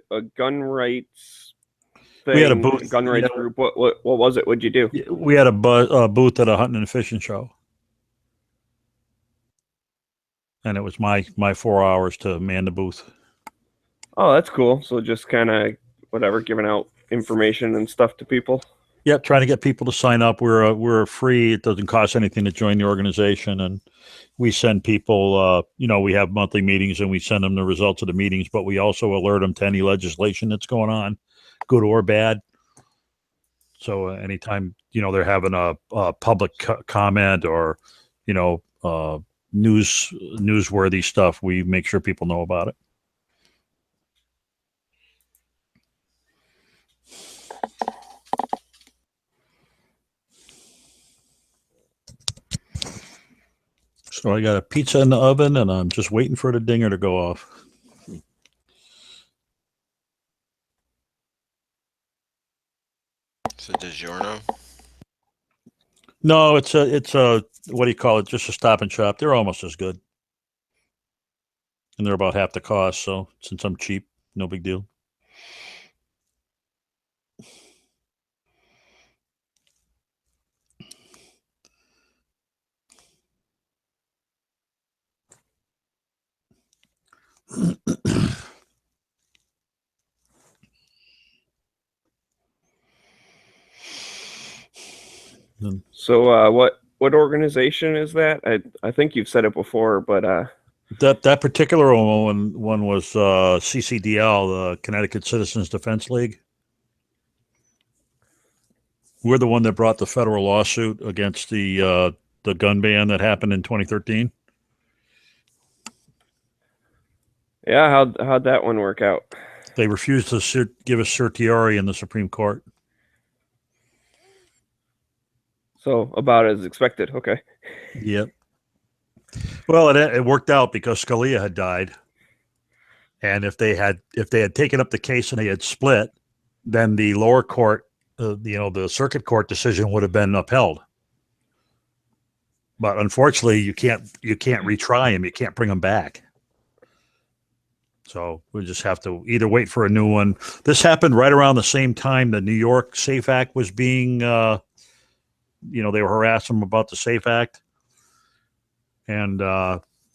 a gun rights We had a thing, booth. gun rights Yeah, group. What was it? What'd you do? we had a booth at a hunting and fishing show, and it was my 4 hours to man the booth. Oh, that's cool. So just kind of whatever, giving out information and stuff to people. Yep, trying to get people to sign up. We're free. It doesn't cost anything to join the organization, and we send people. We have monthly meetings, and we send them the results of the meetings. But we also alert them to any legislation that's going on, good or bad. So anytime they're having a public comment or newsworthy stuff, we make sure people know about it. So I got a pizza in the oven, and I'm just waiting for the dinger to go off. It's a DiGiorno? No, it's a what do you call it? Just a Stop and Shop. They're almost as good, and they're about half the cost. So since I'm cheap, no big deal. So what organization is that? I think you've said it before, but That particular one was CCDL, the Connecticut Citizens Defense League. We're the one that brought the federal lawsuit against the gun ban that happened in 2013. yeah, how'd that one work out? They refused to give us certiorari in the Supreme Court. So about as expected. Okay. Yep. Well, it worked out because Scalia had died, and if they had taken up the case and they had split, then the lower court, the circuit court decision would have been upheld. But unfortunately, you can't retry him. You can't bring him back. So we just have to either wait for a new one. This happened right around the same time the New York SAFE Act was being, they were harassing them about the SAFE Act. And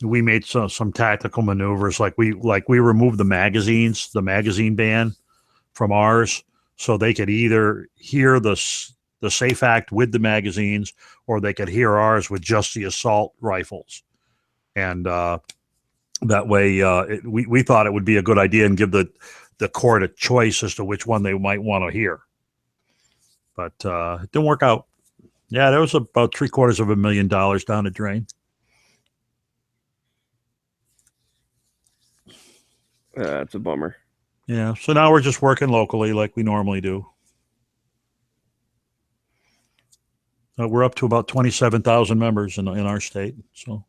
we made some tactical maneuvers, like we removed the magazine ban from ours, so they could either hear the SAFE Act with the magazines, or they could hear ours with just the assault rifles. And that way, we thought it would be a good idea and give the court a choice as to which one they might want to hear. But it didn't work out. Yeah, there was about $750,000 down the drain. It's a bummer. Yeah, so now we're just working locally like we normally do. We're up to about 27,000 members in our state. So,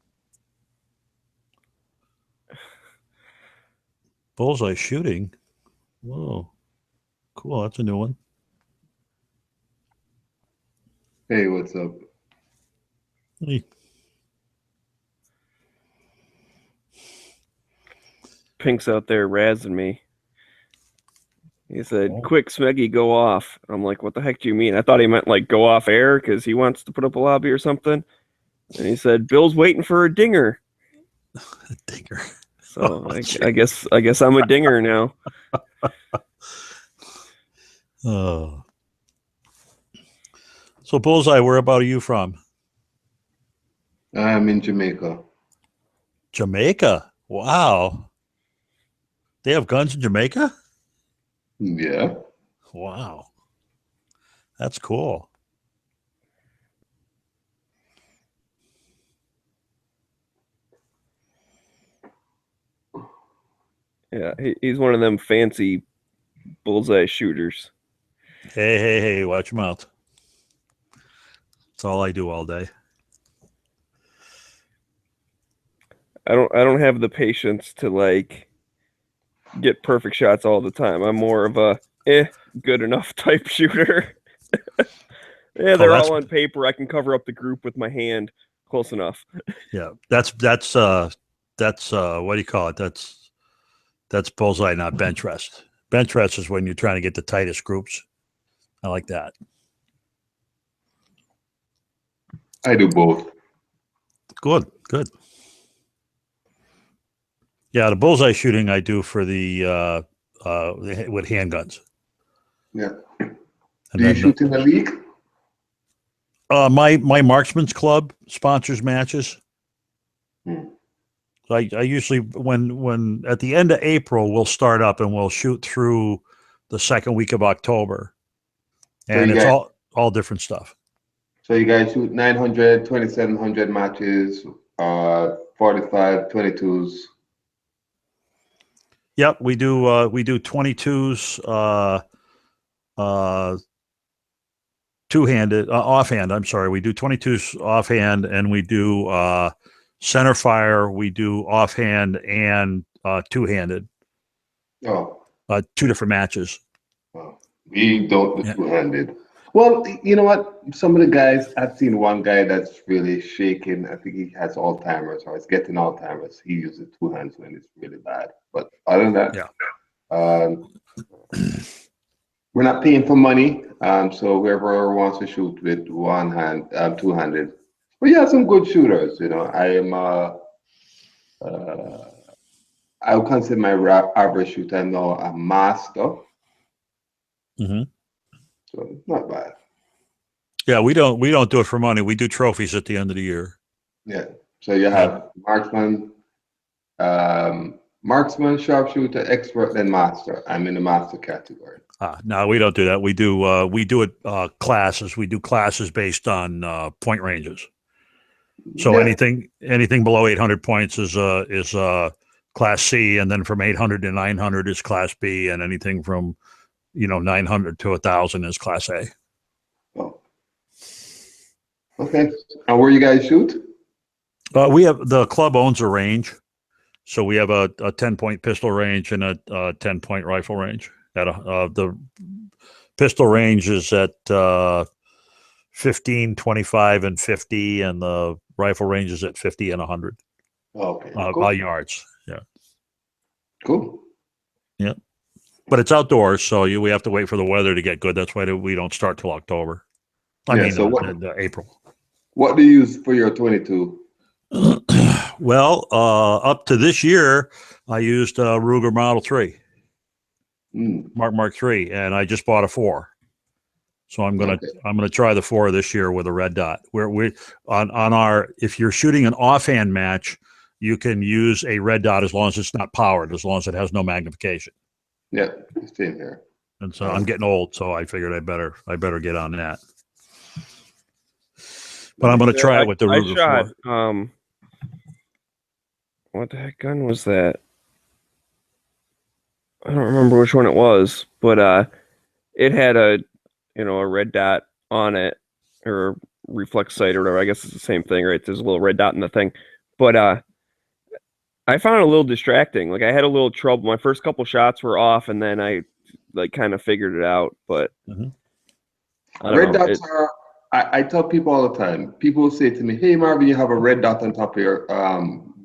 bullseye shooting. Whoa, cool. That's a new one. Hey, what's up? Hey. Pink's out there razzing me. He said, "Quick, Smeggy, go off." I'm like, "What the heck do you mean?" I thought he meant like go off air because he wants to put up a lobby or something. And he said, "Bill's waiting for a dinger." A dinger. So I guess I'm a dinger now. Oh. So Bullseye, where about are you from? I'm in Jamaica. Jamaica. Wow. They have guns in Jamaica? Yeah. Wow. That's cool. Yeah, he's one of them fancy bullseye shooters. Hey, watch your mouth. That's all I do all day. I don't have the patience to like get perfect shots all the time. I'm more of a good enough type shooter. Yeah, they're all on paper. I can cover up the group with my hand close enough. Yeah, that's what do you call it? That's bullseye, not bench rest. Bench rest is when you're trying to get the tightest groups. I like that. I do both. Good. Yeah, the bullseye shooting I do for the with handguns. Yeah. And Do you shoot in the league? My marksman's club sponsors matches. Hmm. So I usually when at the end of April we'll start up and we'll shoot through the second week of October, So and you it's guys- all different stuff. So you guys shoot 900, 2700 matches, 45, 22s. Yep, we do 22s, two-handed, offhand. I'm sorry, we do 22s offhand, and we do center fire. We do offhand and two-handed. Oh, Two different matches. we don't do Yeah. two-handed. Well, you know what? Some of the guys, I've seen one guy that's really shaking. I think he has Alzheimer's or is getting Alzheimer's. He uses two hands when it's really bad. But other than that, we're not paying for money. So whoever wants to shoot with one hand, two-handed. But yeah, some good shooters. You know, I would consider my average shooter now a master. Mm-hmm. So it's not bad. Yeah, we don't do it for money. We do trophies at the end of the year. Yeah. So you have marksman, sharpshooter, expert, then master. I'm in the master category. No, we don't do that. We do it classes. We do classes based on point ranges. So Yeah. anything below 800 points is class C, and then from 800 to 900 is class B, and anything from 900 to 1,000 is class A. Oh. Okay. And where you guys shoot? We have the club owns a range, so we have a 10-point pistol range and a 10-point rifle range. The pistol range is at 15, 25, and 50, and the rifle range is at 50 and 100. Okay. Cool. Yards. Yeah. Cool. Yeah. But it's outdoors, so we have to wait for the weather to get good. That's why we don't start till October. April. What do you use for your 22? Well, up to this year, I used Ruger Model 3, Mark 3, and I just bought a 4. So I'm gonna try the 4 this year with a red dot. If you're shooting an offhand match, you can use a red dot as long as it's not powered, as long as it has no magnification. Yeah, same here. And so I'm getting old, so I figured I better get on that. But I'm going to try it with the Ruger 4. What the heck gun was that? I don't remember which one it was, but it had a red dot on it, or reflex sight or whatever. I guess it's the same thing, right? There's a little red dot in the thing. But I found it a little distracting. Like I had a little trouble. My first couple shots were off, and then I kind of figured it out. But red dots are. I tell people all the time. People say to me, "Hey Marvin, you have a red dot on top of your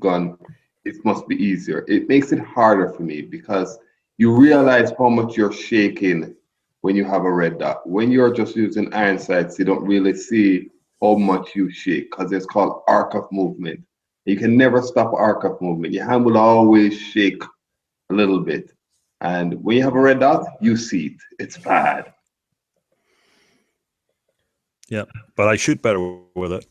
gun. It must be easier." It makes it harder for me because you realize how much you're shaking when you have a red dot. When you're just using iron sights, you don't really see how much you shake because it's called arc of movement. You can never stop arc of movement. Your hand will always shake a little bit. And when you have a red dot, you see it. It's bad. Yeah, but I shoot better with it.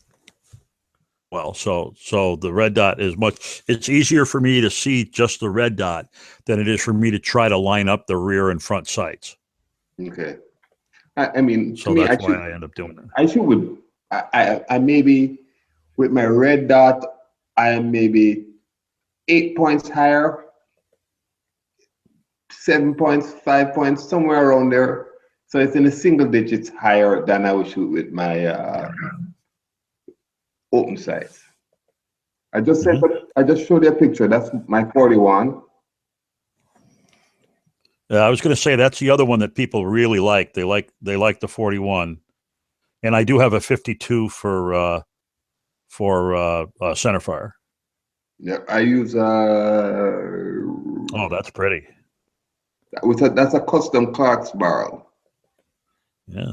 Well, so the red dot it's easier for me to see just the red dot than it is for me to try to line up the rear and front sights. Okay. I mean, so that's why I end up doing it. I shoot with, I maybe, with my red dot, I am maybe 8 points higher, 7 points, 5 points, somewhere around there. So it's in the single digits higher than I would shoot with my open sights. I just said, I just showed you a picture. That's my 41. I was going to say that's the other one that people really like. They like the 41, and I do have a 52 for centerfire. Yeah, I use a Oh, that's pretty. That's a custom Clark's barrel. Yeah.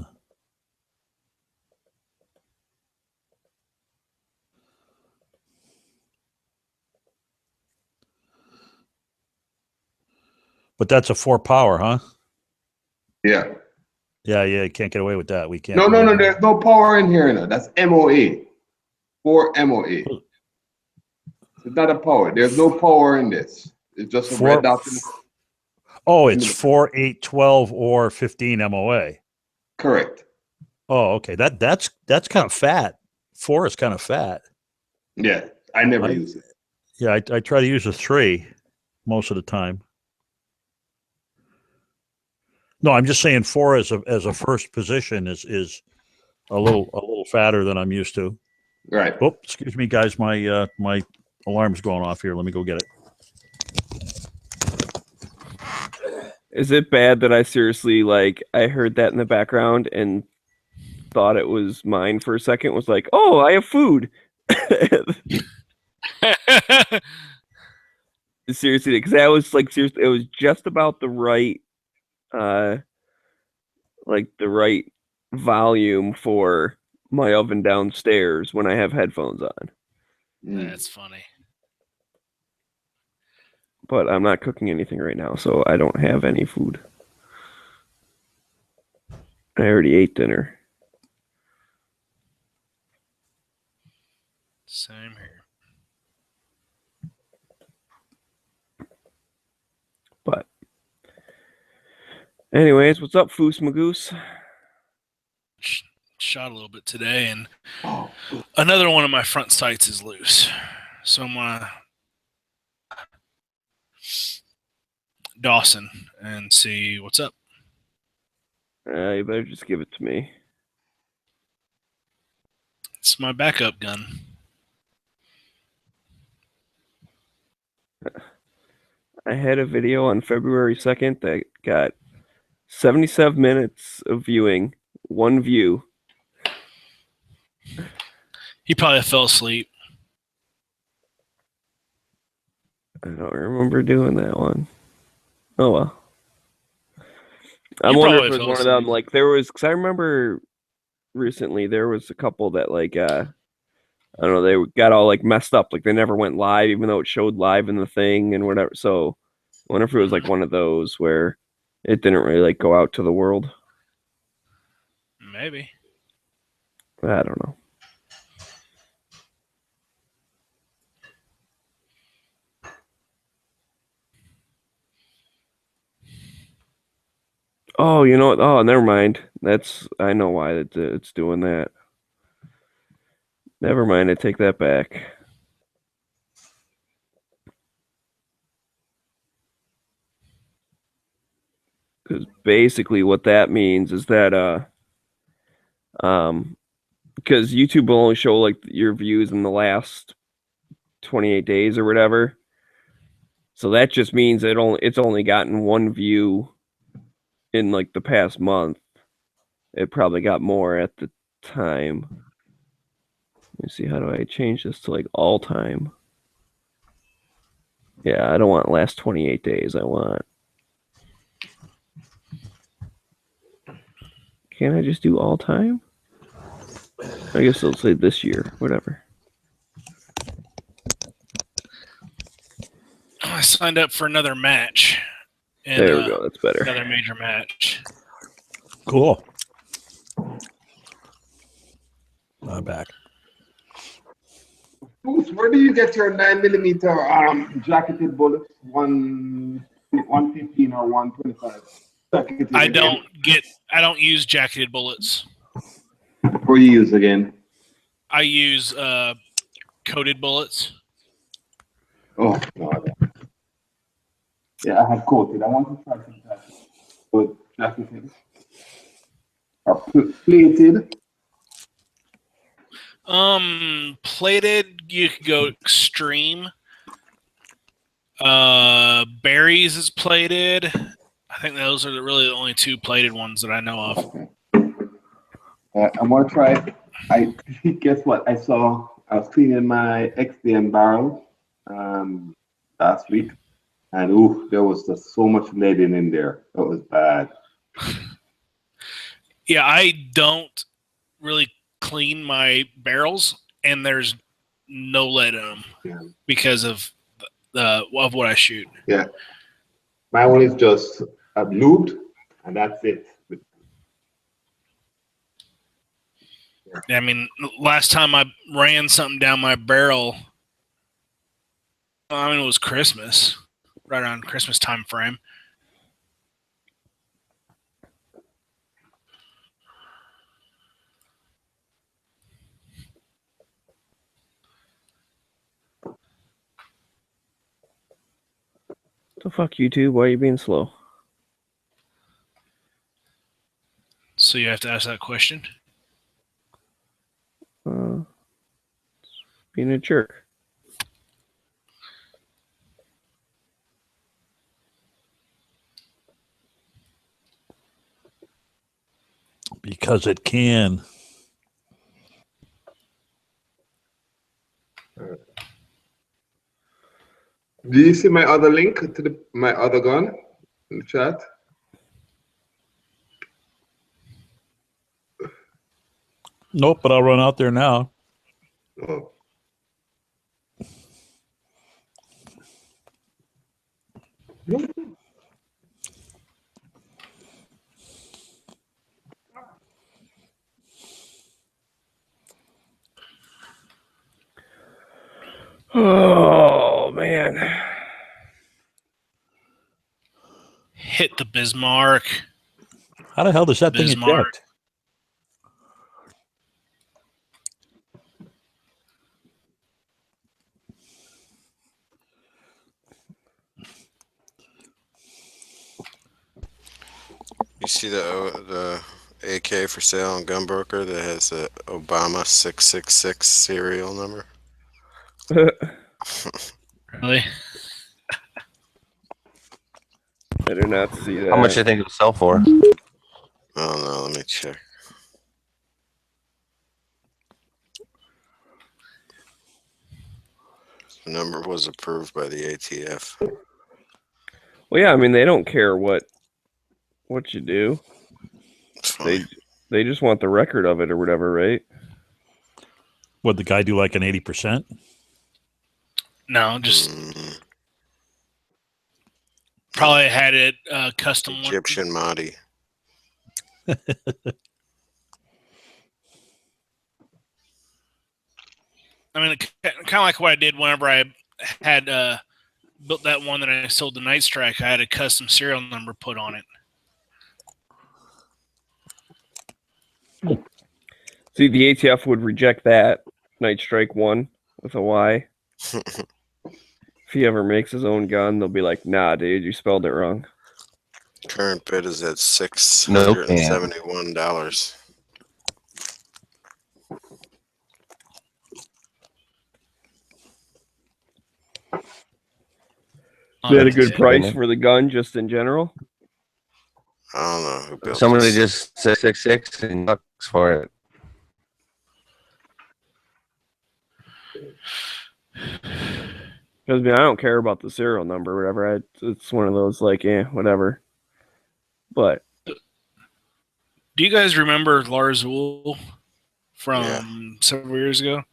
But that's a 4 power, huh? Yeah. Yeah, you can't get away with that. We can't. No. There's no power in here. No, that's MOA. 4 MOA. It's not a power. There's no power in this. It's just a red dot. Oh, it's 4, 8, 12, or 15 MOA. Correct. Oh, okay. That's kind of fat. 4 is kind of fat. Yeah, I never use it. Yeah, I try to use a 3 most of the time. No, I'm just saying 4 as a first position is a little fatter than I'm used to. Right. Oh, excuse me, guys. My my alarm's going off here. Let me go get it. Is it bad that I seriously I heard that in the background and thought it was mine for a second? Was like, oh, I have food. Seriously, because that was seriously, it was just about the right, the right volume for my oven downstairs when I have headphones on. That's funny. But I'm not cooking anything right now, so I don't have any food. I already ate dinner. Same here. But anyways, what's up, Foos Magoose? Shot a little bit today, and another one of my front sights is loose. So my Dawson and see what's up. You better just give it to me. It's my backup gun. I had a video on February 2nd that got 77 minutes of viewing, 1 view. He probably fell asleep. I don't remember doing that one. Oh well. I You wonder if probably it was fell one of them. asleep. There was, because I remember recently there was a couple that I don't know, they got all messed up. They never went live, even though it showed live in the thing and whatever. So I wonder if it was one of those where it didn't really go out to the world. Maybe. I don't know. Oh, you know what? Oh, never mind. I know why it's doing that. Never mind. I take that back. Because basically what that means is that because YouTube will only show your views in the last 28 days or whatever. So that just means it's only gotten 1 view in the past month. It probably got more at the time. Let me see, how do I change this to all time? Yeah, I don't want last 28 days. I want. Can't I just do all time? I guess it'll say this year, whatever. I signed up for another match. There we go. That's better. Another major match. Cool. I'm back. Bruce, where do you get your 9mm jacketed bullets? 115 or 125? I don't use jacketed bullets. What do you use again? I use coated bullets. Oh, God. Yeah, I had coated. I want to try some jacketed. Or plated. Plated, you could go extreme. Berries is plated. I think those are really the only 2 plated ones that I know of. Okay. I want to try. Guess what? I was cleaning my XDM barrel last week, And ooh, there was just so much lead in there. That was bad. Yeah, I don't really clean my barrels, and there's no lead in them because of of what I shoot. Yeah. My one is just lubed, and that's it. I mean, last time I ran something down my barrel, I mean, it was Christmas, right around Christmas time frame. The fuck, YouTube? Why are you being slow? So you have to ask that question. Being a jerk. Because it can. Do you see my other link to my other gun in the chat? Nope, but I'll run out there now. Oh. Oh man. Hit the Bismarck. How the hell does that thing Bismarck. eject? You see the AK for sale on Gunbroker that has the Obama 666 serial number? Really? I do not see that. How much do you think it'll sell for? I don't know. Let me check. The number was approved by the ATF. Well, yeah, I mean they don't care what you do. It's funny. They just want the record of it or whatever, right? Would the guy do like an 80%? No, just Mm, probably had it custom. Egyptian Mahdi. I mean, kind of like what I did whenever I had built that one that I sold the Night Strike. I had a custom serial number put on it. See, the ATF would reject that Night Strike 1 with a Y. If he ever makes his own gun, they'll be like, "Nah, dude, you spelled it wrong." Current bid is at $671. Is that a good price for the gun, just in general? I don't know who built Somebody this. just said 666 and bucks for it. Because I don't care about the serial number, or whatever. It's one of those like, whatever. But Do you guys remember Lars Wool from several years ago?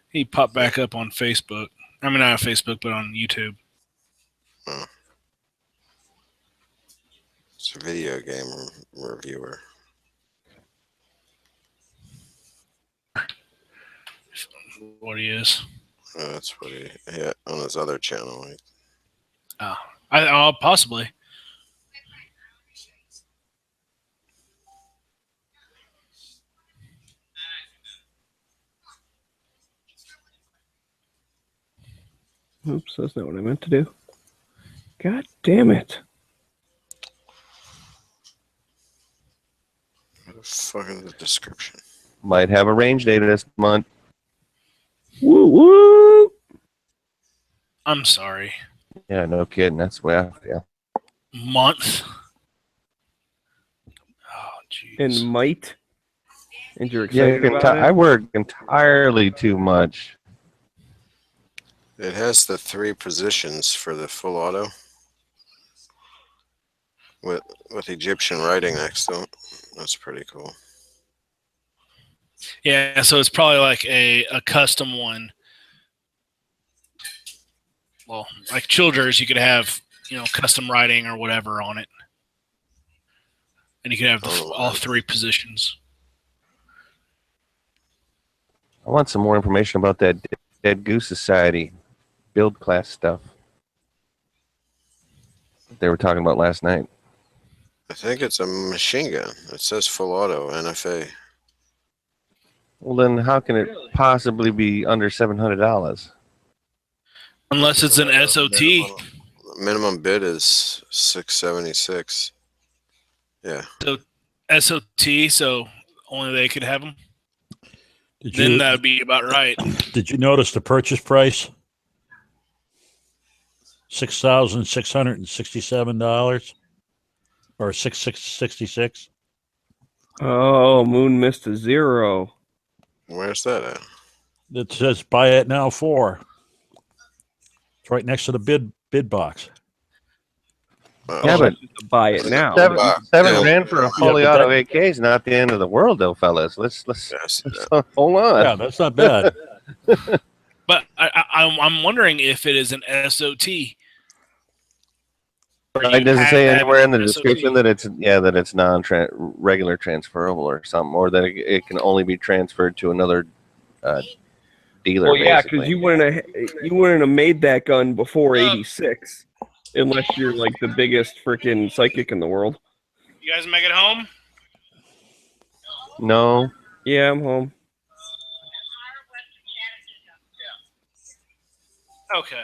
He popped back up on Facebook. I mean, not on Facebook, but on YouTube. It's a video game reviewer. What he is. That's what he hit on his other channel. Possibly. oops, that's not what I meant to do. God damn it! What the fuck is the description? Might have a range date this month. Woo woo! I'm sorry. Yeah, no kidding. That's way I feel. Month. Oh, jeez. And might. And you're Yeah, excited about I it? work entirely too much. It has the 3 positions for the full auto. with Egyptian writing next to it. That's pretty cool. Yeah, so it's probably like a custom one. Well, like Childers, you could have, custom writing or whatever on it. And you could have all 3 positions. I want some more information about that Dead Goose Society build class stuff they were talking about last night. I think it's a machine gun. It says full auto NFA. Well, then how can it possibly be under $700? Unless it's an SOT. Minimum bid is $676. Yeah. So SOT, so only they could have them. Then that would be about right. Did you notice the purchase price? $6,667 or $666. Oh, Moon missed a 0. Where's that at? It says buy it now for. It's right next to the bid box. Yeah, but buy it now. Seven Yeah. grand for a fully but auto AK is not the end of the world, though, fellas. Let's Yes. hold on. Yeah, that's not bad. But I'm wondering if it is an SOT. It doesn't say anywhere in the description that it's regular transferable or something, or that it can only be transferred to another dealer. Well, yeah, basically. because you wouldn't have made that gun before '86, unless you're like the biggest freaking psychic in the world. You guys make it home? No. Yeah, I'm home. Okay.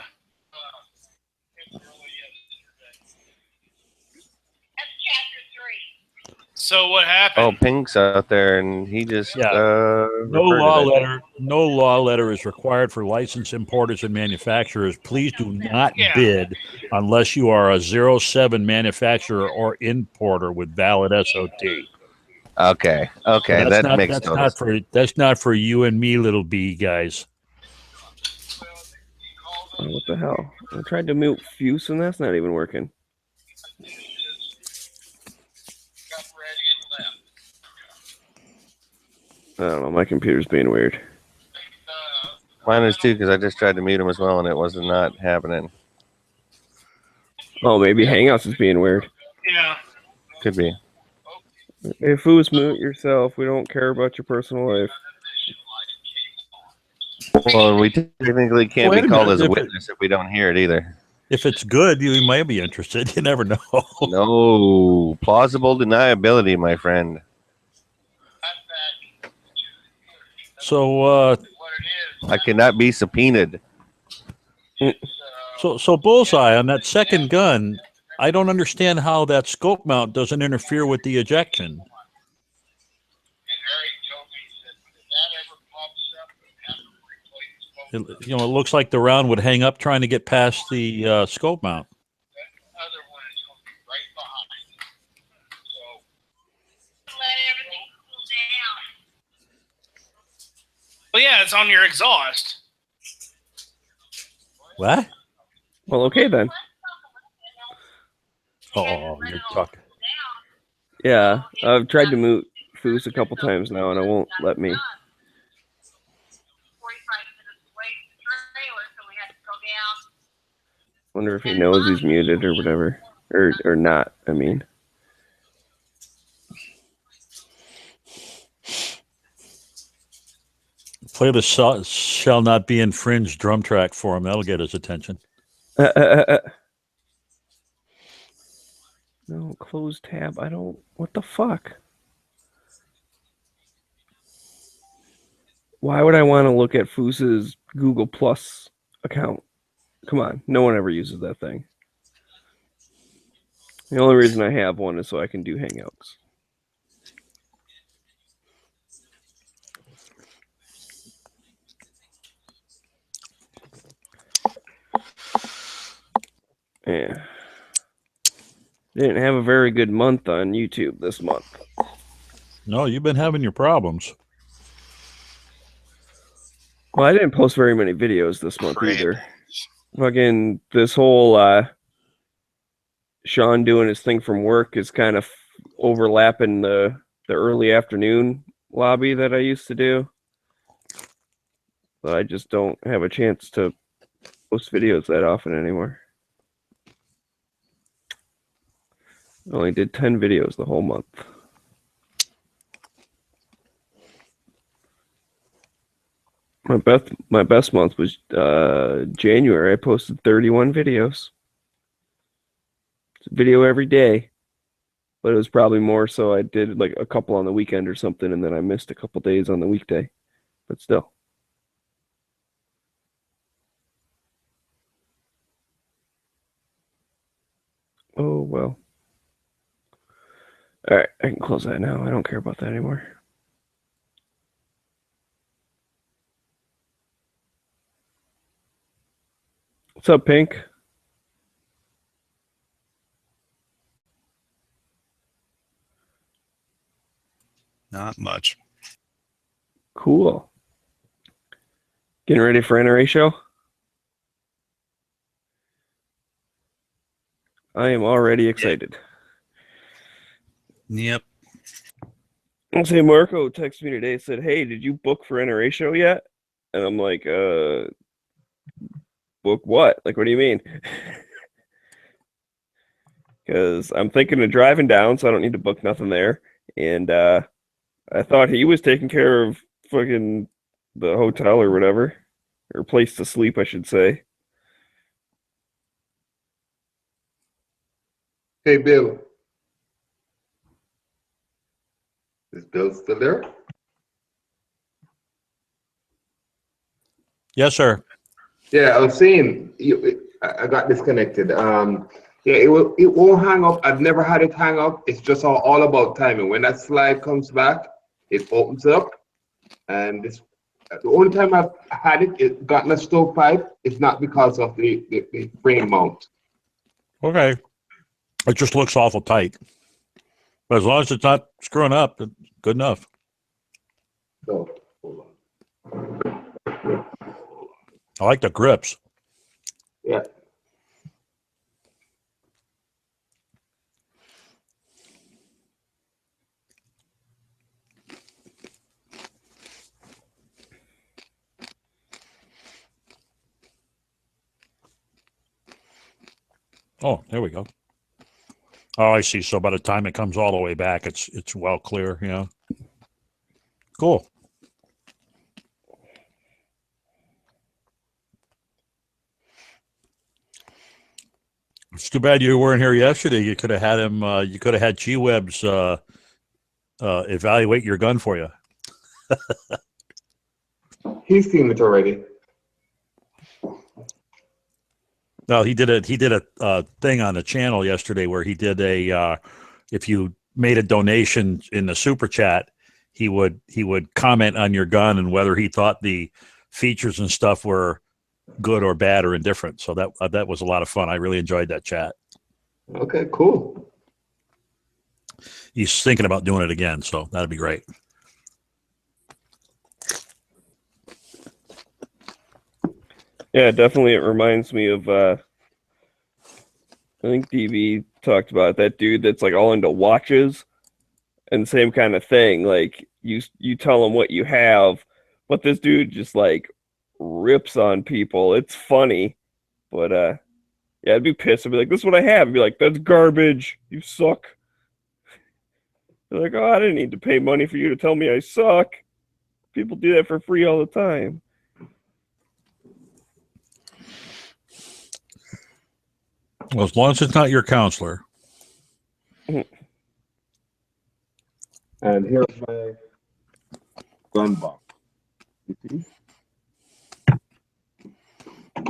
So what happened? Oh, Pink's out there, and he just No referred to law letter is required for licensed importers and manufacturers. Please do not bid unless you are a 07 manufacturer or importer with valid SOT. Okay, that makes sense. That's not for you and me, little B guys. Oh, what the hell? I tried to mute Fuse, and that's not even working. I don't know. My computer's being weird. Mine is too, because I just tried to mute him as well, and it was not happening. Oh, maybe Hangouts is being weird. Yeah. Could be. Hey, Fuse, mute yourself. We don't care about your personal life. Well, we technically can't Wait be a called minute, as a if it- witness if we don't hear it either. If it's good, you might be interested. You never know. No. Plausible deniability, my friend. So, I cannot be subpoenaed. so Bullseye on that second gun. I don't understand how that scope mount doesn't interfere with the ejection. It looks like the round would hang up trying to get past the scope mount. Well, yeah, it's on your exhaust. What? Well, okay then. Oh, you're talking. Yeah, I've tried to mute Fuse a couple times now, and it won't let me. Wonder if he knows he's muted or whatever, or not. I mean, Play the shall not be infringed drum track for him. That'll get his attention. no, close tab. I don't. What the fuck? Why would I want to look at Fuse's Google Plus account? Come on, no one ever uses that thing. The only reason I have one is so I can do Hangouts. Yeah. Didn't have a very good month on YouTube this month. No, you've been having your problems. Well, I didn't post very many videos this month either. Fucking this whole Sean doing his thing from work is kind of overlapping the early afternoon lobby that I used to do. But I just don't have a chance to post videos that often anymore. I only did 10 videos the whole month. My best month was January. I posted 31 videos. It's a video every day. But it was probably more so I did like a couple on the weekend or something, and then I missed a couple days on the weekday. But still. Oh, well. All right, I can close that now. I don't care about that anymore. What's up, Pink? Not much. Cool. Getting ready for NRA show? I am already excited. Yep. I'll say Marco texted me today, said, "Hey, did you book for NRA show yet?" And I'm like, book what? Like, what do you mean? Because I'm thinking of driving down, so I don't need to book nothing there. And I thought he was taking care of fucking the hotel or whatever, or place to sleep, I should say. Hey, Bill. Is Bill still there? Yes, sir. Yeah, I was saying I got disconnected. Yeah, it won't hang up. I've never had it hang up. It's just all about timing. When that slide comes back, it opens up, and this the only time I've had it gotten a stovepipe. It's not because of the frame mount. Okay. It just looks awful tight. But as long as it's not screwing up, it's good enough. So hold on. I like the grips. Yeah. Oh, there we go. Oh, I see. So by the time it comes all the way back, it's well clear. Yeah. Cool. It's too bad you weren't here yesterday. You could have had him. You could have had G-Webs evaluate your gun for you. He's seen it already. No, he did a thing on the channel yesterday where he did a if you made a donation in the super chat, he would comment on your gun and whether he thought the features and stuff were good or bad or indifferent. So that was a lot of fun. I really enjoyed that chat. Okay, cool. He's thinking about doing it again, so that'd be great. Yeah, definitely. It reminds me of, I think DB talked about that dude that's like all into watches and same kind of thing. Like you tell him what you have, but this dude just like rips on people. It's funny, but yeah, I'd be pissed. I'd be like, "This is what I have." I'd be like, "That's garbage. You suck." They're like, "Oh, I didn't need to pay money for you to tell me I suck." People do that for free all the time. Well, as long as it's not your counselor. And here's my gun box. You see?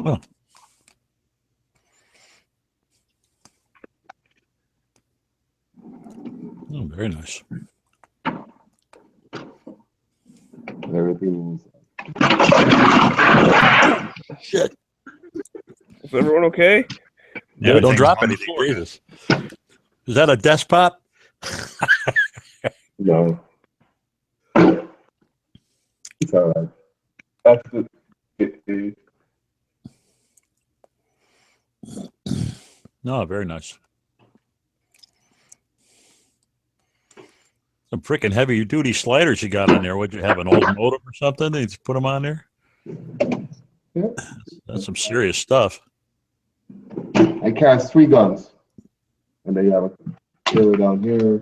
Oh. Oh, very nice. Everything. Shit. Is everyone okay? Yeah, don't Everything's drop on the anything, floor. Jesus. Is that a desk pop? No. It's all right. That's No, very nice. Some freaking heavy duty sliders you got on there. Would you have an old motor or something? They just put them on there. Yeah. That's some serious stuff. I carry 3 guns. And then you have a trailer down here.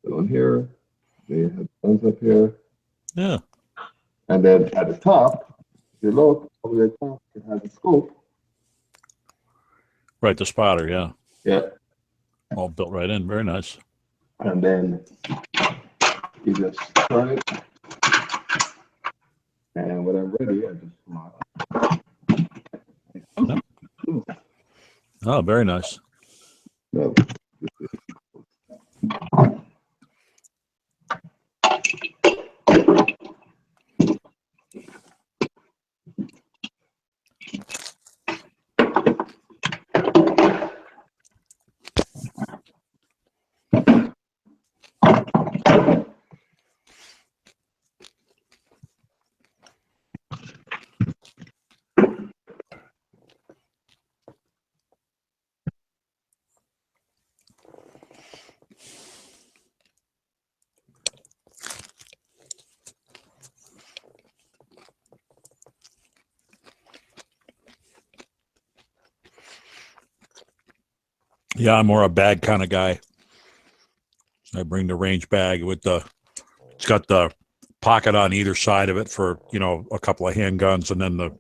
Down here. Then you have guns up here. Yeah. And then at the top, if you look over the top, it has a scope. Right, the spotter. Yeah. Yeah. All built right in. Very nice. And then you just turn it. And when I'm ready, I just come out. Oh, very nice. No. Yeah, I'm more a bag kind of guy. I bring the range bag with it's got the pocket on either side of it for, a couple of handguns. And then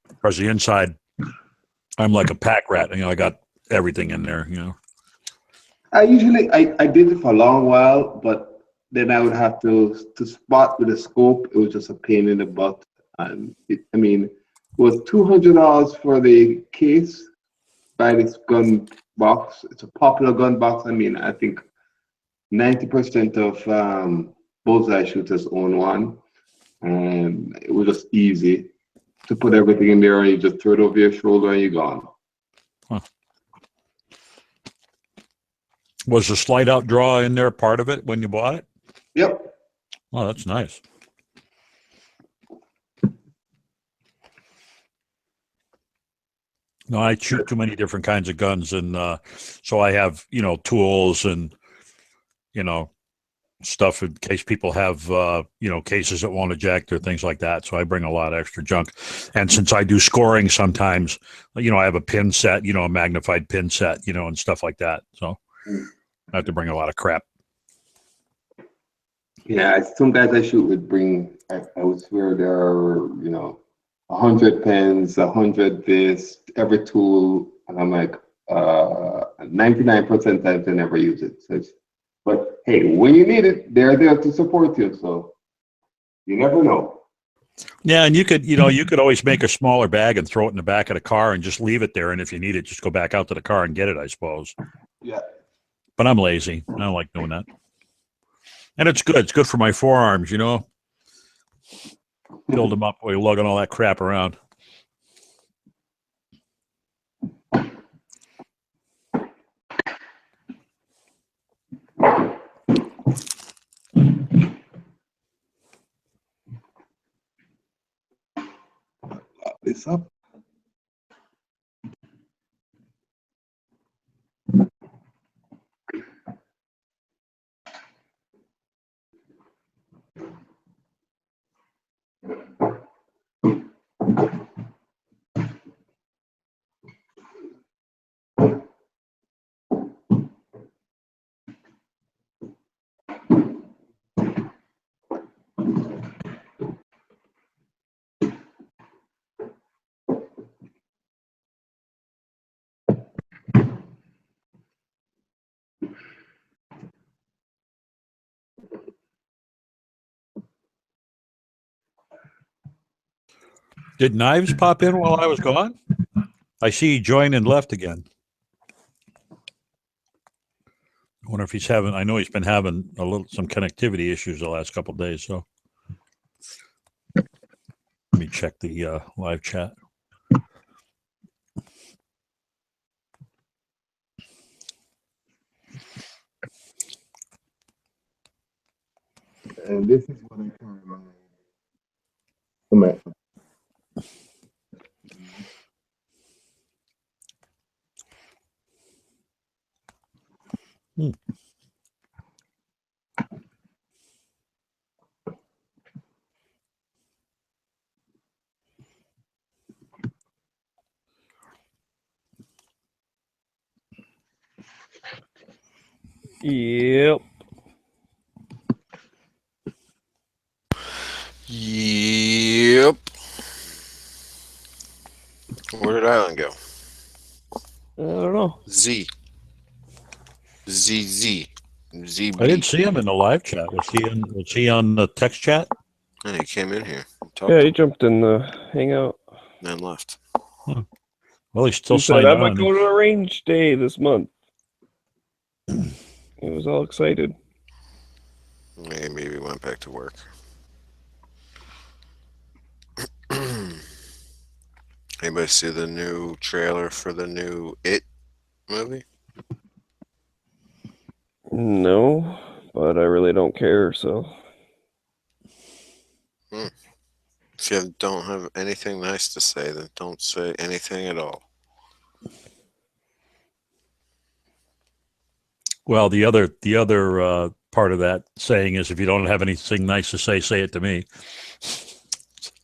because the inside, I'm like a pack rat. I got everything in there, I did it for a long while, but then I would have to spot with a scope. It was just a pain in the butt. And it was $200 for the case by this gun box. It's a popular gun box. I think 90% of bullseye shooters own one. And it was just easy to put everything in there, and you just throw it over your shoulder and you're gone. Huh. Was the slide out draw in there part of it when you bought it? Yep. Oh, that's nice. No, I shoot too many different kinds of guns, and so I have, tools and, stuff in case people have, cases that won't eject or things like that. So I bring a lot of extra junk. And since I do scoring sometimes, I have a pin set, a magnified pin set, and stuff like that. So I have to bring a lot of crap. Yeah, some guys I shoot would bring, I would swear there are, 100 pens, 100 this, every tool. And I'm like, 99% of times I never use it. But hey, when you need it, they're there to support you. So you never know. Yeah, and you could always make a smaller bag and throw it in the back of the car and just leave it there. And if you need it, just go back out to the car and get it, I suppose. Yeah. But I'm lazy. I don't like doing that. And it's good. It's good for my forearms, Build them up while you're lugging all that crap around. This up. Did Knives pop in while I was gone? I see he joined and left again. I wonder if he's having. I know he's been having some connectivity issues the last couple of days. So let me check the live chat. And this is what I carry my. Yep. Yep. Where did Island go? I don't know. Z. ZZ. ZB. I didn't see him in the live chat. Was he on the text chat? And he came in here. And talked Yeah, to he him jumped in the hangout. and then left. Well, he's still He said, signed I might on. go to a range day this month. He was all excited. Maybe he went back to work. Anybody see the new trailer for the new It movie? No, but I really don't care, so. If you don't have anything nice to say, then don't say anything at all. Well, the other part of that saying is, if you don't have anything nice to say it to me.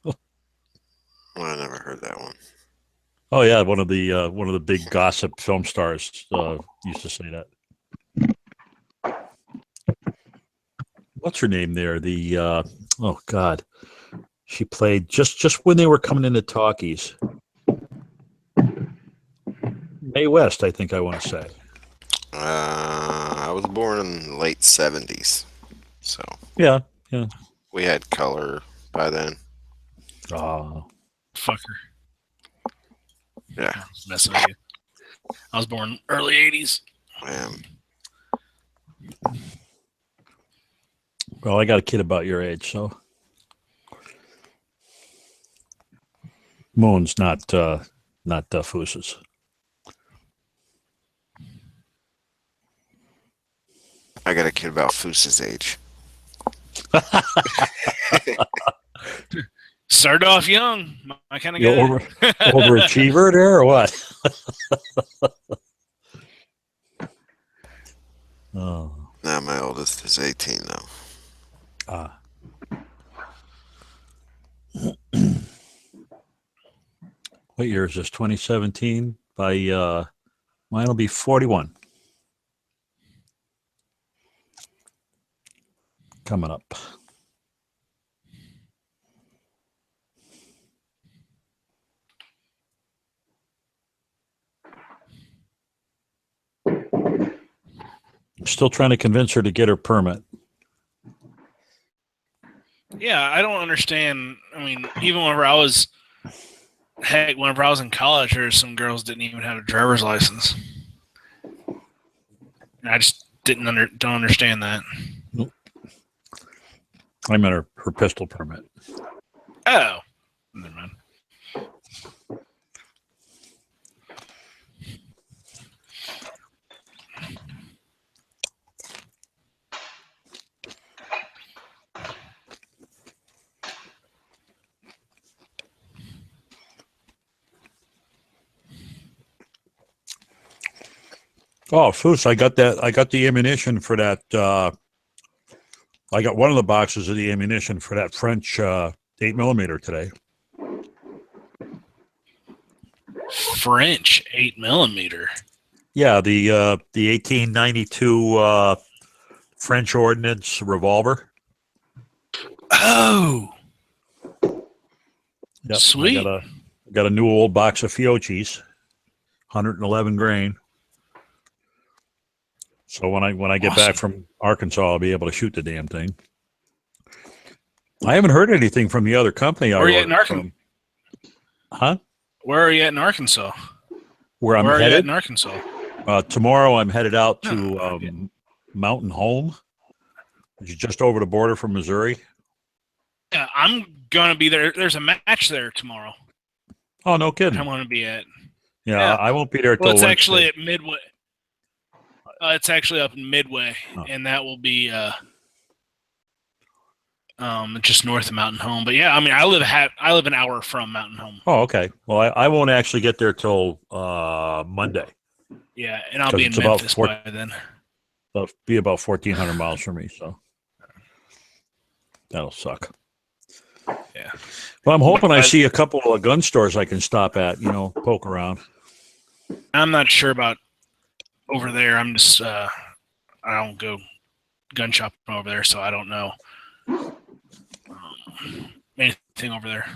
Well, I never heard that one. Oh yeah, one of the big gossip film stars used to say that. What's her name there? The oh God, she played just when they were coming into talkies. Mae West, I think I want to say. I was born in the late 70s, so Yeah. we had color by then. Oh, Fucker. Yeah, I was messing with you. I was born early 80s. I am. well, I got a kid about your age, so Moon's not Fooses. I got a kid about Foose's age. Started off young. My kind of You guy. overachiever there or what? Oh. Now my oldest is 18 though. Ah. What year is this? 2017? By mine will be 41. Coming up. Still trying to convince her to get her permit. Yeah, I don't understand. I mean, even whenever I was in college, there were some girls didn't even have a driver's license. I just don't understand that. Nope. I meant her pistol permit. Oh, never mind. Oh, Foos, I got the ammunition for that. I got one of the boxes of the ammunition for that French 8mm today. French 8mm. Yeah, the 1892 French Ordnance revolver. Oh, Yep, sweet. I got a new old box of Fiocchi's, 111 grain. So when I get back from Arkansas, I'll be able to shoot the damn thing. I haven't heard anything from the other company. Where are you at in Arkansas? Huh? Where are you at in Arkansas? Where I'm Where are you at headed? in Arkansas? Tomorrow I'm headed out No, to Mountain Home, which is just over the border from Missouri. Yeah, I'm gonna be there. There's a match there tomorrow. Oh, no kidding. I'm gonna be at. Yeah, I won't be there till Well, it's Wednesday. actually at Midway. It's actually up in Midway, Oh. and that will be just north of Mountain Home. But yeah, I mean, I live an hour from Mountain Home. Oh, okay. Well, I won't actually get there till Monday. Yeah, and I'll 'Cause be in it's about Memphis 4 by then. It'll be about 1,400 miles from me, so that'll suck. Yeah. Well, I'm hoping I see a couple of gun stores I can stop at, poke around. I'm not sure about over there. I'm just I don't go gun shopping over there, so I don't know anything over there.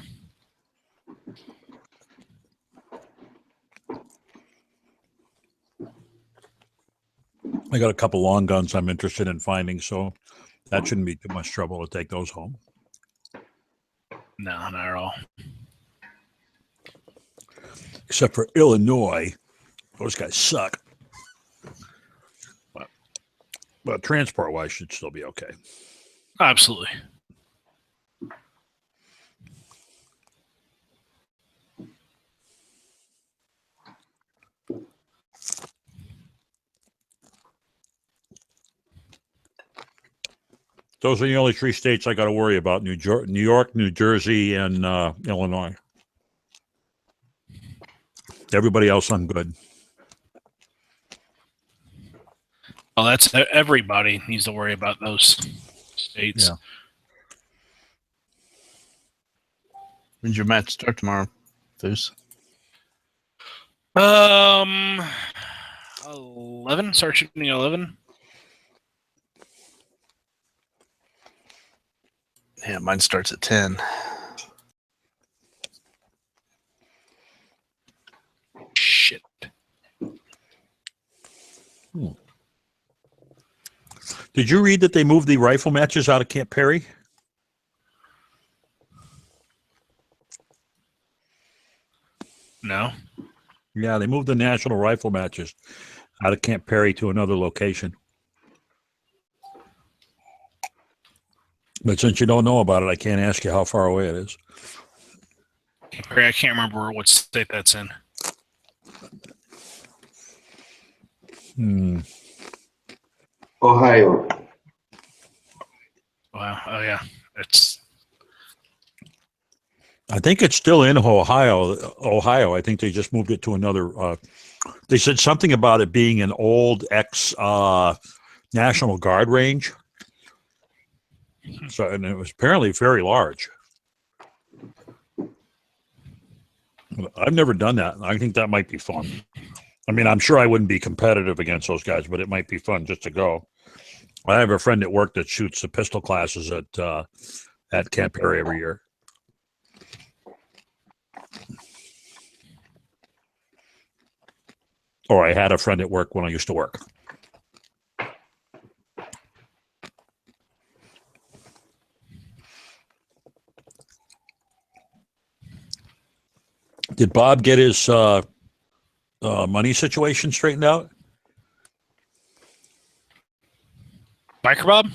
I got a couple long guns I'm interested in finding, so that shouldn't be too much trouble to take those home. No, not at all. Except for Illinois, those guys suck. But transport-wise, should still be okay. Absolutely. Those are the only 3 states I got to worry about: New York, New Jersey, and Illinois. Everybody else, I'm good. Well, that's everybody needs to worry about those states. Yeah. When's your match start tomorrow, Foos? 11. Start shooting 11. Yeah, mine starts at 10. Shit. Did you read that they moved the rifle matches out of Camp Perry? No. Yeah, they moved the national rifle matches out of Camp Perry to another location. But since you don't know about it, I can't ask you how far away it is. I can't remember what state that's in. Ohio. Wow. Oh yeah. It's I think it's still in Ohio. I think they just moved it to another. They said something about it being an old National Guard range. So, and it was apparently very large. I've never done that. I think that might be fun. I mean, I'm sure I wouldn't be competitive against those guys, but it might be fun just to go. I have a friend at work that shoots the pistol classes at Camp Perry every year. Or I had a friend at work when I used to work. Did Bob get his money situation straightened out? Biker Bob?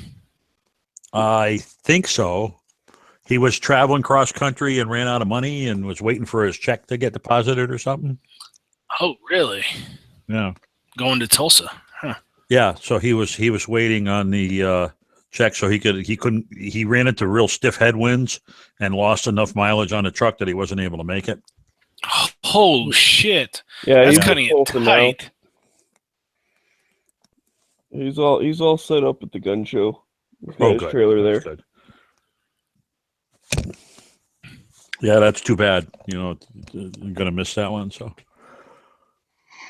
I think so. He was traveling cross country and ran out of money and was waiting for his check to get deposited or something. Oh, really? Yeah. Going to Tulsa? Huh. Yeah. So he was waiting on the check so he ran into real stiff headwinds and lost enough mileage on the truck that he wasn't able to make it. Holy shit! Yeah, That's he's cutting it Tulsa now. tight. He's all set up at the gun show. He's got Oh, his good. trailer there. That's good. Yeah, that's too bad. You know, I'm gonna miss that one. So,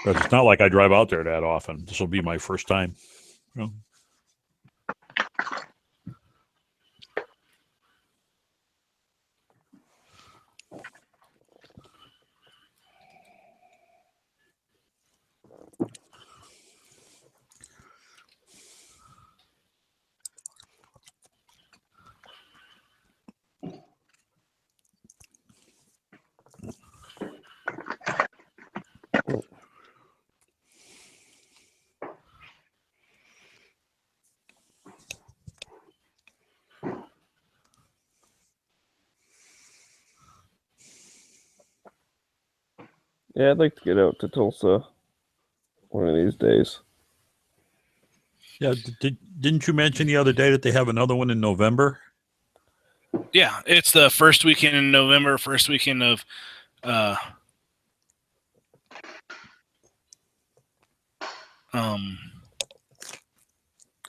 because it's not like I drive out there that often. This will be my first time. You know? Yeah, I'd like to get out to Tulsa one of these days. Yeah. Didn't you mention the other day that they have another one in November? Yeah, it's the first weekend in November, first weekend of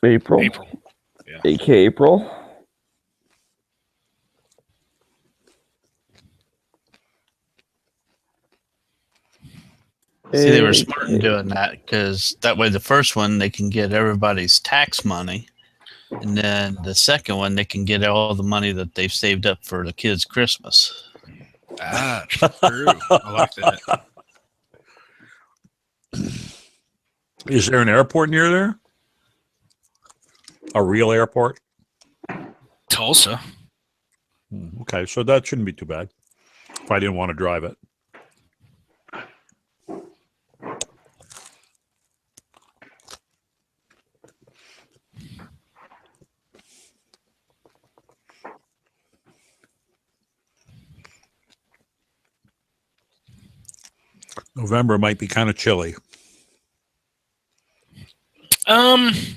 April. Yeah. AK April. See, they were smart in doing that because that way the first one they can get everybody's tax money, and then the second one they can get all the money that they've saved up for the kids' Christmas. Ah, true. I like that. Is there an airport near there? A real airport? Tulsa. Okay, so that shouldn't be too bad if I didn't want to drive it. November might be kind of chilly. It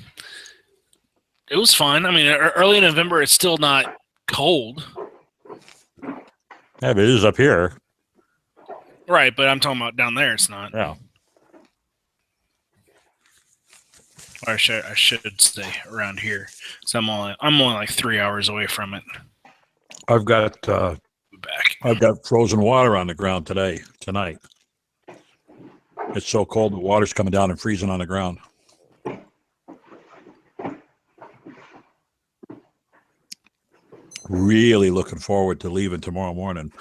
was fine. I mean, early November, it's still not cold. Yeah, but it is up here. Right, but I'm talking about down there. It's not. Yeah. Or I should stay around here. So I'm only like 3 hours away from it. I've got Back. frozen water on the ground tonight. It's so cold, the water's coming down and freezing on the ground. Really looking forward to leaving tomorrow morning.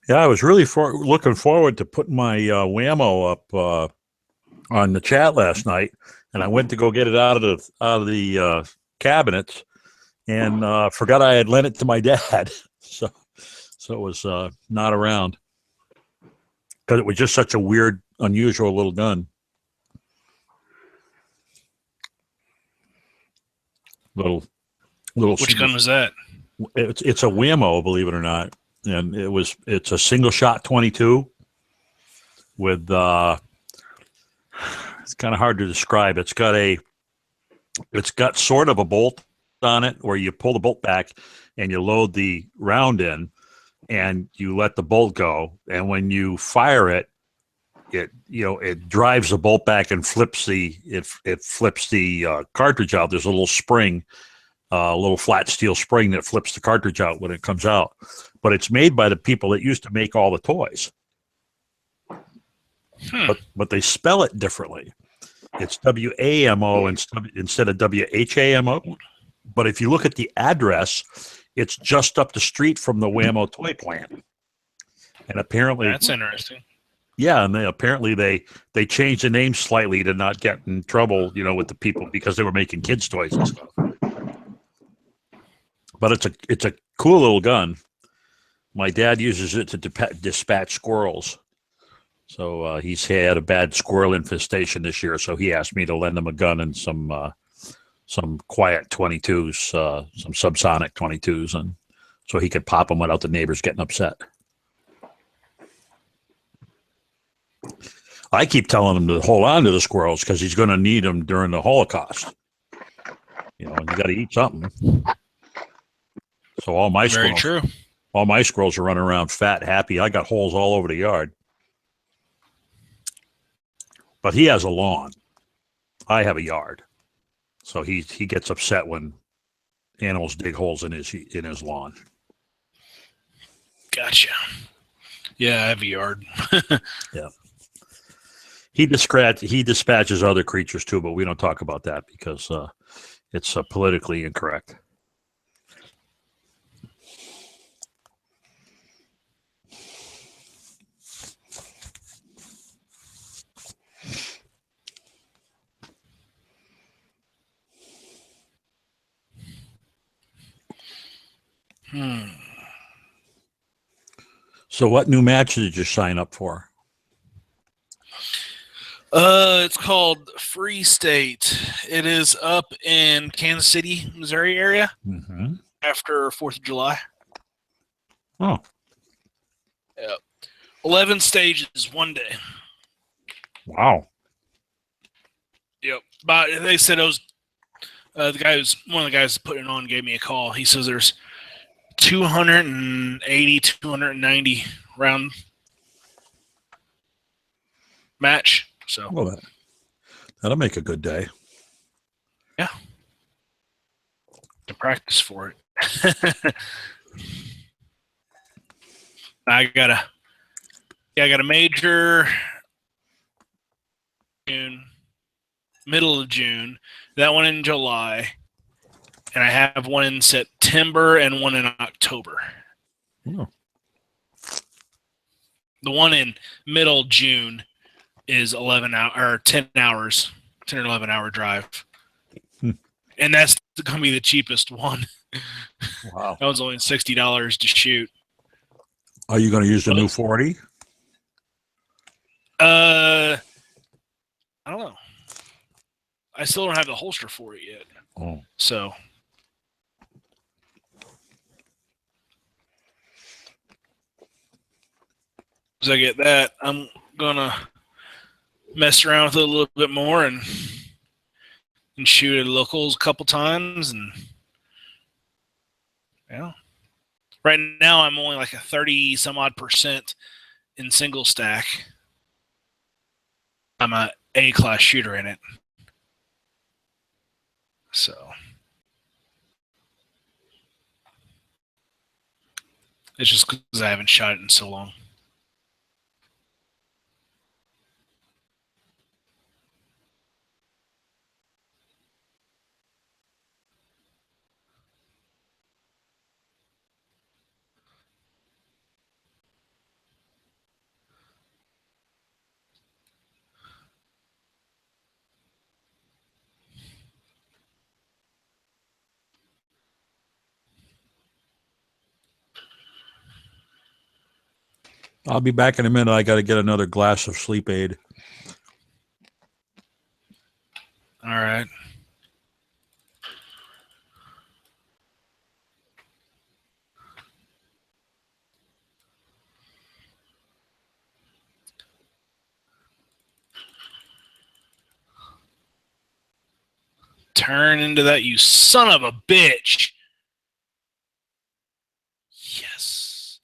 Yeah, I was really looking forward to putting my Whammo up on the chat last night, and I went to go get it out of the cabinets, and forgot I had lent it to my dad, so it was not around because it was just such a weird, unusual little gun. Little. Which gun was that? It's a Whammo, believe it or not. And it's a single shot 22 with it's kind of hard to describe. It's got sort of a bolt on it where you pull the bolt back and you load the round in and you let the bolt go, and when you fire it, it drives the bolt back and flips the cartridge out. There's a little spring, a little flat steel spring that flips the cartridge out when it comes out. But it's made by the people that used to make all the toys. But they spell it differently. It's WAMO instead of WHAMO. But if you look at the address, it's just up the street from the Whammo toy plant. And apparently that's interesting. Yeah, and they changed the name slightly to not get in trouble, with the people because they were making kids' toys and stuff. But it's a cool little gun. My dad uses it to dispatch squirrels. So he's had a bad squirrel infestation this year, so he asked me to lend him a gun and some quiet 22s, some subsonic 22s, and so he could pop them without the neighbors getting upset. I keep telling him to hold on to the squirrels because he's going to need them during the Holocaust. You got to eat something. So all my squirrels are running around fat, happy. I got holes all over the yard. But he has a lawn. I have a yard. So he gets upset when animals dig holes in his lawn. Gotcha. Yeah, I have a yard. Yeah. He dispatches other creatures too, but we don't talk about that because it's politically incorrect. So what new match did you sign up for? It's called Free State. It is up in Kansas City, Missouri area Mm-hmm. after 4th of July. Oh, 11 stages, one day. wow. Yep. But they said it was one of the guys putting it on gave me a call. He says there's 280, 290 round match. So Well, that'll make a good day. yeah, to practice for it. I got a major June, middle of June. That one in July, and I have one in September and one in October. Oh. The one in middle June is 10 hours, 10 or 11 hour drive. And that's going to be the cheapest one. Wow. That one's only $60 to shoot. Are you going to use the new 40? I don't know. I still don't have the holster for it yet. Oh. So as I get that, I'm gonna mess around with it a little bit more and shoot at locals a couple times. And yeah, right now I'm only like a 30 some odd % in single stack. I'm a A-class shooter in it. So it's just because I haven't shot it in so long. I'll be back in a minute. I got to get another glass of sleep aid. All right. Turn into that, you son of a bitch. Yes.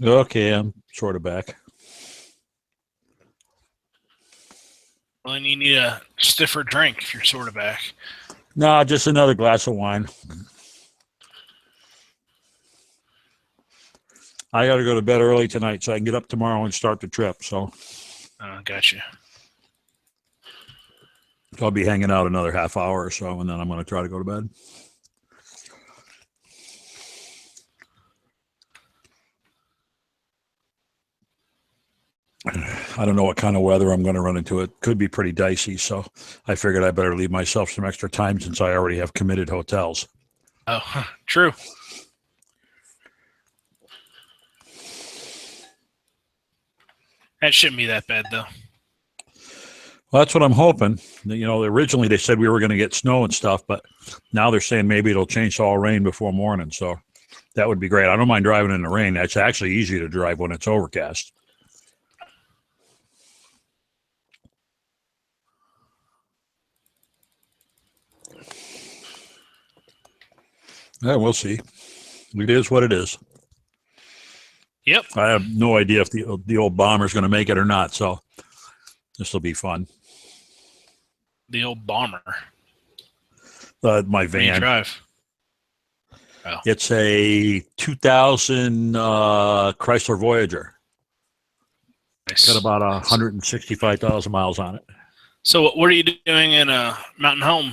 Okay, I'm sort of back. Well, then you need a stiffer drink if you're sort of back. No, just another glass of wine. I got to go to bed early tonight so I can get up tomorrow and start the trip. So Gotcha. I'll be hanging out another half hour or so, and then I'm going to try to go to bed. I don't know what kind of weather I'm going to run into. It could be pretty dicey, so I figured I better leave myself some extra time since I already have committed hotels. Oh, true. That shouldn't be that bad, though. Well, that's what I'm hoping. You know, originally they said we were going to get snow and stuff, but now they're saying maybe it'll change to all rain before morning. So that would be great. I don't mind driving in the rain. It's actually easy to drive when it's overcast. Yeah, we'll see. It is what it is. Yep. I have no idea if the old bomber's going to make it or not. So this will be fun. The old bomber. My What do you van. drive? Oh. It's a 2000 Chrysler Voyager. Nice. Got about 165,000 miles on it. So what are you doing in Mountain Home?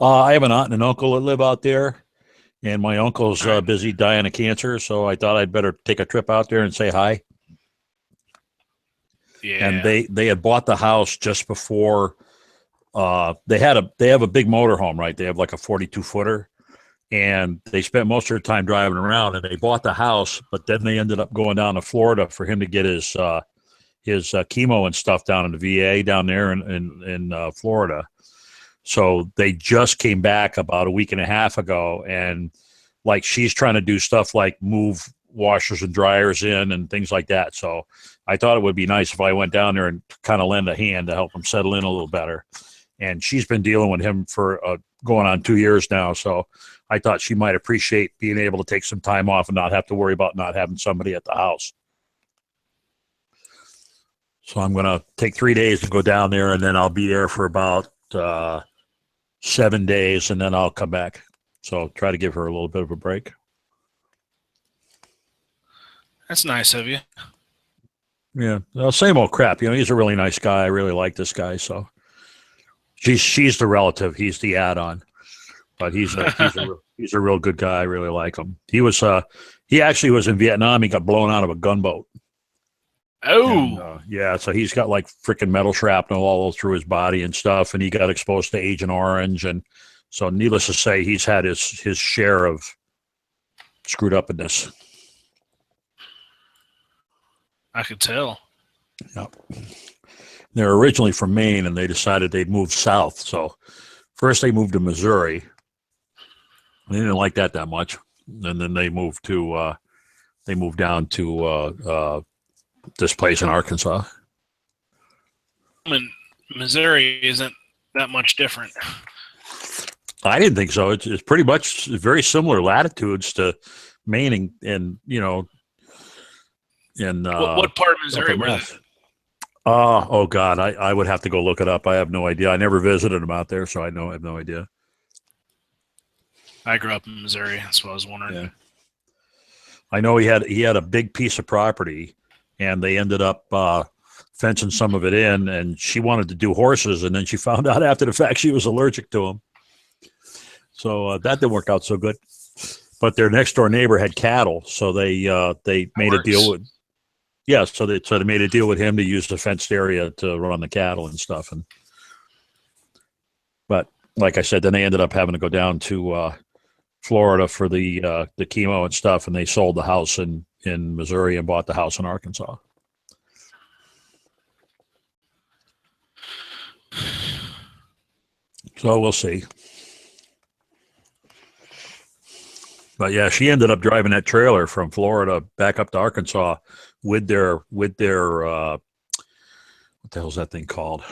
I have an aunt and an uncle that live out there, and my uncle's busy dying of cancer, so I thought I'd better take a trip out there and say hi. Yeah. And they had bought the house just before they have a big motorhome, right? They have like a 42-footer, and they spent most of their time driving around, and they bought the house, but then they ended up going down to Florida for him to get his chemo and stuff down in the VA down there in Florida. So they just came back about a week and a half ago, and like she's trying to do stuff like move washers and dryers in and things like that. So I thought it would be nice if I went down there and kind of lend a hand to help him settle in a little better. And she's been dealing with him for going on 2 years now. So I thought she might appreciate being able to take some time off and not have to worry about not having somebody at the house. So I'm going to take 3 days to go down there, and then I'll be there for about 7 days, and then I'll come back. So try to give her a little bit of a break. That's nice of you. Yeah, well, same old crap. You know, he's a really nice guy. I really like this guy. So she's the relative. He's the add-on, but he's a real good guy. I really like him. He actually was in Vietnam. He got blown out of a gunboat. Oh, And, yeah. So he's got like freaking metal shrapnel all through his body and stuff, and he got exposed to Agent Orange, and so needless to say, he's had his share of screwed upness. I could tell. Yep. They're originally from Maine, and they decided they'd move south. So first they moved to Missouri. They didn't like that much, and then they moved down to this place in Arkansas. And Missouri isn't that much different. I didn't think so. It's pretty much very similar latitudes to Maine, and you know, in what part of Missouri were they? Oh God, I would have to go look it up. I have no idea. I never visited them out there, so I have no idea. I grew up in Missouri. That's what I was wondering. Yeah. I know he had a big piece of property, and they ended up fencing some of it in, and she wanted to do horses, and then she found out after the fact she was allergic to them. So that didn't work out so good. But their next door neighbor had cattle, so they made a deal with. Yeah, so they made a deal with him to use the fenced area to run the cattle and stuff. But like I said, then they ended up having to go down to Florida for the chemo and stuff, and they sold the house in Missouri and bought the house in Arkansas. So we'll see. But yeah, she ended up driving that trailer from Florida back up to Arkansas with their what the hell's that thing called?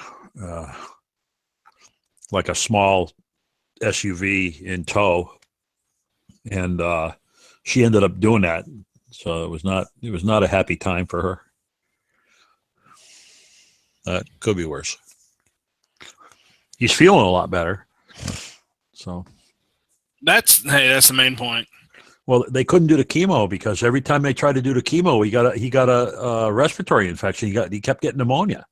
Like a small SUV in tow, and she ended up doing that. So it was not a happy time for her. That could be worse. He's feeling a lot better. So That's the main point. well, they couldn't do the chemo because every time they tried to do the chemo, he got a respiratory infection. He kept getting pneumonia,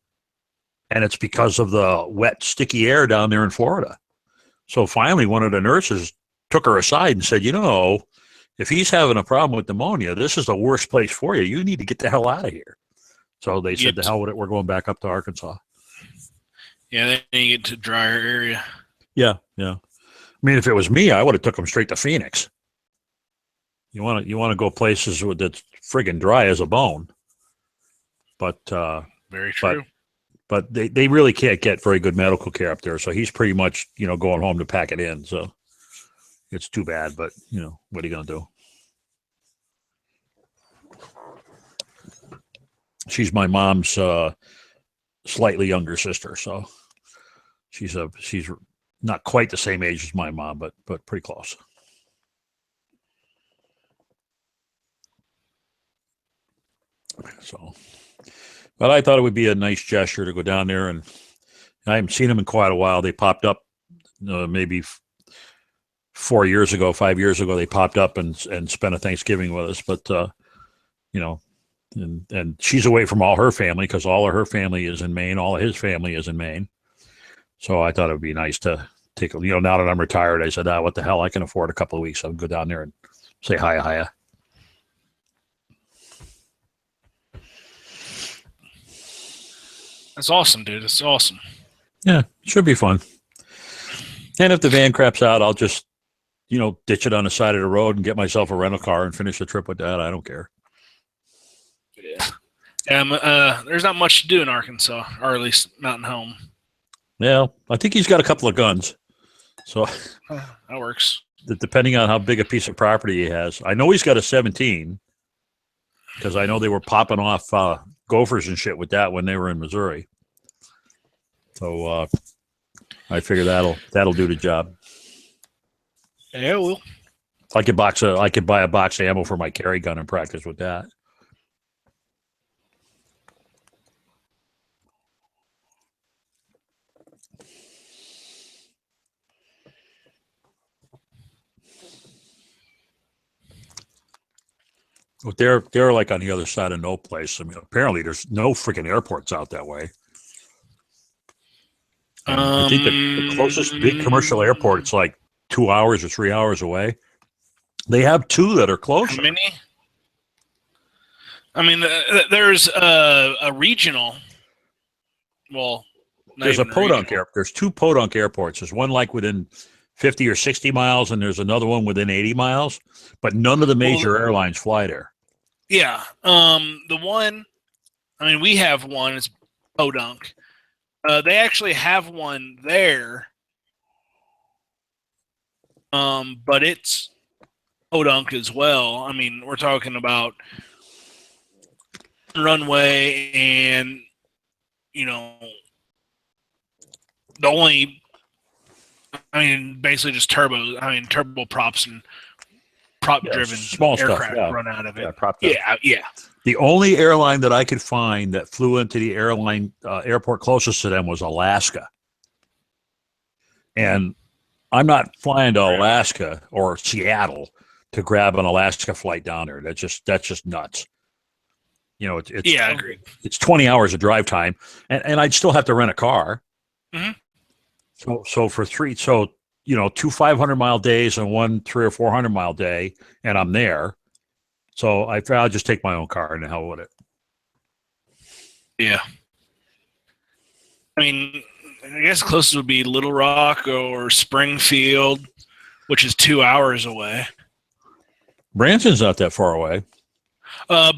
and it's because of the wet, sticky air down there in Florida. So finally, one of the nurses took her aside and said, "You know, if he's having a problem with pneumonia, this is the worst place for you. You need to get the hell out of here." So they said, Yep. "The hell with it, we're going back up to Arkansas." Yeah, then you get to drier area. Yeah, yeah. I mean, if it was me, I would have took them straight to Phoenix. You want to go places that's friggin' dry as a bone. But Very true. but they really can't get very good medical care up there. So he's pretty much, going home to pack it in. So it's too bad, but what are you gonna do? She's my mom's slightly younger sister, so she's not quite the same age as my mom, but pretty close. So, but I thought it would be a nice gesture to go down there, and I haven't seen them in quite a while. They popped up maybe 4 years ago, 5 years ago. They popped up and spent a Thanksgiving with us, but and she's away from all her family because all of her family is in Maine. All of his family is in Maine. So I thought it would be nice to take now that I'm retired, I said, what the hell? I can afford a couple of weeks. I'll go down there and say hiya. That's awesome, dude. That's awesome. Yeah, should be fun. And if the van craps out, I'll just, ditch it on the side of the road and get myself a rental car and finish the trip with that. I don't care. Yeah. There's not much to do in Arkansas, or at least not in home. Yeah, I think he's got a couple of guns. So That works. depending on how big a piece of property he has. I know he's got a 17 because I know they were popping off gophers and shit with that when they were in Missouri. So I figure that'll do the job. Yeah, well. I could buy a box of ammo for my carry gun and practice with that. But they're like on the other side of no place. I mean, apparently there's no freaking airports out that way. And I think the closest big commercial airport, it's like 2 hours or 3 hours away. They have two that are closer. How many? I mean, there's a regional. Well, There's a Podunk airport. There's two Podunk airports. There's one like within 50 or 60 miles, and there's another one within 80 miles. But none of the major airlines fly there. Yeah. The one, I mean, we have one. It's Podunk. They actually have one there. But it's Podunk as well. I mean, we're talking about runway and, the only, basically just turboprops and prop-driven small aircraft stuff, yeah. run out of it. Yeah. The only airline that I could find that flew into the airport closest to them was Alaska. And I'm not flying to Alaska or Seattle to grab an Alaska flight down there. That's just nuts. It's I agree. It's 20 hours of drive time, and I'd still have to rent a car. Mm-hmm. So for 2 500-mile days and one 300 or 400-mile day, and I'm there. So I'll just take my own car and the hell with it. Yeah. I mean, I guess closest would be Little Rock or Springfield, which is 2 hours away. Branson's not that far away.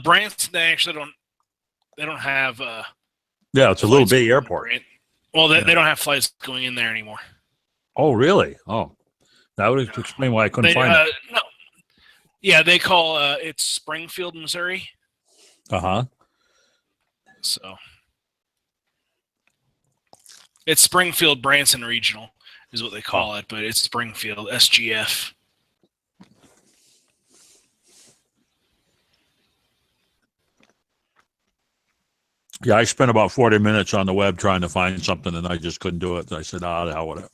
Branson, they actually don't have. Yeah, it's a little bitty airport. Well, they don't have flights going in there anymore. Oh, really? Oh, that would explain why I couldn't find it. No. Yeah, they call it's Springfield, Missouri. Uh-huh. So it's Springfield Branson Regional is what they call it, but it's Springfield SGF. Yeah, I spent about 40 minutes on the web trying to find something, and I just couldn't do it. I said, the hell with it.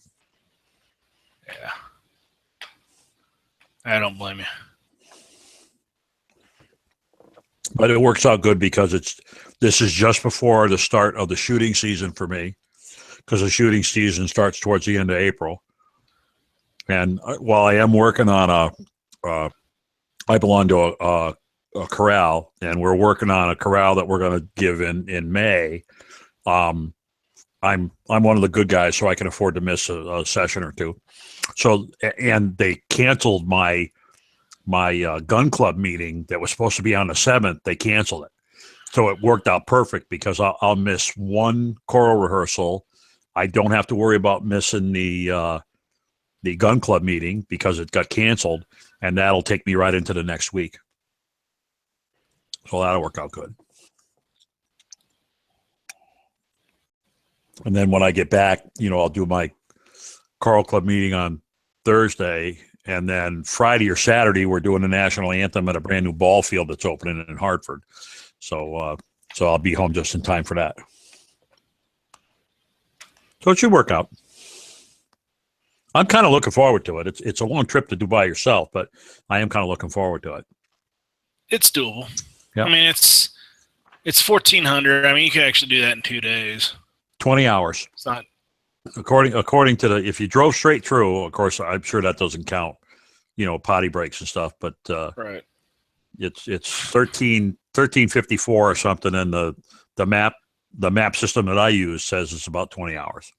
Yeah. I don't blame you. But it works out good because this is just before the start of the shooting season for me, because the shooting season starts towards the end of April. And while I am working on I belong to corral, and we're working on a corral that we're going to give in May. I'm one of the good guys, so I can afford to miss a session or two. So, and they canceled my gun club meeting that was supposed to be on the 7th. They canceled it. So it worked out perfect because I'll miss one choral rehearsal. I don't have to worry about missing the gun club meeting because it got canceled, and that'll take me right into the next week. So that'll work out good. And then when I get back, I'll do my choral club meeting on Thursday, and then Friday or Saturday we're doing the national anthem at a brand new ball field that's opening in Hartford. So I'll be home just in time for that. So it should work out. I'm kind of looking forward to it. It's a long trip to do by yourself, but I am kind of looking forward to it. It's doable. Yeah. I mean, it's 1,400. I mean, you can actually do that in 2 days. 20 hours. It's not. According to if you drove straight through, of course, I'm sure that doesn't count, potty breaks and stuff, but right. It's 1354 or something, and the map system that I use says it's about 20 hours.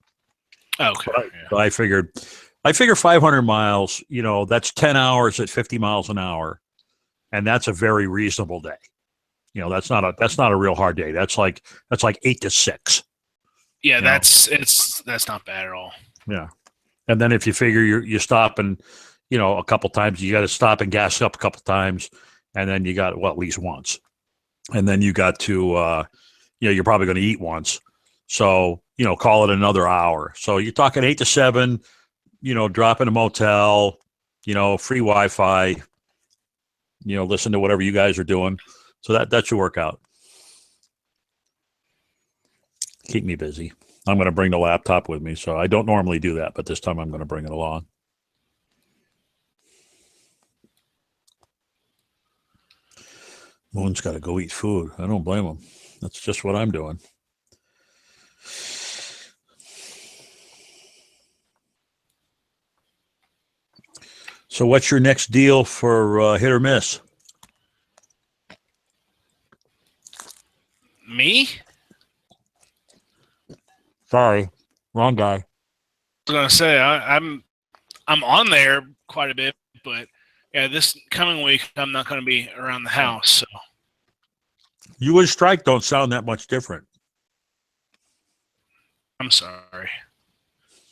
Okay. So I figure 500 miles, that's 10 hours at 50 miles an hour, and that's a very reasonable day. That's not a real hard day. That's like 8 to 6. Yeah, that's not bad at all. Yeah. And then if you figure you stop and a couple times, you got to stop and gas up a couple times, and then you got at least once, and then you got to you're probably going to eat once, so call it another hour. So you're talking 8 to 7, drop in a motel, free Wi-Fi, listen to whatever you guys are doing. So that should work out. Keep me busy. I'm going to bring the laptop with me, so I don't normally do that, but this time I'm going to bring it along. Moon's got to go eat food. I don't blame him. That's just what I'm doing. So what's your next deal for hit or miss? Me? Sorry, wrong guy. I was gonna say I'm on there quite a bit, but yeah, this coming week I'm not gonna be around the house. So you and Strike don't sound that much different. I'm sorry.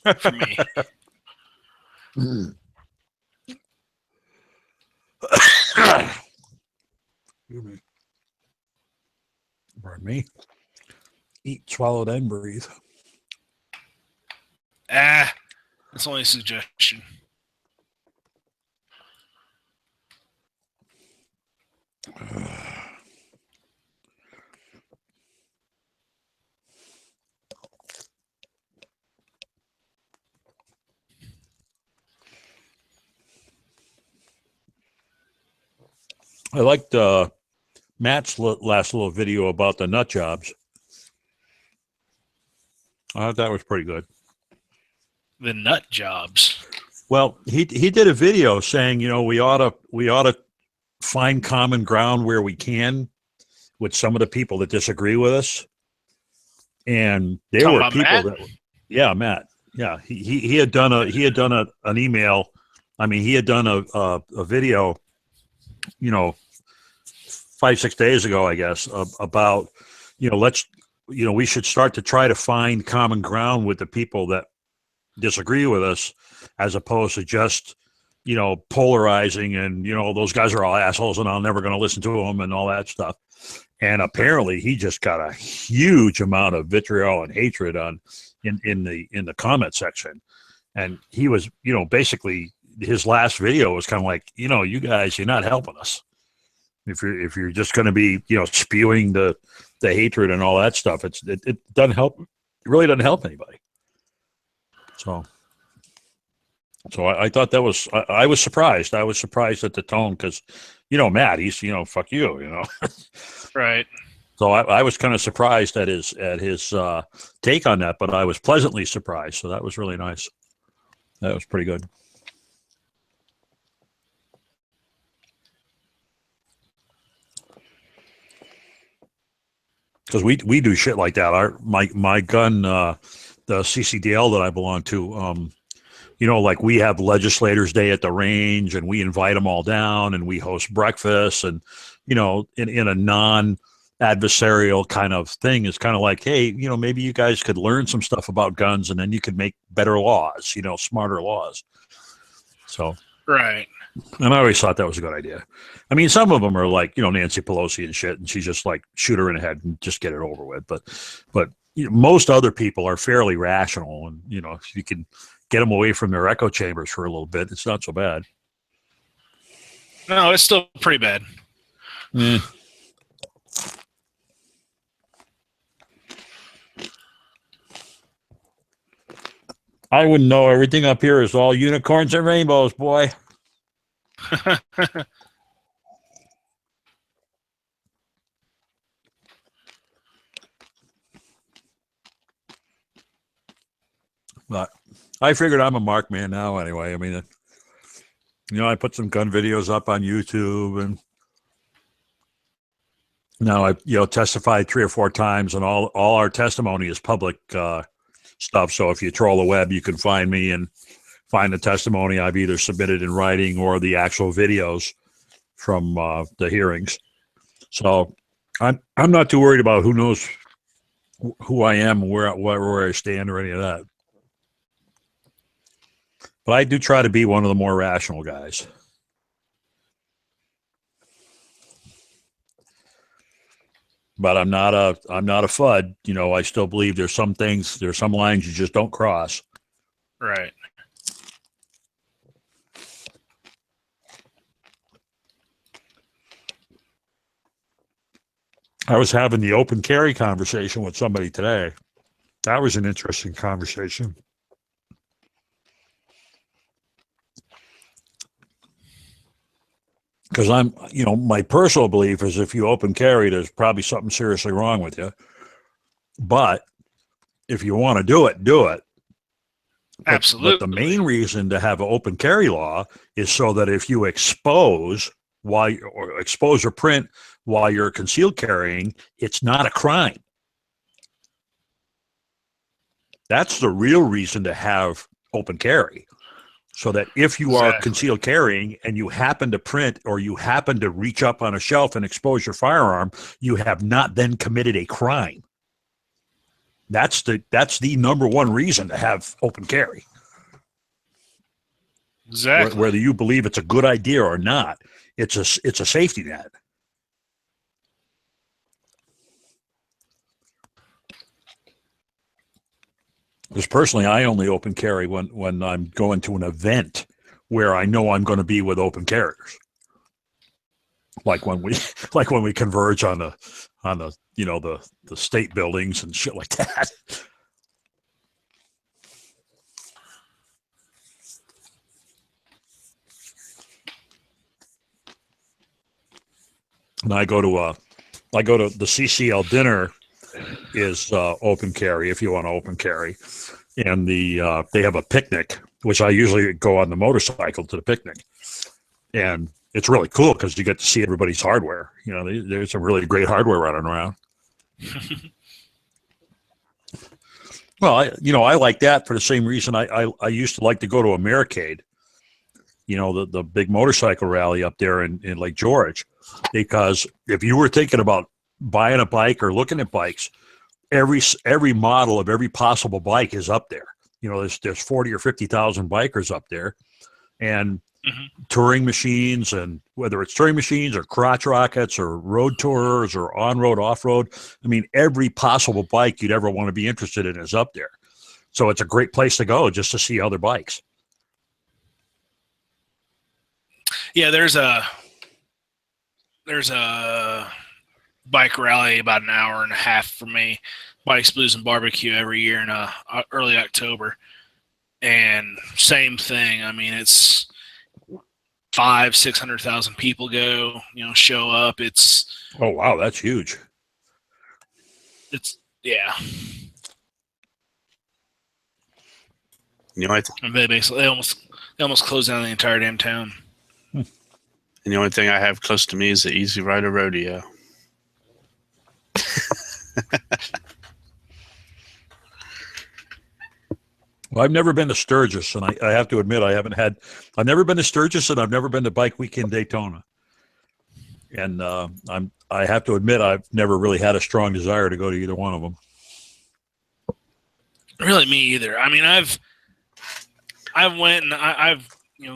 For me. Pardon me. Eat, swallow, then breathe. That's only a suggestion. I liked Matt's last little video about the nut jobs. I thought that was pretty good. The nut jobs. Well, he did a video saying, we ought to find common ground where we can with some of the people that disagree with us. And there were people Matt? Matt. Yeah, he had done an email. I mean, he had done a video, 5-6 days ago, I guess, about, we should start to try to find common ground with the people that disagree with us, as opposed to just, polarizing and, those guys are all assholes and I'm never going to listen to them and all that stuff. And apparently he just got a huge amount of vitriol and hatred in the comment section. And he was, basically his last video was kind of like, you guys, you're not helping us. If you're just going to be, spewing the hatred and all that stuff, it doesn't help. It really doesn't help anybody. So I thought that was, I was surprised. I was surprised at the tone because, Matt, he's, fuck you, Right. So I was kind of surprised at his take on that, but I was pleasantly surprised. So that was really nice. That was pretty good. because we do shit like that. My gun, the CCDL that I belong to, like we have Legislators Day at the range, and we invite them all down, and we host breakfast, and in a non-adversarial kind of thing. It's kind of like, hey, maybe you guys could learn some stuff about guns, and then you could make better laws, smarter laws. So Right. And I always thought that was a good idea. I mean, some of them are like, Nancy Pelosi and shit, and she's just like, shoot her in the head and just get it over with. But most other people are fairly rational, and if you can get them away from their echo chambers for a little bit, it's not so bad. No, it's still pretty bad. Yeah. I wouldn't know. Everything up here is all unicorns and rainbows, boy. But I figured I'm a mark man now anyway. I mean, I put some gun videos up on YouTube, and now I testified 3 or 4 times, and all our testimony is public stuff. So if you troll the web, you can find me and find the testimony I've either submitted in writing or the actual videos from the hearings. So I'm not too worried about who knows who I am, where I stand, or any of that. But I do try to be one of the more rational guys. But I'm not a FUD. I still believe there's some lines you just don't cross. Right. I was having the open carry conversation with somebody today. That was an interesting conversation. Because my personal belief is if you open carry, there's probably something seriously wrong with you. But if you want to do it, do it. Absolutely. But the main reason to have an open carry law is so that if you expose or print while you're concealed carrying, it's not a crime. That's the real reason to have open carry. So that if you are concealed carrying and you happen to print or you happen to reach up on a shelf and expose your firearm, you have not then committed a crime. That's the number one reason to have open carry. Exactly. Whether you believe it's a good idea or not, it's a safety net. Because personally, I only open carry when I'm going to an event where I know I'm going to be with open carriers. Like when we converge on the state buildings and shit like that. And I go to the CCL dinner is open carry if you want to open carry, and they have a picnic, which I usually go on the motorcycle to the picnic, and it's really cool because you get to see everybody's hardware. There's some really great hardware running around. Well, I like that for the same reason I used to like to go to Americade, the big motorcycle rally up there in Lake George, because if you were thinking about buying a bike or looking at bikes, every model of every possible bike is up there. There's 40 or 50,000 bikers up there, and touring machines, and whether it's touring machines or crotch rockets or road tourers or on-road, off-road, I mean, every possible bike you'd ever want to be interested in is up there. So it's a great place to go just to see other bikes. Yeah, there's a bike rally about an hour and a half from me, Bikes, Blues, and Barbecue, every year in early October. And same thing. I mean, it's 500,000-600,000 people go, show up. Oh wow, that's huge. Yeah. And They almost closed down the entire damn town. And the only thing I have close to me is the Easy Rider Rodeo. Well, I've never been to Sturgis, and I have to admit I've never been to Sturgis, and I've never been to Bike Week in Daytona. And I have to admit I've never really had a strong desire to go to either one of them. Really, me either. I mean, I've went and I've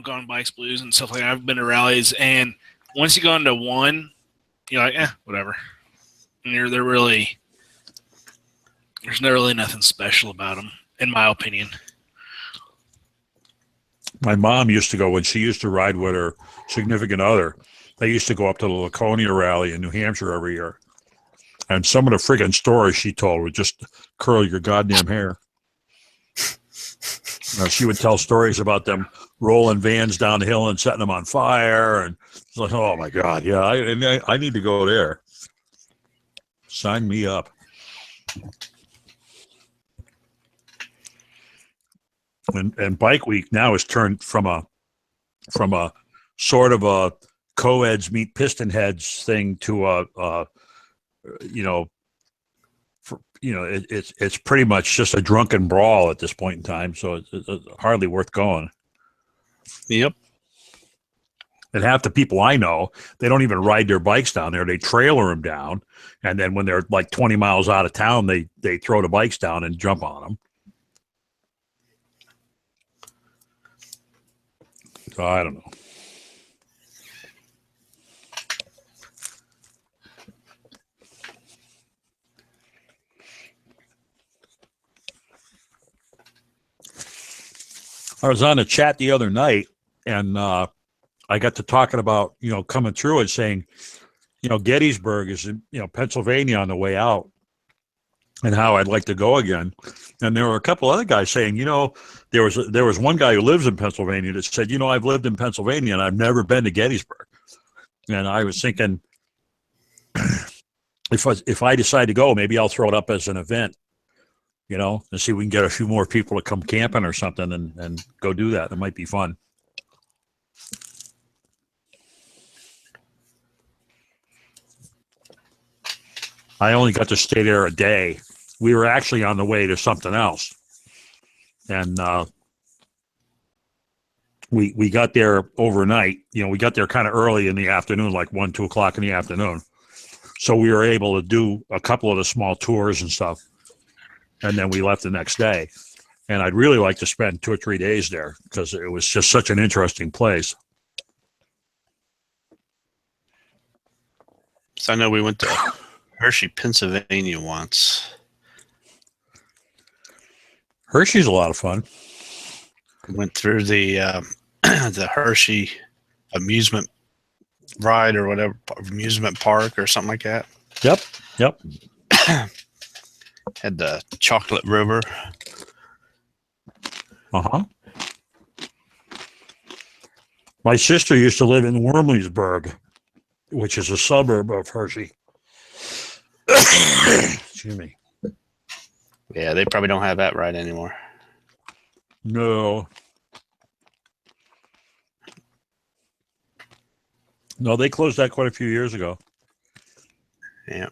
gone Bikes Blues and stuff like that. I've been to rallies, and once you go into one, you're like, whatever. And there's not really nothing special about them, in my opinion. My mom used to go when she used to ride with her significant other. They used to go up to the Laconia rally in New Hampshire every year. And some of the friggin' stories she told would just curl your goddamn hair. She would tell stories about them rolling vans down the hill and setting them on fire. And it's like, oh my God, yeah, I need to go there. Sign me up. And Bike Week now has turned from a sort of a co-eds meet piston heads thing to it's pretty much just a drunken brawl at this point in time. So it's hardly worth going. Yep. And half the people I know, they don't even ride their bikes down there. They trailer them down. And then when they're like 20 miles out of town, they throw the bikes down and jump on them. So I don't know. I was on a chat the other night, and I got to talking about, coming through and saying, Gettysburg is in, Pennsylvania on the way out, and how I'd like to go again. And there were a couple other guys saying, there was one guy who lives in Pennsylvania that said, I've lived in Pennsylvania and I've never been to Gettysburg. And I was thinking, if I decide to go, maybe I'll throw it up as an event, and see if we can get a few more people to come camping or something and go do that. It might be fun. I only got to stay there a day. We were actually on the way to something else. And we got there overnight. We got there kind of early in the afternoon, like 1, 2 o'clock in the afternoon. So we were able to do a couple of the small tours and stuff. And then we left the next day. And I'd really like to spend 2 or 3 days there because it was just such an interesting place. So I know we went to Hershey, Pennsylvania once. Hershey's a lot of fun. We went through the the Hershey amusement ride or whatever, amusement park or something like that. Yep. Had the chocolate river. Uh-huh. My sister used to live in Wormleysburg, which is a suburb of Hershey. Excuse me. Yeah, they probably don't have that right anymore. No, they closed that quite a few years ago. Yeah.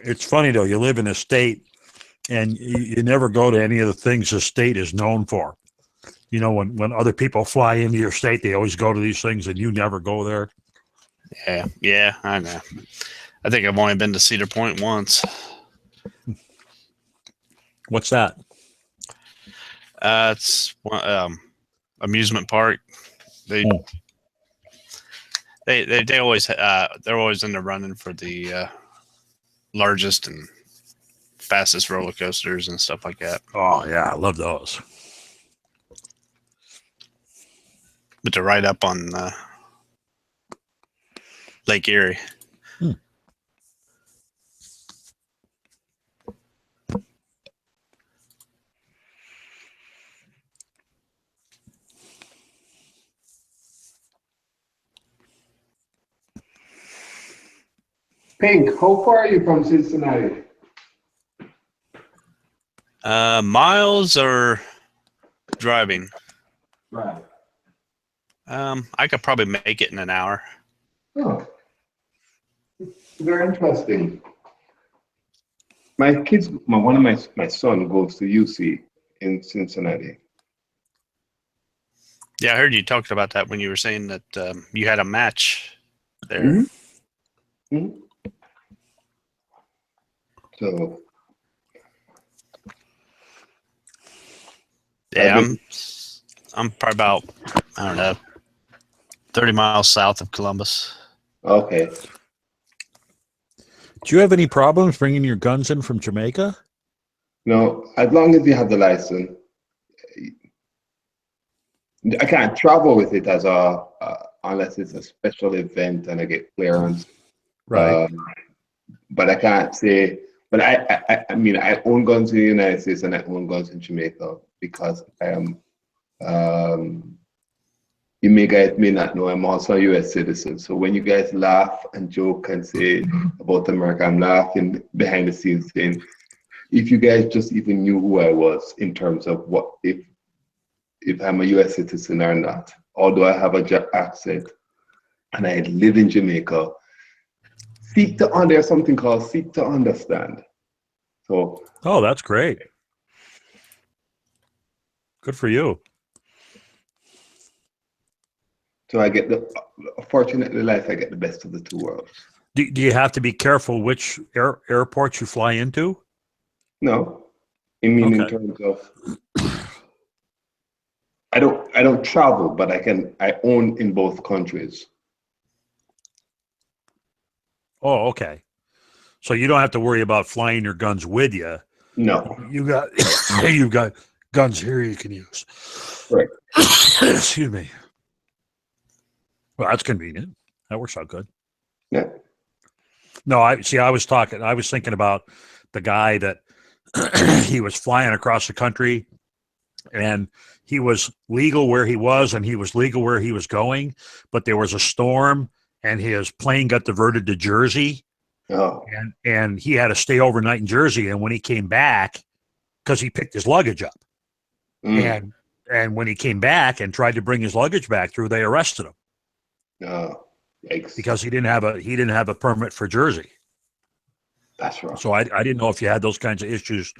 It's funny, though. You live in a state, and you never go to any of the things the state is known for. When other people fly into your state, they always go to these things, and you never go there. Yeah, I know. I think I've only been to Cedar Point once. What's that? It's amusement park. They always they're always in the running for the largest and fastest roller coasters and stuff like that. Oh yeah, I love those. But to ride up on Lake Erie. Pink, how far are you from Cincinnati? Miles or driving? Right. I could probably make it in an hour. Oh, very interesting. My kids, one of my son goes to UC in Cincinnati. Yeah, I heard you talked about that when you were saying that you had a match there. Mm-hmm. Mm-hmm. So yeah, I'm probably about, I don't know, 30 miles south of Columbus. okay. Do you have any problems bringing your guns in from Jamaica? No, as long as you have the license, I can't travel with it as unless it's a special event and I get clearance. Right. But I can't say. But I mean, I own guns in the United States and I own guns in Jamaica because I am. You guys may not know I'm also a U.S. citizen. So when you guys laugh and joke and say about America, I'm laughing behind the scenes saying, if you guys just even knew who I was in terms of what if I'm a U.S. citizen or not, although I have a accent and I live in Jamaica, there's something called seek to understand. So. Oh, that's great. Good for you. So I get fortunately, life, I get the best of the two worlds. Do you have to be careful which airports you fly into? No, I mean in Okay. terms of, I don't travel, but I own in both countries. Oh, okay. So you don't have to worry about flying your guns with you. No. You got you've got guns here you can use. Right. Excuse me. Well, that's convenient. That works out good. Yeah. No, I was thinking about the guy that he was flying across the country and he was legal where he was and he was legal where he was going, but there was a storm and his plane got diverted to Jersey. Oh. And he had to stay overnight in Jersey. And when he came back, because he picked his luggage up, and when he came back and tried to bring his luggage back through, they arrested him. Oh, yikes. Because he didn't have a permit for Jersey. That's right. So I didn't know if you had those kinds of issues,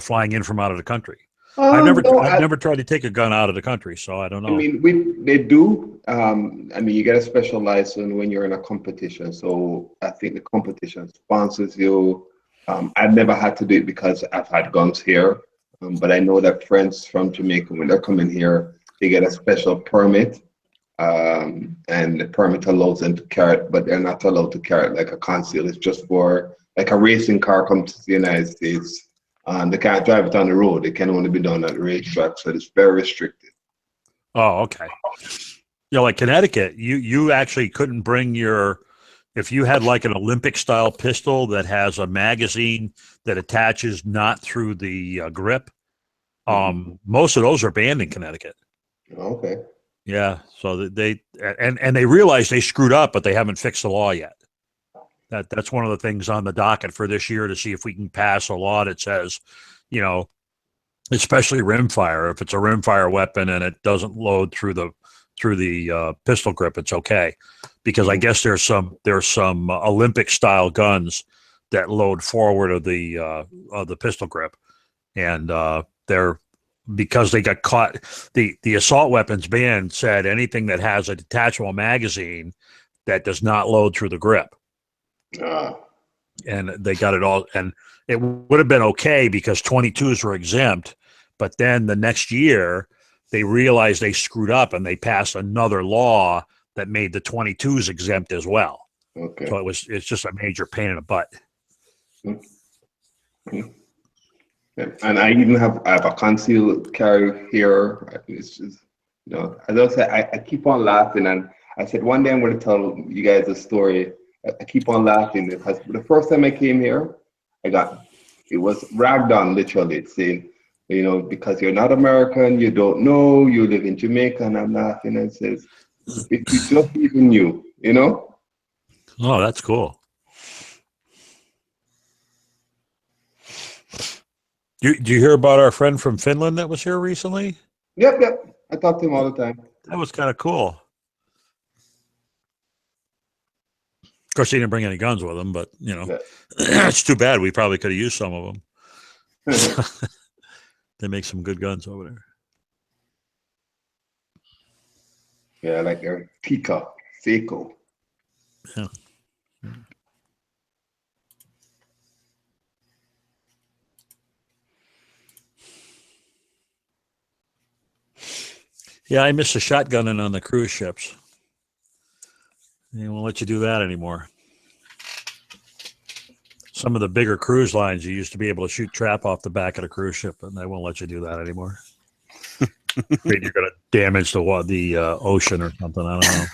flying in from out of the country. I've never tried to take a gun out of the country, so I don't know. I mean, they do. I mean, you get a special license when you're in a competition. So I think the competition sponsors you. I've never had to do it because I've had guns here, but I know that friends from Jamaica, when they're coming here, they get a special permit, and the permit allows them to carry it, but they're not allowed to carry it like a conceal. It's just for like a racing car comes to the United States. They can't drive it on the road. It can only be done at the racetrack, so it's very restricted. Oh, okay. Like Connecticut, you actually couldn't bring if you had like an Olympic style pistol that has a magazine that attaches not through the grip. Most of those are banned in Connecticut. Okay. Yeah, so they realize they screwed up, but they haven't fixed the law yet. That's one of the things on the docket for this year to see if we can pass a law that says, especially rimfire. If it's a rimfire weapon and it doesn't load through the pistol grip, it's okay, because I guess there's some Olympic style guns that load forward of the pistol grip, and because they got caught. The assault weapons ban said anything that has a detachable magazine that does not load through the grip. And they got it all, and it would have been okay because 22s were exempt, but then the next year they realized they screwed up and they passed another law that made the 22s exempt as well. Okay. So it's just a major pain in the butt. And I even have a concealed carry here. It's just, as I said, I keep on laughing, and I said one day I'm going to tell you guys a story. I keep on laughing because the first time I came here, it was ragged on literally, saying, because you're not American, you don't know, you live in Jamaica, and I'm laughing and says, if you just even knew, Oh, that's cool. Do you hear about our friend from Finland that was here recently? Yep, yep. I talk to him all the time. That was kind of cool. Of course, he didn't bring any guns with him, but Yeah. it's too bad. We probably could have used some of them. They make some good guns over there. Yeah, like a Pika, Seiko. Yeah. Yeah, I miss the shotgunning on the cruise ships. They won't let you do that anymore. Some of the bigger cruise lines, you used to be able to shoot trap off the back of the cruise ship, and they won't let you do that anymore. Maybe you're going to damage the ocean or something. I don't know.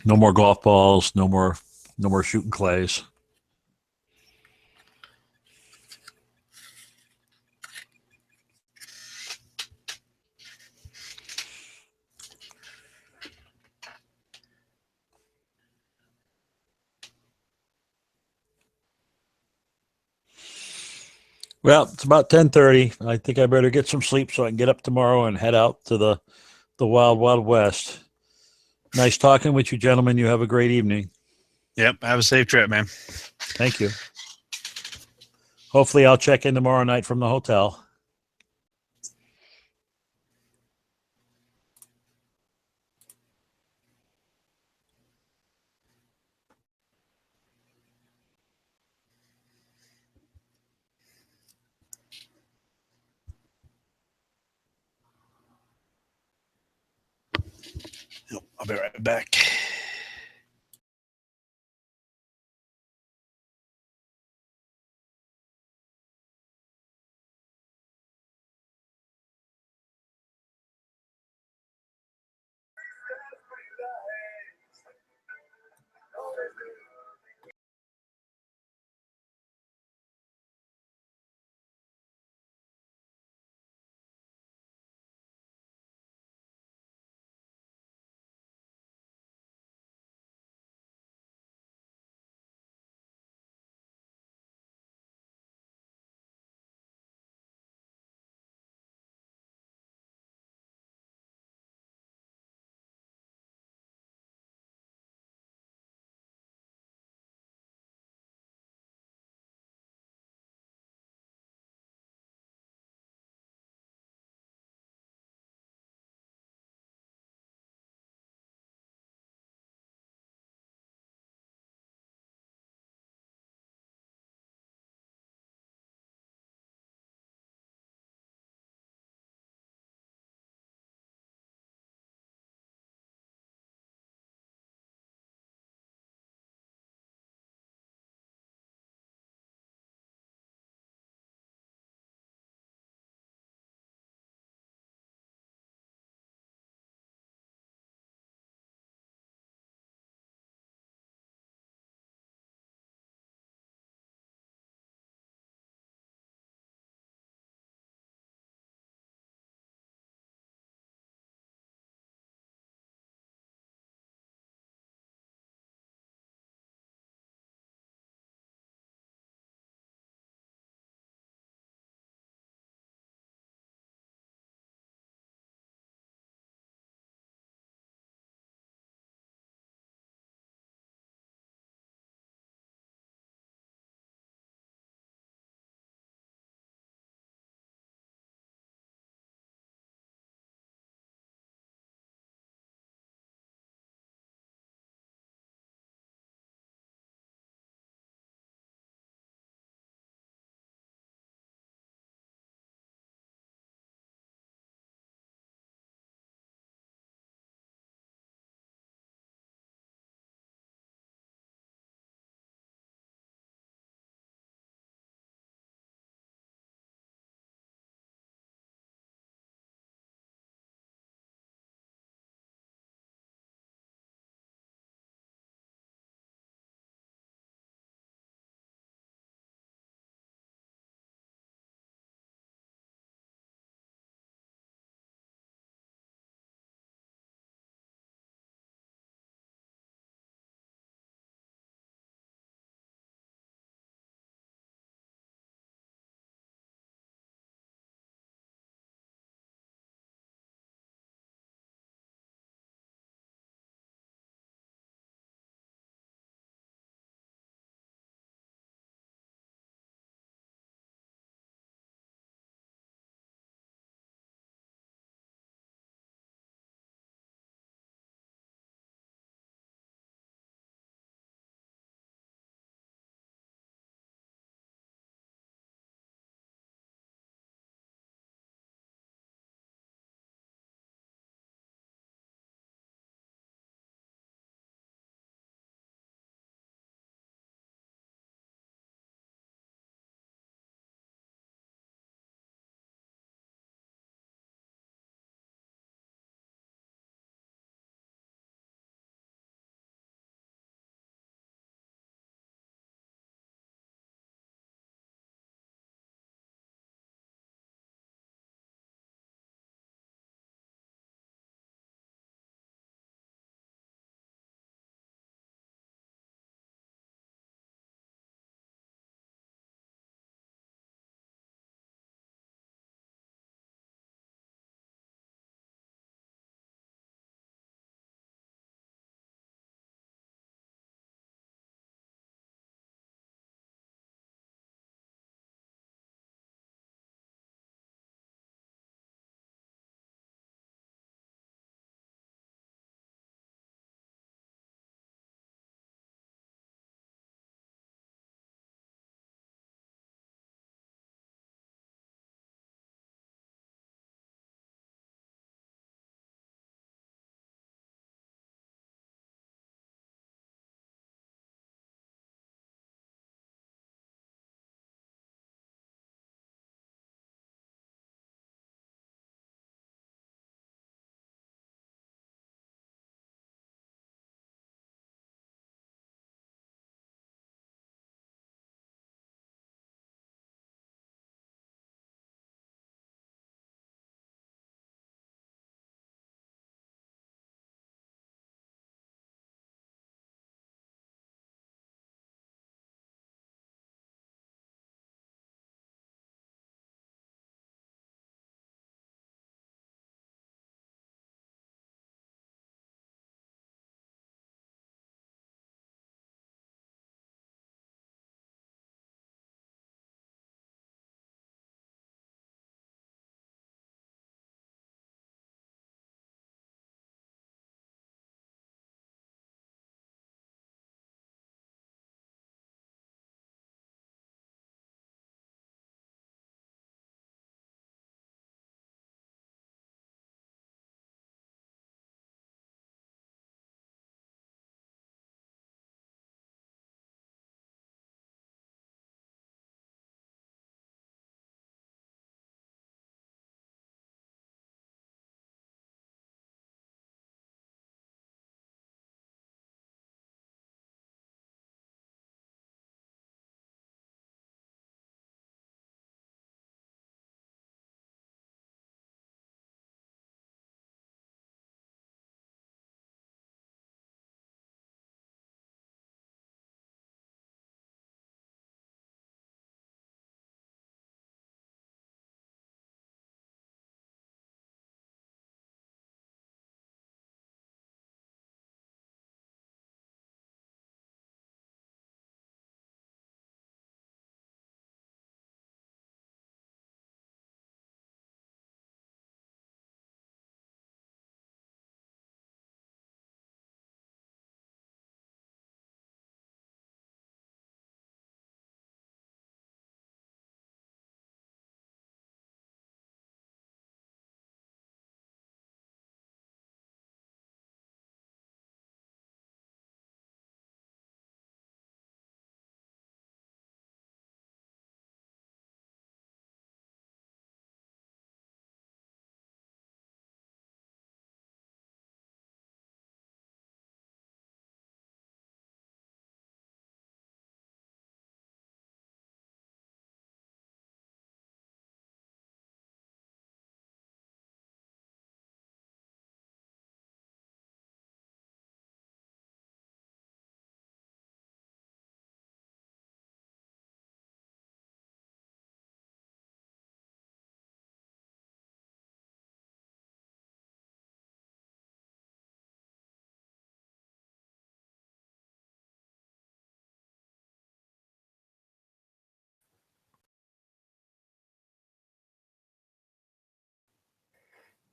No more golf balls. No more shooting clays. Well, it's about 10:30. I think I better get some sleep so I can get up tomorrow and head out to the wild, wild west. Nice talking with you, gentlemen. You have a great evening. Yep. Have a safe trip, man. Thank you. Hopefully, I'll check in tomorrow night from the hotel. I'll be right back.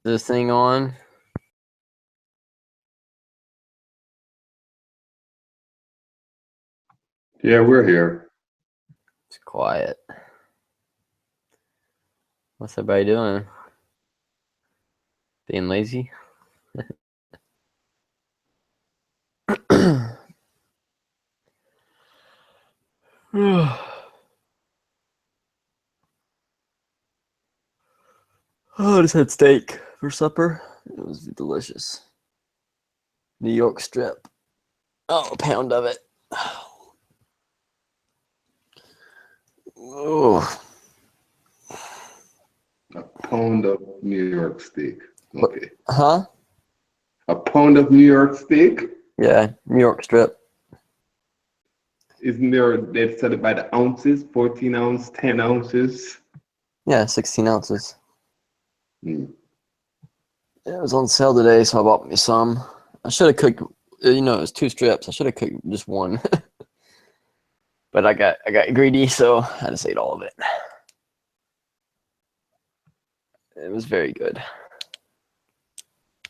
this thing on? Yeah, we're here. It's quiet. What's everybody doing? Being lazy? Oh, I just had steak for supper. It was delicious. New York strip. Oh, a pound of it. Oh, A pound of New York steak. Okay. huh? A pound of New York steak? Yeah, New York strip. Isn't there, they sell it by the ounces, 14 ounce, 10 ounces? Yeah, 16 ounces. Hmm. It was on sale today, so I bought me some. I should have cooked. You know, it was 2 strips. I should have cooked just one, but I got greedy, so I just ate all of it. It was very good.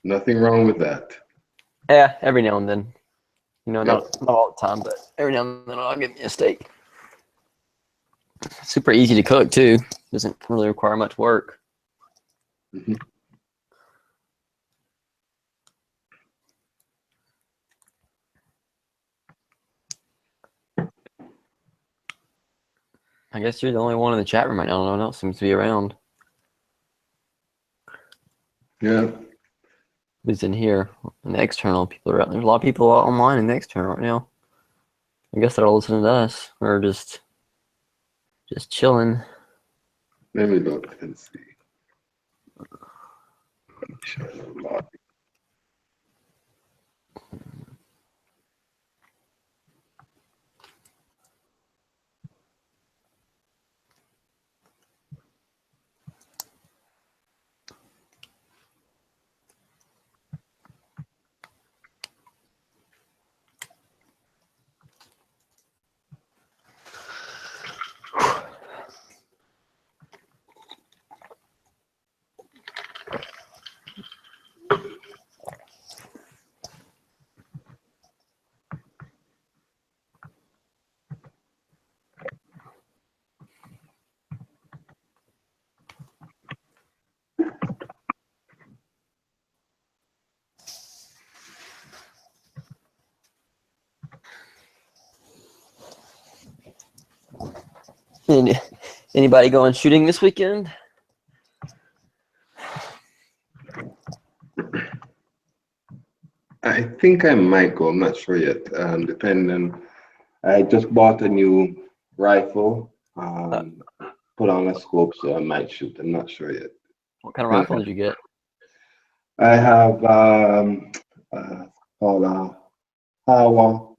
Nothing wrong with that. Yeah, every now and then. You know, Yep. not all the time, but every now and then I'll get me a steak. Super easy to cook too. Doesn't really require much work. Mhm. I guess you're the only one in the chat room right now. No one else seems to be around. Yeah. Who's in here? And the external people are out. There's a lot of people online in the external right now. I guess they're all listening to us or just chilling. Let me look and see. Anybody going shooting this weekend? I think I might go. I'm not sure yet. Depending. I just bought a new rifle. Put on a scope, so I might shoot. I'm not sure yet. What kind of rifle did you get? I have called Hawa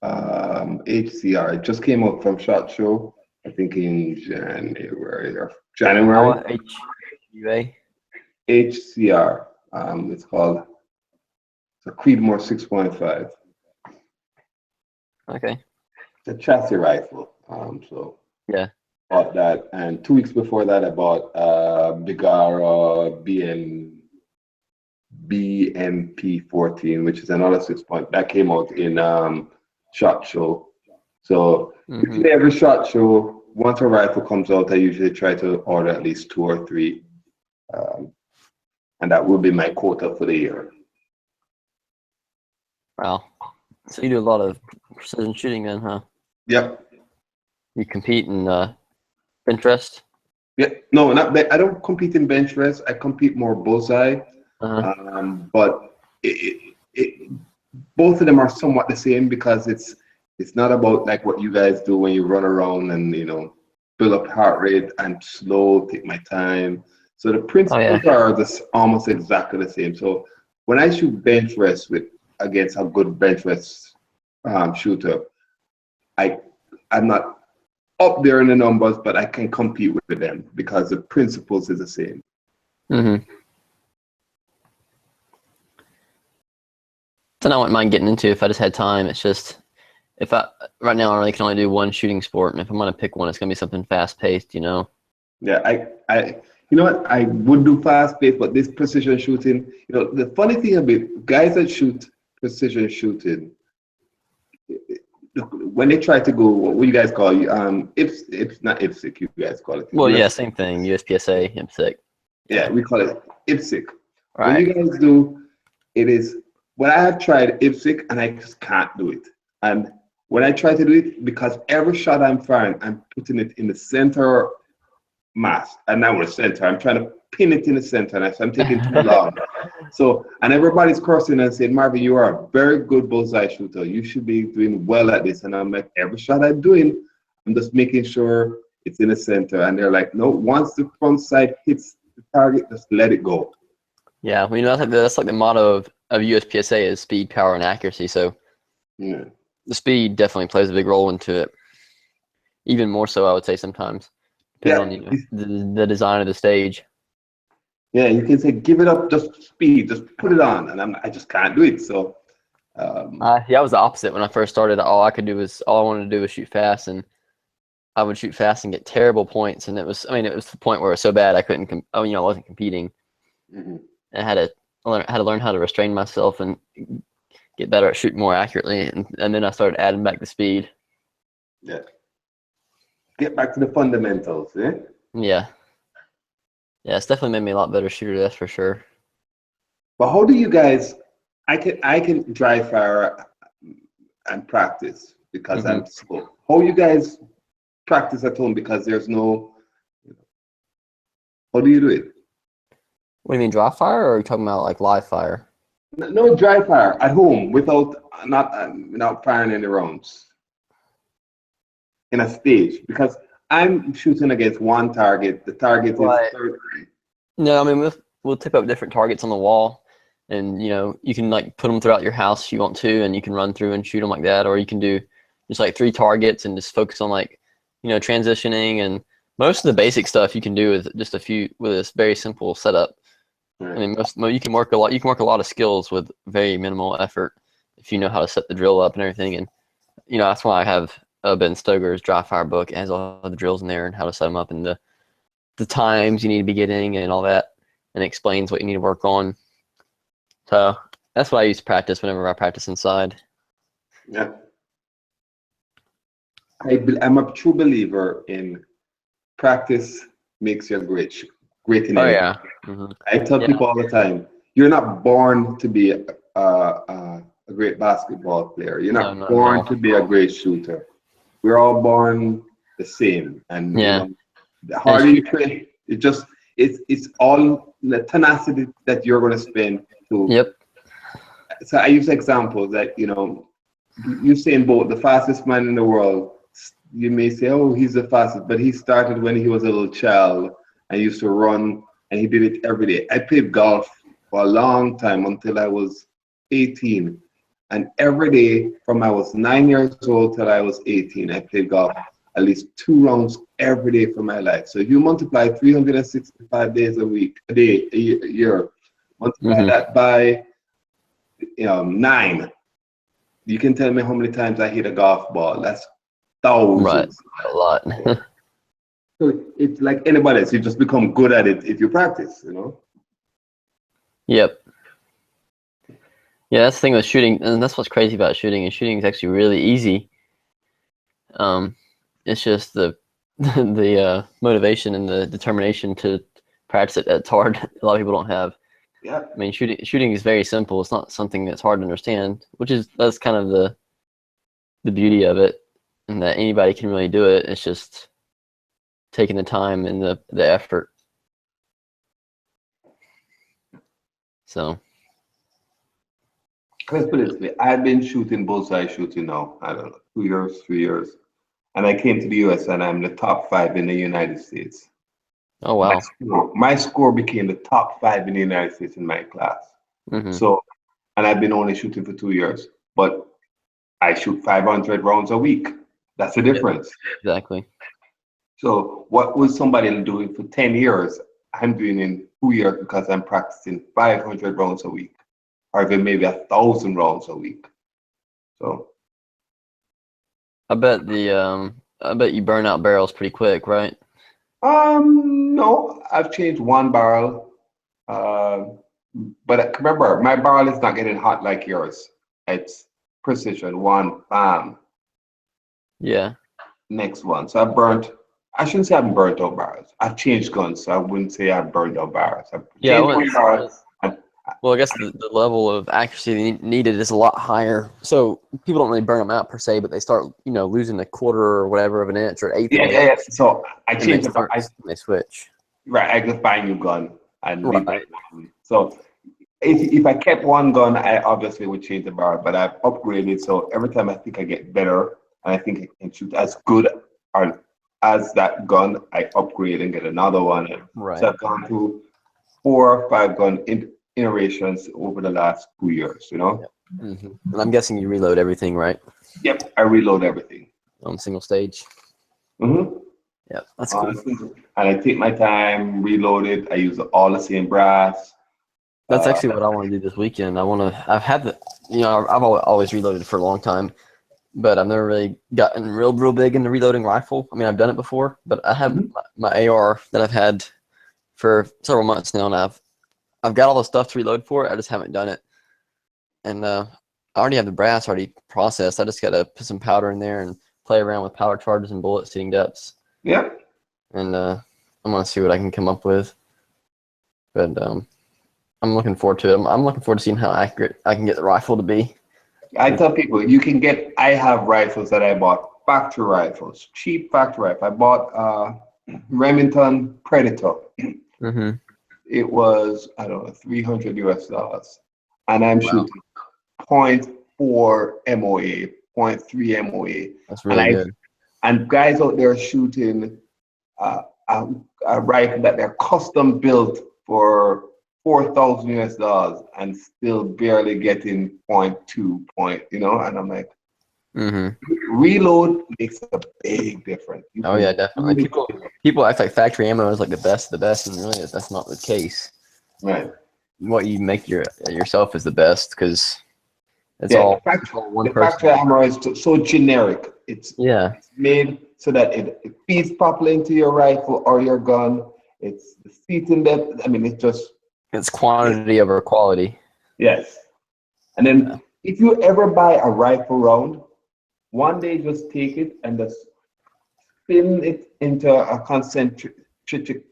HCR. It just came out from SHOT Show, I think in January or January. HUA? HCR. It's called the Creedmoor 6.5. Okay. It's a chassis rifle. So Yeah. bought that, and 2 weeks before that, I bought Bigara BMP14, which is another 6-point that came out in SHOT Show. So usually every SHOT Show, once a rifle comes out, I usually try to order at least 2 or 3, and that will be my quota for the year. Wow. So you do a lot of precision shooting then, huh? Yep. You compete in bench rest? Yeah. No, not I don't compete in bench rest. I compete more bullseye. But both of them are somewhat the same because it's not about like what you guys do when you run around and build up heart rate. I'm slow, take my time. So the principles are almost exactly the same. So when I shoot bench rest against a good bench rest shooter, I'm not up there in the numbers, but I can compete with them because the principles is the same. Something I wouldn't mind getting into if I just had time. It's just right now I really can only do one shooting sport, and if I'm gonna pick one, it's gonna be something fast paced, Yeah, You know what? I would do fast pace, but this precision shooting, you know, the funny thing about guys that shoot precision shooting, when they try to go, what you guys call IPS, not IPSC, you guys call it. Well, yeah, same thing. USPSA, IPSC. Yeah, we call it IPSC. Right. What you guys do, it is, when I have tried IPSC and I just can't do it. And when I try to do it, because every shot I'm firing, I'm putting it in the center mass, and now we're center. I'm trying to pin it in the center, and I'm taking too long. So, and everybody's cursing and saying, Marvin, you are a very good bullseye shooter. You should be doing well at this. And I'm like, every shot I'm doing, I'm just making sure it's in the center. And they're like, no, once the front sight hits the target, just let it go. Yeah, well, you know, that's like the motto of USPSA is speed, power, and accuracy. So Yeah. the speed definitely plays a big role into it. Even more so, I would say sometimes, depending on the design of the stage. Yeah, you can say, give it up, just speed, just put it on. And I just can't do it. So, Yeah, I was the opposite when I first started. All I wanted to do was shoot fast, and I would shoot fast and get terrible points. And it was the point where it was so bad I couldn't. I wasn't competing. mhm. I had to learn how to restrain myself and get better at shooting more accurately. And then I started adding back the speed. Yeah. Get back to the fundamentals, eh? Yeah. Yeah, it's definitely made me a lot better shooter, that's for sure. But how do you guys? I can dry fire and practice because I'm slow. How you guys practice at home because there's no? How do you do it? What do you mean, dry fire, or are you talking about like live fire? No dry fire at home without not firing any rounds in a stage, because I'm shooting against one target. The target Right. is 30. No, I mean we'll tip up different targets on the wall, and you can like put them throughout your house if you want to, and you can run through and shoot them like that, or you can do just like 3 targets and just focus on like transitioning, and most of the basic stuff you can do with just with this very simple setup. Right. I mean, you can work a lot. You can work a lot of skills with very minimal effort if you know how to set the drill up and everything. And that's why I have Ben Stoger's dry fire book. It has all the drills in there and how to set them up and the times you need to be getting and all that, and it explains what you need to work on. So that's what I used to practice whenever I practice inside. Yeah. I'm a true believer in practice makes you great in Oh anything. yeah. Mm-hmm. I tell people all the time, you're not born to be a great basketball player. You're not No, born to be a great shooter. We're all born the same. And the harder you train, it's all the tenacity that you're going to spend to. Yep. So I use examples that, Usain Bolt, the fastest man in the world. You may say, oh, he's the fastest, but he started when he was a little child and used to run, and he did it every day. I played golf for a long time until I was 18. And every day from I was 9 years old till I was 18, I played golf at least 2 rounds every day for my life. So if you multiply 365 days a year, multiply that by 9, you can tell me how many times I hit a golf ball. That's thousands. Right, a lot. So it's like anybody else. You just become good at it if you practice, Yep. Yeah, that's the thing with shooting, and that's what's crazy about shooting. And shooting is actually really easy. It's just the motivation and the determination to practice it that's hard. A lot of people don't have. Yeah. I mean, shooting is very simple. It's not something that's hard to understand, that's kind of the beauty of it, and that anybody can really do it. It's just taking the time and the effort. So. Let's put it this way. I've been shooting bullseye shooting now, I don't know, 2 years, 3 years. And I came to the US and I'm the top 5 in the United States. Oh, wow. My score became the top 5 in the United States in my class. Mm-hmm. So, and I've been only shooting for 2 years, but I shoot 500 rounds a week. That's the difference. Exactly. So what was somebody doing for 10 years, I'm doing in 2 years because I'm practicing 500 rounds a week, or even maybe 1,000 rounds a week. So I bet you burn out barrels pretty quick, right? No, I've changed one barrel. But remember, my barrel is not getting hot like yours. It's precision, one, bam, Yeah. next one. So I shouldn't say I've burnt out barrels. I've changed guns, so I wouldn't say I've burned out barrels. I've Yeah, changed I one wouldn't barrel. Well, I guess the level of accuracy needed is a lot higher. So people don't really burn them out per se, but they start, losing a quarter or whatever of an inch or an eighth of Yeah, an yeah, inch, yeah. So I and changed it. they switch. Right, I just buy a new gun and leave Right. it. So if I kept one gun, I obviously would change the barrel, but I've upgraded. So every time I think I get better and I think I can shoot as good or as that gun, I upgrade and get another one. Right. So I've gone through 4 or 5 gun iterations over the last 2 years, And I'm guessing you reload everything, right? Yep, I reload everything. On single stage. Mm-hmm. Yeah, that's cool. And I take my time, reload it. I use all the same brass. That's actually what I want to do this weekend. I've had I've always reloaded for a long time, but I've never really gotten real big into reloading rifle. I mean, I've done it before, but I have my AR that I've had for several months now, and I've got all the stuff to reload for it. I just haven't done it. And I already have the brass already processed. I just got to put some powder in there and play around with powder charges and bullet seating depths. Yep. And I'm going to see what I can come up with. But I'm looking forward to it. I'm looking forward to seeing how accurate I can get the rifle to be. I tell people, I have rifles that I bought, factory rifles, cheap factory rifle. I bought Remington Predator. Mm-hmm. It was, I don't know, $300 US. And I'm shooting 0.4 MOA, 0.3 MOA. That's really good. And guys out there shooting a rifle that they're custom built for $4,000 US and still barely getting 0.2 point, and I'm like, reload makes a big difference. Oh yeah, definitely. People act like factory ammo is like the best of the best, and really that's not the case. Right. What you make yourself is the best because it's all one person. Factory ammo is so generic. It's made so that it feeds properly into your rifle or your gun. It's the seating depth. I mean, it's quantity over quality. Yes. And then if you ever buy a rifle round, one day just take it and just spin it into a concentric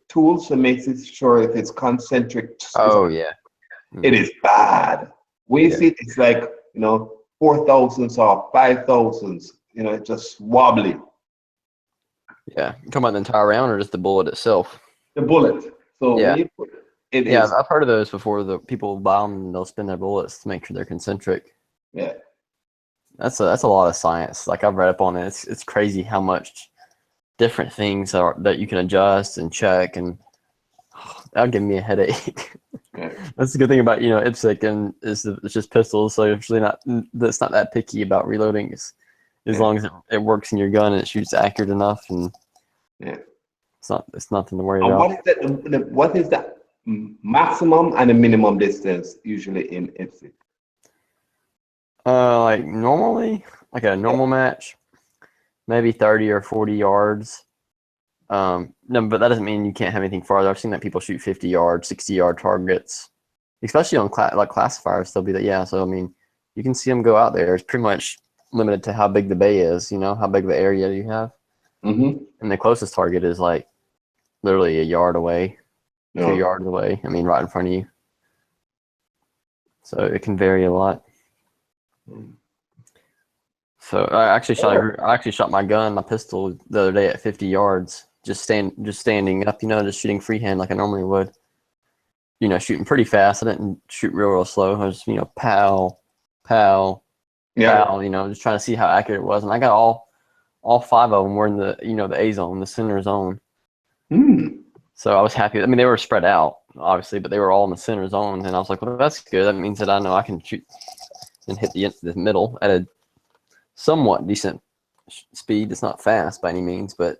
tool, so makes it sure if it's concentric. Oh yeah. It is bad. It's like 4,000s or 5,000s. It's just wobbly. Yeah, you talking about the entire round or just the bullet itself? The bullet. So I've heard of those before. The people buy them and they'll spin their bullets to make sure they're concentric. Yeah, that's a lot of science. Like I've read up on it. It's crazy how much different things are that you can adjust and check, and that'll give me a headache. Yeah. That's the good thing about IPSC and it's just pistols. So it's really it's not that picky about reloading. As long as it works in your gun and it shoots accurate enough, and it's nothing to worry about. What is that maximum and a minimum distance usually in IPSC? Like normally, like a normal match, maybe 30 or 40 yards. No, but that doesn't mean you can't have anything farther. I've seen that people shoot 50-yard, 60-yard targets, especially on classifiers. They'll be that. Yeah, so I mean, you can see them go out there. It's pretty much limited to how big the bay is. How big the area you have. And the closest target is like literally a yard away, 2 yards away. I mean, right in front of you. So it can vary a lot. So I actually shot my pistol the other day at 50 yards, just standing up, just shooting freehand like I normally would. Shooting pretty fast. I didn't shoot real slow. I was pow, pow, pow. Just trying to see how accurate it was, and I got all 5 of them were in the the A zone, the center zone. So I was happy. I mean, they were spread out, obviously, but they were all in the center zone, and I was like, well, that's good. That means that I know I can shoot and hit the middle at a somewhat decent speed. It's not fast by any means, but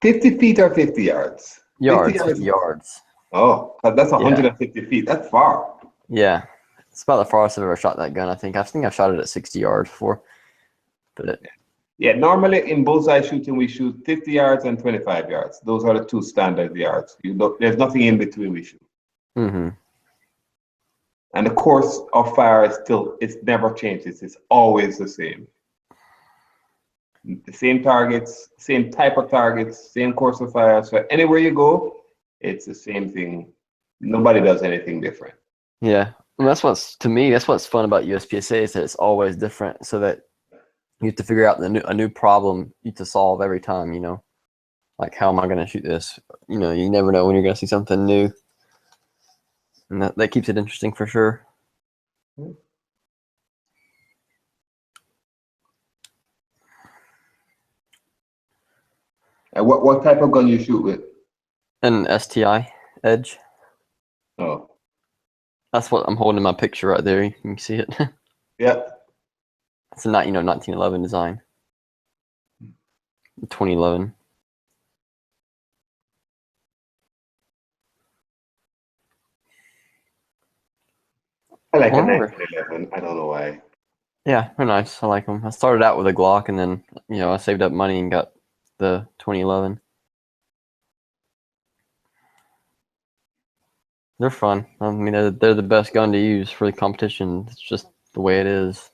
50 feet or 50 yards? 50 yards. Oh, that's 150 feet. That's far. Yeah, it's about the farthest I've ever shot that gun. I think I've shot it at 60 yards before, but Yeah, normally in bullseye shooting, we shoot 50 yards and 25 yards. Those are the two standard yards. There's nothing in between we shoot. Mm-hmm. And the course of fire is still, it's never changes. It's always the same. The same targets, same type of targets, same course of fire. So anywhere you go, it's the same thing. Nobody does anything different. Yeah, and that's what's fun about USPSA is that it's always different, so that you have to figure out a new problem to solve every time. You know, like how am I going to shoot this? You know, you never know when you're going to see something new, and that keeps it interesting for sure. And what type of gun you shoot with? An STI Edge. Oh, That's what I'm holding in my picture right there. You can see it. yeah. It's a 1911 design. 2011. I like a Wonder. 1911. I don't know why. Yeah, they're nice. I like them. I started out with a Glock, and then I saved up money and got the 2011. They're fun. I mean, they're the best gun to use for the competition. It's just the way it is.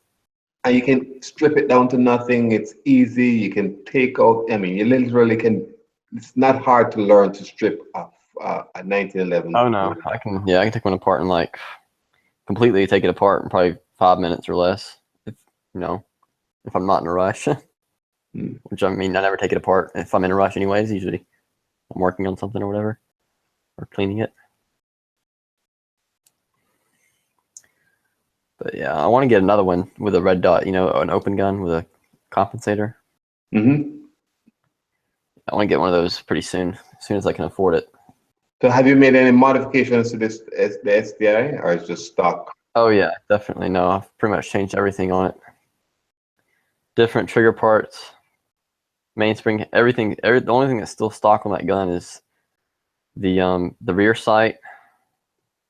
And you can strip it down to nothing. It's easy. You can take out, I mean, you literally can, it's not hard to learn to strip a 1911. Oh no, I can take one apart and like completely take it apart in probably 5 minutes or less. If I'm not in a rush. Which I mean, I never take it apart if I'm in a rush anyways. Usually I'm working on something or whatever, or cleaning it. But yeah, I want to get another one with a red dot, an open gun with a compensator. Mm-hmm. I want to get one of those pretty soon, as soon as I can afford it. So have you made any modifications to the STI, or it's just stock? Oh yeah, definitely. No, I've pretty much changed everything on it. Different trigger parts, mainspring, everything. The only thing that's still stock on that gun is the rear sight,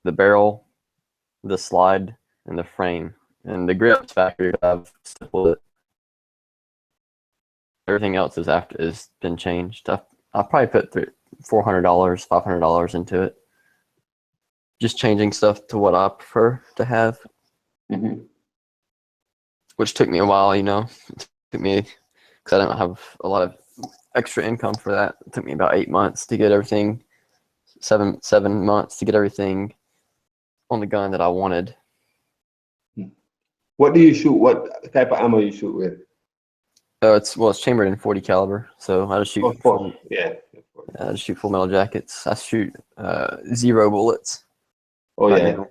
the barrel, the slide, and the frame. And the grip's factory, I've stippled it. Everything else is been changed. I've probably put $400, $500 into it. Just changing stuff to what I prefer to have. Mm-hmm. Which took me a while, It took me, because I don't have a lot of extra income for that. It took me about 8 months to get everything, 7 months to get everything on the gun that I wanted. What do you shoot? What type of ammo you shoot with? It's chambered in 40 caliber, so I just shoot. I just shoot full metal jackets. I shoot 0 bullets. Oh right yeah, now.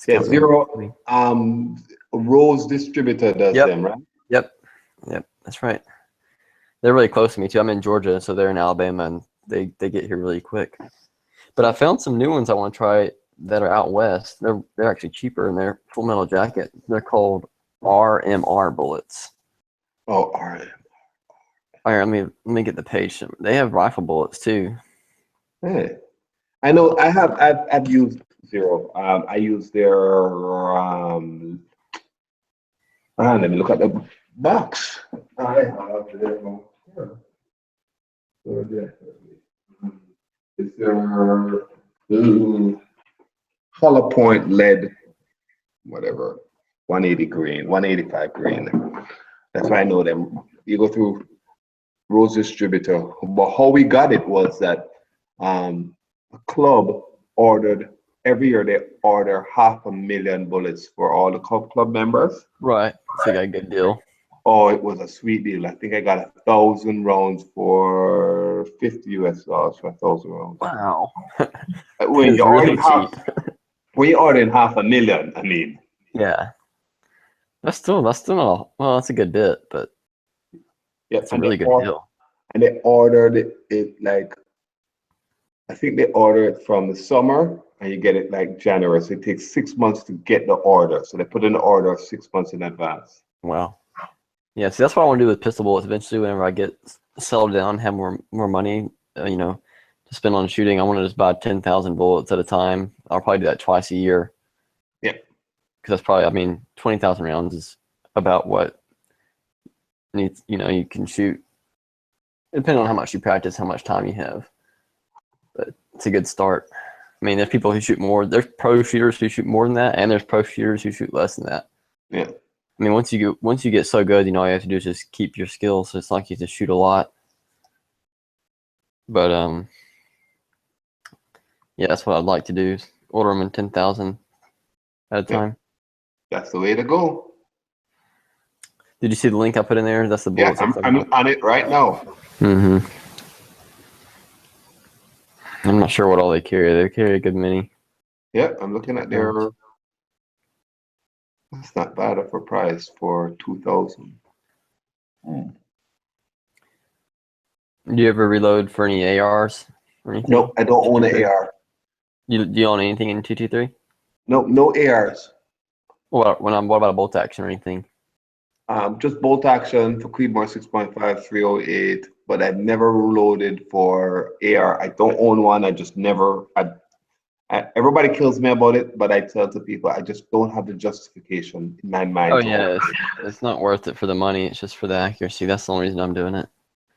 yeah, 0. Rose Distributor does them, right? Yep, that's right. They're really close to me too. I'm in Georgia, so they're in Alabama, and they get here really quick. But I found some new ones I want to try that are out west. They're actually cheaper, and they're full metal jacket. They're called RMR bullets. Oh, RM. All right, let me get the page. They have rifle bullets too. Hey, I know. I've used 0. I use their let me look at the box. I have their. It's their color point lead, whatever, 180 green, 185 green. That's why I know them. You go through Rose Distributor, but how we got it was that a club ordered, every year they order 500,000 bullets for all the club members. Right, so you got a good deal. Oh, it was a sweet deal. I think I got 1,000 rounds for $50 US for 1,000 rounds. Wow. When It's you're really ordering cheap. when you're ordering 500,000, I mean. Yeah. That's still not that's a good bit, but Yeah, it's a really good deal. And they ordered it like, I think they order it from the summer and you get it like January. So it takes 6 months to get the order. So they put in the order 6 months in advance. Wow. Yeah, see, that's what I want to do with pistol bullets eventually. Whenever I get settled down, have more money, to spend on shooting, I want to just buy 10,000 bullets at a time. I'll probably do that twice a year. Yeah. Because that's probably, 20,000 rounds is about what And you can shoot, depending on how much you practice, how much time you have. But it's a good start. I mean, there's people who shoot more. There's pro shooters who shoot more than that, and there's pro shooters who shoot less than that. Yeah. I mean, once you get so good, all you have to do is just keep your skills. So it's not like you have to shoot a lot. But yeah, that's what I'd like to do. Is order them in 10,000 at a time. That's the way to go. Did you see the link I put in there? That's the Yeah, bullets. I'm on it right now. Mm-hmm. I'm not sure what all they carry. They carry a good many. Yeah, I'm looking at their. That's not bad of a price for 2,000. Do you ever reload for any ARs or anything? No, I don't own an AR. Do you own anything in 223? No, no ARs. What about a bolt action or anything? Just bolt action for Creedmoor 6.5 308, but I never reloaded for AR. I don't own one. I just never. Everybody kills me about it, but I tell to people I just don't have the justification in my mind. Oh yeah, it's not worth it for the money. It's just for the accuracy. That's the only reason I'm doing it.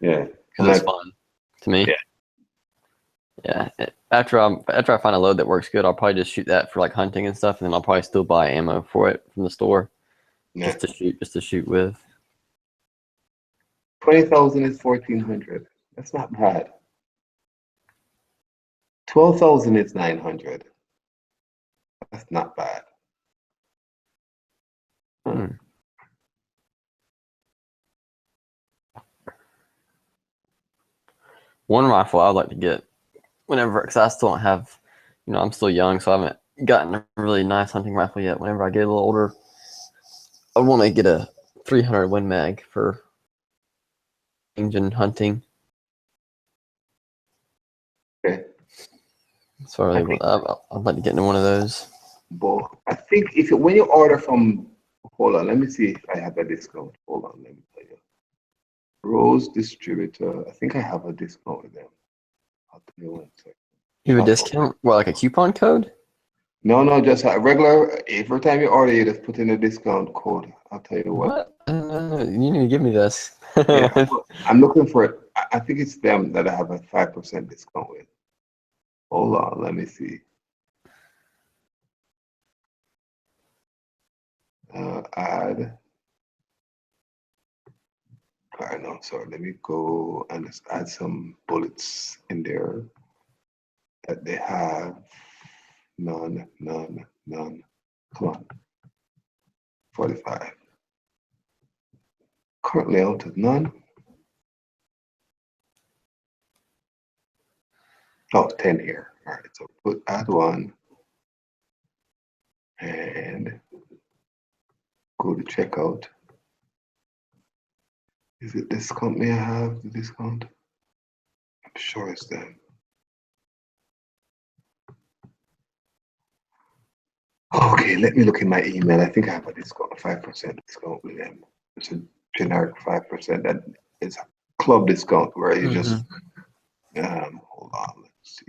Yeah, because it's fun to me. Yeah. After I find a load that works good, I'll probably just shoot that for like hunting and stuff, and then I'll probably still buy ammo for it from the store, just to shoot with. 20,000 is 1,400. That's not bad. 12,000 is 900. That's not bad. One rifle I'd like to get whenever, because I still don't have, I'm still young, so I haven't gotten a really nice hunting rifle yet. Whenever I get a little older, I want to get a 300 Win Mag for engine hunting. Okay. So I'd like to get into one of those. But I think when you order from, hold on, let me see if I have a discount. Hold on, let me tell you. Rose Distributor, I think I have a discount with them. I'll tell you 1 second. You have a discount? Well, like a coupon code? No, just a regular. Every time you order, you just put in a discount code. I'll tell you what. You need to give me this. Yeah, I'm looking for it. I think it's them that I have a 5% discount with. Hold on, let me see. Add. All right, no, sorry. Let me go and just add some bullets in there that they have. None. Come on. 45. Currently out of none. Oh, 10 here. All right, so add one and go to checkout. Is it this company I have the discount? I'm sure it's them. Okay, let me look in my email. I think I have a discount, 5% discount with them. It's a generic 5%. That is a club discount where you just hold on, let's see.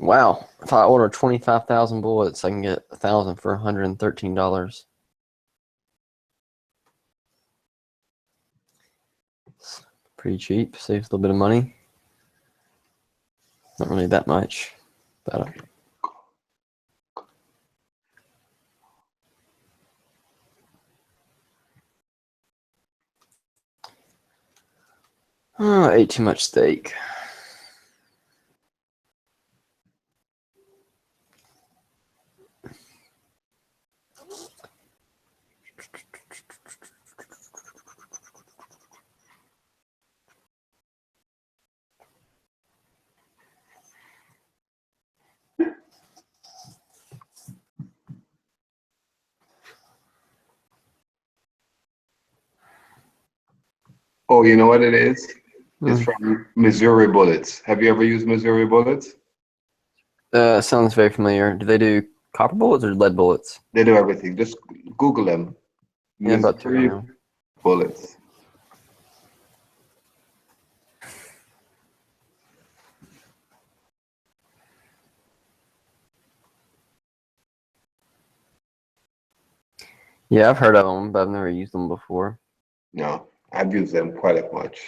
Wow. If I order 25,000 bullets, I can get 1,000 for $113. Pretty cheap. Saves a little bit of money. Not really that much. But I ate too much steak. Oh, you know what it is? It's from Missouri Bullets. Have you ever used Missouri Bullets? Sounds very familiar. Do they do copper bullets or lead bullets? They do everything. Just Google them. Yeah, about two Missouri now. Bullets. Yeah, I've heard of them, but I've never used them before. No, I've used them quite a much.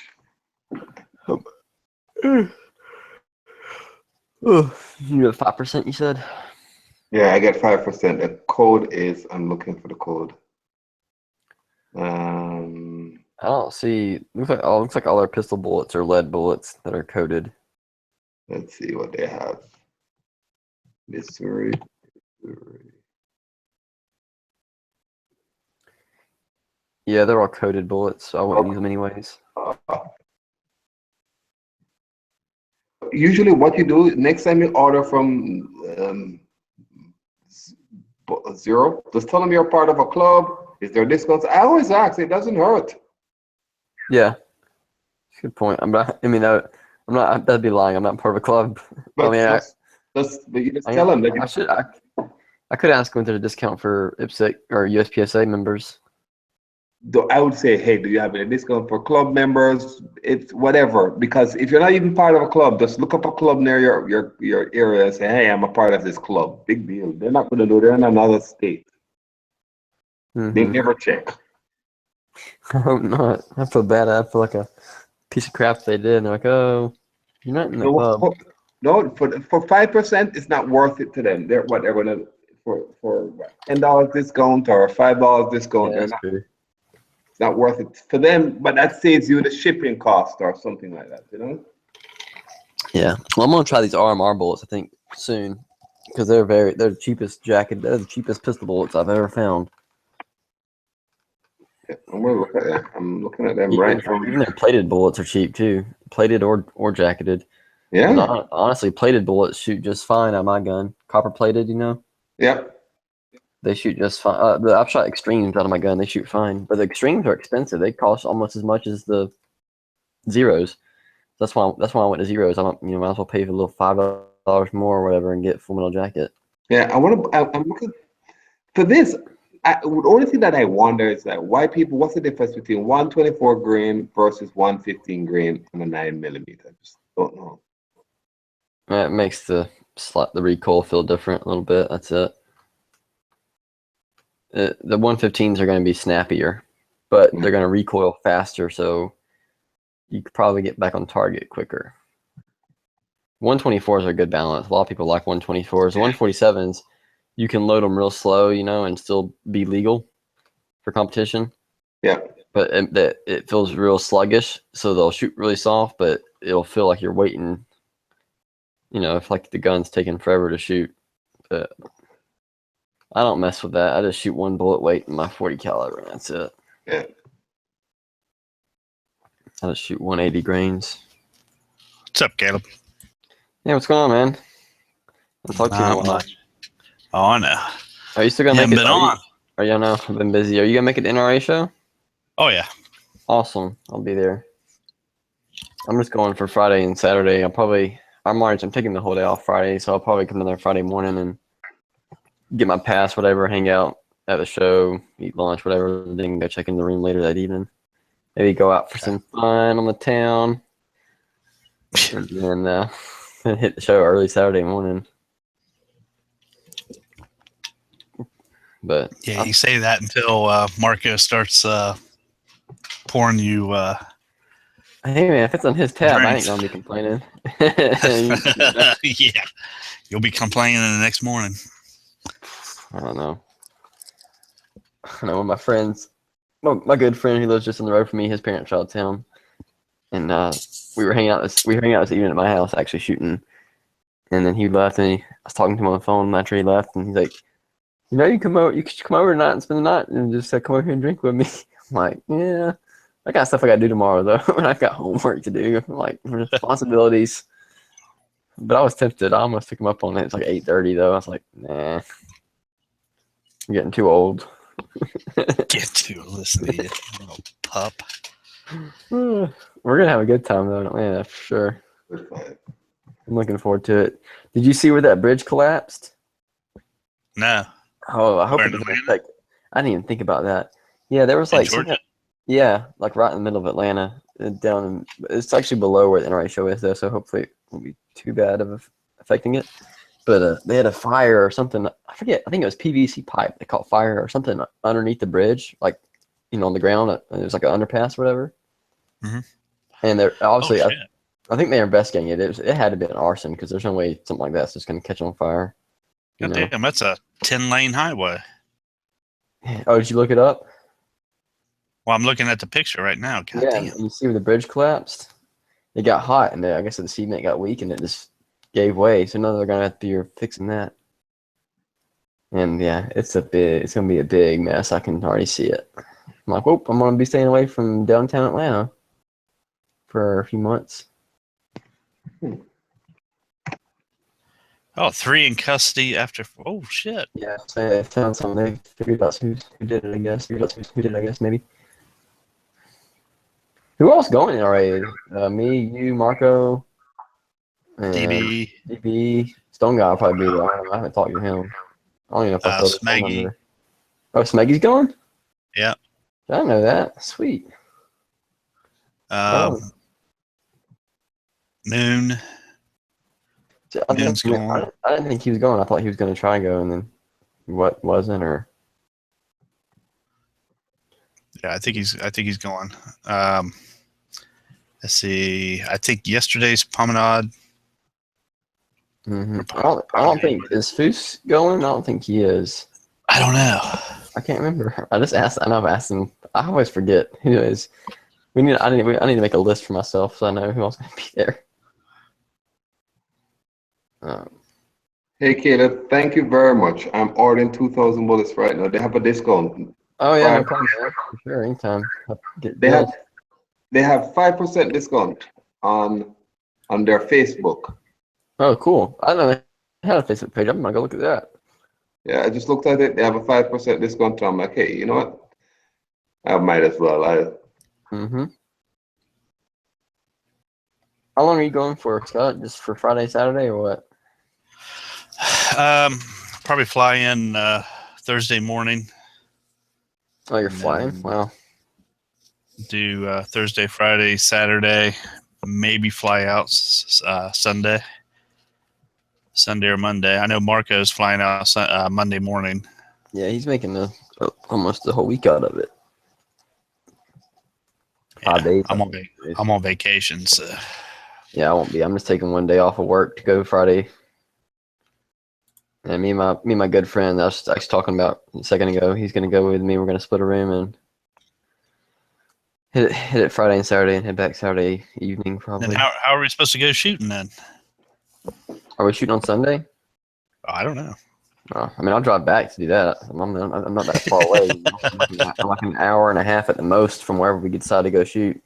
Oh, you got 5%, you said? Yeah, I get 5%. The code is, I'm looking for the code. I don't see. Looks like all our pistol bullets are lead bullets that are coated. Let's see what they have. Missouri. Yeah, they're all coated bullets, so I wouldn't use them anyways. Usually what you do, next time you order from Zero, just tell them you're part of a club. Is there discounts? I always ask. It doesn't hurt. Yeah, good point. I'm not. I mean, I'm not. That'd be lying. I'm not part of a club. But I mean, you just tell them that you. I should. I could ask them if there's a discount for IPSC or USPSA members. I would say, hey, do you have any discount for club members? It's whatever. Because if you're not even part of a club, just look up a club near your area and say, hey, I'm a part of this club. Big deal. They're not going to do. They're in another state. They never check. I hope not. I feel bad. I feel like a piece of crap if they did. And they're like, oh, you're not in the club. No, for 5%, it's not worth it to them. They're going to for $10 discount or $5 discount. Yeah, They're that's not. true. It's not worth it for them, but that saves you the shipping cost or something like that, you know? Yeah. Well, I'm gonna try these RMR bullets. I think soon because they're the cheapest jacket. They're the cheapest pistol bullets I've ever found. Yeah, I'm gonna look at that. I'm looking at them right now. Even their plated bullets are cheap too, plated or jacketed. Yeah. And honestly, plated bullets shoot just fine on my gun. Copper plated, you know. Yep. They shoot just fine. I've shot extremes out of my gun. They shoot fine, but the extremes are expensive. They cost almost as much as the zeros. That's why I went to zeros. I don't, might as well pay for a little $5 more or whatever and get full metal jacket. Yeah, I'm looking for this. The only thing that I wonder is that what's the difference between 124 grain versus 115 grain on a 9mm? I just don't know. It makes the recoil feel different a little bit. That's it. The 115s are going to be snappier, but they're going to recoil faster, so you could probably get back on target quicker. 124s are a good balance. A lot of people like 124s. The 147s, you can load them real slow, and still be legal for competition. Yeah. But it feels real sluggish, so they'll shoot really soft, but it'll feel like you're waiting. If like the gun's taking forever to shoot. But I don't mess with that. I just shoot one bullet weight in my 40 caliber, and that's it. Yeah. I just shoot 180 grains. What's up, Caleb? Yeah, what's going on, man? I'll talk to you in a Not while. much. Oh, I know. Are you still gonna Haven't make it? been on. Or you know, I've been busy. Are you gonna make it to NRA show? Oh yeah. Awesome. I'll be there. I'm just going for Friday and Saturday. I'm taking the whole day off Friday, so I'll probably come in there Friday morning and get my pass, whatever, hang out at the show, eat lunch, whatever, then go check in the room later that evening. Maybe go out for some fun on the town. And then hit the show early Saturday morning. But Yeah, you say that until Marco starts pouring you. Hey man, if it's on his tab, drinks. I ain't gonna be complaining. Yeah, you'll be complaining the next morning. I don't know. I know one of my friends, my good friend who lives just on the road from me, his parents are out of town, and we were hanging out this evening at my house actually shooting, and then he left and I was talking to him on the phone after he left, and he's like, you could come over tonight and spend the night and just come over here and drink with me. I'm like, yeah, I got stuff I gotta do tomorrow though, and I got homework to do, like responsibilities. But I was tempted. I almost took him up on it. It's like 8:30 though. I was like, nah, I'm getting too old. Get to listen to you, little pup. We're gonna have a good time though in Atlanta for sure. I'm looking forward to it. Did you see where that bridge collapsed? No. Oh, I hope Where it in doesn't Atlanta? affect. I didn't even think about that. Yeah, there was In like Georgia? like right in the middle of Atlanta, it's actually below where the NRA show is though, so hopefully it won't be too bad of affecting it. but they had a fire or something. I forget. I think it was PVC pipe. They caught fire or something underneath the bridge, like on the ground. It was like an underpass or whatever. Mhm. And they're obviously, Oh, shit. I think they're investigating it. It had to be an arson because there's no way something like that's just going to catch on fire. You God know? damn, that's a 10-lane highway. Oh, did you look it up? Well, I'm looking at the picture right now. God Yeah, damn. and you see where the bridge collapsed? It got hot, and I guess the cement got weak, and it just gave way. So now they're gonna have to be fixing that. And yeah, it's gonna be a big mess. I can already see it. I'm like, whoop! I'm gonna be staying away from downtown Atlanta for a few months. Oh, 3 in custody after. Oh, shit. Yeah, so they found something. They figured out who did it. I guess figured out who did it. I guess maybe. Who else going in already? Me, you, Marco, and DB. DB. Stone guy will probably be there. I haven't talked to him. I don't even know if I saw his phone Smeggy. number. Oh, Smeggy's going? Yeah. I didn't know that. Sweet. Moon. Moon's going. I didn't think he was going. I thought he was going to try and go, and then what wasn't or. Yeah, I think he's going. Let's see. I think yesterday's Promenade. Mm-hmm. I don't think is Foose going. I don't think he is. I don't know. I can't remember. I just asked. I know I've asked him. I always forget who it is. I need to make a list for myself so I know who else going to be there. Hey, Caleb, thank you very much. I'm ordering 2,000 bullets right now. They have a discount. Oh yeah, no Right. problem. Man. For sure, anytime. They have 5% discount on their Facebook. Oh, cool. I don't know. They had a Facebook page. I'm gonna go look at that. Yeah, I just looked at it. They have a 5% discount. I'm like, hey, you know what? I might as well. Mm-hmm. How long are you going for, Scott? Just for Friday, Saturday, or what? Probably fly in Thursday morning. Oh, you're flying? Wow. Do Thursday, Friday, Saturday. Maybe fly out Sunday or Monday. I know Marco's flying out Monday morning. Yeah, he's making almost the whole week out of it. 5 days. I'm on vacation, so. Yeah, I won't be. I'm just taking one day off of work to go Friday. And me and my good friend I was actually talking about a second ago, he's gonna go with me. We're gonna split a room and hit it Friday and Saturday and head back Saturday evening probably. And how are we supposed to go shooting then? Are we shooting on Sunday? I don't know. I mean, I'll drive back to do that. I'm not that far away. I'm like an hour and a half at the most from wherever we decide to go shoot.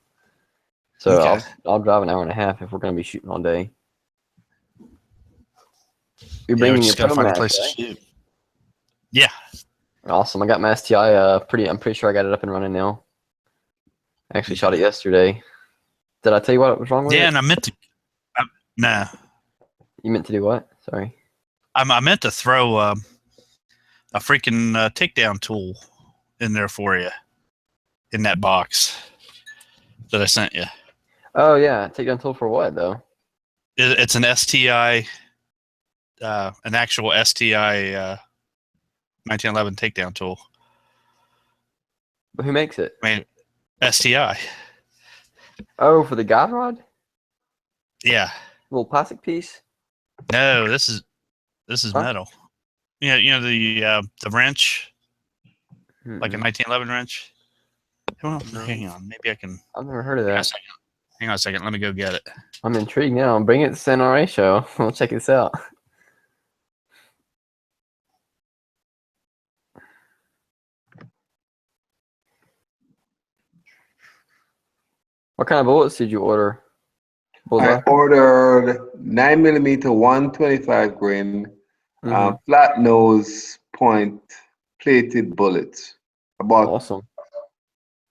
So Okay. I'll drive an hour and a half if we're going to be shooting all day. You're Yeah, we bringing just your gotta find a Pro place Max, to right? shoot. Yeah. Awesome. I got my STI. I'm pretty sure I got it up and running now. I actually shot it yesterday. Did I tell you what was wrong with Yeah, it? and I meant to. Nah, You meant to do what? Sorry. I meant to throw a freaking takedown tool in there for you in that box that I sent you. Oh yeah, takedown tool for what though? It's an STI, an actual STI 1911 takedown tool. But who makes it? I mean, STI. Oh, for the guide rod? Yeah. Little plastic piece? No, this is Huh? metal. Yeah, you know the wrench, like a Mm-mm. 1911 wrench. Well, No. hang on, maybe I can. I've never heard of Hang on a that. second. Hang on a second. Let me go get it. I'm intrigued now. Bring it to San RA show. We'll check this out. What kind of bullets did you order? Bullseye? I ordered 9mm 125 grain Mhm. flat nose point plated bullets. About Awesome.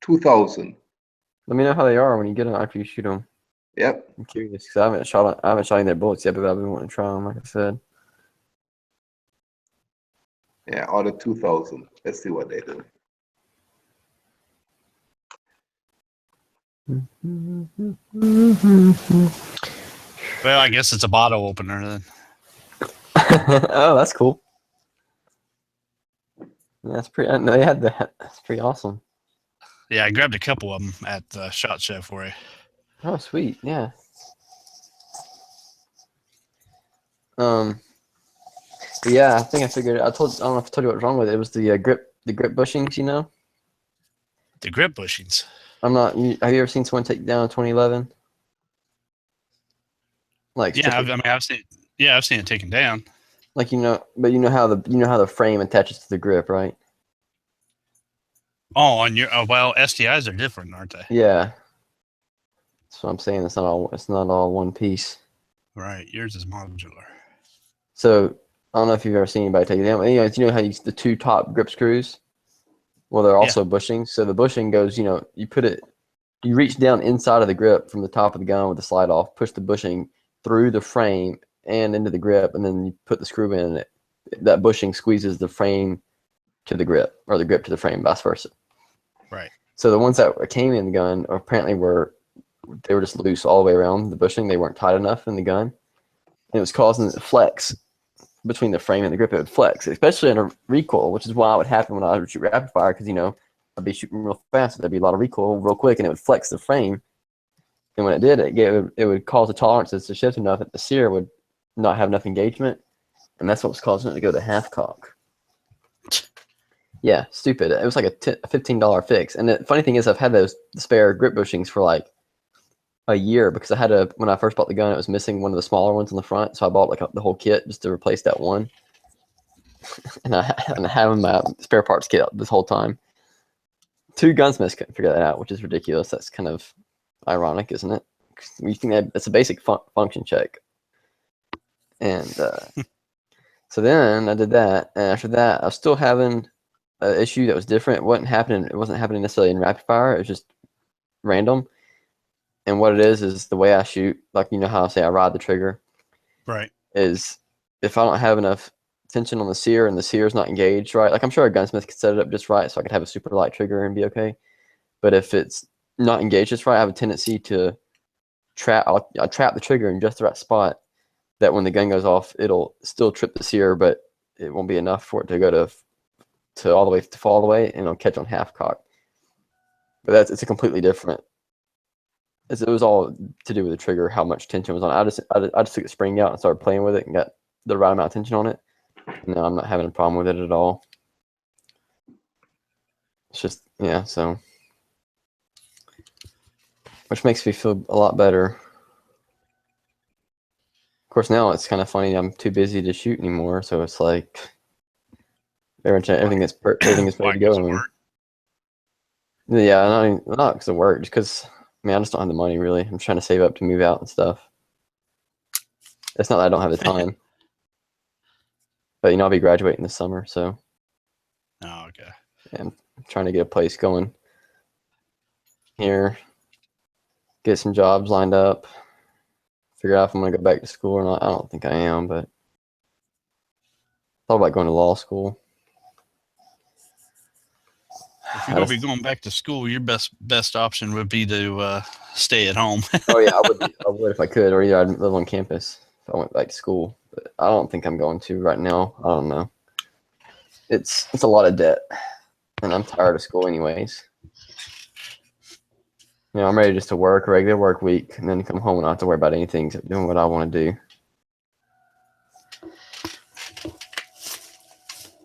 2,000. Let me know how they are when you get them after you shoot them. Yep. I'm curious because I haven't shot any of their bullets yet, but I've been wanting to try them. Like I said. Yeah, ordered 2,000. Let's see what they do. Well, I guess it's a bottle opener then. Oh, that's cool. That's pretty. I didn't know they had that. That's pretty awesome. Yeah, I grabbed a couple of them at the SHOT Show for you. Oh, sweet. Yeah. But yeah, I think I figured. I don't know if I told you what was wrong with it. It was the grip bushings. You know. The grip bushings. I'm not. Have you ever seen someone take down a 2011? Like Yeah, I've seen. Yeah, I've seen it taken down. like but you know how the frame attaches to the grip, right? Oh, on your well, STIs are different, aren't they? Yeah. That's what I'm saying. It's not all one piece. Right. Yours is modular. So I don't know if you've ever seen anybody take it down. Anyways, you know how the two top grip screws? Well, they're also bushings. So the bushing goes, you reach down inside of the grip from the top of the gun with the slide off, push the bushing through the frame and into the grip, and then you put the screw in, and that bushing squeezes the frame to the grip, or the grip to the frame, vice versa. Right. So the ones that came in the gun apparently were just loose all the way around the bushing. They weren't tight enough in the gun, and it was causing it to flex between the frame and the grip. It would flex, especially in a recoil, which is why it would happen when I would shoot rapid fire, because I'd be shooting real fast, so there'd be a lot of recoil real quick, and it would flex the frame. And when it did, it would cause the tolerances to shift enough that the sear would not have enough engagement, and that's what was causing it to go to half cock. Yeah, stupid. It was like a $15 fix. And the funny thing is, I've had those spare grip bushings for like a year, because when I first bought the gun, it was missing one of the smaller ones on the front, so I bought like the whole kit just to replace that one. and I have my spare parts kit this whole time. 2 gunsmiths couldn't figure that out, which is ridiculous. That's kind of ironic, isn't it? You think that's a basic function check. And so then I did that, and after that, I was still having an issue that was different. It wasn't happening necessarily in rapid fire. It was just random. And what it is the way I shoot, like how I say I ride the trigger. Right. Is if I don't have enough tension on the sear and the sear is not engaged right, like I'm sure a gunsmith could set it up just right so I could have a super light trigger and be okay. But if it's not engaged just right, I have a tendency to I'll trap the trigger in just the right spot, that when the gun goes off, it'll still trip the sear, but it won't be enough for it to go to all the way to fall all the way, and it'll catch on half cock. But it's a completely different. It was all to do with the trigger, how much tension was on it. I just took the spring out and started playing with it and got the right amount of tension on it. No, I'm not having a problem with it at all. It's just, yeah, so. Which makes me feel a lot better. Of course, now it's kind of funny. I'm too busy to shoot anymore, so it's like everything is ready to go. Yeah, not because of work, just because I just don't have the money really. I'm trying to save up to move out and stuff. It's not that I don't have the time, but I'll be graduating this summer, so. Oh, okay. Yeah, I'm trying to get a place going here, get some jobs lined up, figure out if I'm going to go back to school or not. I don't think I am, but thought about going to law school. If you're going to be going back to school, your best option would be to stay at home. Oh yeah, I would if I could, or I'd live on campus if I went back to school. But I don't think I'm going to right now. I don't know. It's a lot of debt, and I'm tired of school anyways. I'm ready just to work a regular work week and then come home and not have to worry about anything except doing what I want to do.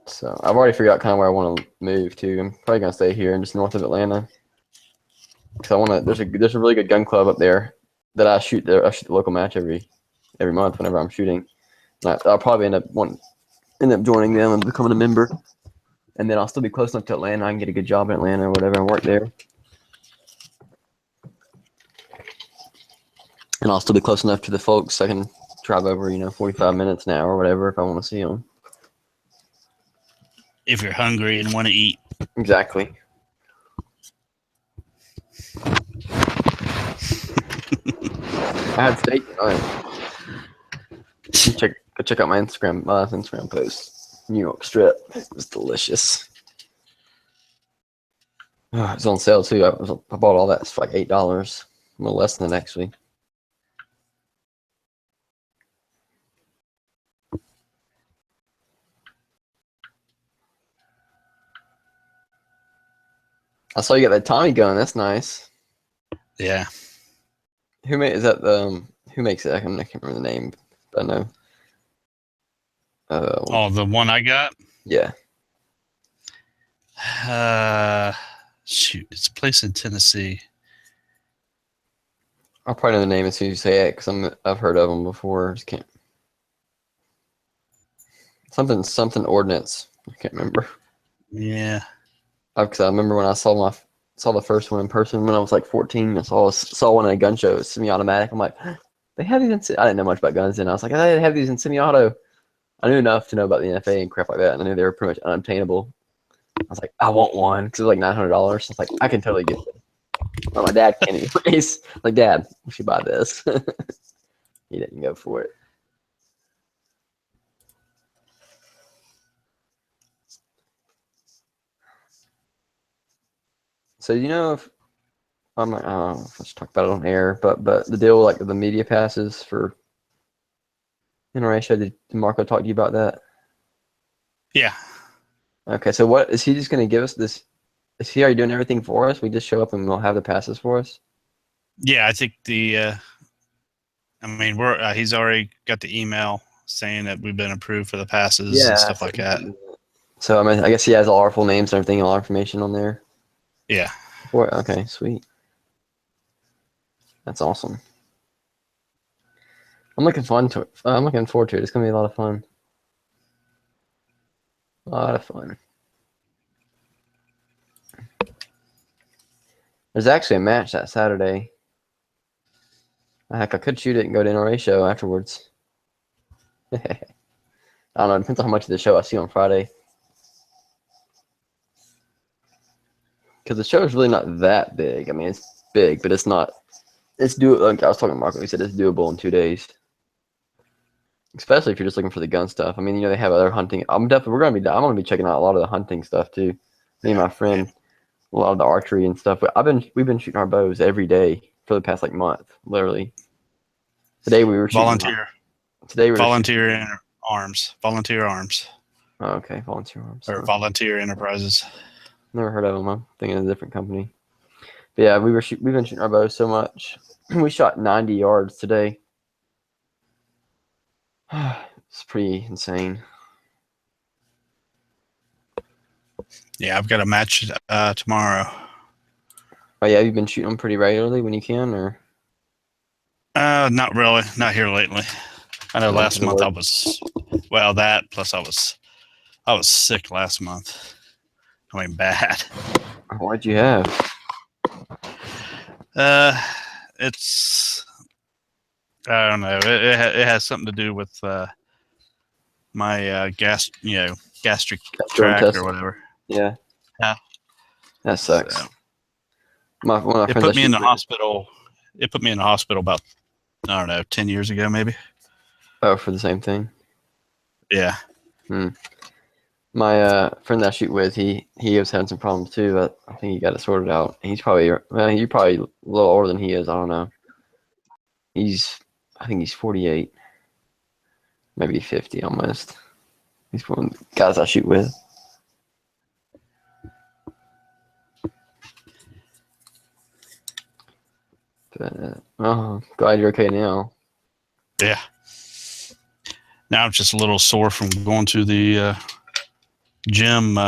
So I've already figured out kind of where I want to move to. I'm probably gonna stay here in just north of Atlanta, because I want to. There's a really good gun club up there that I shoot there. I shoot the local match every month whenever I'm shooting. And I'll probably end up joining them and becoming a member, and then I'll still be close enough to Atlanta. I can get a good job in Atlanta or whatever and work there. And I'll still be close enough to the folks I can drive over, 45 minutes an hour or whatever if I want to see them. If you're hungry and want to eat. Exactly. I had steak tonight. Check out my Instagram post. New York strip. It was delicious. Oh, it was on sale too. I bought all that for like $8. A little less than that actually. I saw you got that Tommy gun. That's nice. Yeah. Who makes it? I can't remember the name, but I know. Oh, the one I got? Yeah. Shoot, it's a place in Tennessee. I'll probably know the name as soon as you say it because I've heard of them before. Just can't. Something ordnance. I can't remember. Yeah. Because I remember when I saw the first one in person when I was like 14. I saw one at a gun show. It was semi-automatic. I'm like, they have these. I didn't know much about guns, and I was like, they have these in semi-auto. I knew enough to know about the NFA and crap like that, and I knew they were pretty much unobtainable. I was like, I want one because it was like $900. I was like, I can totally get it. Well, my dad can't anyways. Like, Dad, we should buy this. He didn't go for it. So you know if I'm like, I don't know if I should talk about it on air, but the deal like the media passes for NRA show, did Marco talk to you about that? Yeah. Okay, so what is he just going to give us this? Is he already doing everything for us? We just show up and we'll have the passes for us? Yeah, I think he's already got the email saying that we've been approved for the passes and stuff like that. So I guess he has all our full names and everything, all our information on there. Yeah. Okay, sweet. That's awesome. I'm looking forward to it. It's gonna be a lot of fun. A lot of fun. There's actually a match that Saturday. Heck, I could shoot it and go to NRA show afterwards. I don't know. It depends on how much of the show I see on Friday. Because the show is really not that big. I mean, it's big, but it's not. It's doable. Like I was talking to Marco. He said it's doable in 2 days. Especially if you're just looking for the gun stuff. I mean, they have other hunting. I'm gonna be checking out a lot of the hunting stuff too. Me and my friend, a lot of the archery and stuff. We've been shooting our bows every day for the past month, literally. Today we were shooting. Volunteer Arms. Oh, okay, Volunteer Arms. Or Volunteer Enterprises. Never heard of them. I'm thinking of a different company. But yeah, we've been shooting our bows so much. We shot 90 yards today. It's pretty insane. Yeah, I've got a match tomorrow. Oh yeah, you've been shooting them pretty regularly when you can, or? Not really. Not here lately. I know last month I was. Well, that plus I was sick last month. I mean, bad. What'd you have? It's. I don't know. It has something to do with my gastric tract or whatever. Yeah. Yeah. That sucks. So, it put me in the hospital. It put me in the hospital about, I don't know, 10 years ago, maybe. Oh, for the same thing? Yeah. My friend that I shoot with, he was having some problems too, but I think he got it sorted out. You're probably a little older than he is. I don't know. I think he's 48, maybe 50 almost. He's one of the guys I shoot with. But, glad you're okay now. Yeah. Now I'm just a little sore from going to the gym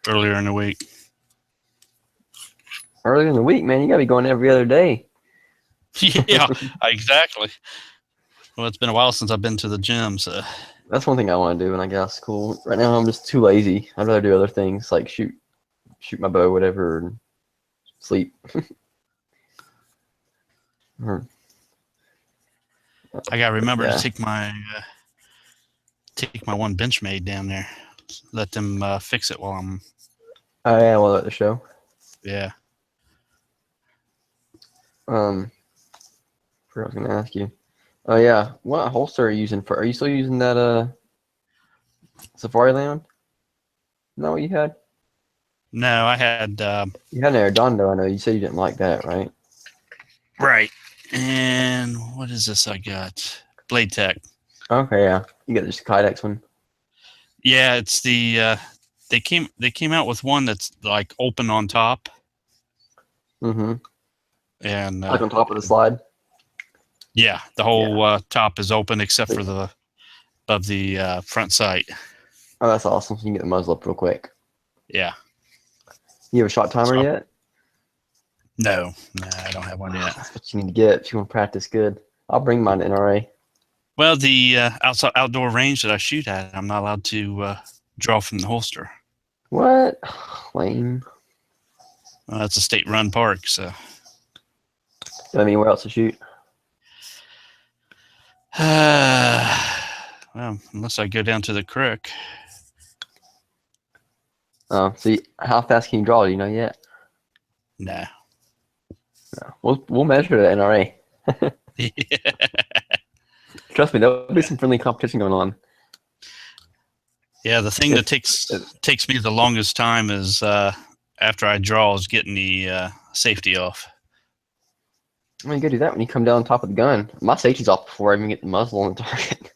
earlier in the week. Earlier in the week, man, you gotta be going every other day. Yeah, exactly. Well, it's been a while since I've been to the gym, so that's one thing I want to do when I get out of school. Right now, I'm just too lazy. I'd rather do other things like shoot my bow, whatever, and sleep. I gotta remember to take my one Benchmade down there. Let them fix it while I'm. Oh yeah, while at the show. Yeah. I forgot I was gonna ask you. Oh yeah, what holster are you using for? Are you still using that Safariland? Is that what you had? No, I had. You had an Arredondo. I know you said you didn't like that, right? Right. And what is this I got? Blade Tech. Okay, yeah. You got this Kydex one. Yeah, it's the they came out with one that's like open on top, Mm-hmm. and Like on top of the slide. yeah, the whole top is open except for the of the front sight. Oh, that's awesome. You can get the muzzle up real quick. Yeah. You have a shot timer So- yet? No, I don't have one yet. That's what you need to get if you want to practice good. I'll bring mine to NRA. Well, the outdoor range that I shoot at, I'm not allowed to draw from the holster. What? Lame. Well, that's a state-run park, so. Do you have anywhere else to shoot? Well, unless I go down to the creek. Oh, so how fast can you draw? Do you know yet? Nah. No. We'll measure it at NRA. Trust me, there'll be some friendly competition going on. Yeah, the thing that takes me the longest time is after I draw is getting the safety off. I mean, you gotta do that when you come down on top of the gun. My safety's off before I even get the muzzle on the target.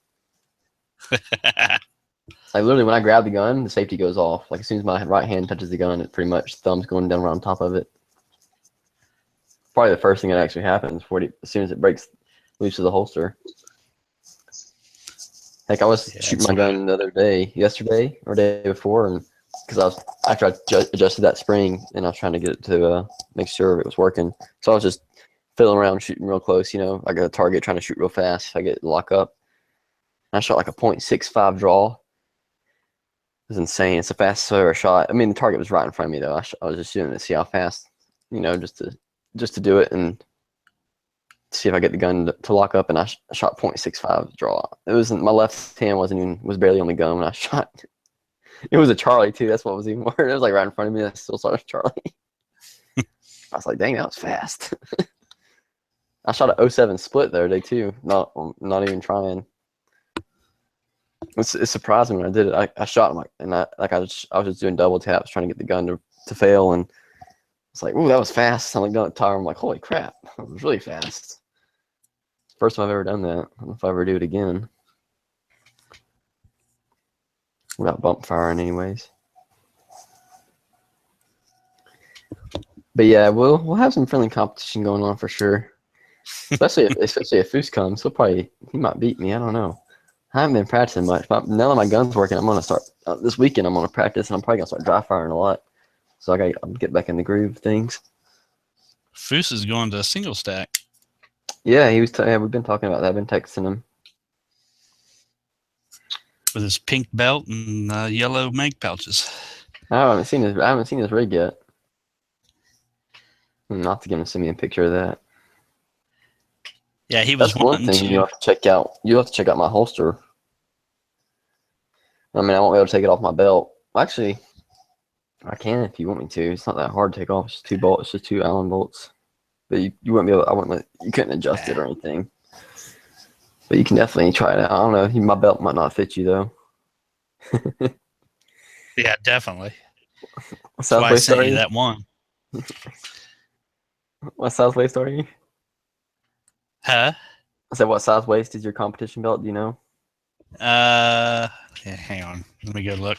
Like literally, when I grab the gun, the safety goes off. Like as soon as my right hand touches the gun, it pretty much thumb's going down around top of it. Probably the first thing that actually happens as soon as it breaks loose of the holster. Heck, I was shooting my gun the other day, yesterday or day before, and because after I adjusted that spring and I was trying to get it to make sure it was working, so I was just fiddling around shooting real close, like a target trying to shoot real fast. If I get lock up, and I shot like a .65 draw. It was insane. It's the fastest I ever shot. I mean, the target was right in front of me though. I was just shooting to see how fast, just to do it and see if I get the gun to lock up. And I shot .65 draw. It wasn't, my left hand was barely on the gun when I shot. It was a Charlie too. That's what was even worse. It was like right in front of me. I still shot a Charlie. I was like, dang, that was fast. I shot a 07 split the other day too. Not even trying. It surprised me when I did it. I shot him I was just doing double taps trying to get the gun to fail, and it's like, ooh, that was fast. I'm like done at tire. I'm like, holy crap, it was really fast. First time I've ever done that. I don't know if I ever do it again. Without bump firing, anyways. But yeah, we'll have some friendly competition going on for sure. Especially if Foose comes, he might beat me. I don't know. I haven't been practicing much, but now that my gun's working, I'm gonna start this weekend. I'm gonna practice, and I'm probably gonna start dry firing a lot. So I'm get back in the groove of things. Foose is going to single stack. Yeah, we've been talking about that. I've been texting him With his pink belt and yellow mag pouches. I haven't seen his rig yet. Not to get him to send me a picture of that. Yeah, he was That's one wanting thing to. you have to check out. You have to check out my holster. I mean, I won't be able to take it off my belt. Actually, I can if you want me to. It's not that hard to take off. It's just 2 bolts. It's just 2 Allen bolts. But you wouldn't be able. You couldn't adjust it or anything. But you can definitely try it out. I don't know. My belt might not fit you though. Yeah, definitely. What That's size why I waist sent are you you? that one. What size waist are you? Huh? I said, what size waist is your competition belt? Do you know? Yeah, hang on. Let me go look.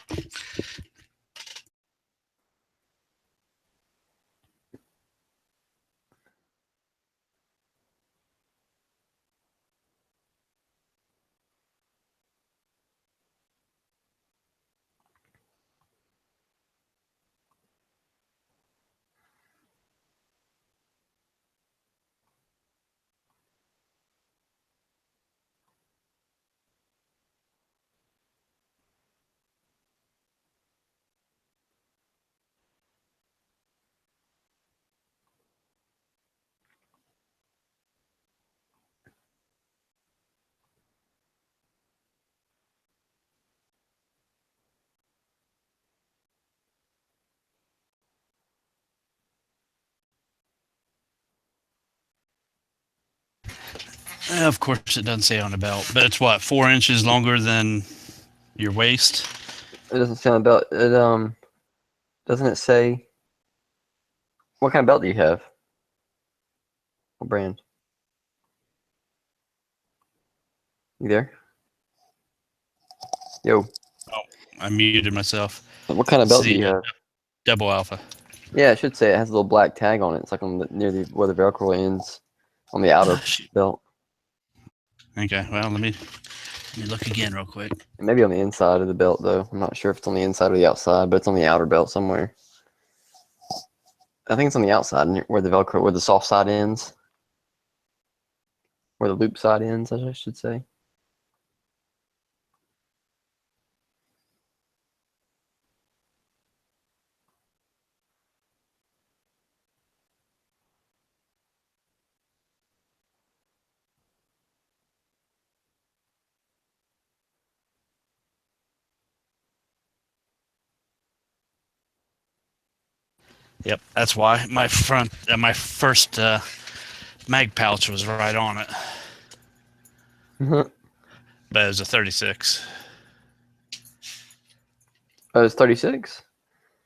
Of course, it doesn't say on the belt, but it's what, 4 inches longer than your waist. It doesn't say on the belt. Doesn't it say? What kind of belt do you have? What brand? You there? Yo. I muted myself. What kind of belt do See, you have? Double alpha. Yeah, I should say it has a little black tag on it. It's like on near where the Velcro ends on the outer Shoot. belt. Okay, well, let me look again real quick. It may be on the inside of the belt, though. I'm not sure if it's on the inside or the outside, but it's on the outer belt somewhere. I think it's on the outside, where the Velcro, where the soft side ends. Where the loop side ends, I should say. Yep, that's why my first mag pouch was right on it, Oh, but it was a 36. it's 36?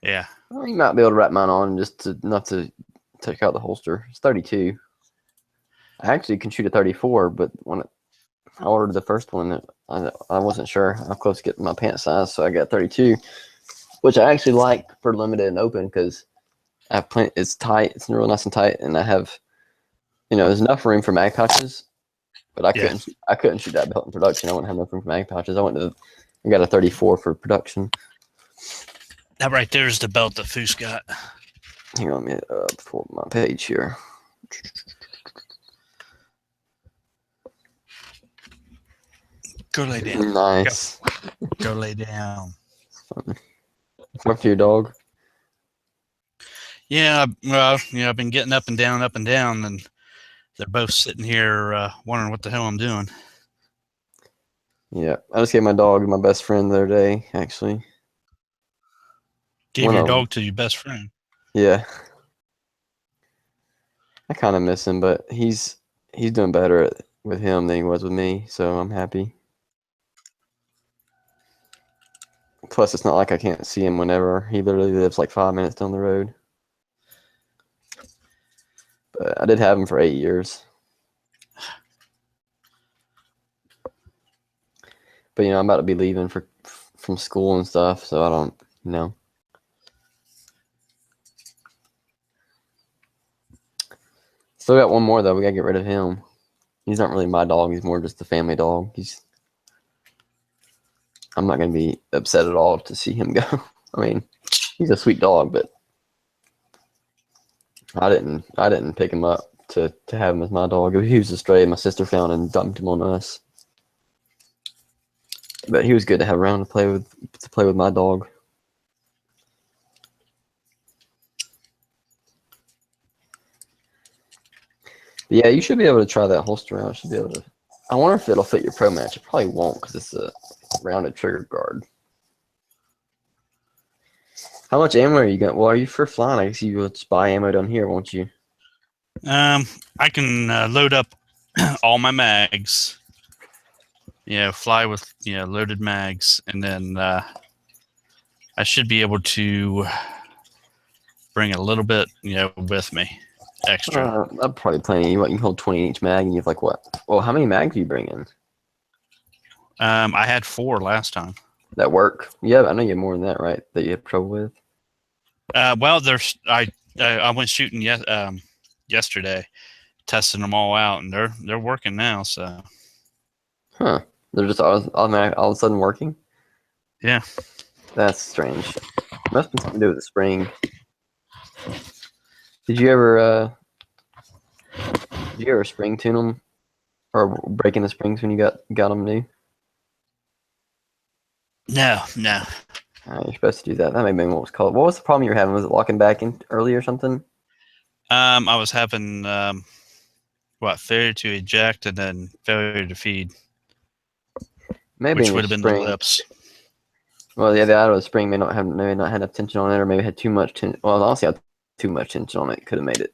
Yeah. Well, you might be able to wrap mine on just to not to take out the holster. It's 32. I actually can shoot a 34, but when I ordered the first one, I wasn't sure how close to get my pant size, so I got 32, which I actually like for limited and open because I have plenty. It's tight. It's real nice and tight, and I have, there's enough room for mag pouches, but I couldn't shoot that belt in production. I wouldn't have enough room for mag pouches. I got a 34 for production. That right there is the belt that Foose got. Hang on, let me pull up my page here. Go lay down. Nice. Go lay down. Talk to your dog. Yeah, well, I've been getting up and down, and they're both sitting here wondering what the hell I'm doing. Yeah, I just gave my dog to my best friend the other day, actually. Gave One your of 'em. dog to your best friend. Yeah. I kind of miss him, but he's doing better with him than he was with me, so I'm happy. Plus, it's not like I can't see him whenever. He literally lives like 5 minutes down the road. But I did have him for 8 years. But, I'm about to be leaving from school and stuff, so I don't, Still got one more, though. We got to get rid of him. He's not really my dog. He's more just a family dog. I'm not going to be upset at all to see him go. I mean, he's a sweet dog, but I didn't pick him up to have him as my dog. He was a stray my sister found and dumped him on us. But he was good to have around to play with my dog. But yeah, you should be able to try that holster out. Should be able to. I wonder if it'll fit your pro match. It probably won't because it's a rounded trigger guard. How much ammo are you got? Well, are you for flying? I guess you will just buy ammo down here, won't you? I can load up all my mags. Fly with loaded mags, and then I should be able to bring a little bit with me extra. That's probably plenty. You can hold 20 in each mag, and you have like what? Well, how many mags do you bring in? I had 4 last time. That work? Yeah, I know you have more than that, right? That you have trouble with. Well, I went shooting yesterday, testing them all out, and they're working now. So, huh? They're just all of a sudden working. Yeah, that's strange. Must be something to do with the spring. Did you ever spring tune them or break in the springs when you got them new? No. You're supposed to do that. That may be what was called. What was the problem you were having? Was it locking back in early or something? I was having failure to eject and then failure to feed. Maybe which would have been the lips. Well, yeah, the out of the spring may not have enough tension on it, or maybe had too much tension. Well, honestly, had too much tension on it. Could have made it.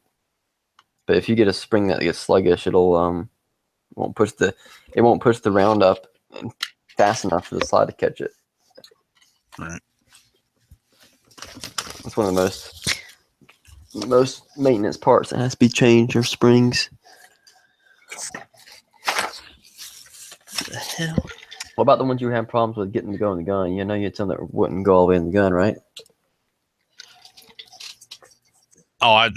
But if you get a spring that gets sluggish, it'll won't push the round up fast enough for the slide to catch it. Right. That's one of the most maintenance parts that has to be changed are springs. What the hell? What about the ones you had problems with getting to go in the gun? You know, you had some that wouldn't go all the way in the gun, right? Oh, I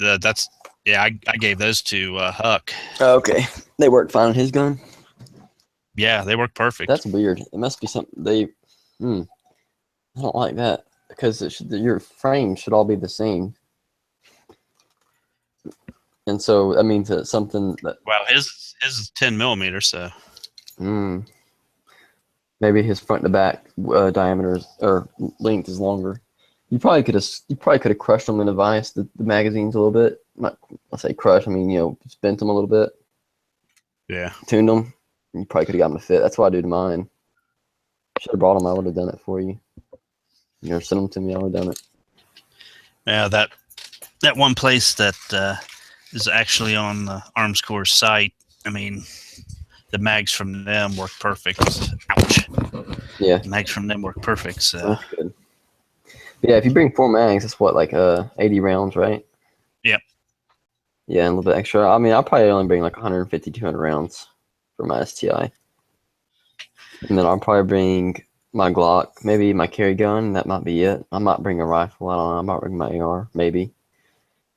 gave those to Huck. Oh, okay. They worked fine on his gun? Yeah, they work perfect. That's weird. It must be something I don't like that because your frames should all be the same. And so that means that something that well, his is 10 millimeters, so maybe his front to back diameters or length is longer. You probably could have crushed them in a vise, the magazines a little bit. Not, I say crush, I mean, just bent them a little bit. Yeah. Tuned them. You probably could have got them to fit. That's what I do to mine. Should have brought them. I would have done it for you. Send them to me. I would have done it. Yeah, that one place that is actually on the Arms Corps site. I mean, the mags from them work perfect. Ouch. Yeah. The mags from them work perfect. So. That's good. Yeah, if you bring 4 mags, that's what, like 80 rounds, right? Yep. Yeah, and a little bit extra. I mean, I'll probably only bring like 150, 200 rounds for my STI. And then I'll probably bring my Glock, maybe my carry gun. That might be it. I might bring a rifle. I don't know. I might bring my AR, maybe.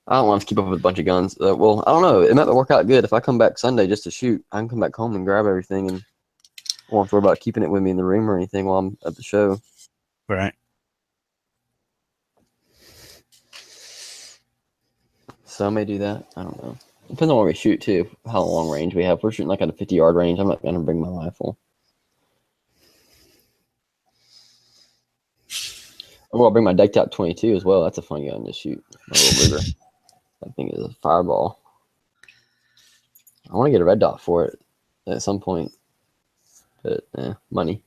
I don't want to keep up with a bunch of guns. Well, I don't know. It might work out good. If I come back Sunday just to shoot, I can come back home and grab everything and I won't have to worry about keeping it with me in the room or anything while I'm at the show. Right. So I may do that. I don't know. Depends on where we shoot too, how long range we have. If we're shooting like at a 50-yard range, I'm not going to bring my rifle. Oh, I'll bring my decked out 22 as well. That's a fun gun to shoot. A little bigger. That thing is a fireball. I want to get a red dot for it at some point. But, money.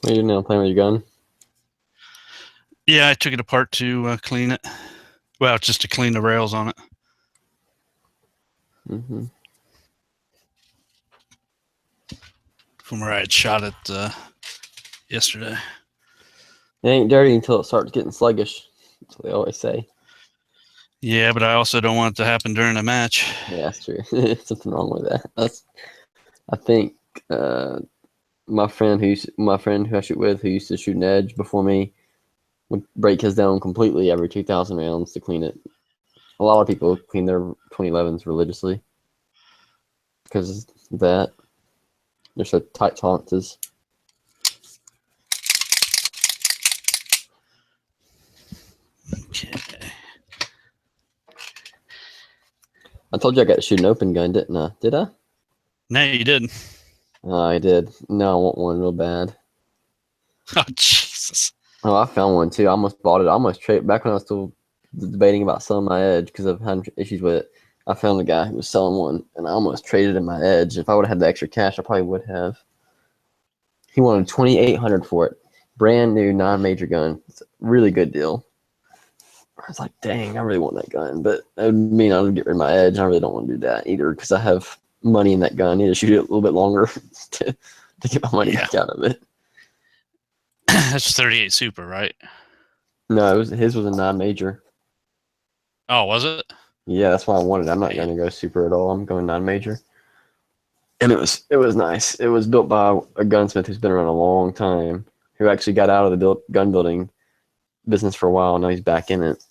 What are you doing now? Playing with your gun? Yeah, I took it apart to clean it. Well, just to clean the rails on it. Mm-hmm. From where I had shot it yesterday. It ain't dirty until it starts getting sluggish. That's what they always say. Yeah, but I also don't want it to happen during a match. Yeah, that's true. Something wrong with that. I think my friend who I shoot with, who used to shoot an edge before me, would break his down completely every 2,000 rounds to clean it. A lot of people clean their 2011s religiously because of that. They're so tight tolerances. Okay. I told you I got to shoot an open gun, didn't I? Did I? No, you didn't. I did. No, I want one real bad. Oh, Jesus. Oh, I found one too. I almost bought it. I almost traded back when I was still debating about selling my Edge because I've had issues with it. I found a guy who was selling one, and I almost traded in my Edge. If I would have had the extra cash, I probably would have. He wanted $2,800 for it. Brand new, non-major gun. It's a really good deal. I was like, dang, I really want that gun, but that would mean I would get rid of my Edge. I really don't want to do that either because I have money in that gun. I need to shoot it a little bit longer to get my money back out of it. That's 38 Super, right? No, his was a non-major. Oh, was it? Yeah, that's why I wanted it. I'm not going to go super at all. I'm going non-major. And it was nice. It was built by a gunsmith who's been around a long time. who actually got out of the gun building business for a while. Now he's back in it,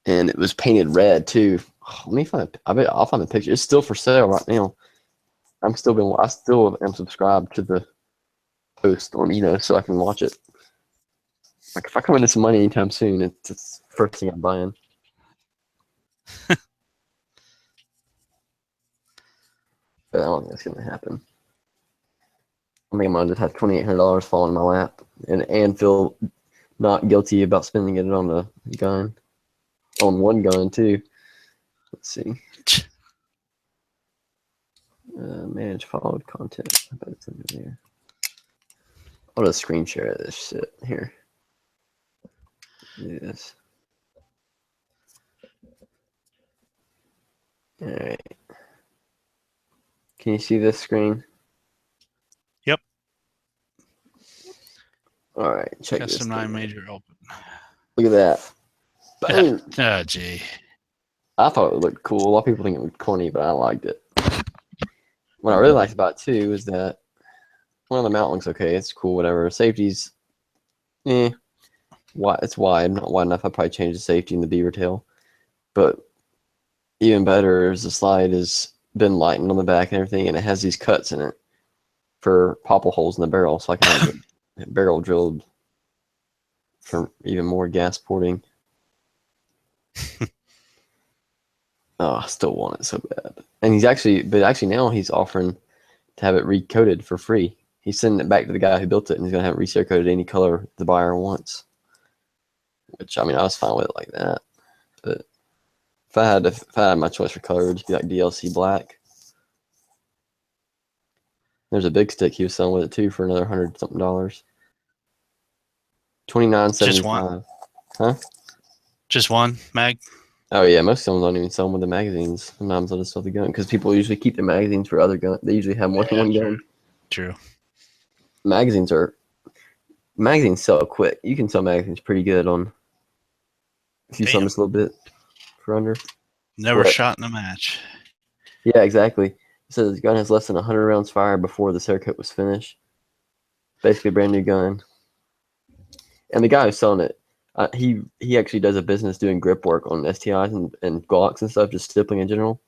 and it was painted red too. Let me find. I'll find the picture. It's still for sale right now. I still am subscribed to the post on so I can watch it. Like if I come into some money anytime soon, it's the first thing I'm buying. But I don't think that's gonna happen. I think I'm gonna just have $2,800 fall in my lap and feel not guilty about spending it on a gun, on one gun too. Let's see. Manage followed content. I bet it's under there. I'll just screen share this shit here. Do this. All right. Can you see this screen? Yep. All right. Check Custom this. 9 major open. Look at that. Boom. Oh, gee. I thought it looked cool. A lot of people think it looked corny, but I liked it. What I really liked about it too is that one of the mount looks okay. It's cool, whatever. Safety's, wide. It's wide, not wide enough. I'd probably change the safety in the beaver tail. But even better is the slide has been lightened on the back and everything, and it has these cuts in it for popple holes in the barrel, so I can have the barrel drilled for even more gas porting. Oh, I still want it so bad. And he's actually now he's offering to have it recoated for free. He's sending it back to the guy who built it, and he's gonna have it recircoated any color the buyer wants. Which I mean, I was fine with it like that. But if I had my choice for color, it would just be like DLC black. There's a big stick he was selling with it too for another $100-something. $29.75. Huh? Just one mag? Oh yeah, most of them don't even sell them with the magazines. Sometimes they'll just sell the gun because people usually keep their magazines for other guns. They usually have more than one gun. True. Magazines sell quick. You can sell magazines pretty good on if you sell them just a little bit for under. Never What? shot in a match. Yeah, exactly. It says the gun has less than 100 rounds fired before the Cerakote was finished. Basically, a brand new gun. And the guy who's selling it, he actually does a business doing grip work on STIs and Glocks and stuff, just stippling in general.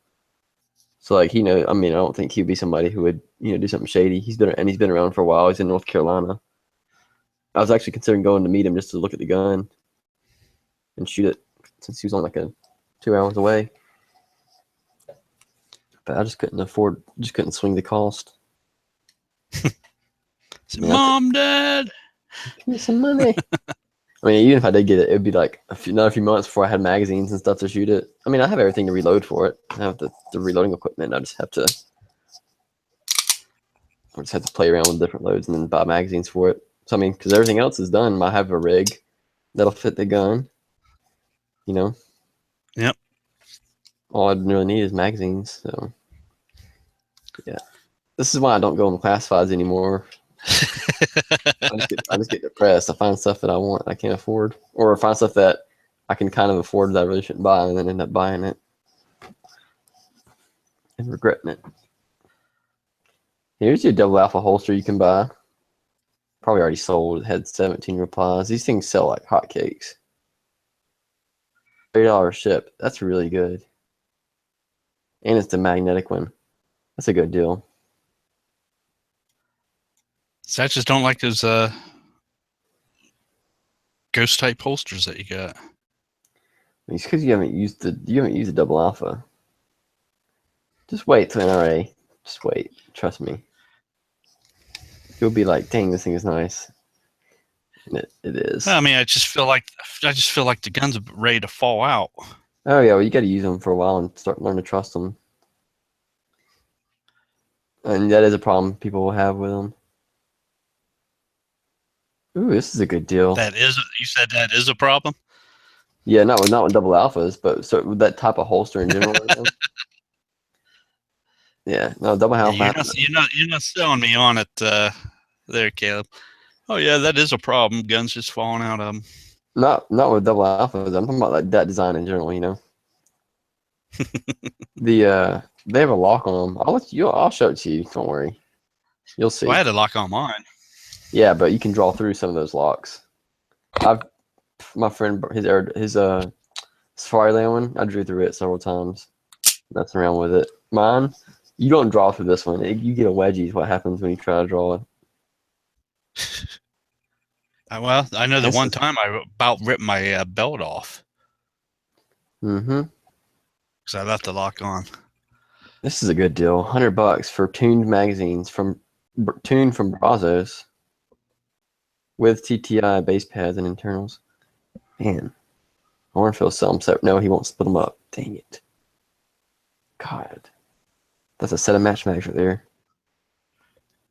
So like I don't think he'd be somebody who would do something shady. He's been around for a while. He's in North Carolina. I was actually considering going to meet him just to look at the gun and shoot it, since he was on 2 hours away. But I just couldn't swing the cost. Mom, Dad, give me some money. I mean, even if I did get it, it'd be like another few months before I had magazines and stuff to shoot it. I mean, I have everything to reload for it. I have the reloading equipment. I just have to play around with different loads and then buy magazines for it. So I mean, because everything else is done, I have a rig that'll fit the gun. Yep. All I really need is magazines. So yeah, this is why I don't go on the classifieds anymore. I just get depressed. I find stuff that I want I can't afford, or I find stuff that I can kind of afford that I really shouldn't buy, and then end up buying it and regretting it. Here's your double alpha holster you can buy. Probably already sold. It had 17 replies. These things sell like hotcakes. $30 ship. That's really good. And it's the magnetic one. That's a good deal. So I just don't like those ghost type holsters that you got. It's because you haven't used the double alpha. Just wait till NRA. Just wait. Trust me. You'll be like, dang, this thing is nice. And it is. I mean, I just feel like the gun's ready to fall out. Oh yeah, well you got to use them for a while and learn to trust them. And that is a problem people will have with them. Ooh, this is a good deal. You said that is a problem? Yeah, not with double alphas, but with that type of holster in general. Yeah, no, double alpha. You're not selling me on it there, Caleb. Oh yeah, that is a problem. Guns just falling out of them. Not with double alphas. I'm talking about like that design in general. They have a lock on them. I'll show it to you. Don't worry. You'll see. Well, I had a lock on mine. Yeah, but you can draw through some of those locks. My friend, his Safari Land one, I drew through it several times. Messing around with it. Mine, you don't draw through this one. You get a wedgie is what happens when you try to draw it. Well, I know the This one is- time I about ripped my belt off Mm-hmm. because I left the lock on. This is a good deal. $100 for tuned magazines from Brazos with TTI base pads and internals. Man, I wonder if he'll sell them separate. No, he won't split them up. Dang it. God. That's a set of match mags right there.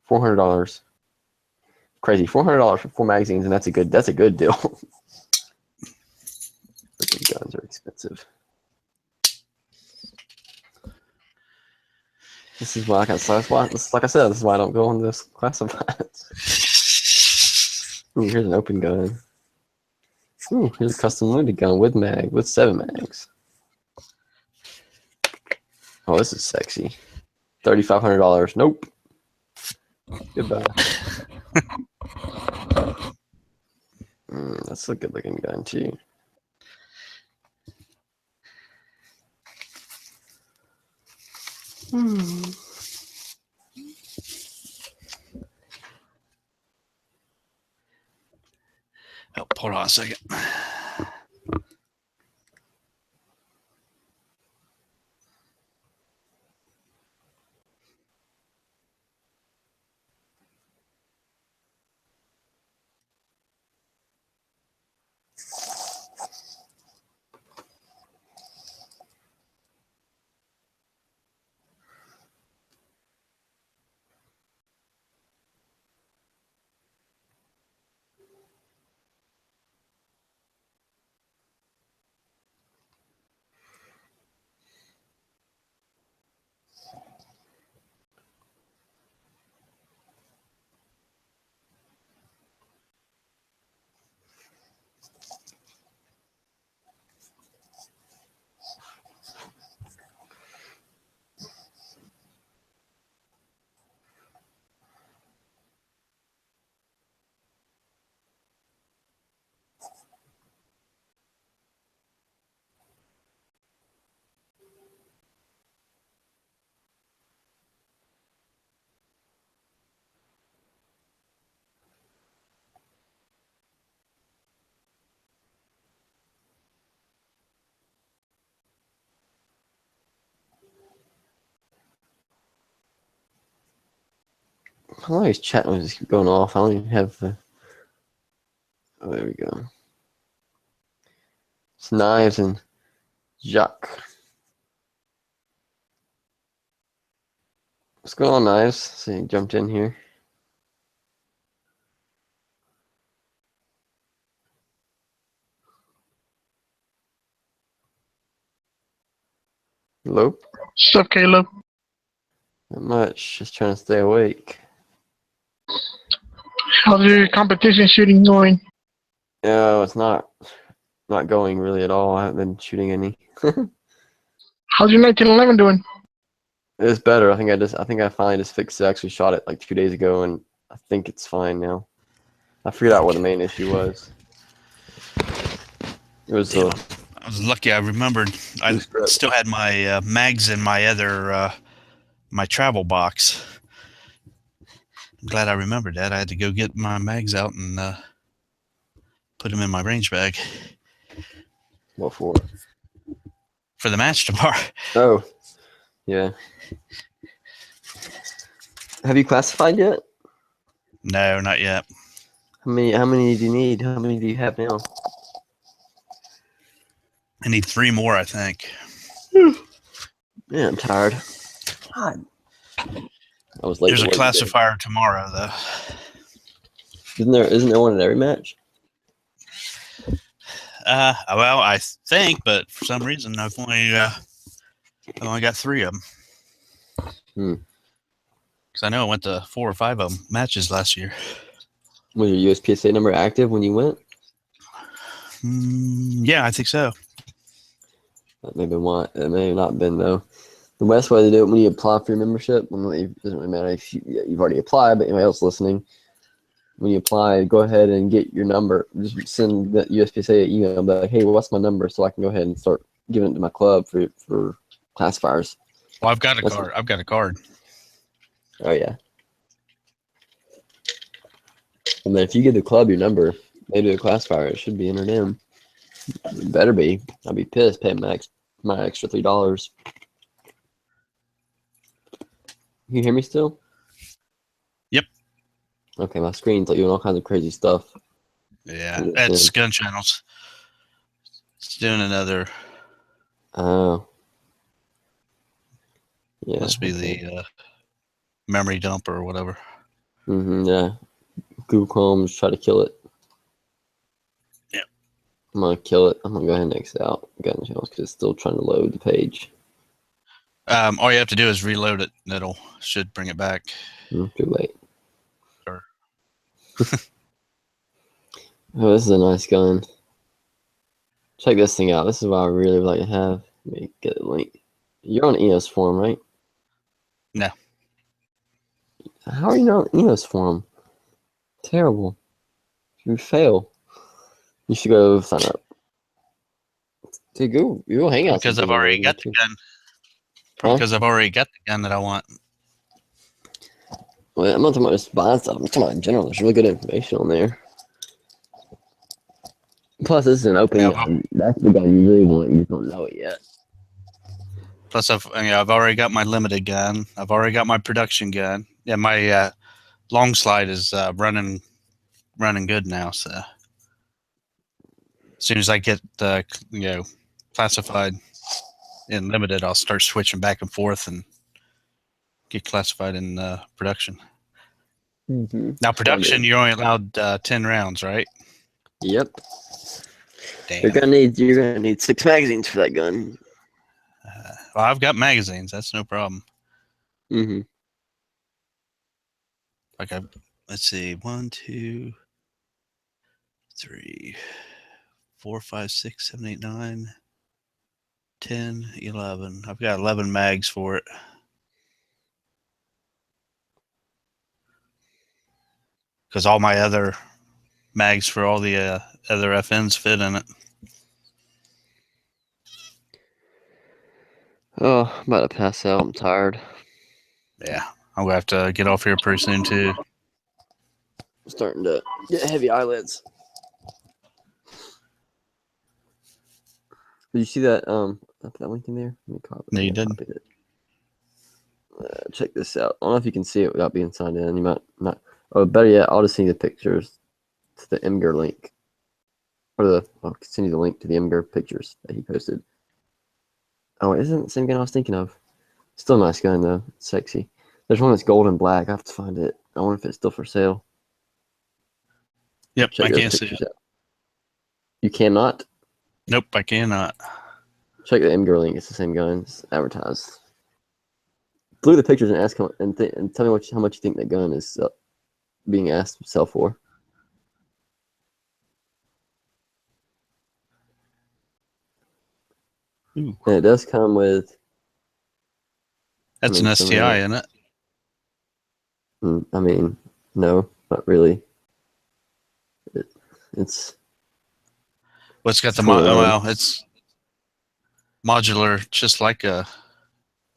$400. Crazy. $400 for 4 magazines, and that's a good deal. Freaking guns are expensive. This is why I got like I said, this is why I don't go on this classifieds. Ooh, here's an open gun. Ooh, here's a custom loaded gun with 7 mags. Oh, this is sexy. $3,500. Nope. Goodbye. That's a good looking gun too. Oh, hold on a second. I always chat noise keep going off. I don't even have the. Oh, there we go. It's Knives and Jacques. What's going on, Knives? So you jumped in here. Hello? What's up, Caleb? Not much. Just trying to stay awake. How's your competition shooting going? No, it's not going really at all. I haven't been shooting any. How's your 1911 doing? It's better. I think I finally just fixed it. I actually shot it like 2 days ago, and I think it's fine now. I figured out what the main issue was. It was Damn, I was lucky. I remembered. I Loose grip. still had my mags in my other my travel box. I'm glad I remembered that. I had to go get my mags out and put them in my range bag what for? for the match tomorrow. Oh, yeah. Have you classified yet? No, not yet. How many do you need? How many do you have now? I need 3 more, I think. Yeah, I'm tired. God. I was late. There's to a work today. classifier tomorrow, though. Isn't there one at every match? Well, I think, but for some reason, I've only got 3 of them. Because I know I went to 4 or 5 of them matches last year. Was your USPSA number active when you went? Yeah, I think so. That may be why. It may have not been though. The best way to do it when you apply for your membership, it doesn't really matter if you've already applied, but anybody else listening, when you apply, go ahead and get your number. Just send the USPSA an email, be like, hey, what's my number, so I can go ahead and start giving it to my club for classifiers. Well, I've got a That's- card. I've got a card. Oh yeah. And then if you give the club your number, they do a classifier. It should be entered in. It better be. I'd be pissed paying my extra $3. You hear me still? Yep. Okay, my screen's like doing all kinds of crazy stuff. Yeah, Yeah. that's Gun Channels. It's doing another. Oh. Yeah. Must be the memory dump or whatever. Yeah. Google Chrome's try to kill it. Yeah. I'm gonna kill it. I'm gonna go ahead and exit out Gun Channels because it's still trying to load the page. All you have to do is reload it. And it'll should bring it back. Too late. Sure. Oh, this is a nice gun. Check this thing out. This is what I really would like to have. Let me get a link. You're on EOS forum, right? No. How are you not on EOS forum? Terrible. You fail. You should go sign up. Dude, go hang out. Because I've already got the gun. Because I've already got the gun that I want. Well, I'm not talking about just buying stuff. I'm talking about in general. There's really good information on there. Plus, this is an open gun. That's the gun you really want. You just don't know it yet. Plus, I've already got my limited gun. I've already got my production gun. Yeah, my long slide is running good now. So as soon as I get classified in limited, I'll start switching back and forth and get classified in production. Now, production, you're only allowed 10 rounds, right? Yep. Damn. You're gonna need 6 magazines for that gun. Well, I've got magazines. That's no problem. Like let's see, 1, 2, 3, 4, 5, 6, 7, 8, 9, 10, 11. I've got 11 mags for it. Because all my other mags for all the other FNs fit in it. Oh, I'm about to pass out. I'm tired. Yeah, I'm going to have to get off here pretty soon, too. I'm starting to get heavy eyelids. Did you see that? That link in there? Let me copy. No, you didn't. It. Check this out. I don't know if you can see it without being signed in. You might not. Oh, better yet, I'll just send you the pictures to the Imgur link. Or I'll send you the link to the Imgur pictures that he posted. Oh, it isn't the same gun I was thinking of. Still a nice gun, though. It's sexy. There's one that's gold and black. I have to find it. I wonder if it's still for sale. Yep, Check I those can't see pictures it. out. You cannot? Nope, I cannot. Check the Imgur link. It's the same gun. It's advertised. Look at the pictures and ask him, and tell me how much you think that gun is being asked to sell for. Ooh. And it does come with. That's an STI, isn't it? I mean, no, not really. It's. Well, it's got the it's modular, just like a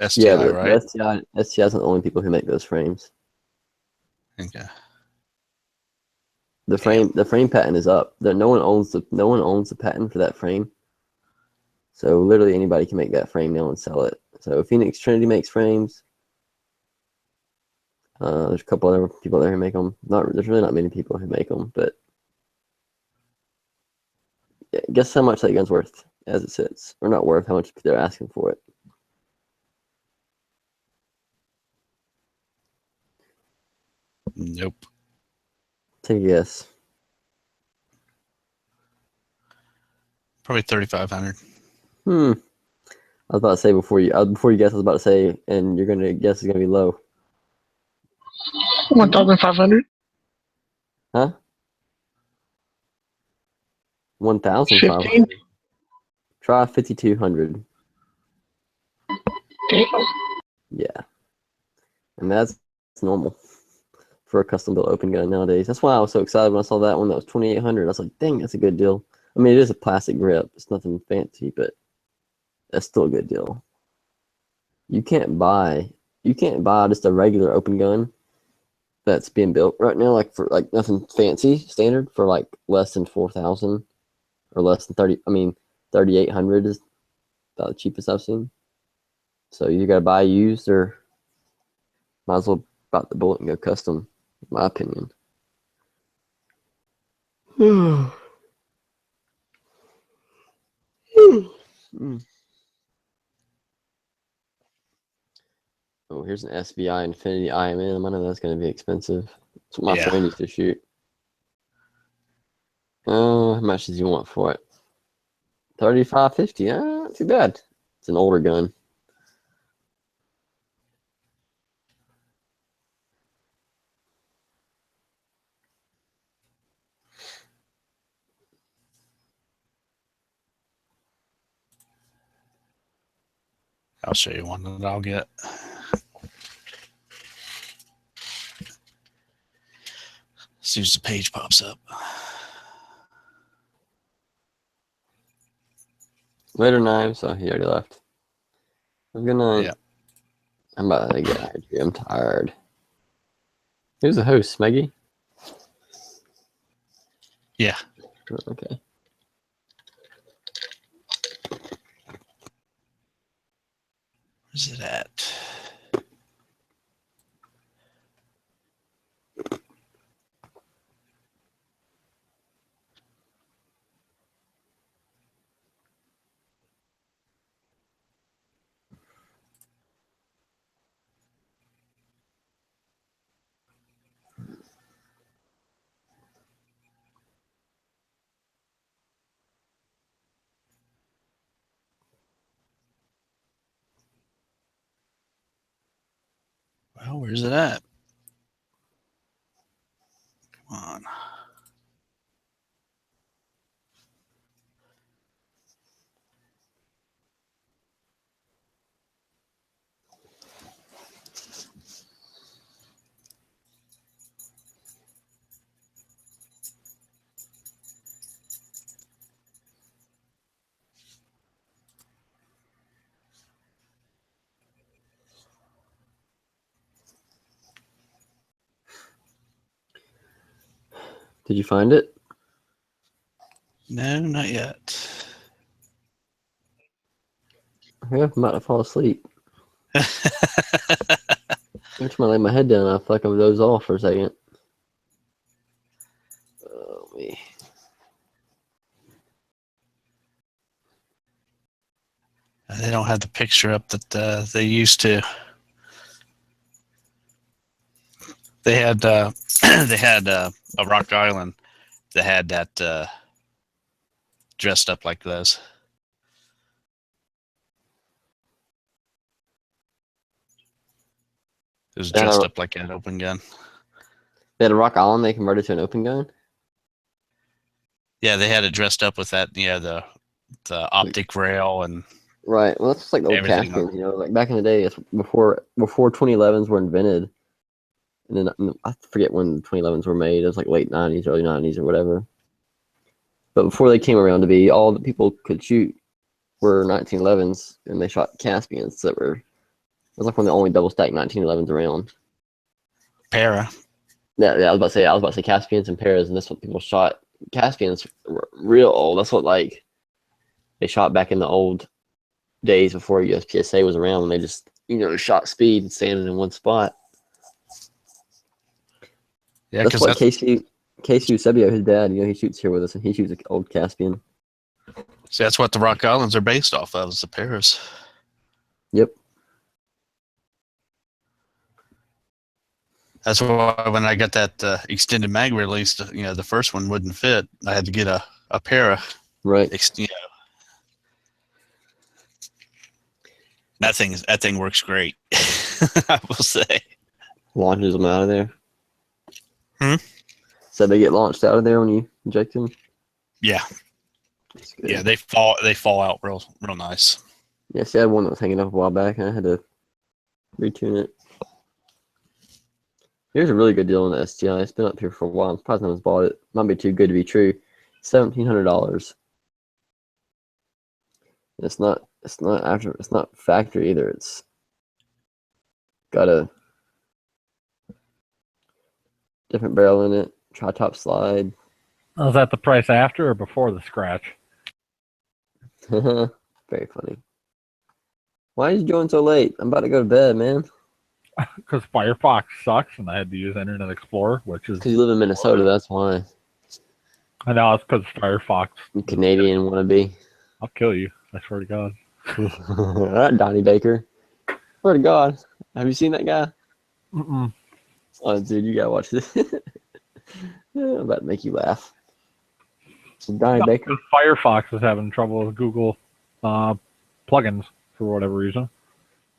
STI, yeah, but right? STI isn't the only people who make those frames. Okay. The frame patent is up. No one owns the patent for that frame. So literally anybody can make that frame now and sell it. So Phoenix Trinity makes frames. There's a couple other people there who make them. There's really not many people who make them, but yeah, guess how much that gun's worth as it sits, or not worth, how much they're asking for it. Nope. Take a guess. Probably 3,500. I was about to say before you guess, I was about to say, and you're gonna guess it's gonna be low. 1,500. Huh? 1,500. 15. Try 5,200. Damn. Yeah, and that's normal. for a custom built open gun nowadays. That's why I was so excited when I saw that one that was 2,800. I was like, dang, that's a good deal. I mean, it is a plastic grip. It's nothing fancy, but that's still a good deal. You can't buy just a regular open gun that's being built right now, like for like nothing fancy standard for like less than 4,000 or less than 3,800 is about the cheapest I've seen. So you gotta buy used or might as well bite the bullet and go custom, in my opinion. Oh, here's an SVI Infinity IMM. I know that's going to be expensive. That's what my friend used to shoot. Oh, how much does he want for it? $35.50. Not too bad. It's an older gun. I'll show you one that I'll get. As soon as the page pops up. Later, Knives. Oh, he already left. Have a good night. Yeah. I'm about to get out of here. I'm tired. Who's the host, Maggie? Yeah. Okay. Where's it at? Well, where's it at? Come on. Did you find it? No, not yet. Yeah, I'm about to fall asleep. Every time I lay my head down, I feel like I doze off for a second. Oh, me. They don't have the picture up that they used to. They had they had a Rock Island that had that dressed up like those. It was dressed up like an open gun. They had a Rock Island they converted to an open gun? Yeah, they had it dressed up with that, the optic rail and Right. Well, that's just like the old everything. Caspians, like back in the day, it's before 2011s were invented. And then I forget when the 2011s were made. It was like late 90s, early 90s or whatever. But before they came around to be, all the people could shoot were 1911s, and they shot Caspians that were, it was like one of the only double stack 1911s around. Para. Yeah, I was about to say Caspians and Paras, and that's what people shot. Caspians were real old. That's what like they shot back in the old days before USPSA was around, when they just shot speed and standing in one spot. Yeah, that's what Casey Eusebio, his dad, he shoots here with us, and he shoots an old Caspian. See, that's what the Rock Islands are based off of, is the Paras. Yep. That's why when I got that extended mag release, the first one wouldn't fit. I had to get a Para. Right. That thing works great. I will say. Launches them out of there. So they get launched out of there when you inject them. Yeah. Yeah, they fall out real nice. Yeah, see, I had one that was hanging up a while back, and I had to retune it. Here's a really good deal on the STI. It's been up here for a while. I'm surprised no one's bought it. Might be too good to be true. $1,700. It's not factory either. It's got a different barrel in it. Tri-top slide. Was that the price after or before the scratch? Very funny. Why is you join so late? I'm about to go to bed, man. Because Firefox sucks, and I had to use Internet Explorer, which is. Because you live in Minnesota, that's why. I know it's because Firefox. You Canadian wannabe. I'll kill you. I swear to God. All right, Donnie Baker. Swear to God. Have you seen that guy? Mm-mm. Oh, dude, you gotta watch this. I'm about to make you laugh. Donnie Baker. Firefox is having trouble with Google plugins for whatever reason.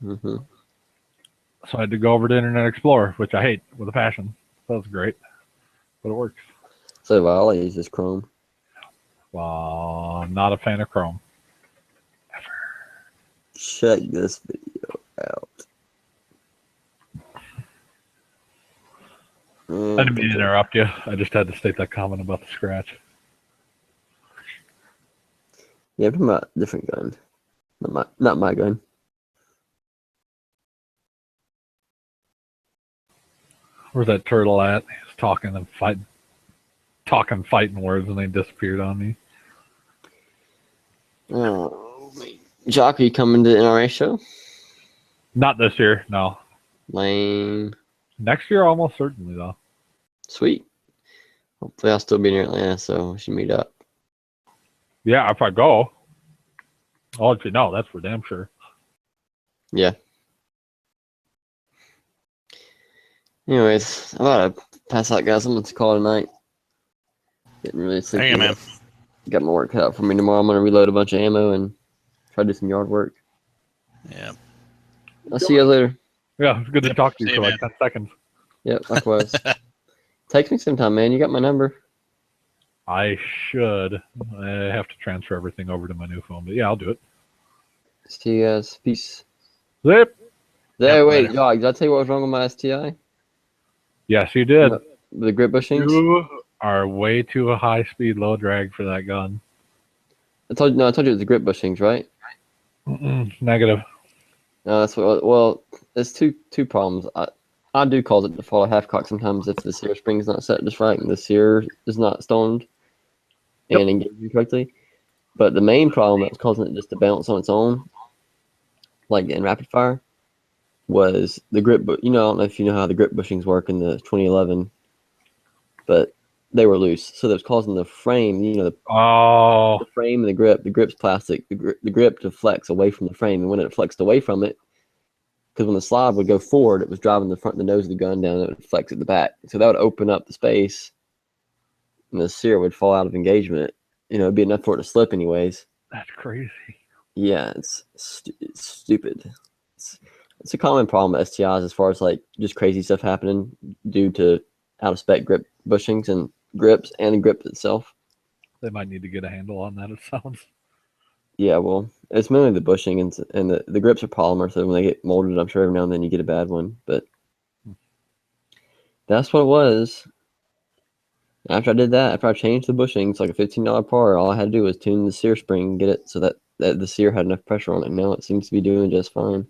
Mm-hmm. So I had to go over to Internet Explorer, which I hate with a passion. That was great, but it works. So all I use is Chrome. Well, I'm not a fan of Chrome. Check this video out. I didn't mean to interrupt you. I just had to state that comment about the scratch. Yeah, I'm talking about a different gun. Not my gun. Where's that turtle at? He's talking and fighting words, and they disappeared on me. Oh, Jock, are you coming to the NRA show? Not this year, no. Lame. Next year, almost certainly, though. Sweet. Hopefully I'll still be near Atlanta, so we should meet up. Yeah, if I go. I'll let you know. That's for damn sure. Yeah. Anyways, I'm about to pass out, guys. I'm going to call it a night. Getting really sleepy. Hey, man. Got my work cut out for me tomorrow. I'm going to reload a bunch of ammo and try to do some yard work. Yeah. I'll see you guys later. Yeah, it's good to talk to you See for you, like 10 seconds. Yep, likewise. Text me sometime, man. You got my number. I should. I have to transfer everything over to my new phone, but yeah, I'll do it. See you guys. Peace. Zip. There, wait, later. dog. Did I tell you what was wrong with my STI? Yes, you did. The grip bushings? You are way too a high speed, low drag for that gun. I told you it was the grip bushings, right? Negative. No, that's what. Well, there's two problems. I do cause it to fall half cock sometimes if the sear spring is not set just right and the sear is not stoned and engaging correctly. But the main problem that was causing it just to bounce on its own, like in rapid fire, was the grip. You know, I don't know if you know how the grip bushings work in the 2011, but they were loose, so that was causing the frame. You know, the frame and the grip. The grip's plastic. The grip to flex away from the frame, and when it flexed away from it, because when the slide would go forward, it was driving the nose of the gun down, and it would flex at the back. So that would open up the space, and the sear would fall out of engagement. You know, it'd be enough for it to slip anyways. That's crazy. Yeah, it's stupid. It's a common problem with STIs as far as like just crazy stuff happening due to out of spec grip bushings and grips and the grip itself. They might need to get a handle on that, it sounds. Yeah, well, it's mainly the bushing and the grips are polymer, so when they get molded, I'm sure every now and then you get a bad one. But that's what it was. After I did that, after I changed the bushings, like a $15 part, all I had to do was tune the sear spring and get it so that the sear had enough pressure on it. Now it seems to be doing just fine.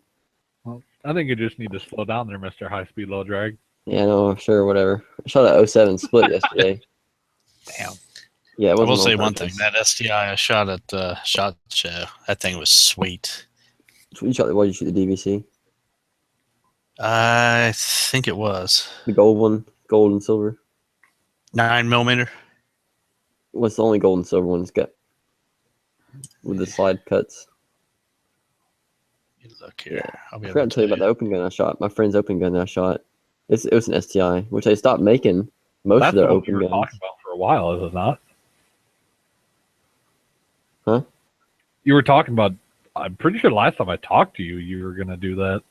Well, I think you just need to slow down there, Mr. High Speed Low Drag. Yeah, no, sure, whatever. I shot a 07 split yesterday. Damn. Yeah, it I wasn't will say on one purpose. thing. That STI I shot at SHOT Show, that thing was sweet. You shot, what did you shoot, the DVC? I think it was The gold one, gold and silver. 9mm. What's the only gold and silver one it's got? With the slide cuts. Look here. Yeah. I'll I be forgot able to tell you about the open gun I shot. My friend's open gun that I shot. It was an STI, which they stopped making most That's of their what open you were guns. talking about for a while, is it not? Huh? You were talking about, I'm pretty sure last time I talked to you, you were going to do that.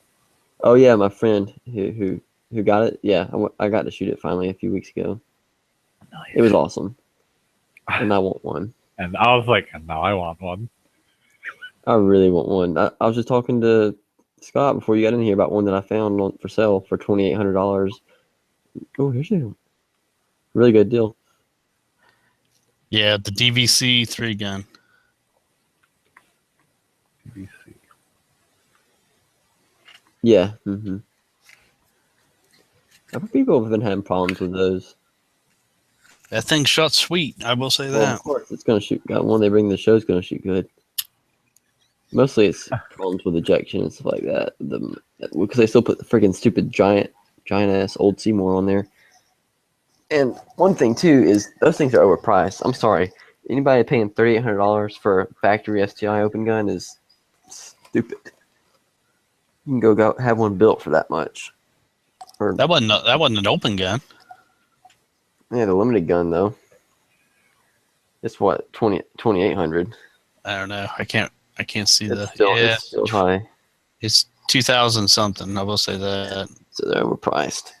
Oh yeah, my friend who got it. Yeah, I got to shoot it finally a few weeks ago. Nice. It was awesome, and I want one. And I was like, now I want one. I really want one. I was just talking to Scott before you got in here about one that I found for sale for $2,800. Oh, here's a really good deal. Yeah, the DVC 3 gun. BBC. Yeah. Mm-hmm. I think people have been having problems with those. That thing shot sweet. I will say Well, that. of course, it's gonna shoot. Got one they bring to the show's gonna shoot good. Mostly, it's problems with ejection and stuff like that. Because they still put the freaking stupid giant ass old Seymour on there. And one thing too is those things are overpriced. I'm sorry, anybody paying $3,800 for a factory STI open gun is stupid. You can go have one built for that much. Or That wasn't an open gun. yeah, the limited gun though. It's what 2,800. I don't know. I can't see It's still high. It's 2,000 something. I will say that. So they're overpriced.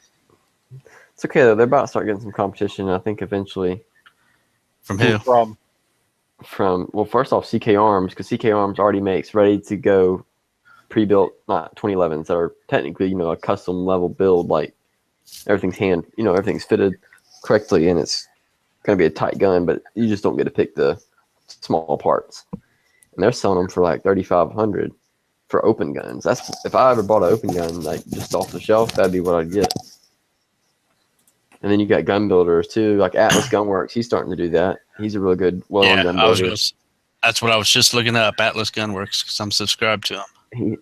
It's okay though. They're about to start getting some competition. I think eventually. From who? From well, first off, CK Arms, because CK Arms already makes ready to go pre-built, not 2011s that are technically a custom level build. Like everything's everything's fitted correctly, and it's gonna be a tight gun, but you just don't get to pick the small parts. And they're selling them for like $3,500 for open guns. That's if I ever bought an open gun like just off the shelf, that'd be what I'd get. And then you got gun builders too, like Atlas Gunworks. He's starting to do that. He's a real good, well-known gun builder. That's what I was just looking up. Atlas Gunworks, because I'm subscribed to him.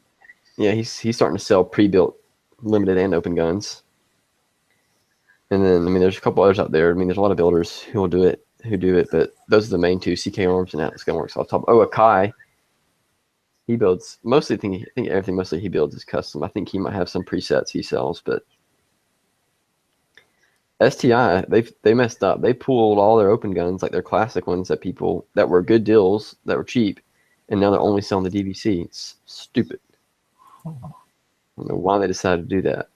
He's starting to sell pre-built, limited and open guns. And then there's a couple others out there. There's a lot of builders who do it, but those are the main two: CK Arms and Atlas Gunworks. Off top. Oh, Akai. He builds mostly. I think everything mostly he builds is custom. I think he might have some presets he sells, but STI they messed up. They pulled all their open guns, like their classic ones that were good deals, that were cheap, and now they're only selling the DVC. It's stupid. I don't know why they decided to do that.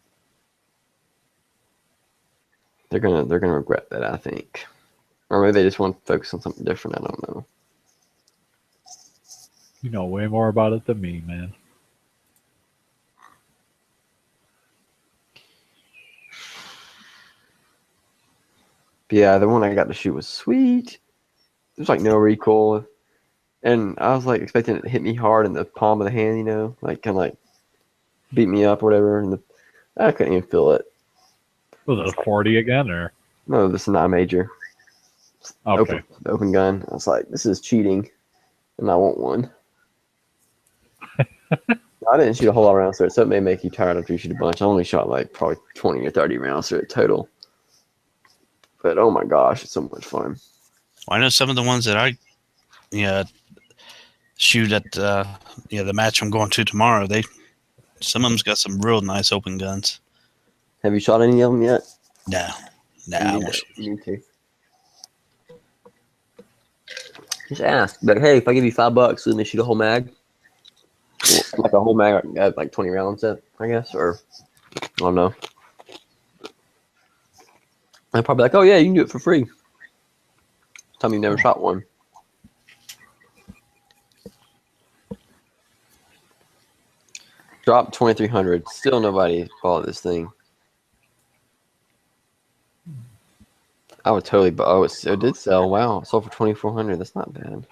They're gonna regret that, I think, or maybe they just want to focus on something different. I don't know. You know way more about it than me, man. But yeah, the one I got to shoot was sweet. There's like no recoil, and I was like expecting it to hit me hard in the palm of the hand, like kind of like beat me up or whatever. And I couldn't even feel it. Was it a 40 again, or no? This is not a major. Okay. Open gun. I was like, this is cheating, and I want one. I didn't shoot a whole lot of rounds through it, so it may make you tired after you shoot a bunch. I only shot like probably 20 or 30 rounds through it total. But oh my gosh, it's so much fun. Well, I know some of the ones that I shoot at the match I'm going to tomorrow. Some of them's got some real nice open guns. Have you shot any of them yet? No. Me too. Just ask. But hey, if I give you $5, let me shoot a whole mag. Like a whole mag, like 20 rounds in, I guess, or I don't know. I'd probably be like, oh yeah, you can do it for free. Tell me you never shot one. Drop 2,300. Still nobody bought this thing. I would totally buy. Oh, it did sell. Wow, it sold for 2,400. That's not bad.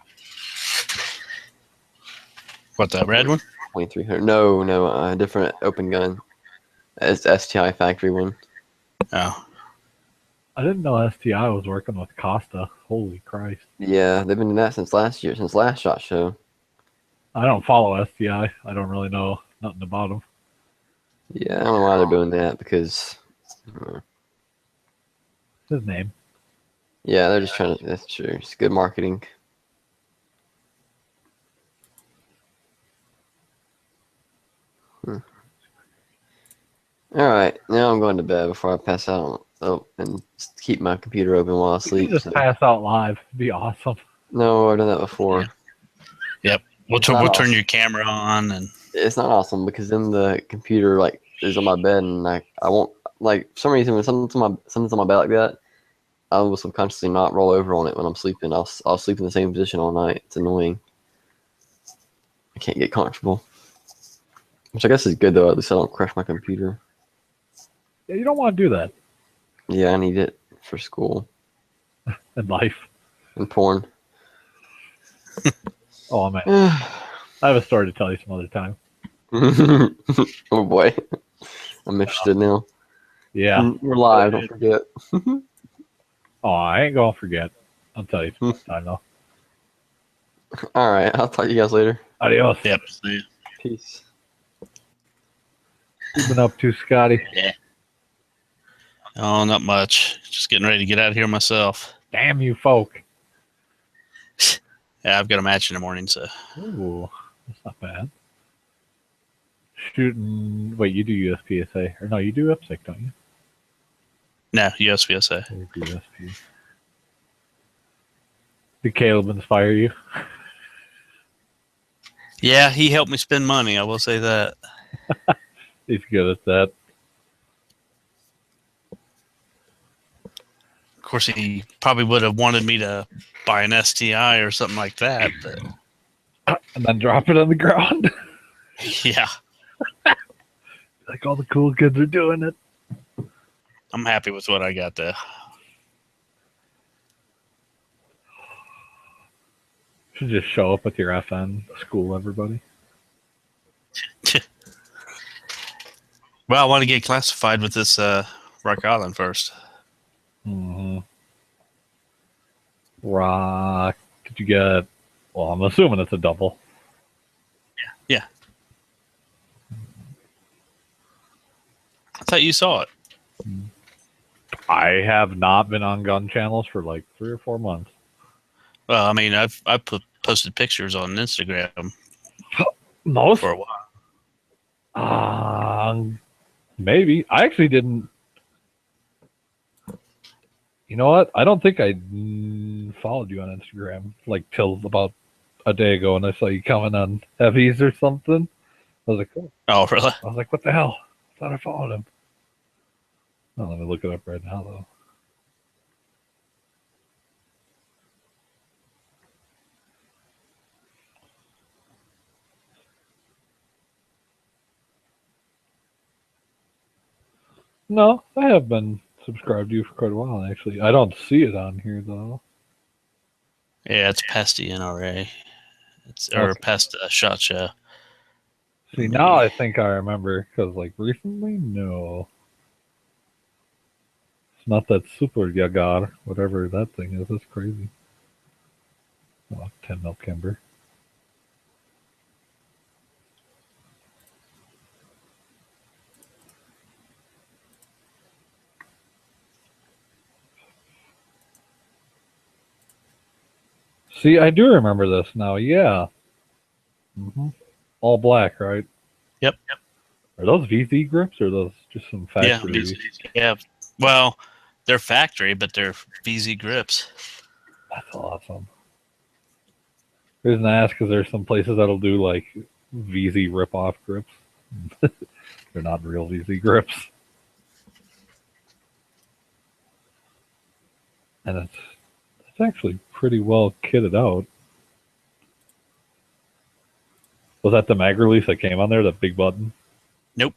What, that red one? 2,300. No, different open gun. It's STI factory one. Oh. I didn't know STI was working with Costa. Holy Christ. Yeah, they've been doing that since last year, since last SHOT Show. I don't follow STI. I don't really know nothing about them. Yeah, I don't know why they're doing that, because His name. yeah, they're just trying to. That's true. It's good marketing. All right, now I'm going to bed before I pass out. Oh, and keep my computer open while I sleep. You just pass out live. It'd be awesome. No, I've done that before. Yep. We'll turn your camera on, and it's not awesome because then the computer is on my bed, and I won't for some reason when something's on my bed like that, I will subconsciously not roll over on it when I'm sleeping. I'll sleep in the same position all night. It's annoying. I can't get comfortable, which I guess is good though. At least I don't crash my computer. Yeah, you don't want to do that. Yeah, I need it for school in life. and porn. Oh man, I have a story to tell you some other time. Oh boy, I'm interested now. Yeah. We're live. Don't forget. Oh, I ain't gonna forget. I'll tell you some other time though. All right, I'll talk to you guys later. Adios. Yep. See ya. Peace. What you been up to, Scotty? Oh, not much. Just getting ready to get out of here myself. Damn you, folk. Yeah, I've got a match in the morning, so Ooh, that's not bad. Shooting. Wait, you do USPSA or no? You do UPSIC, don't you? no, USPSA. Or do USP. Did Caleb inspire you? Yeah, he helped me spend money. I will say that. He's good at that. Of course, he probably would have wanted me to buy an STI or something like that, but And then drop it on the ground. yeah, Like all the cool kids are doing it. I'm happy with what I got there. Should just show up with your FN, school everybody. Well, I want to get classified with this Rock Island first. Mm-hmm. Rock. Did you get? Well, I'm assuming it's a double. Yeah. I thought you saw it. I have not been on gun channels for like 3 or 4 months. Well, I mean, I've posted pictures on Instagram Most? for a while. Maybe. I actually didn't. You know what? I don't think I followed you on Instagram like till about a day ago, and I saw you coming on heavies or something. I was like, oh. Oh, really? I was like, what the hell? I thought I followed him. Oh, let me look it up right now, though. No, I have been subscribed to you for quite a while, actually. I don't see it on here, though. Yeah, it's past the NRA. Or past the SHOT Show. See, now I think I remember, because, like, recently, no. It's not that Super Yagar, whatever that thing is. That's crazy. Oh, 10 mil Kimber. See, I do remember this now. Yeah. All black, right? Yep. Are those VZ grips or are those just some Yeah, factory? yeah. Well, they're factory, but they're VZ grips. That's awesome. The reason I ask is there's some places that'll do like VZ rip-off grips. They're not real VZ grips. And it's actually pretty well kitted out. Was that the mag release that came on there, that big button? Nope.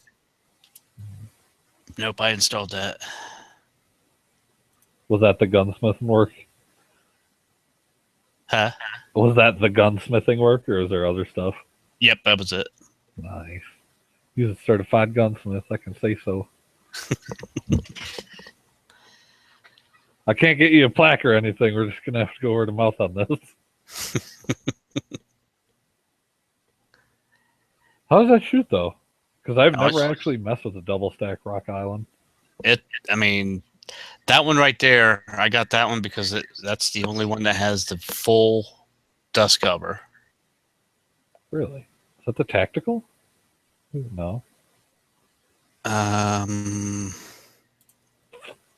Nope, I installed that. Was that the gunsmithing work? Huh? Was that the gunsmithing work, or is there other stuff? Yep, that was it. Nice. He's a certified gunsmith, I can say so. I can't get you a plaque or anything. We're just going to have to go word of mouth on this. How does that shoot, though? Because I've never actually messed with a double stack Rock Island. I mean, that one right there, I got that one because that's the only one that has the full dust cover. Really? Is that the tactical? No.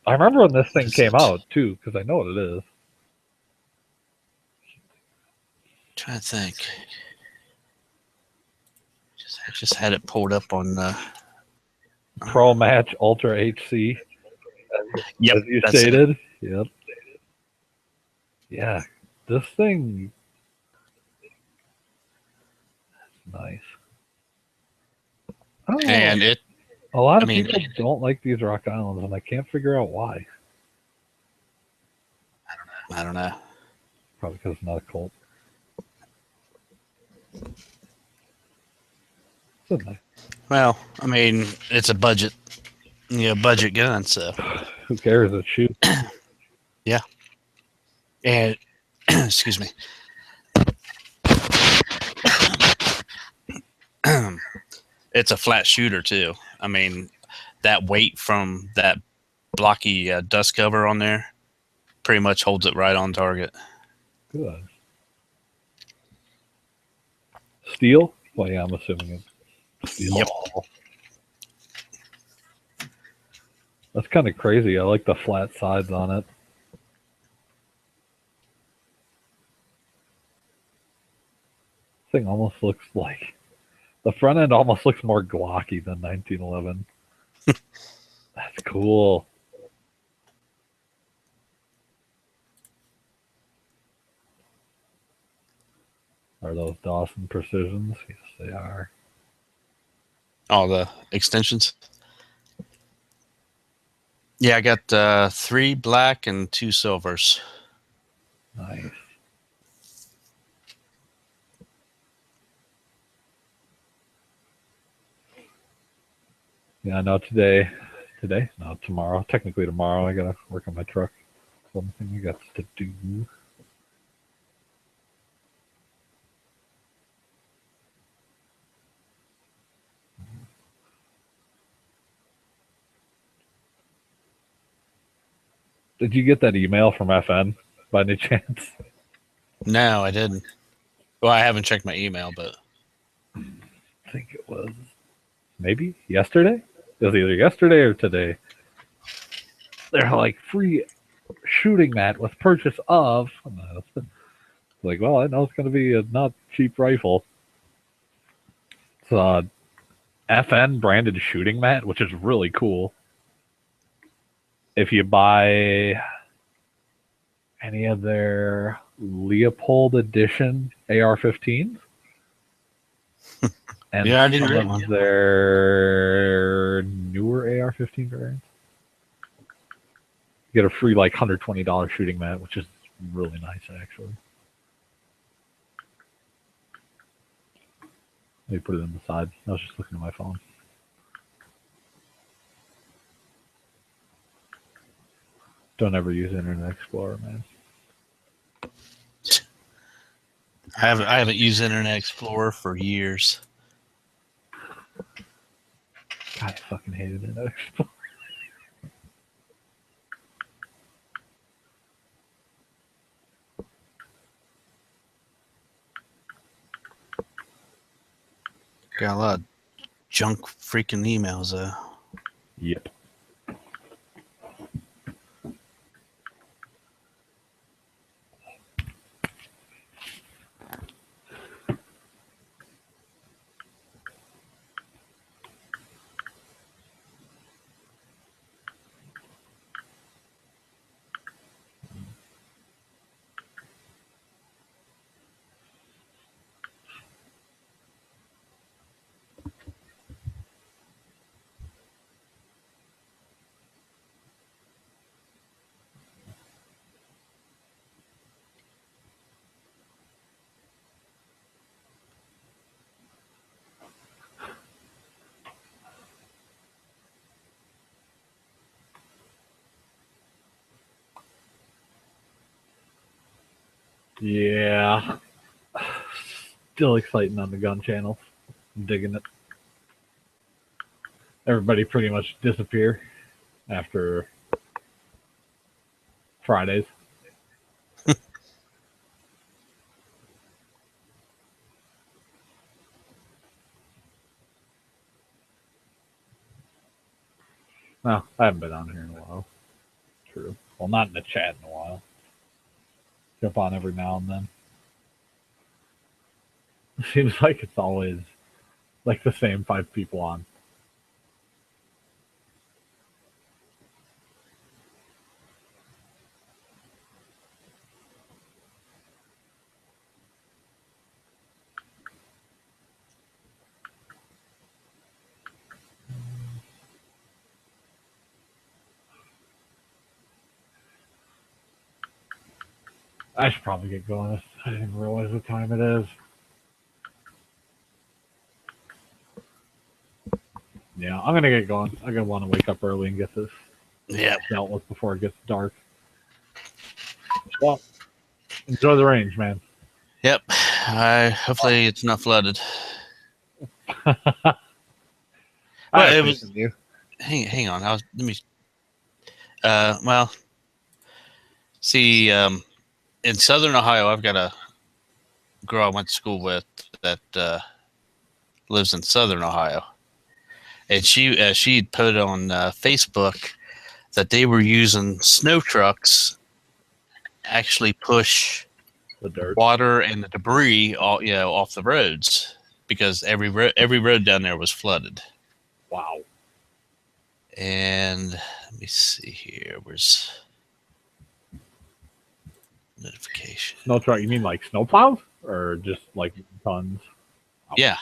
I remember when this thing came out, too, because I know what it is. Trying to think. I just had it pulled up on the Pro Match Ultra HC. Yep, as you that's stated. it. Yep. Yeah, this thing. That's nice. And it A lot of I mean, people don't like these Rock Islands, and I can't figure out why. I don't know. Probably because it's not a cult. It's nice. Well, I mean, it's a budget, budget gun. So Who cares? It shoots. yeah, and excuse me. It's a flat shooter too. I mean, that weight from that blocky dust cover on there pretty much holds it right on target. Good. Steel? Well, yeah, I'm assuming it's steel. Yep. That's kind of crazy. I like the flat sides on it. Thing almost looks like the front end almost looks more glocky than 1911. That's cool. Are those Dawson Precisions? Yes, they are. All the extensions. Yeah, I got 3 black and 2 silvers. Nice. Yeah, no, no, tomorrow. Technically tomorrow, I gotta work on my truck. Something I got to do. Did you get that email from FN by any chance? No, I didn't. Well, I haven't checked my email, but I think it was maybe yesterday. It was either yesterday or today. They're like free shooting mat with purchase of. Like, well, I know it's going to be a not cheap rifle. It's a FN branded shooting mat, which is really cool. If you buy any of their Leopold edition AR-15s, and yeah, I didn't some get of one. their newer AR-15 variants, you get a free like $120 shooting mat, which is really nice actually. Let me put it on the side. I was just looking at my phone. Don't ever use Internet Explorer, man. I haven't used Internet Explorer for years. God, I fucking hated Internet Explorer. Got a lot of junk freaking emails though. Yep. Yeah. Still exciting on the gun channels. I'm digging it. Everybody pretty much disappear after Fridays. No, I haven't been on here in a while. True. Well, not in the chat in a while. Jump on every now and then. It seems like it's always like the same 5 people on. I should probably get going. I didn't realize what time it is. Yeah, I'm gonna get going. I'm gonna want to wake up early and get this dealt with before it gets dark. Well, enjoy the range, man. Yep. Hopefully it's not flooded. Well, it was. Hang on. Let me. Well, see, in Southern Ohio, I've got a girl I went to school with that lives in Southern Ohio, and she put on Facebook that they were using snow trucks actually push the dirt, water, and the debris off the roads because every road down there was flooded. Wow. And let me see here. Where's notification? Snow truck? You mean like snow plows or just like tons? Yeah,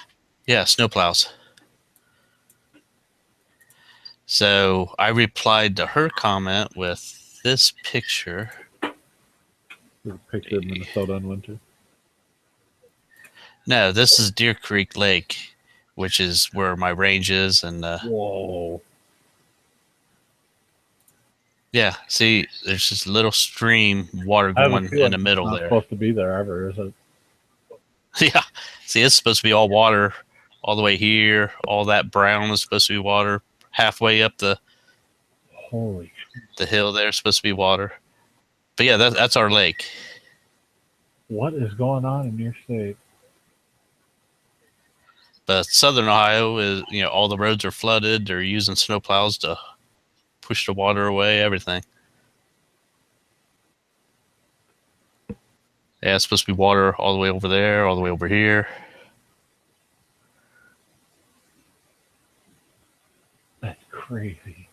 snow plows. So I replied to her comment with this picture. A picture of Minnesota in winter. No, this is Deer Creek Lake, which is where my range is, and whoa. Yeah, see, there's this little stream water going in the middle it's not there. Supposed to be there ever, is it? Yeah, see, it's supposed to be all water, all the way here. All that brown is supposed to be water. Halfway up the hill there is supposed to be water. But yeah, that's our lake. What is going on in your state? But Southern Ohio is, all the roads are flooded. They're using snowplows to push the water away, everything. Yeah, it's supposed to be water all the way over there, all the way over here. That's crazy.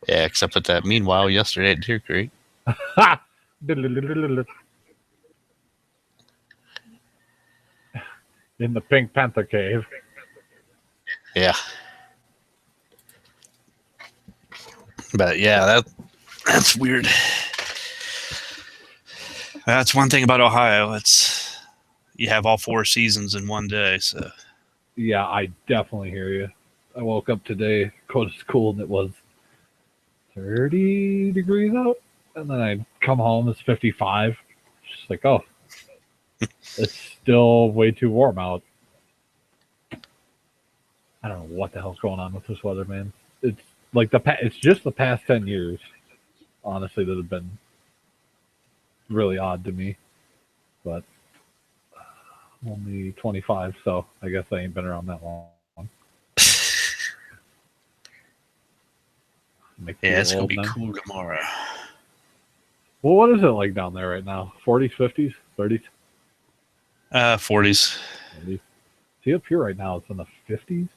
Yeah, except at that. Meanwhile, yesterday at Deer Creek. In the Pink Panther Cave. Yeah. But yeah, that's weird. That's one thing about Ohio. It's you have all 4 seasons in one day. So yeah, I definitely hear you. I woke up today, go to school, and it was 30 degrees out, and then I come home, it's 55. Just like, oh, it's still way too warm out. I don't know what the hell's going on with this weather, man. It's like it's just the past 10 years, honestly, that have been really odd to me. But I'm only 25, so I guess I ain't been around that long. Yeah, it's going to be cool tomorrow. Well, what is it like down there right now? 40s, 50s, 30s? 40s. See, up here right now, it's in the 50s.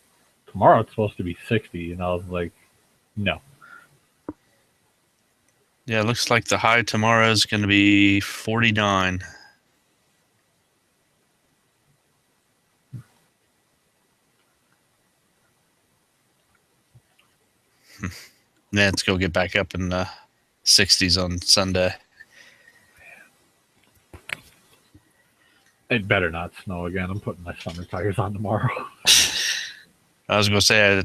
Tomorrow, it's supposed to be 60, and I was like, no. Yeah, it looks like the high tomorrow is going to be 49. Then it's going to get back up in the 60s on Sunday. It better not snow again. I'm putting my summer tires on tomorrow. I was going to say,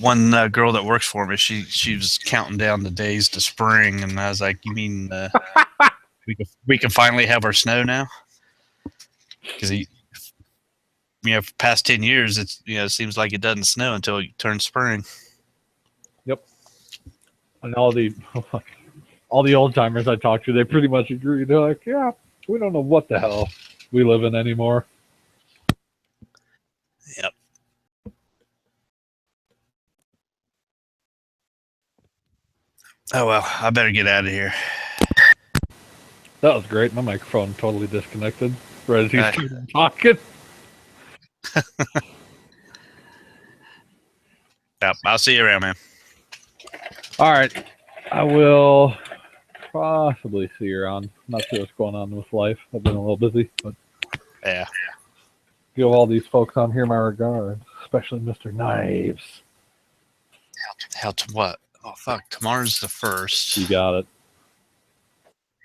one girl that works for me, she was counting down the days to spring, and I was like, "You mean we can finally have our snow now?" Because for past 10 years, it's it seems like it doesn't snow until it turns spring. Yep. And all the old timers I talked to, they pretty much agree. They're like, "Yeah, we don't know what the hell we live in anymore." Yep. Oh, well, I better get out of here. That was great. My microphone totally disconnected right as he's talking. Yep, I'll see you around, man. All right. I will possibly see you around. Not sure what's going on with life. I've been a little busy, but yeah. Give all these folks on here my regards, especially Mr. Knives. How to what? Oh fuck! Tomorrow's the 1st. You got it.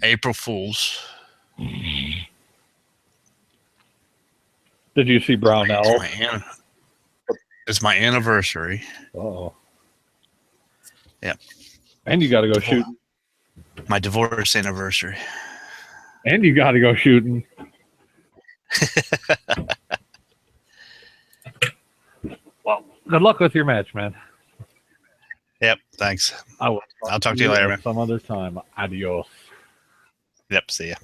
April Fools. Did you see Brownell? It's my anniversary. Oh. Yep. And you got to go shooting. My divorce anniversary. And you got to go shooting. Well, good luck with your match, man. Yep. Thanks. I'll talk to you later, man. Some other time. Adios. Yep. See ya.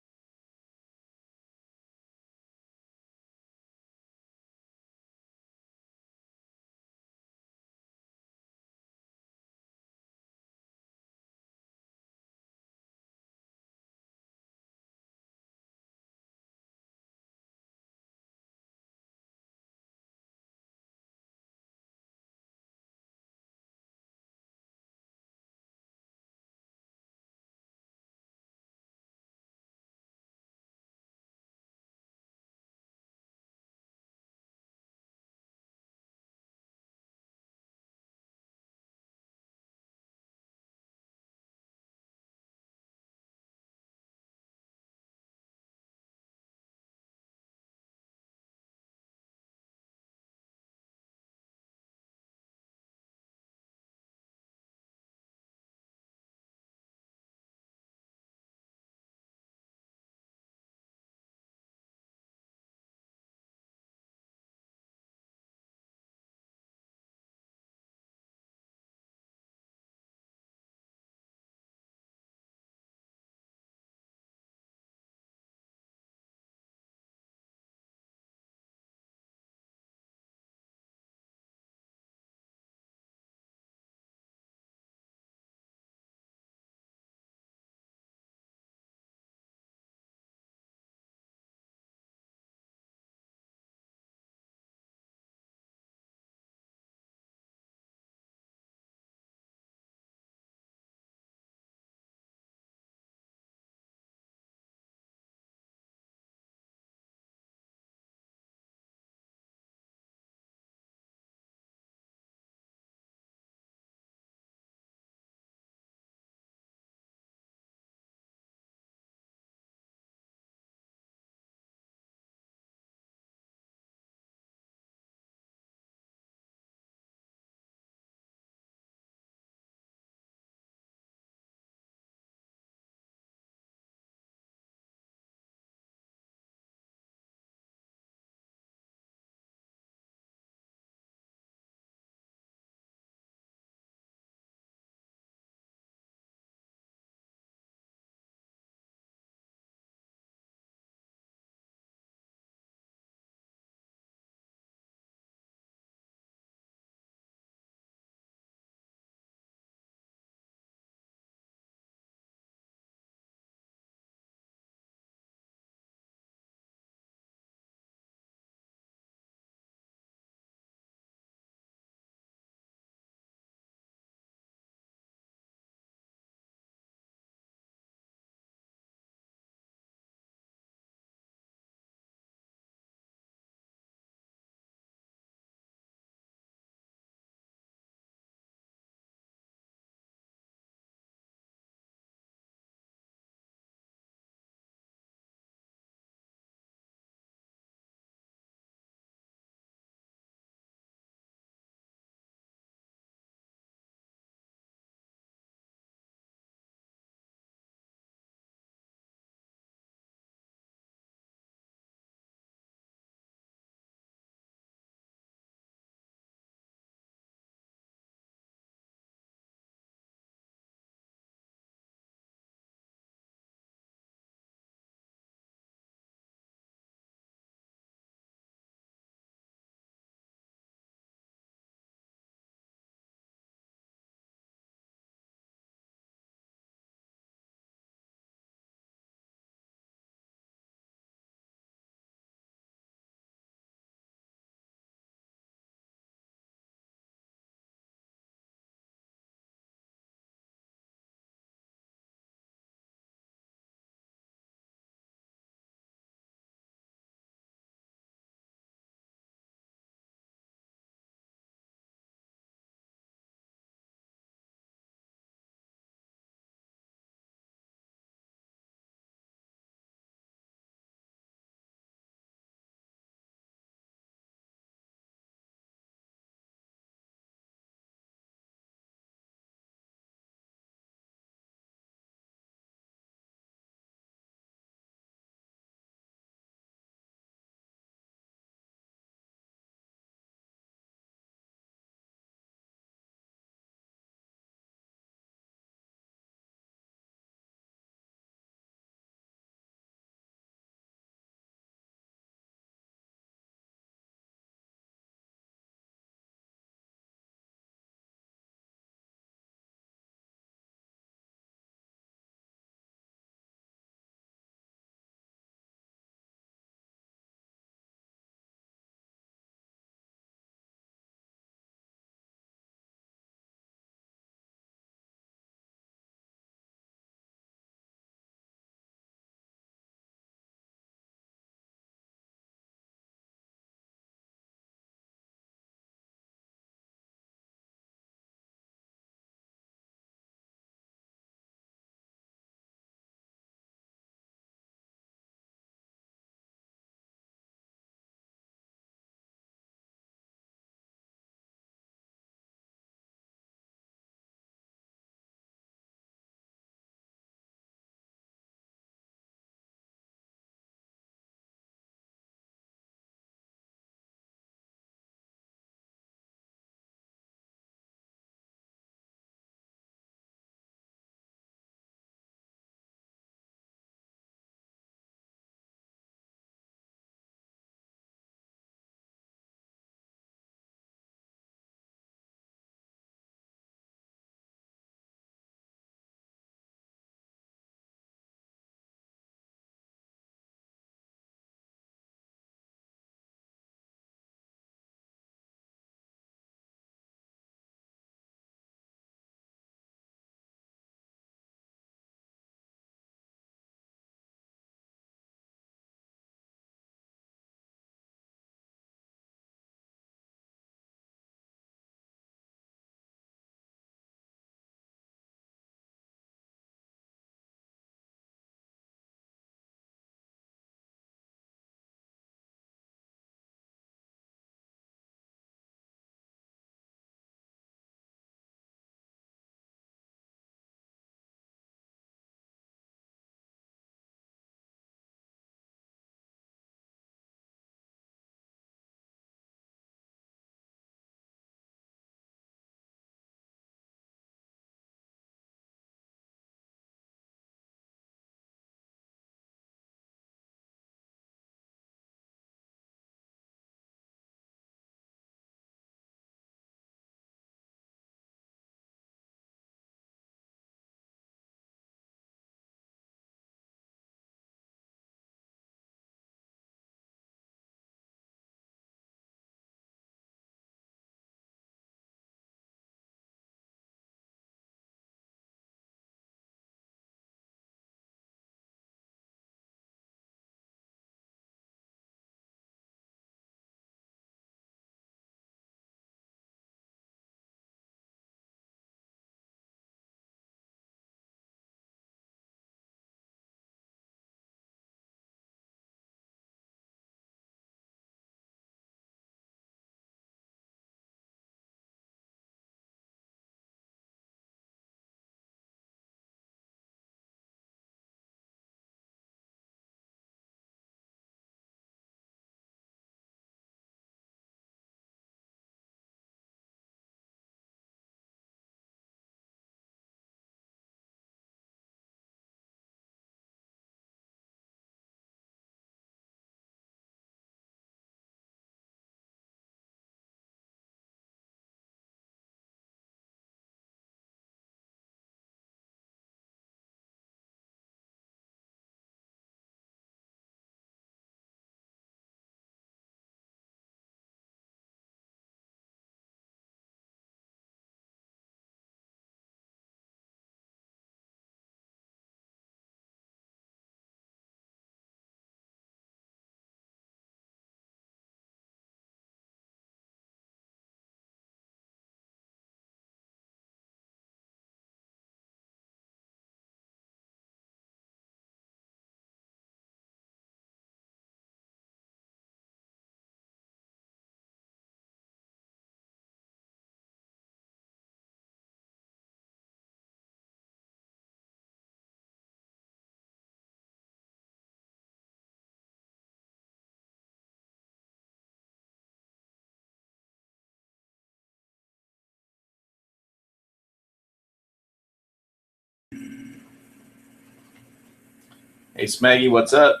Hey, Smaggy, what's up?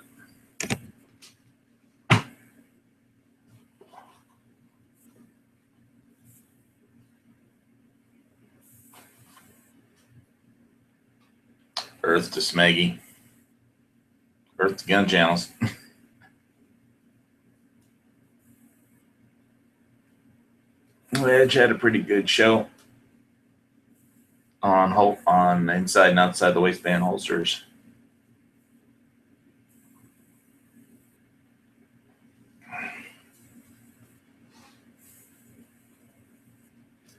Earth to Smaggy. Earth to Gun Channels. Edge had a pretty good show on inside and outside the waistband holsters.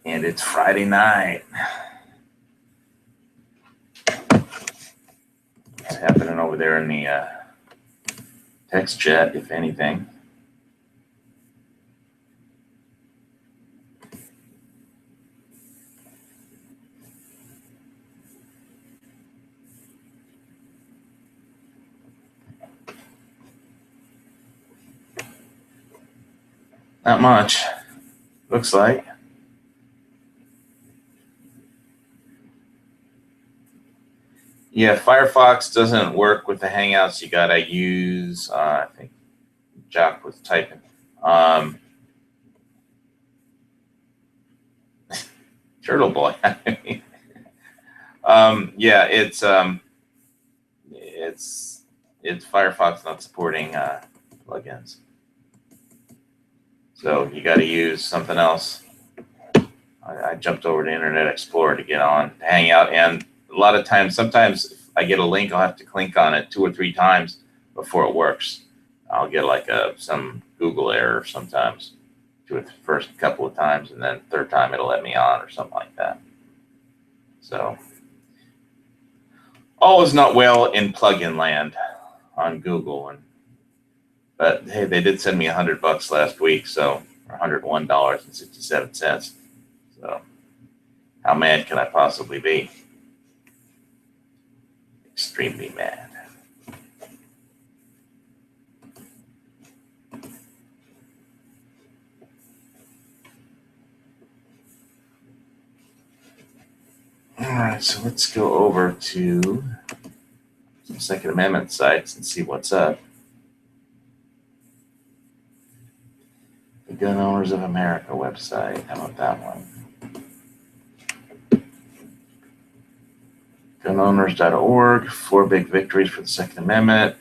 And it's Friday night. What's happening over there in the text chat, if anything? Not much, looks like. Yeah, Firefox doesn't work with the Hangouts. You gotta use, I think Jock was typing. Turtle Boy. Yeah, it's Firefox not supporting plugins. So you got to use something else. I jumped over to Internet Explorer to get on Hangout, and a lot of times, sometimes if I get a link, I'll have to click on it 2 or 3 times before it works. I'll get like some Google error sometimes, the first couple of times, and then third time it'll let me on or something like that. So all is not well in plugin land on Google, but hey, they did send me $100 last week, so $101.67. So how mad can I possibly be? Extremely mad. All right, so let's go over to some Second Amendment sites and see what's up. The Gun Owners of America website. How about that one? Gunowners.org. 4 big victories for the Second Amendment.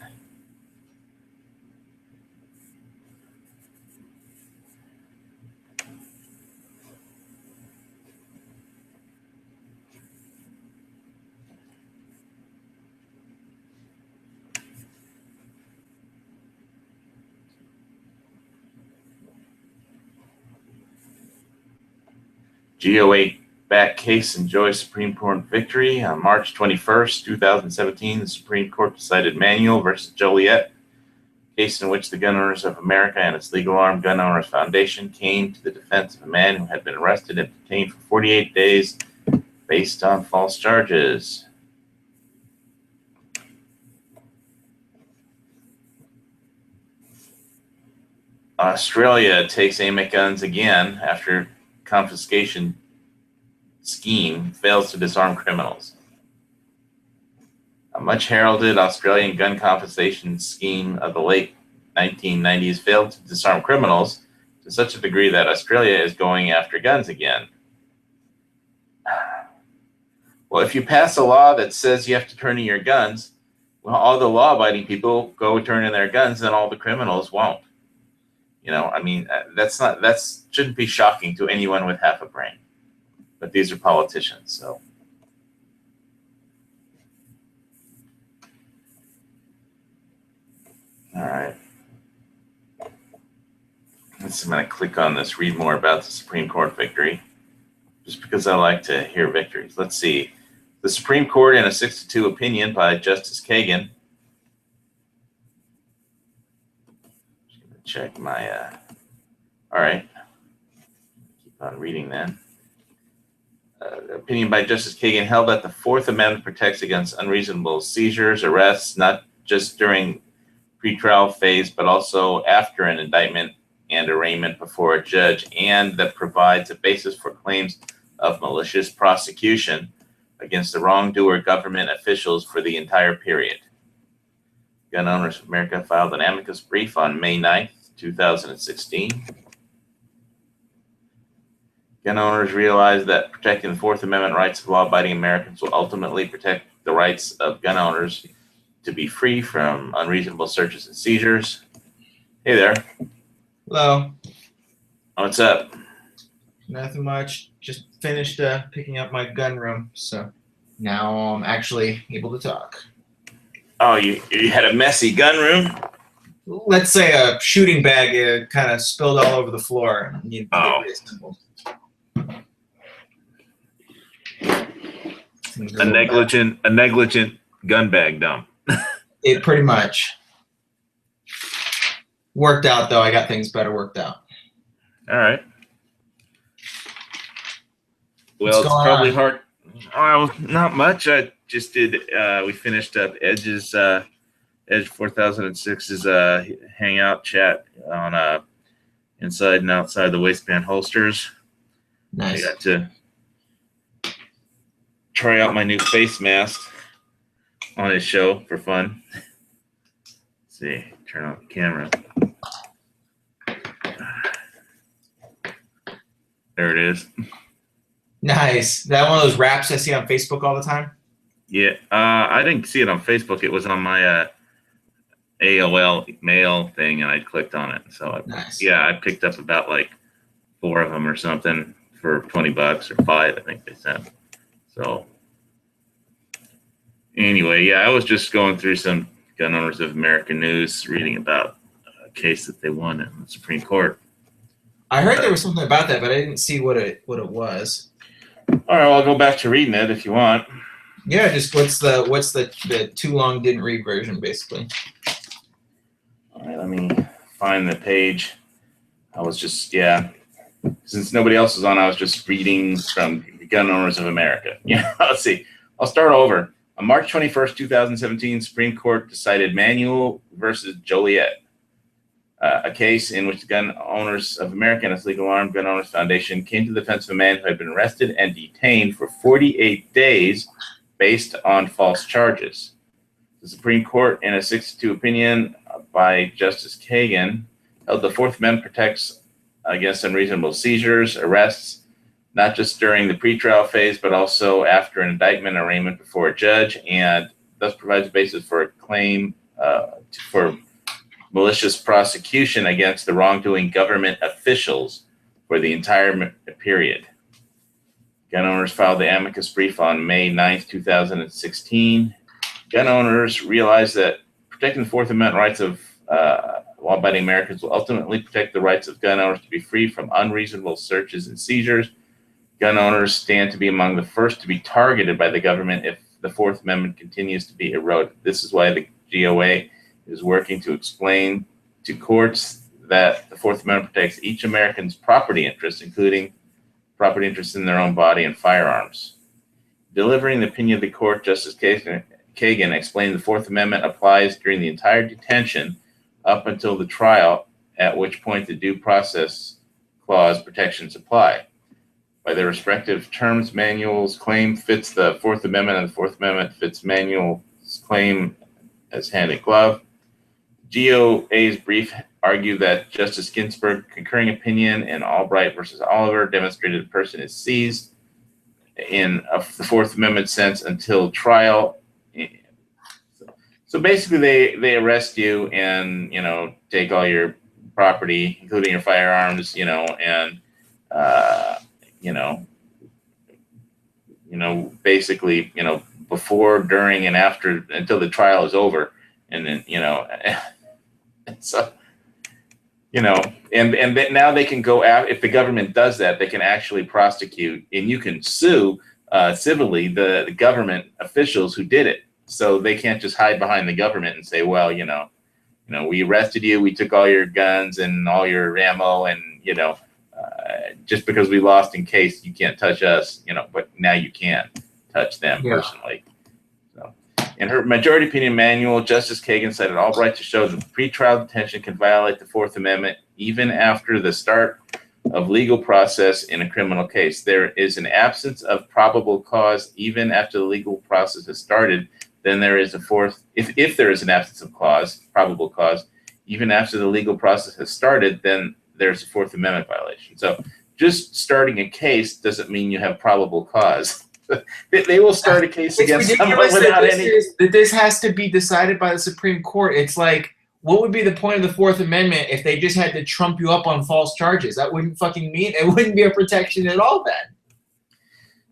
GOA back case enjoys Supreme Court victory. On March 21st, 2017, the Supreme Court decided Manuel versus Joliet, case in which the Gun Owners of America and its legal arm, Gun Owners Foundation, came to the defense of a man who had been arrested and detained for 48 days based on false charges. Australia takes aim at guns again after confiscation scheme fails to disarm criminals. A much heralded Australian gun confiscation scheme of the late 1990s failed to disarm criminals to such a degree that Australia is going after guns again. Well, if you pass a law that says you have to turn in your guns, well, all the law-abiding people go turn in their guns, and all the criminals won't. You know, I mean, that shouldn't be shocking to anyone with half a brain. But these are politicians, so. All right. I'm going to click on this, read more about the Supreme Court victory, just because I like to hear victories. Let's see. The Supreme Court, in a 6-2 opinion by Justice Kagan. Just going to check my, all right. Keep on reading then. Opinion by Justice Kagan held that the Fourth Amendment protects against unreasonable seizures, arrests, not just during pretrial phase, but also after an indictment and arraignment before a judge, and that provides a basis for claims of malicious prosecution against the wrongdoer government officials for the entire period. Gun Owners of America filed an amicus brief on May 9th, 2016. Gun owners realize that protecting the Fourth Amendment rights of law-abiding Americans will ultimately protect the rights of gun owners to be free from unreasonable searches and seizures. Hey there. Hello. What's up? Nothing much. Just finished picking up my gun room, so now I'm actually able to talk. Oh, you had a messy gun room? Let's say a shooting bag kind of spilled all over the floor. Oh. A negligent gun bag dump. It pretty much worked out, though. I got things better worked out. All right. Well, it's probably hard. Oh, not much. I just did. We finished up Edge 4006's hangout chat on inside and outside the waistband holsters. Nice. I got to try out my new face mask on his show for fun. Let's see, turn on the camera. There it is. Nice. That one of those raps I see on Facebook all the time? Yeah, I didn't see it on Facebook. It was on my AOL mail thing, and I clicked on it. So nice. Yeah, I picked up about like 4 of them or something for $20 or 5, I think they said. So anyway, yeah, I was just going through some Gun Owners of America news, reading about a case that they won in the Supreme Court. I heard there was something about that, but I didn't see what it was. All right, well, I'll go back to reading it if you want. Yeah, just what's the too long didn't read version, basically. All right, let me find the page. I was just, since nobody else was on, I was just reading from Gun Owners of America. Yeah, let's see. I'll start over. On March 21st, 2017, Supreme Court decided Manuel versus Joliet, a case in which the Gun Owners of America and its Legal Armed Gun Owners Foundation came to the defense of a man who had been arrested and detained for 48 days based on false charges. The Supreme Court, in a 6-2 opinion by Justice Kagan, held the Fourth Amendment protects against unreasonable seizures, arrests, not just during the pretrial phase, but also after an indictment or arraignment before a judge, and thus provides a basis for a claim for malicious prosecution against the wrongdoing government officials for the entire period. Gun owners filed the amicus brief on May 9th, 2016. Gun owners realized that protecting the Fourth Amendment rights of law-abiding Americans will ultimately protect the rights of gun owners to be free from unreasonable searches and seizures. Gun owners stand to be among the first to be targeted by the government if the Fourth Amendment continues to be eroded. This is why the GOA is working to explain to courts that the Fourth Amendment protects each American's property interests, including property interests in their own body and firearms. Delivering the opinion of the court, Justice Kagan explained the Fourth Amendment applies during the entire detention up until the trial, at which point the due process clause protections apply. By their respective terms, Manuel's claim fits the Fourth Amendment, and the Fourth Amendment fits Manuel's claim as hand in glove. GOA's brief argued that Justice Ginsburg's concurring opinion in Albright versus Oliver demonstrated a person is seized in the Fourth Amendment sense until trial. So basically, they arrest you and take all your property, including your firearms, and basically, before, during, and after, until the trial is over, and then so and now they can go out. If the government does that, they can actually prosecute, and you can sue civilly the government officials who did it. So they can't just hide behind the government and say, well, we arrested you, we took all your guns and all your ammo, and just because we lost in case, you can't touch us, but now you can touch them personally. So, in her majority opinion manual, Justice Kagan cited Albright to show that pretrial detention can violate the Fourth Amendment even after the start of legal process in a criminal case. There is an absence of probable cause even after the legal process has started. Then there is a fourth, if there is an absence of probable cause, even after the legal process has started, then there's a Fourth Amendment violation. So just starting a case doesn't mean you have probable cause. They will start a case against someone without any. This has to be decided by the Supreme Court. It's like, what would be the point of the Fourth Amendment if they just had to trump you up on false charges? That wouldn't fucking mean it wouldn't be a protection at all then.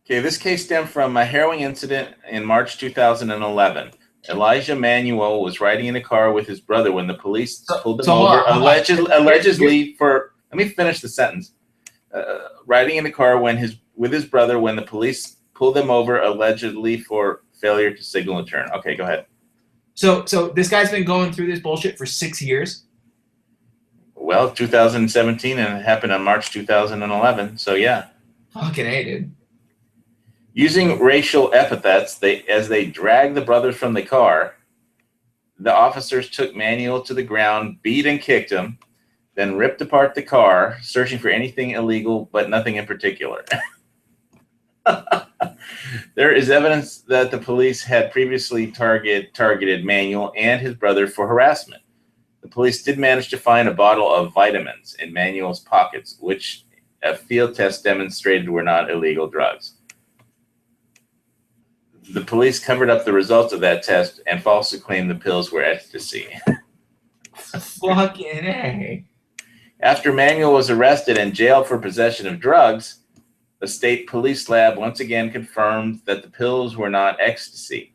Okay, this case stemmed from a harrowing incident in March 2011. Elijah Manuel was riding in a car with his brother when the police pulled him over, allegedly for. Let me finish the sentence. Riding in a car with his brother when the police pulled them over allegedly for failure to signal a turn. Okay, go ahead. So this guy's been going through this bullshit for 6 years? Well, 2017, and it happened on March 2011. So yeah. Fucking A, dude. Using racial epithets, as they dragged the brothers from the car, the officers took Manuel to the ground, beat and kicked him, then ripped apart the car, searching for anything illegal, but nothing in particular. There is evidence that the police had previously targeted Manuel and his brother for harassment. The police did manage to find a bottle of vitamins in Manuel's pockets, which a field test demonstrated were not illegal drugs. The police covered up the results of that test and falsely claimed the pills were ecstasy. Fucking A. After Manuel was arrested and jailed for possession of drugs, the state police lab once again confirmed that the pills were not ecstasy.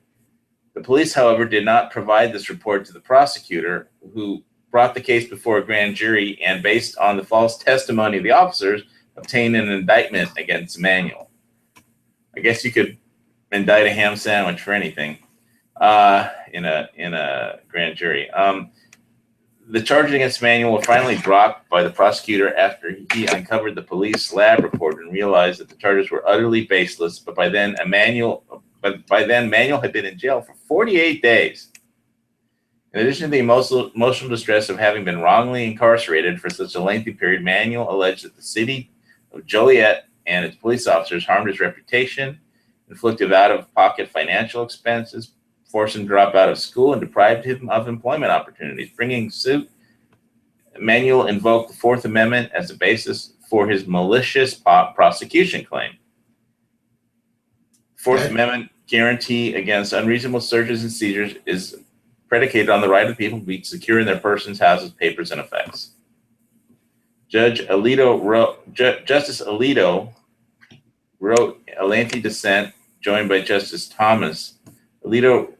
The police, however, did not provide this report to the prosecutor, who brought the case before a grand jury and, based on the false testimony of the officers, obtained an indictment against Manuel. I guess you could indict a ham sandwich for anything in a grand jury. The charges against Manuel were finally dropped by the prosecutor after he uncovered the police lab report and realized that the charges were utterly baseless. But by then, Manuel had been in jail for 48 days. In addition to the emotional distress of having been wrongly incarcerated for such a lengthy period, Manuel alleged that the city of Joliet and its police officers harmed his reputation, inflicted out-of-pocket financial expenses, forced him to drop out of school, and deprived him of employment opportunities. Bringing suit, Manuel invoked the Fourth Amendment as a basis for his malicious prosecution claim. Fourth Amendment guarantee against unreasonable searches and seizures is predicated on the right of people to be secure in their persons, houses, papers, and effects. Justice Alito wrote a lengthy dissent joined by Justice Thomas. Alito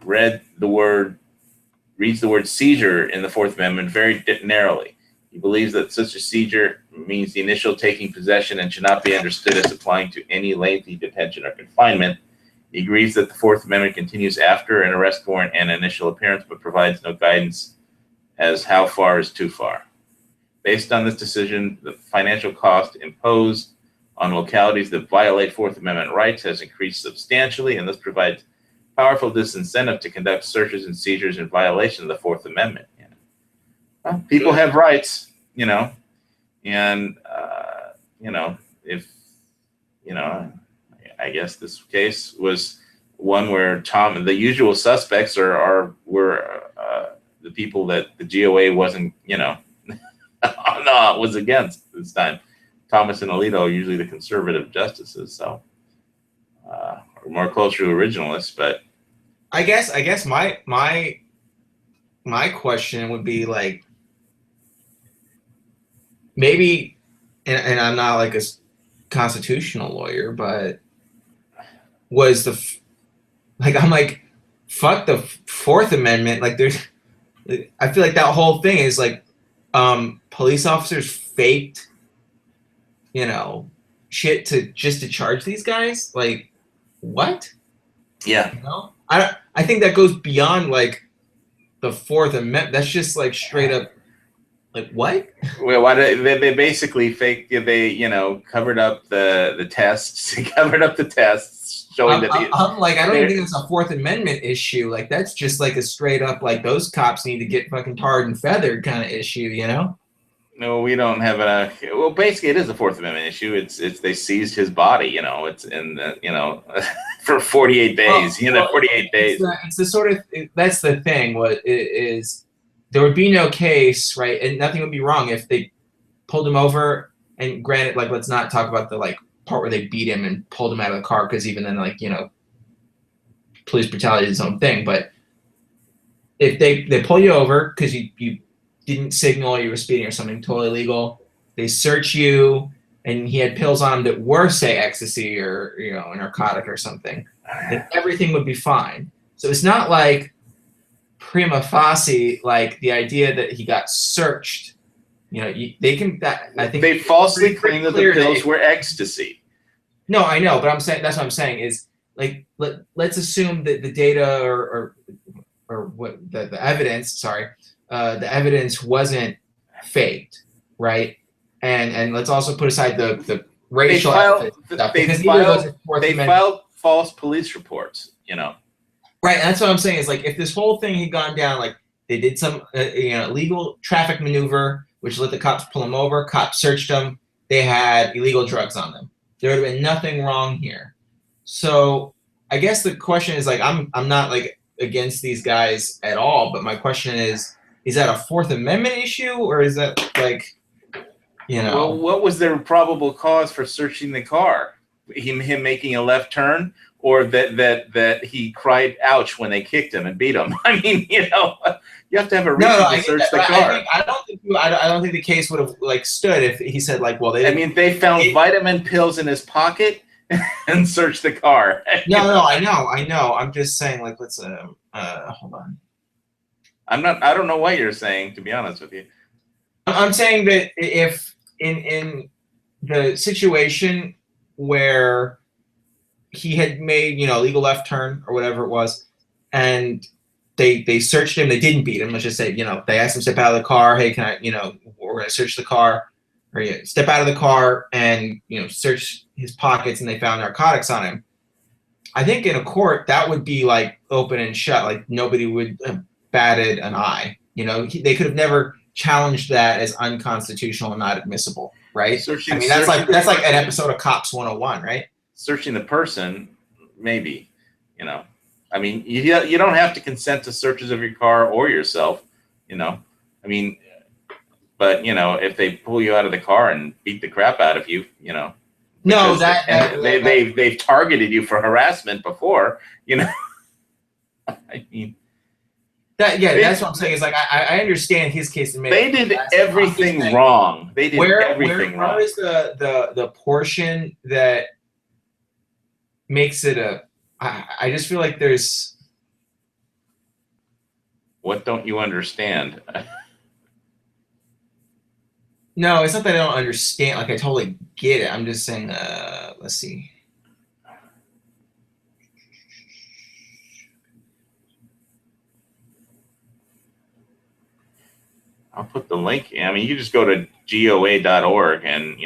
reads the word seizure in the Fourth Amendment very narrowly. He believes that such a seizure means the initial taking possession and should not be understood as applying to any lengthy detention or confinement. He agrees that the Fourth Amendment continues after an arrest warrant and initial appearance, but provides no guidance as how far is too far. Based on this decision, the financial cost imposed on localities that violate Fourth Amendment rights has increased substantially, and this provides powerful disincentive to conduct searches and seizures in violation of the Fourth Amendment. Well, people have rights, and I guess this case was one where the usual suspects were the people that the GOA wasn't, was against this time. Thomas and Alito are usually the conservative justices, so more closer to originalists. But I guess my question would be like, maybe, and I'm not like a constitutional lawyer, but was fuck the Fourth Amendment. Like I feel like that whole thing is like police officers faked, shit to charge these guys. Like, what? Yeah. I think that goes beyond like the Fourth Amendment. That's just like straight up, like, what? Well, they basically faked. They covered up the tests. Covered up the tests showing that. I'm like, I don't even think it's a Fourth Amendment issue. Like, that's just like a straight up like those cops need to get fucking tarred and feathered kind of issue. No, we don't have a. Well, basically, it is a Fourth Amendment issue. It's they seized his body. It's in the for 48 days. 48 days. It's the sort of that's the thing. What is there would be no case, right? And nothing would be wrong if they pulled him over. And granted, like let's not talk about the part where they beat him and pulled him out of the car, because even then, police brutality is its own thing. But if they pull you over because you didn't signal, you were speeding or something totally legal, they search you, and he had pills on him that were, say, ecstasy or a narcotic or something, then everything would be fine. So it's not like prima facie, like the idea that he got searched. They can. I think they falsely claimed that the pills were ecstasy. No, I know, but I'm saying that's what I'm saying is let's assume that the data or what the evidence. Sorry. The evidence wasn't faked, right? And let's also put aside the racial stuff, because they filed false police reports, Right, and that's what I'm saying is if this whole thing had gone down, they did some illegal traffic maneuver, which let the cops pull them over. Cops searched them. They had illegal drugs on them. There would have been nothing wrong here. So I guess the question is I'm not against these guys at all, but my question is that a Fourth Amendment issue, or is that Well, what was their probable cause for searching the car? Him making a left turn, or that he cried ouch when they kicked him and beat him? I mean, you have to have a reason to search the car. I don't think the case would have stood if he said well they found vitamin pills in his pocket and searched the car. No, I know. I'm just saying let's hold on. I don't know what you're saying, to be honest with you. I'm saying that if in the situation where he had made, legal left turn or whatever it was, and they searched him, they didn't beat him. Let's just say, they asked him to step out of the car. Hey, can I, we're going to search the car, or step out of the car and, search his pockets, and they found narcotics on him. I think in a court that would be open and shut. Nobody would have batted an eye. They could have never challenged that as unconstitutional and not admissible, right? That's like an episode of Cops 101, right? Searching the person, maybe. You don't have to consent to searches of your car or yourself. But if they pull you out of the car and beat the crap out of you, No, they've targeted you for harassment before. That's what I'm saying. Is I understand his case. They did everything wrong. They did everything wrong. Where is the portion that makes it I just feel like there's. What don't you understand? No, it's not that I don't understand. I totally get it. I'm just saying. Let's see. I'll put the link. You can just go to GOA.org and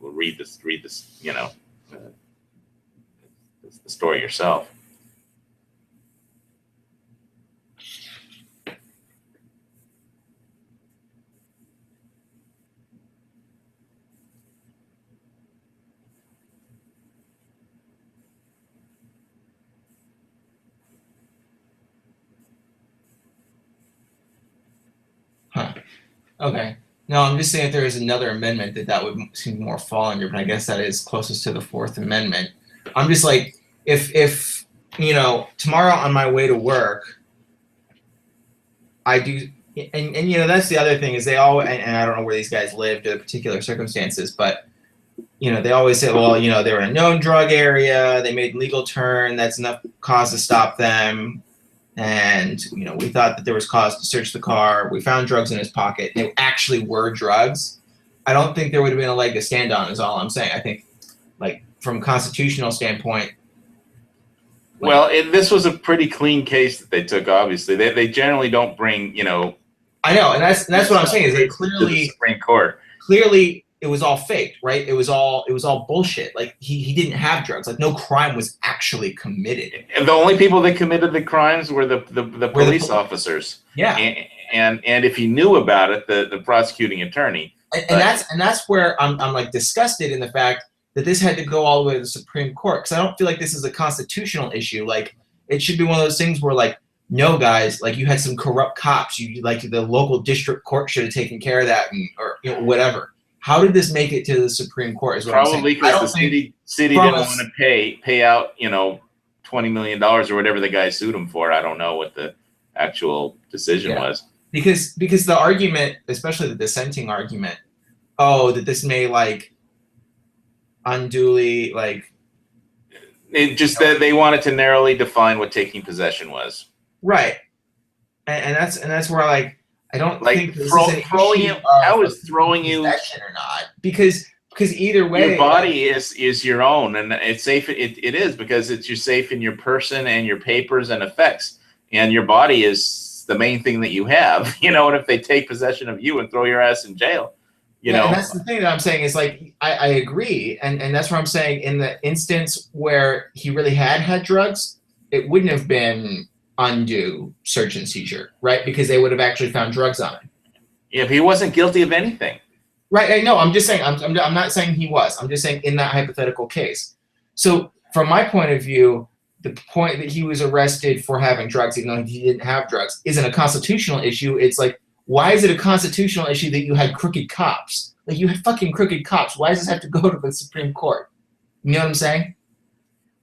read this. The story yourself. Okay. No, I'm just saying if there is another amendment that would seem more fall under, but I guess that is closest to the Fourth Amendment. I'm just if tomorrow on my way to work, I do, and that's the other thing is they all, and I don't know where these guys lived or the particular circumstances, but they always say, well, they were in a known drug area, they made legal turn, that's enough cause to stop them. And, we thought that there was cause to search the car. We found drugs in his pocket. They actually were drugs. I don't think there would have been a leg to stand on is all I'm saying. I think, from a constitutional standpoint. Well, this was a pretty clean case that they took, obviously. They generally don't bring, I know, and that's what I'm saying is they clearly. The Supreme Court. Clearly, it was all fake, right? It was all bullshit. He didn't have drugs. No crime was actually committed. And the only people that committed the crimes were the police officers. Yeah. And if he knew about it, the prosecuting attorney. And that's where I'm like disgusted in the fact that this had to go all the way to the Supreme Court, because I don't feel like this is a constitutional issue. Like, it should be one of those things where, like, no, guys, like, you had some corrupt cops. You like, the local district court should have taken care of that, or whatever. How did this make it to the Supreme Court? Is what Probably because the city didn't us- want to pay out, $20 million or whatever the guy sued him for. I don't know what the actual decision was. Because the argument, especially the dissenting argument, that this may like unduly like It just that they wanted to narrowly define what taking possession was. Right, and that's where I don't think this is an throwing issue you. of I was throwing you possession or not, because either way, your body is your own, and it's safe. It is, because you're safe in your person and your papers and effects, and your body is the main thing that you have. And if they take possession of you and throw your ass in jail, and that's the thing that I'm saying is, like, I agree, and that's what I'm saying. In the instance where he really had drugs, it wouldn't have been undue search and seizure, right? Because they would have actually found drugs on him. If he wasn't guilty of anything. Right. I know. I'm just saying. I'm not saying he was. I'm just saying in that hypothetical case. So from my point of view, the point that he was arrested for having drugs, even though he didn't have drugs, isn't a constitutional issue. It's like, why is it a constitutional issue that you had crooked cops? Like, you had fucking crooked cops. Why does this have to go to the Supreme Court? You know what I'm saying?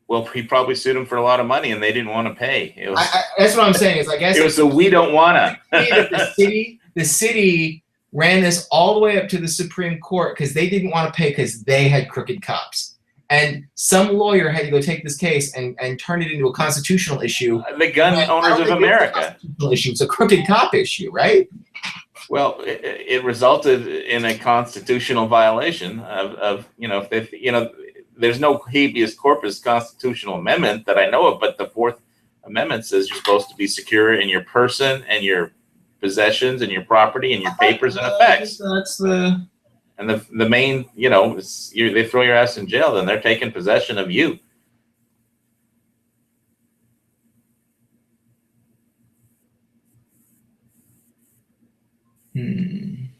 Well, he probably sued him for a lot of money, and they didn't want to pay. It was, that's what I'm saying. Is, I guess it was a we don't wanna. The city ran this all the way up to the Supreme Court because they didn't want to pay because they had crooked cops. And some lawyer had to go take this case and turn it into a constitutional issue. The Gun Owners of America. It's a crooked cop issue, right? Well, it resulted in a constitutional violation of there's no habeas corpus constitutional amendment that I know of, but the Fourth Amendment says you're supposed to be secure in your person and your possessions and your property and your papers and effects. That's the... And the main, they throw your ass in jail, then they're taking possession of you. And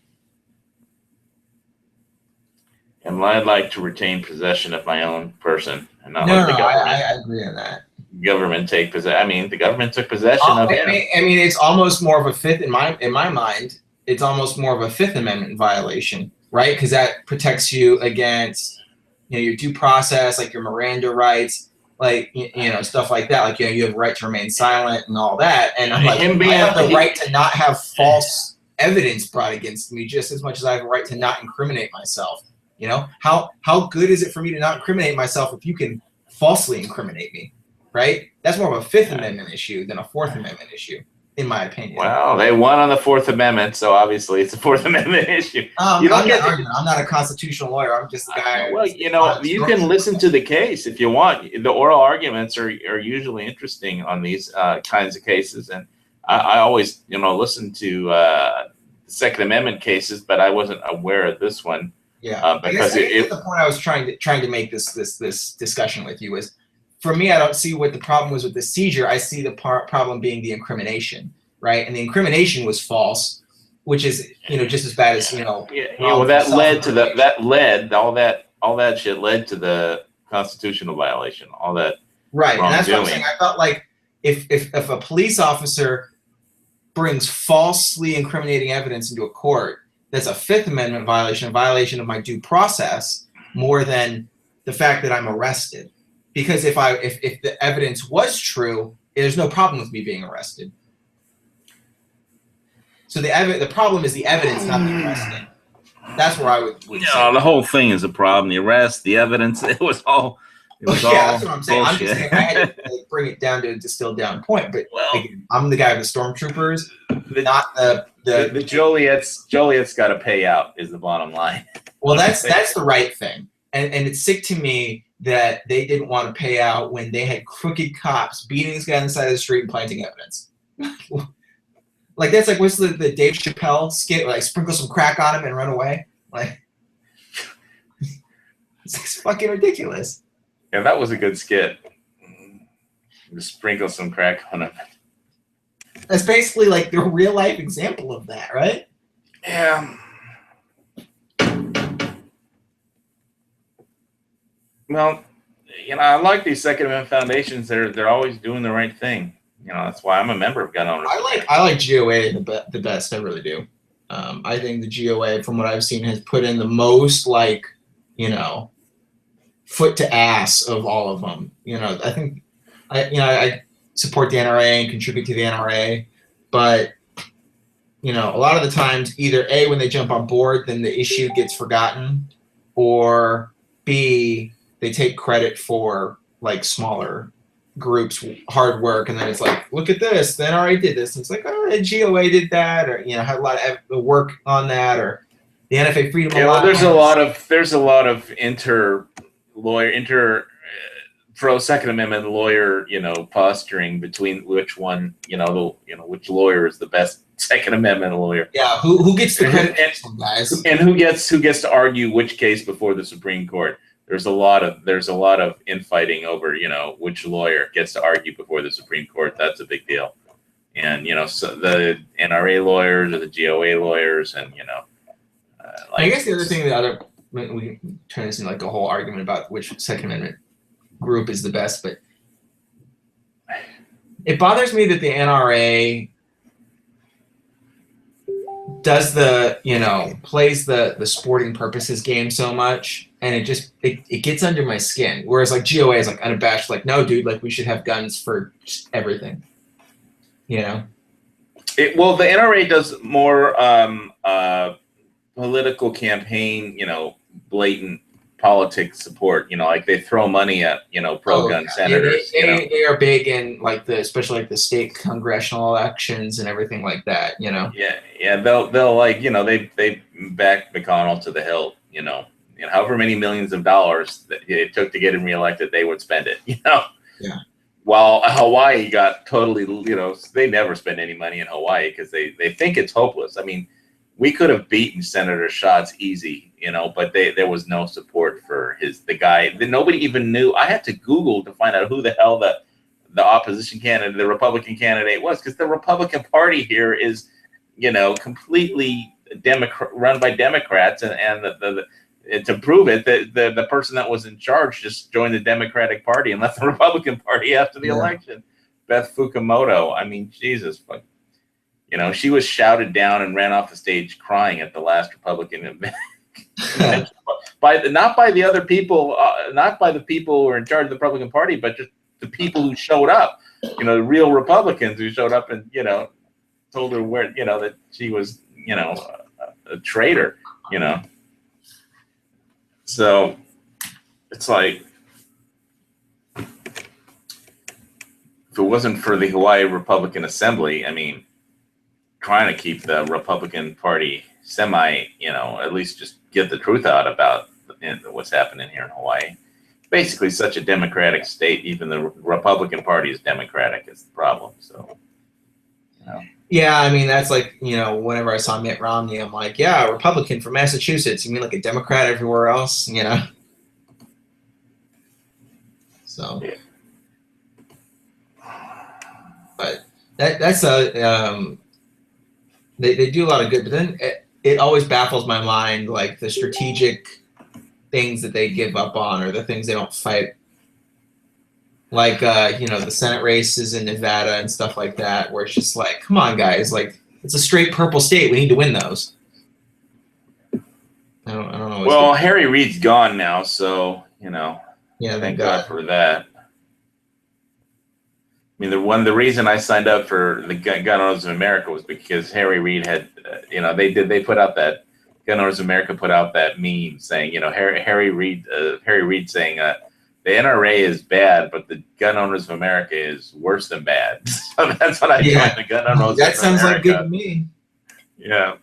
I'd like to retain possession of my own person and not let the government. I agree on that. Government take possession. I mean, the government took possession of him. I mean, it's almost more of a fifth in my mind. It's almost more of a Fifth Amendment violation, right? Because that protects you against, your due process, like your Miranda rights, like stuff like that. Like you have a right to remain silent and all that. And I'm like, I have the right to not have false evidence brought against me just as much as I have a right to not incriminate myself. How good is it for me to not incriminate myself if you can falsely incriminate me, right? That's more of a Fifth Amendment issue than a Fourth Amendment issue, in my opinion. Well, they won on the Fourth Amendment, so obviously it's a Fourth Amendment issue. I'm not a constitutional lawyer. I'm just a guy. Well, you can listen to the case if you want. The oral arguments are usually interesting on these kinds of cases, and I always listen to Second Amendment cases, but I wasn't aware of this one. Yeah, because I guess the point I was trying to make this discussion with you is, for me, I don't see what the problem was with the seizure. I see the problem being the incrimination, right? And the incrimination was false, which is just as bad as Well, that led to all that shit led to the constitutional violation. All that. Right, and that's what I'm saying. I felt like if a police officer brings falsely incriminating evidence into a court, that's a Fifth Amendment violation, a violation of my due process, more than the fact that I'm arrested. Because if the evidence was true, there's no problem with me being arrested. So the problem is the evidence, not the arresting. That's where I would say. The whole thing is a problem. The arrest, the evidence, it was all that's what I'm saying. I'm just saying I had to bring it down to a distilled down point. But again, I'm the guy with the stormtroopers, not the Joliet's got to pay out is the bottom line. Well, that's the right thing, and it's sick to me that they didn't want to pay out when they had crooked cops beating this guy on the side of the street and planting evidence. Like, that's like, what's the Dave Chappelle skit? Like, sprinkle some crack on him and run away. Like, it's fucking ridiculous. Yeah, that was a good skit. Just sprinkle some crack on him. That's basically like the real life example of that, right? Yeah. Well, I like these Second Amendment foundations. They're always doing the right thing. That's why I'm a member of Gun Owners. I like GOA the best. I really do. I think the GOA, from what I've seen, has put in the most foot to ass of all of them. I think I support the NRA and contribute to the NRA, but a lot of the times, either A, when they jump on board, then the issue gets forgotten, or B, they take credit for like smaller groups' hard work, and then it's like, look at this, the NRA did this, and it's like, oh, the GOA did that, or had a lot of work on that, or the NFA Freedom Alliance. Well, there's a lot of pro Second Amendment lawyer, posturing between which one, which lawyer is the best Second Amendment lawyer. Yeah, who gets the credit, guys, and who gets to argue which case before the Supreme Court. There's a lot of infighting over, which lawyer gets to argue before the Supreme Court. That's a big deal. And so the NRA lawyers or the GOA lawyers, and I guess the other thing, we can turn this into like a whole argument about which Second Amendment group is the best, but it bothers me that the NRA does plays the sporting purposes game so much, and it gets under my skin. Whereas like GOA is like unabashed, like, no, dude, like we should have guns for just everything. Well, the NRA does more political campaign, blatant politics support. Like they throw money at pro-gun senators. They are big in especially like the state congressional elections and everything like that. Yeah. They'll like they back McConnell to the hilt. However many millions of dollars that it took to get him reelected, they would spend it. Yeah. While Hawaii got totally, they never spend any money in Hawaii because they think it's hopeless. I mean, we could have beaten Senator Schatz easy, but there was no support for the guy. Nobody even knew. I had to Google to find out who the hell the opposition candidate, the Republican candidate was, because the Republican Party here is, completely run by Democrats, and to prove it, the person that was in charge just joined the Democratic Party and left the Republican Party after the election. Beth Fukumoto. I mean, Jesus, but she was shouted down and ran off the stage crying at the last Republican event. Not by the other people, not by the people who are in charge of the Republican Party, but just the people who showed up. The real Republicans who showed up and told her where that she was a traitor. So it's like, if it wasn't for the Hawaii Republican Assembly, I mean, trying to keep the Republican Party at least just get the truth out about what's happening here in Hawaii. Basically, such a democratic state, even the Republican Party is democratic, is the problem. So, Yeah, I mean, that's like, whenever I saw Mitt Romney, I'm like, yeah, a Republican from Massachusetts. You mean like a Democrat everywhere else, So, yeah. But that's they do a lot of good, but then it always baffles my mind, like the strategic things that they give up on, or the things they don't fight. Like, the Senate races in Nevada and stuff like that, where it's just like, come on, guys, like, it's a straight purple state. We need to win those. I don't know. Well, Harry Reid's gone now, so, yeah, thank God for that. I mean, the reason I signed up for the Gun Owners of America was because Harry Reid had, they put out that, Gun Owners of America put out that meme saying, Harry Reid saying, the NRA is bad, but the Gun Owners of America is worse than bad. So that's what I joined the Gun Owners of America. That sounds like good to me. Yeah.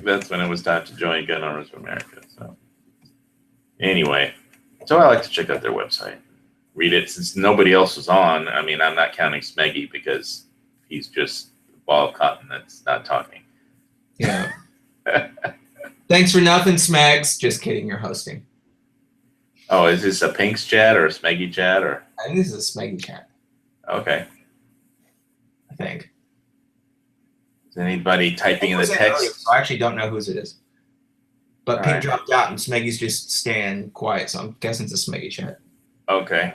That's when it was time to join Gun Owners of America. So anyway, so I like to check out their website. Read it since nobody else was on. I mean, I'm not counting Smeggy because he's just a ball of cotton that's not talking. Yeah. Thanks for nothing, Smags. Just kidding, you're hosting. Oh, is this a Pink's chat or a Smeggy chat? Or I think this is a Smeggy chat. Okay. I think. Is anybody typing in the text? So I actually don't know whose it is. But All Pink right. dropped out and Smeggy's just staying quiet, so I'm guessing it's a Smeggy chat. Okay.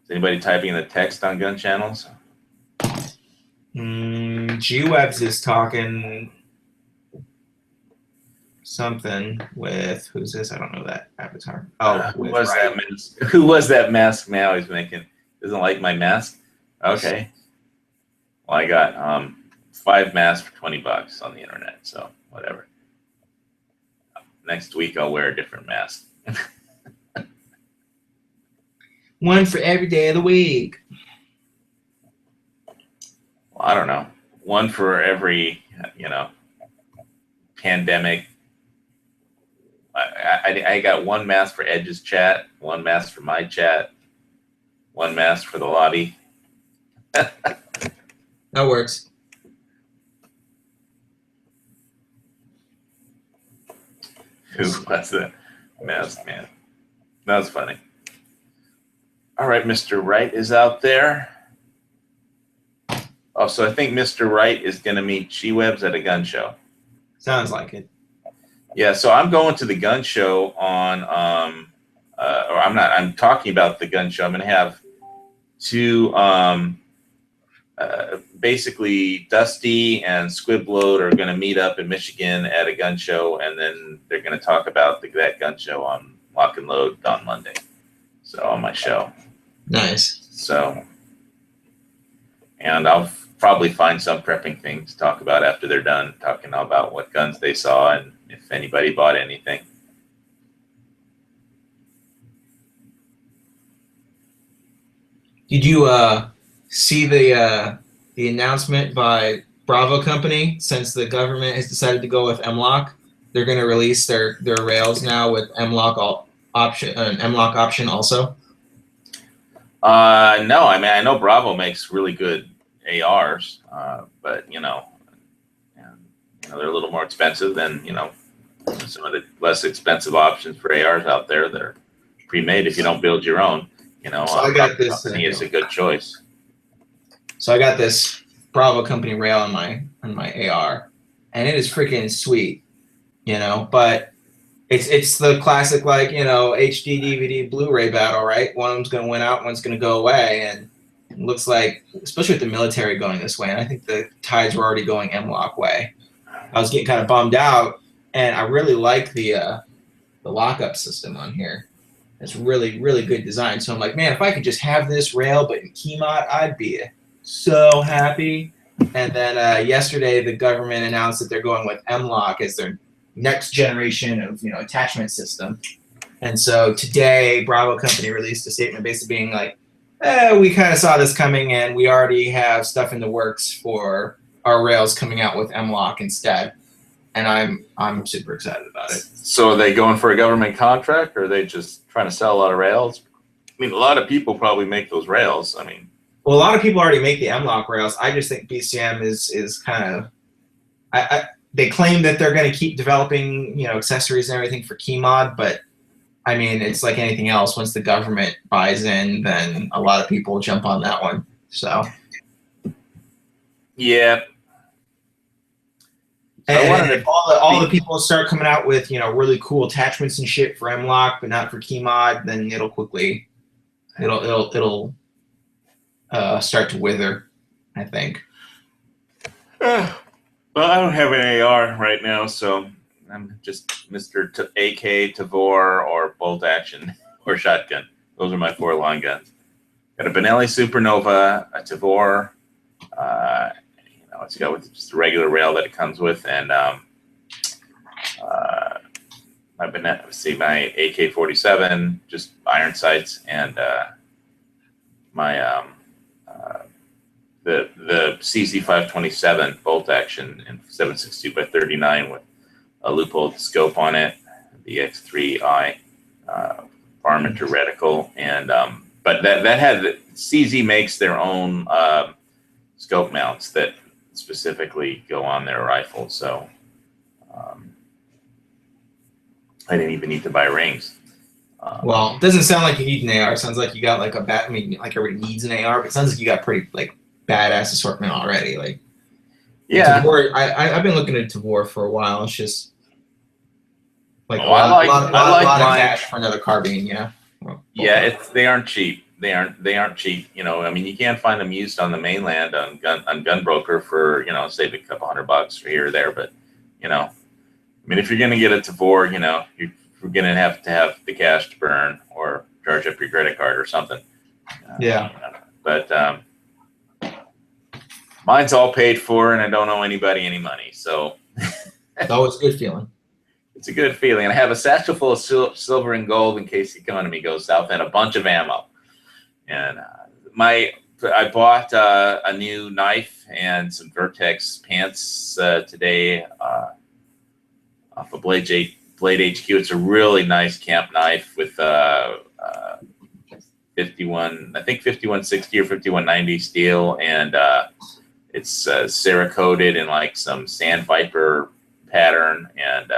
Is anybody typing the text on gun channels? G-Webs is talking something with, who's this? I don't know that avatar. Oh, Who with was Ryan. that mask? Who was that mask now he's making? Doesn't like my mask? Okay. Well, I got 5 masks for $20 on the internet, so whatever. Next week I'll wear a different mask. One for every day of the week. Well, I don't know. One for every, pandemic. I got 1 mask for Edge's chat, 1 mask for my chat, 1 mask for the lobby. That works. Who was the mask man? That was funny. All right, Mr. Wright is out there. Oh, so I think Mr. Wright is going to meet G-Webs at a gun show. Sounds like it. Yeah, so I'm going to the gun show on, or I'm talking about the gun show. I'm going to have 2, basically Dusty and Squibload are going to meet up in Michigan at a gun show, and then they're going to talk about that gun show on Lock and Load on Monday. So on my show. Nice. So, and I'll probably find some prepping things to talk about after they're done talking about what guns they saw and if anybody bought anything. Did you see the announcement by Bravo Company? Since the government has decided to go with M-LOK, they're going to release their rails now with M-LOK option also. No, I mean, I know Bravo makes really good ARs, but they're a little more expensive than some of the less expensive options for ARs out there that are pre-made. If you don't build your own, So I got this. I think it's a good choice. So I got this Bravo Company rail on my AR, and it is freaking sweet, But it's the classic HD DVD Blu-ray battle, right? One of them's gonna win out, one's gonna go away, and it looks like, especially with the military going this way, and I think the tides were already going M-LOK way. I was getting kind of bummed out, and I really like the lockup system on here. It's really, really good design. So I'm like, man, if I could just have this rail, but in Keymod, I'd be so happy. And then yesterday, the government announced that they're going with M-LOK as their next generation of attachment system. And so today, Bravo Company released a statement basically being like, we kind of saw this coming, and we already have stuff in the works for our rails coming out with M-LOK instead. And I'm super excited about it. So are they going for a government contract, or are they just trying to sell a lot of rails? I mean, a lot of people probably make those rails. I mean, well, a lot of people already make the M-LOK rails. I just think BCM is kind of, they claim that they're going to keep developing, accessories and everything for Keymod, but I mean, it's like anything else. Once the government buys in, then a lot of people jump on that one. So, yeah. And if all the people start coming out with really cool attachments and shit for M-LOK, but not for Keymod, then it'll quickly it'll start to wither, I think. Well, I don't have an AR right now, so I'm just Mr. AK, Tavor, or bolt action, or shotgun. Those are my 4 long guns. Got a Benelli Supernova, a Tavor, it's got with just a regular rail that it comes with, and my AK-47, just iron sights, and my the CZ527 bolt action in 7.62x39 with a loophole scope on it, the X3i varminter reticle, and but that had CZ makes their own scope mounts that specifically go on their rifle, so I didn't even need to buy rings. Well, it doesn't sound like you need an AR. It sounds like you got like a bat. I mean, like everybody needs an AR, but it sounds like you got pretty badass assortment already. Like, yeah, Tavor, I've been looking at Tavor for a while. It's just Like Oh, I like lot mine. of cash for another carbine, yeah. Yeah, they aren't cheap. They aren't cheap. You know, I mean, you can't find them used on the mainland on Gunbroker for, you know, save a couple $100 here or there. But, you know, I mean, if you're gonna get a Tavor, you know, you're gonna have to have the cash to burn or charge up your credit card or something. Yeah. But mine's all paid for, and I don't owe anybody any money. So it's always a good feeling. It's a good feeling. I have a satchel full of silver and gold in case the economy goes south, and a bunch of ammo. And I bought a new knife and some Vertex pants today off of Blade HQ. It's a really nice camp knife with 5160 or 5190 steel, and it's Cerakoted in like some Sandviper pattern, and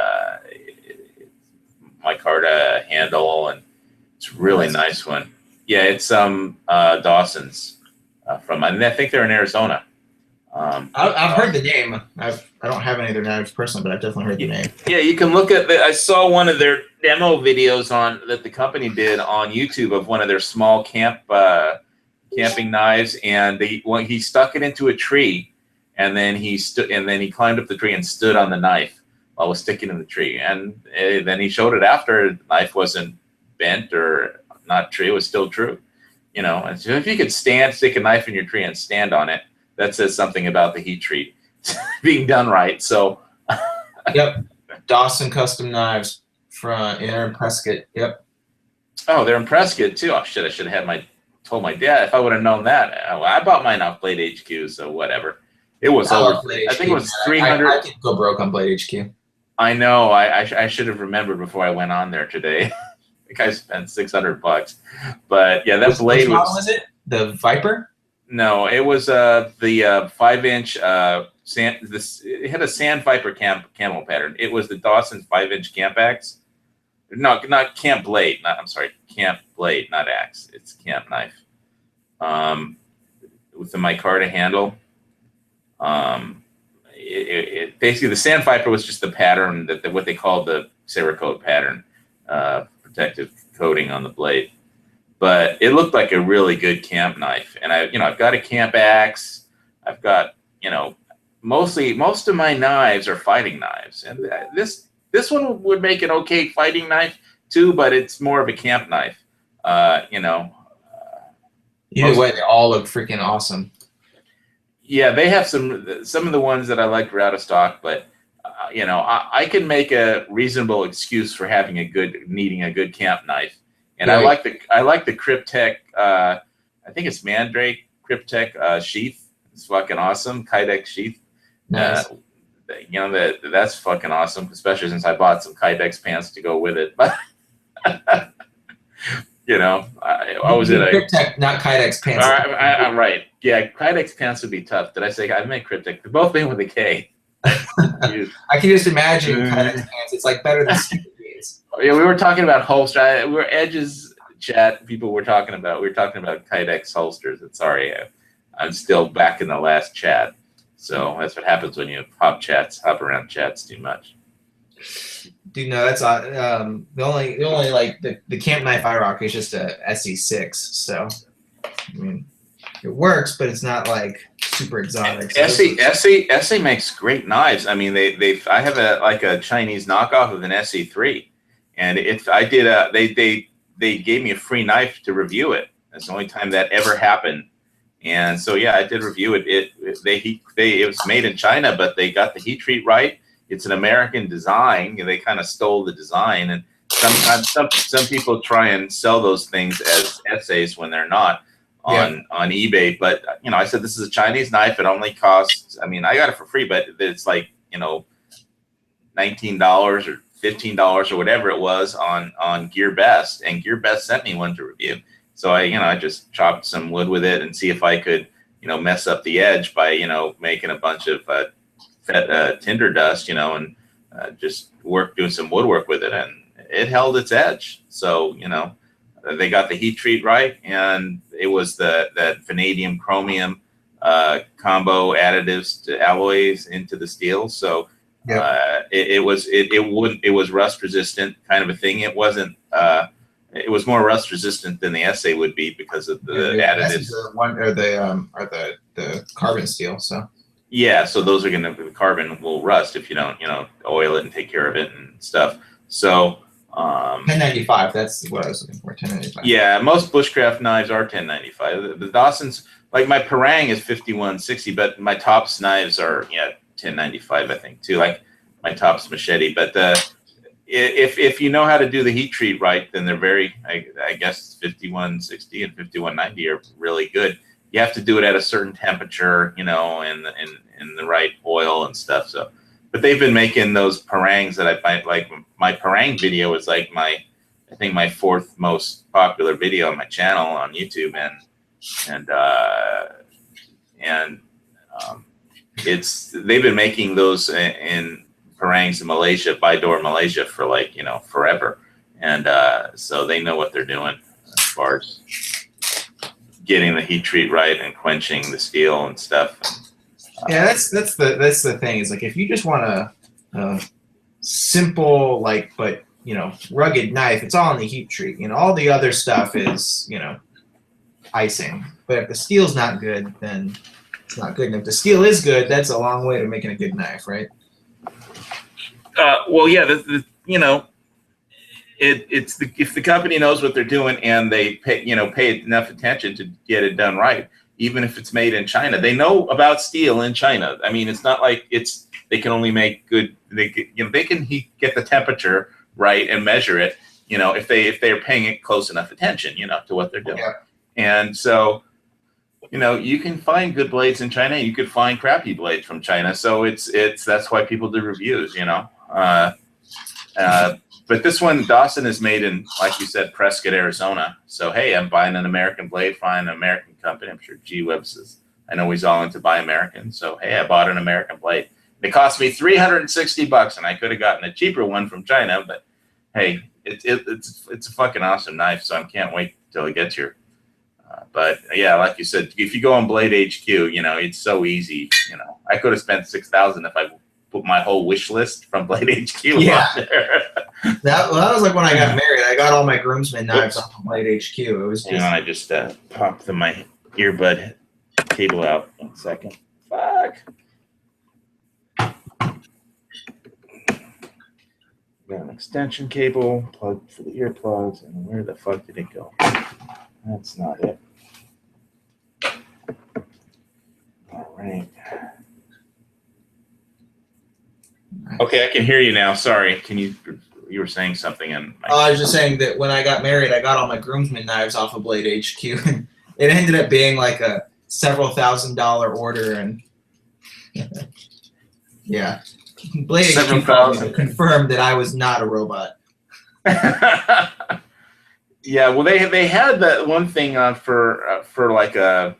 micarta handle, and it's a really nice one. Yeah, it's Dawson's from, I think they're in Arizona. I've heard the name. I don't have any of their knives personally, but I've definitely heard the name. Yeah, you can look at I saw one of their demo videos that the company did on YouTube of one of their small camping knives, and he stuck it into a tree, and then he climbed up the tree and stood on the knife while it was sticking in the tree, and then he showed it after the knife wasn't bent or not true. It was still true, you know. And so if you could stick a knife in your tree and stand on it, that says something about the heat treat being done right. So, yep, Dawson Custom Knives from in Prescott. Yep. Oh, they're in Prescott too. Oh shit! I should have told my dad if I would have known that. I bought mine off Blade HQ, so whatever. It was over. I think it was 300. I could go broke on Blade HQ. I know. I should have remembered before I went on there today. I think I spent $600, but yeah, that blade was. What model is it? The Viper? No, it was the 5-inch sand. It had a Sandviper camel pattern. It was the Dawson 5-inch camp axe. No, not camp blade. I'm sorry, camp blade, not axe. It's camp knife. With the micarta handle. Basically the Sandviper was just the pattern that what they called the Cerakote pattern, protective coating on the blade. But it looked like a really good camp knife. And I've got a camp axe. I've got, most of my knives are fighting knives. And this one would make an okay fighting knife too, but it's more of a camp knife. Either way, they all look freaking awesome. Yeah, they have some of the ones that I liked were out of stock, but I can make a reasonable excuse for needing a good camp knife. And right. I like the Kryptek. I think it's Mandrake Kryptek sheath. It's fucking awesome. Kydex sheath. Nice. That's fucking awesome, especially since I bought some Kydex pants to go with it. But I was in a Kryptek, not Kydex pants. I'm right. Yeah, Kydex pants would be tough. Did I say I meant Kryptek? They're both made with a K. I can just imagine Kydex pants. It's like better than stupid jeans. Yeah, we were talking about holster. We were Edge's chat. We were talking about Kydex holsters. And sorry, I'm still back in the last chat. So that's what happens when you hop around chats too much. Dude, no, that's the only like the camp knife I rock is just a SE6. So I mean, it works, but it's not like super exotic. SE makes great knives. I mean, I have a Chinese knockoff of an SE3, and they gave me a free knife to review it. That's the only time that ever happened. And so yeah, I did review it. It was made in China, but they got the heat treat right. It's an American design. They kind of stole the design, and sometimes some people try and sell those things as essays when they're not on eBay. But I said this is a Chinese knife. It only costs. I mean, I got it for free, but it's like $19 or $15 or whatever it was on Gear Best, and Gear Best sent me one to review. So I just chopped some wood with it and see if I could mess up the edge by making a bunch of tinder dust, and just doing some woodwork with it, and it held its edge. So they got the heat treat right, and it was that vanadium chromium combo additives to alloys into the steel. So It was rust resistant kind of a thing. It wasn't. It was more rust resistant than the SA would be because of the additives. The carbon steel. So yeah, so those are the carbon will rust if you don't oil it and take care of it and stuff. So 1095. That's what I was looking for. 1095. Yeah, most bushcraft knives are 1095. The Dawson's, like my Parang is 5160, but my Tops knives are 1095 I think too. Like my Tops machete, but if you know how to do the heat treat right, then they're very, I guess 5160 and 5190 are really good. You have to do it at a certain temperature, and the right oil and stuff. So, but they've been making those Parangs that I find, like my Parang video is like I think my 4th most popular video on my channel on YouTube, they've been making those in Parangs in Malaysia, Bidor Malaysia for forever, and so they know what they're doing as far as getting the heat treat right and quenching the steel and stuff. Yeah, that's the thing is like if you just want a simple but rugged knife, it's all in the heat treat. All the other stuff is icing. But if the steel's not good, then it's not good. And if the steel is good, that's a long way to making a good knife, right? Well, yeah, if the company knows what they're doing and they pay enough attention to get it done right, even if it's made in China, they know about steel in China. I mean, it's not like they can only make good. They can get the temperature right and measure it. If they're paying it close enough attention, to what they're doing. Yeah. And so, you can find good blades in China. You could find crappy blades from China. So that's why people do reviews. But this one, Dawson, is made in, like you said, Prescott, Arizona. So, hey, I'm buying an American blade, buying an American company. I'm sure G-Web says, I know he's all into buy American. So, hey, I bought an American blade. It cost me $360, and I could have gotten a cheaper one from China. But, hey, it's a fucking awesome knife, so I can't wait till it gets here. But, yeah, like you said, if you go on Blade HQ, it's so easy. I could have spent $6,000 if I put my whole wish list from Blade HQ on there. That was like when I got married. I got all my groomsmen knives off of Blade HQ. It was just. I just popped my earbud cable out. 1 second. Fuck. Got an extension cable plugged for the earplugs, and where the fuck did it go? That's not it. All right. Okay, I can hear you now. Sorry. You were saying something, and I was just saying that when I got married, I got all my groomsmen knives off of Blade HQ. It ended up being like a several $1,000 order, and yeah, Blade HQ confirmed that I was not a robot. Yeah, well, they had that one thing on for like I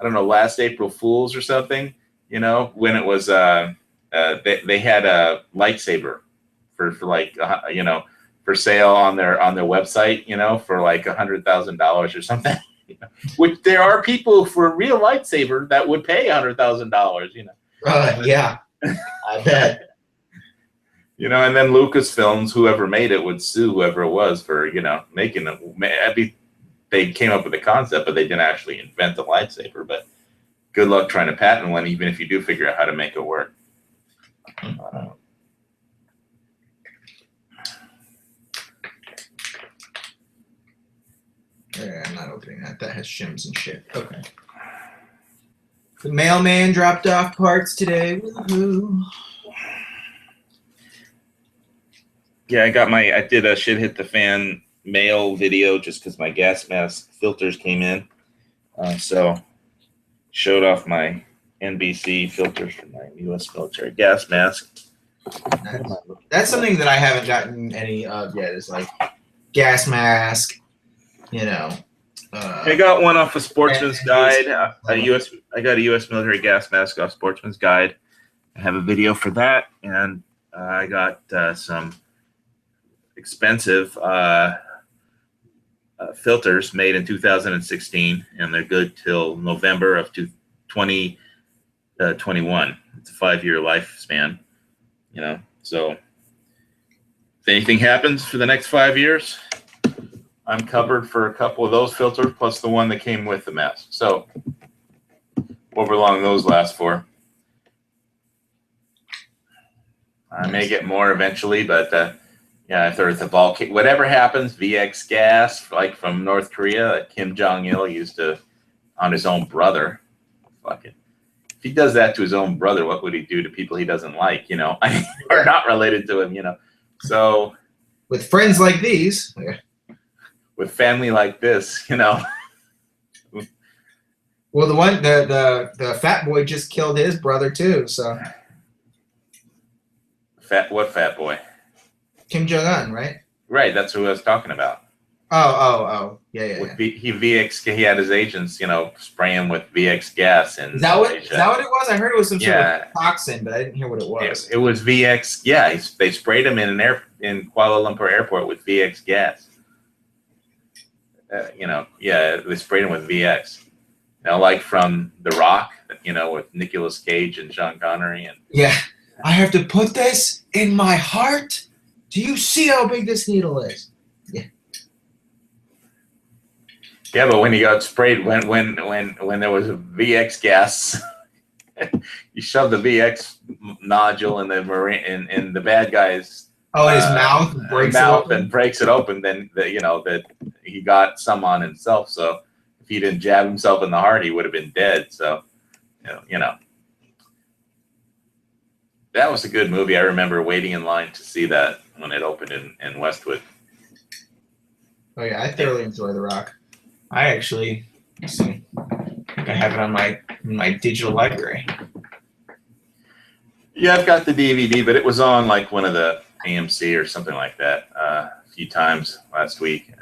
don't know, last April Fools or something. When it was they had a lightsaber for like for sale on their website, for like $100,000 or something. Which there are people for a real lightsaber that would pay $100,000. Yeah, I bet. And then Lucasfilms, whoever made it, would sue whoever it was for making it. They came up with the concept, but they didn't actually invent the lightsaber. But good luck trying to patent one, even if you do figure out how to make it work. Yeah, I'm not opening that. That has shims and shit. Okay. The mailman dropped off parts today. Woo-hoo. Yeah, I did a shit hit the fan mail video just because my gas mask filters came in. So showed off my NBC filters for my U.S. military gas mask. That's something that I haven't gotten any of yet. Is like gas mask. I got one off of Sportsman's Guide. I got a U.S. military gas mask off Sportsman's Guide. I have a video for that, and I got some expensive filters made in 2016, and they're good till November of 2021. It's a 5-year lifespan, You know, so if anything happens for the next 5 years, I'm covered for a couple of those filters plus the one that came with the mask. So however long those last for. I may get more eventually, but yeah, if there's a volcano, whatever happens, VX gas, like from North Korea, that Kim Jong-il used to on his own brother. Fucking, if he does that to his own brother, what would he do to people he doesn't like, you know, or not related to him, you know? So with friends like these, with family like this, you know. Well, the fat boy just killed his brother too, so. What fat boy? Kim Jong Un, right? Right, that's who I was talking about. Oh, yeah. He had his agents, you know, spraying with VX gas, and Is that what it was? I heard it was some sort of toxin, but I didn't hear what it was. It was VX. Yeah, they sprayed him in Kuala Lumpur airport with VX gas. You know, yeah, they sprayed him with VX. You know, like from The Rock, you know, with Nicolas Cage and Sean Connery, and yeah. I have to put this in my heart. Do you see how big this needle is? Yeah. Yeah, but when he got sprayed, when there was a VX gas, you shove the VX nodule in the bad guy's in his mouth, and breaks it open. Then you know that he got some on himself. So if he didn't jab himself in the heart, he would have been dead. So you know. That was a good movie. I remember waiting in line to see that when it opened in Westwood. Oh yeah, I thoroughly enjoy The Rock. I actually, let's see, I think I have it on my digital library. Yeah, I've got the DVD, but it was on like one of the AMC or something like that a few times last week. And,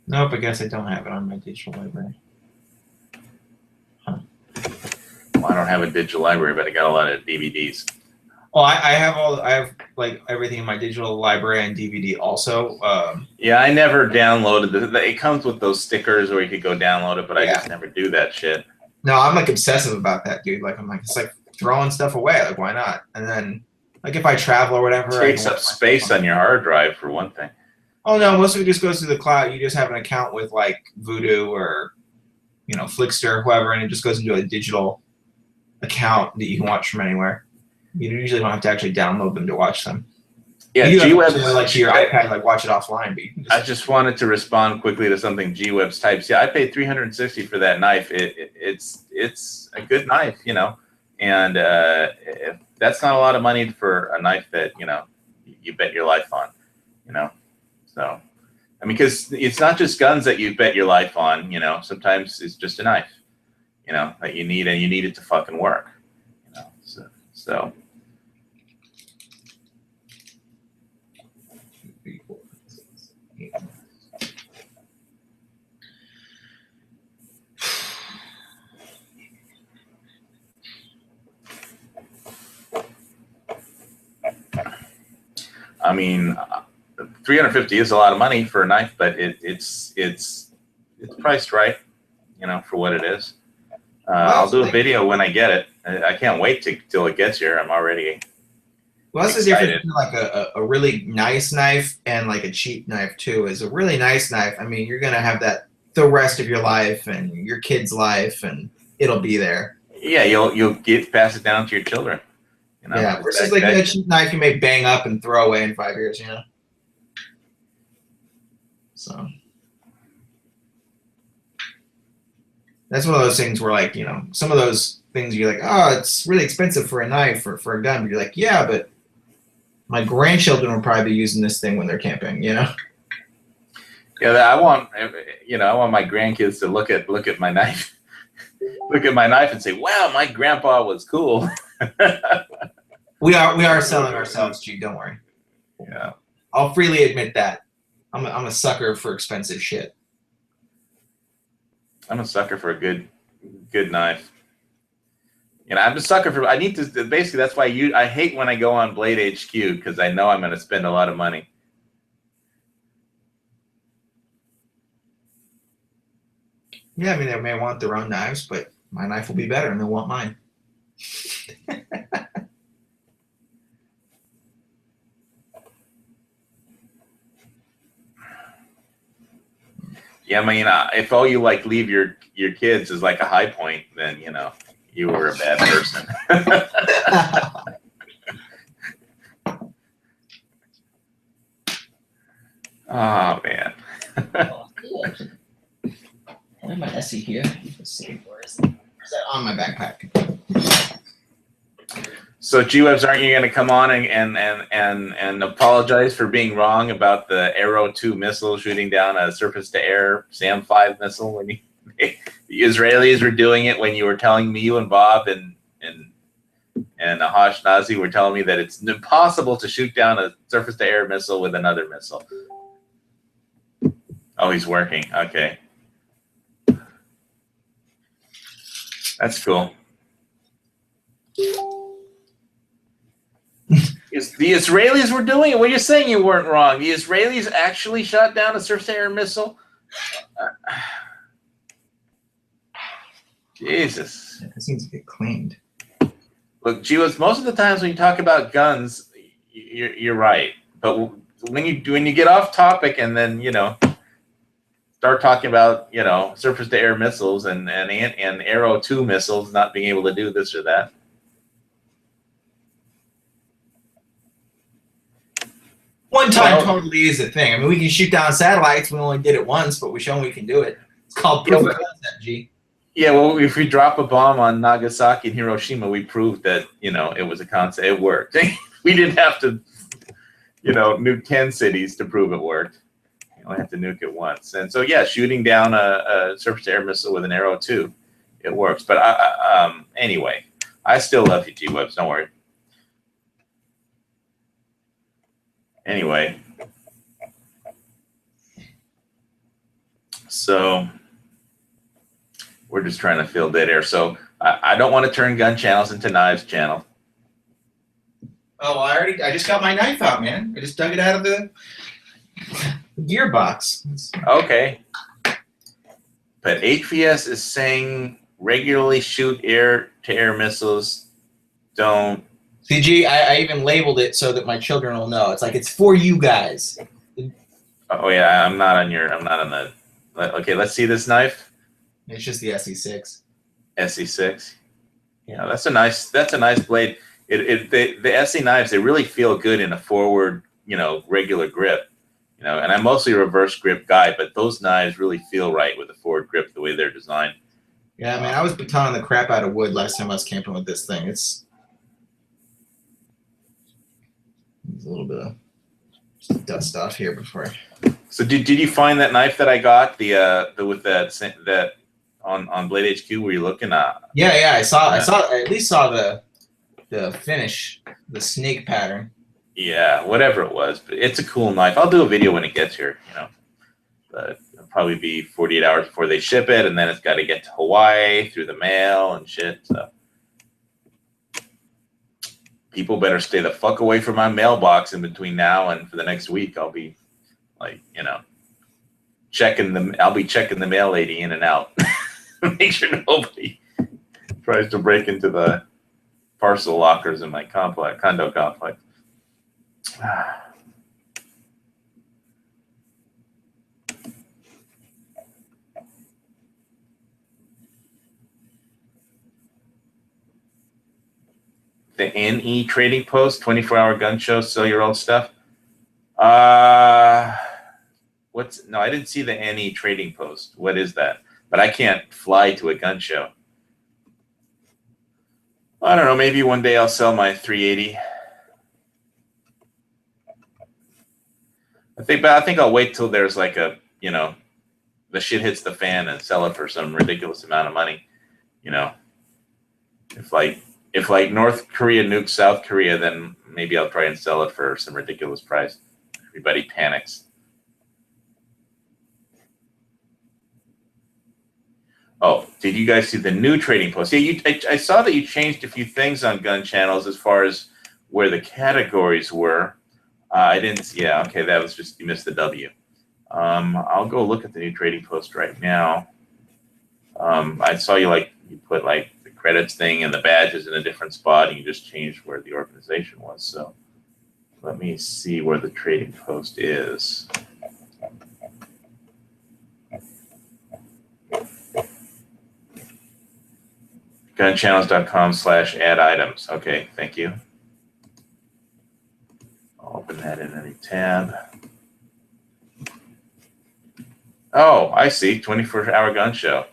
nope, I guess I don't have it on my digital library. Well, I don't have a digital library, but I got a lot of DVDs. Oh, I have like everything in my digital library and DVD also. Yeah, I never downloaded it comes with those stickers where you could go download it, but I just never do that shit. No, I'm like obsessive about that, dude. Like I'm like, it's like throwing stuff away. Like why not? And then like if I travel or whatever, It takes up space on your hard drive for one thing. Oh no, most of it just goes to the cloud. You just have an account with like Vudu or, you know, Flickster, whoever, and it just goes into a digital account that you can watch from anywhere. You usually don't have to actually download them to watch them. Yeah, G-Web like to your iPad, like watch it offline. But you can I just wanted to respond quickly to something G-Webs types. Yeah, I paid $360 for that knife. It's a good knife, you know, and that's not a lot of money for a knife that, you know, you bet your life on, you know. So, I mean, because it's not just guns that you bet your life on, you know. Sometimes it's just a knife, you know, that you need, and you need it to fucking work, you know. So. I mean, $350 is a lot of money for a knife, but it's priced right, you know, for what it is. I'll do a video when I get it. I can't wait till it gets here. I'm already. Well, that's the difference between like a really nice knife and like a cheap knife too. Is a really nice knife. I mean, you're gonna have that the rest of your life and your kid's life, and it'll be there. Yeah, you'll pass it down to your children. You know, yeah, versus like a cheap knife you may bang up and throw away in 5 years. You know. So that's one of those things where, like, you know, some of those things you're like, oh, it's really expensive for a knife or for a gun. But you're like, yeah, but my grandchildren will probably be using this thing when they're camping, you know? Yeah, I want my grandkids to look at my knife, look at my knife and say, wow, my grandpa was cool. We are selling ourselves, G. Don't worry. Yeah, I'll freely admit that. I'm a sucker for expensive shit. I'm a sucker for a good knife. You know, I'm a sucker for. I need to basically. That's why I hate when I go on Blade HQ because I know I'm going to spend a lot of money. Yeah, I mean, they may want their own knives, but my knife will be better, and they'll want mine. Yeah, I mean, if all you like leave your kids is like a high point, then you know you were a bad person. Oh man. Oh, good. I have my Essie here. Let's see, where is it? Where's that on my backpack? So G-Webs, aren't you going to come on and apologize for being wrong about the Arrow 2 missile shooting down a surface-to-air SAM-5 missile when the Israelis were doing it when you were telling me, you and Bob and Ahash Nazi were telling me that it's impossible to shoot down a surface-to-air missile with another missile. Oh, he's working. Okay. That's cool. The Israelis were doing it. What are you saying? You weren't wrong. The Israelis actually shot down a surface-to-air missile. Jesus. It needs to get cleaned. Look, G-Webs, most of the times when you talk about guns, you're right. But when you get off topic and then start talking about surface-to-air missiles and Arrow 2 missiles not being able to do this or that. One time totally is a thing. I mean, we can shoot down satellites. We only did it once, but we show we can do it. It's called proof of concept, G. Yeah, well, if we drop a bomb on Nagasaki and Hiroshima, we proved that, it was a concept. It worked. We didn't have to, nuke 10 cities to prove it worked. You only have to nuke it once. And so, yeah, shooting down a surface-to-air missile with an Arrow 2, it works. But anyway, I still love you, G-Webs. Don't worry. Anyway, so we're just trying to fill dead air. So I don't want to turn gun channels into knives channel. Oh, I just got my knife out, man. I just dug it out of the gearbox. Okay. But HVS is saying regularly shoot air-to-air missiles. Don't. CG, I even labeled it so that my children will know. It's like, it's for you guys. Oh yeah, I'm not on the. Okay, let's see this knife. It's just the SE6. SE6. Yeah, that's a nice blade. The SE knives, they really feel good in a forward, regular grip. And I'm mostly a reverse grip guy, but those knives really feel right with the forward grip the way they're designed. Yeah, man, I was batoning the crap out of wood last time I was camping with this thing. There's a little bit of dust off here before. So did you find that knife that I got with that on Blade HQ? Were you looking at? Yeah, I at least saw the finish, the snake pattern. Yeah, whatever it was, but it's a cool knife. I'll do a video when it gets here. But it'll probably be 48 hours before they ship it, and then it's got to get to Hawaii through the mail and shit. So. People better stay the fuck away from my mailbox in between now and for the next week. I'll be I'll be checking the mail lady in and out. Make sure nobody tries to break into the parcel lockers in my condo complex. The NE Trading Post, 24-hour gun show, sell your old stuff. No, I didn't see the NE Trading Post. What is that? But I can't fly to a gun show. I don't know. Maybe one day I'll sell my 380. I think I'll wait till there's like the shit hits the fan and sell it for some ridiculous amount of money. If North Korea nukes South Korea, then maybe I'll try and sell it for some ridiculous price. Everybody panics. Oh, did you guys see the new trading post? Yeah, I saw that you changed a few things on Gun Channels as far as where the categories were. I didn't. Yeah, okay, that was just, you missed the W. I'll go look at the new trading post right now. I saw you put like the credits thing and the badges in a different spot, and you just changed where the organization was. So let me see where the trading post is. Gunchannels.com/add items. Okay, thank you. I'll open that in a new tab. Oh, I see. 24-hour gun show.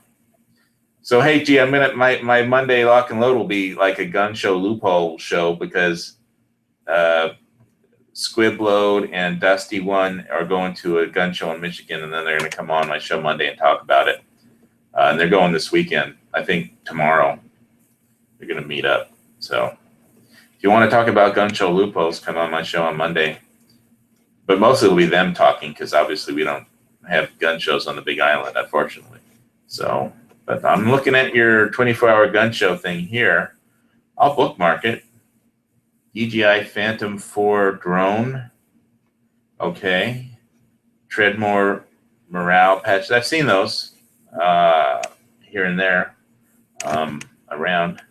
So hey, G, my Monday lock and load will be like a gun show loophole show because Squibload and Dusty One are going to a gun show in Michigan, and then they're going to come on my show Monday and talk about it. And they're going this weekend. I think tomorrow they're going to meet up. So if you want to talk about gun show loopholes, come on my show on Monday. But mostly it'll be them talking because obviously we don't have gun shows on the Big Island, unfortunately. So, but I'm looking at your 24-hour gun show thing here. I'll bookmark it. DJI Phantom 4 drone. Okay. Treadmore morale patches. I've seen those here and there around.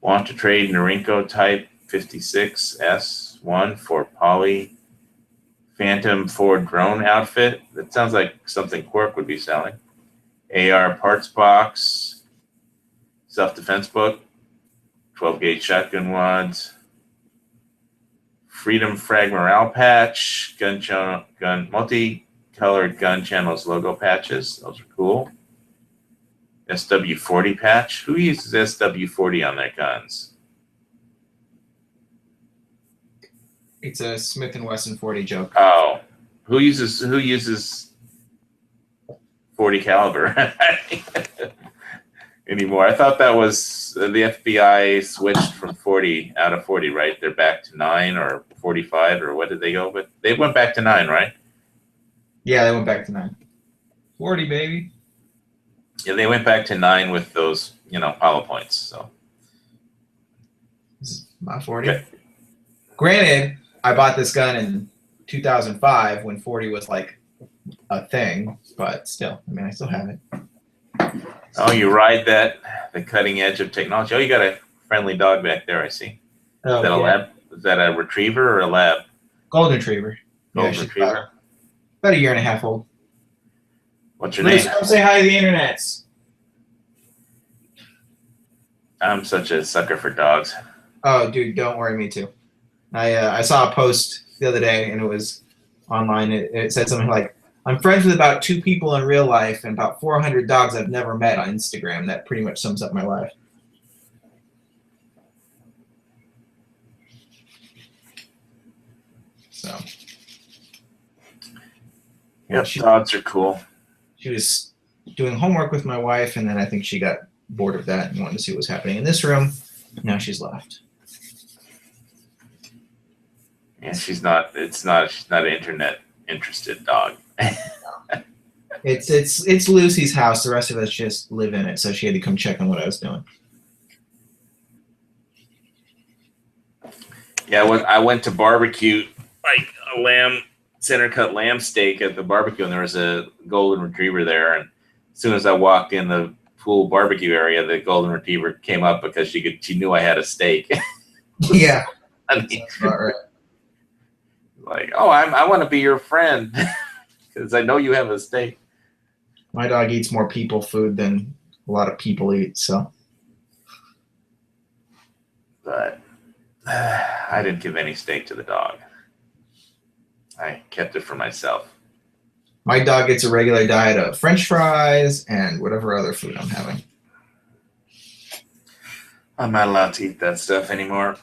Want to trade Norinco Type 56S1 for Poly Phantom 4 drone outfit. That sounds like something Quark would be selling. AR parts box, self-defense book, 12-gauge shotgun wads, Freedom Frag morale patch, multi-colored gun channels logo patches. Those are cool. SW40 patch. Who uses SW40 on their guns? It's a Smith & Wesson 40 joke. Oh, who uses 40 caliber anymore? I thought that was the FBI switched from 40 out of 40, right? They're back to 9 or 45, or what did they go with? They went back to 9, right? Yeah, they went back to 9. 40, baby. Yeah, they went back to 9 with those, hollow points. So This is my 40. okay. Granted, I bought this gun in 2005 when 40 was like a thing, but still, I mean, I still have it. Oh, you ride the cutting edge of technology. Oh, you got a friendly dog back there, I see. Oh, Is that a yeah. lab? Is that a retriever or a lab? Golden Retriever. Golden she's retriever. About a year and a half old. What's your Luce, name? come say hi to the internets. I'm such a sucker for dogs. Oh, dude, don't worry, me too. I saw a post the other day, and it was online. It said something like, I'm friends with about 2 people in real life and about 400 dogs I've never met on Instagram. That pretty much sums up my life. So. Yeah, dogs are cool. She was doing homework with my wife, and then I think she got bored of that and wanted to see what was happening in this room. Now she's left. Yeah, she's not an internet interested dog. It's Lucy's house. The rest of us just live in it, so she had to come check on what I was doing. Yeah, I went to barbecue like a center cut lamb steak at the barbecue, and there was a golden retriever there. And as soon as I walked in the pool barbecue area, the golden retriever came up because she knew I had a steak. Yeah, I mean, that's about right. Like, oh, I want to be your friend because I know you have a steak. My dog eats more people food than a lot of people eat, so. But I didn't give any steak to the dog. I kept it for myself. My dog gets a regular diet of French fries and whatever other food I'm having. I'm not allowed to eat that stuff anymore.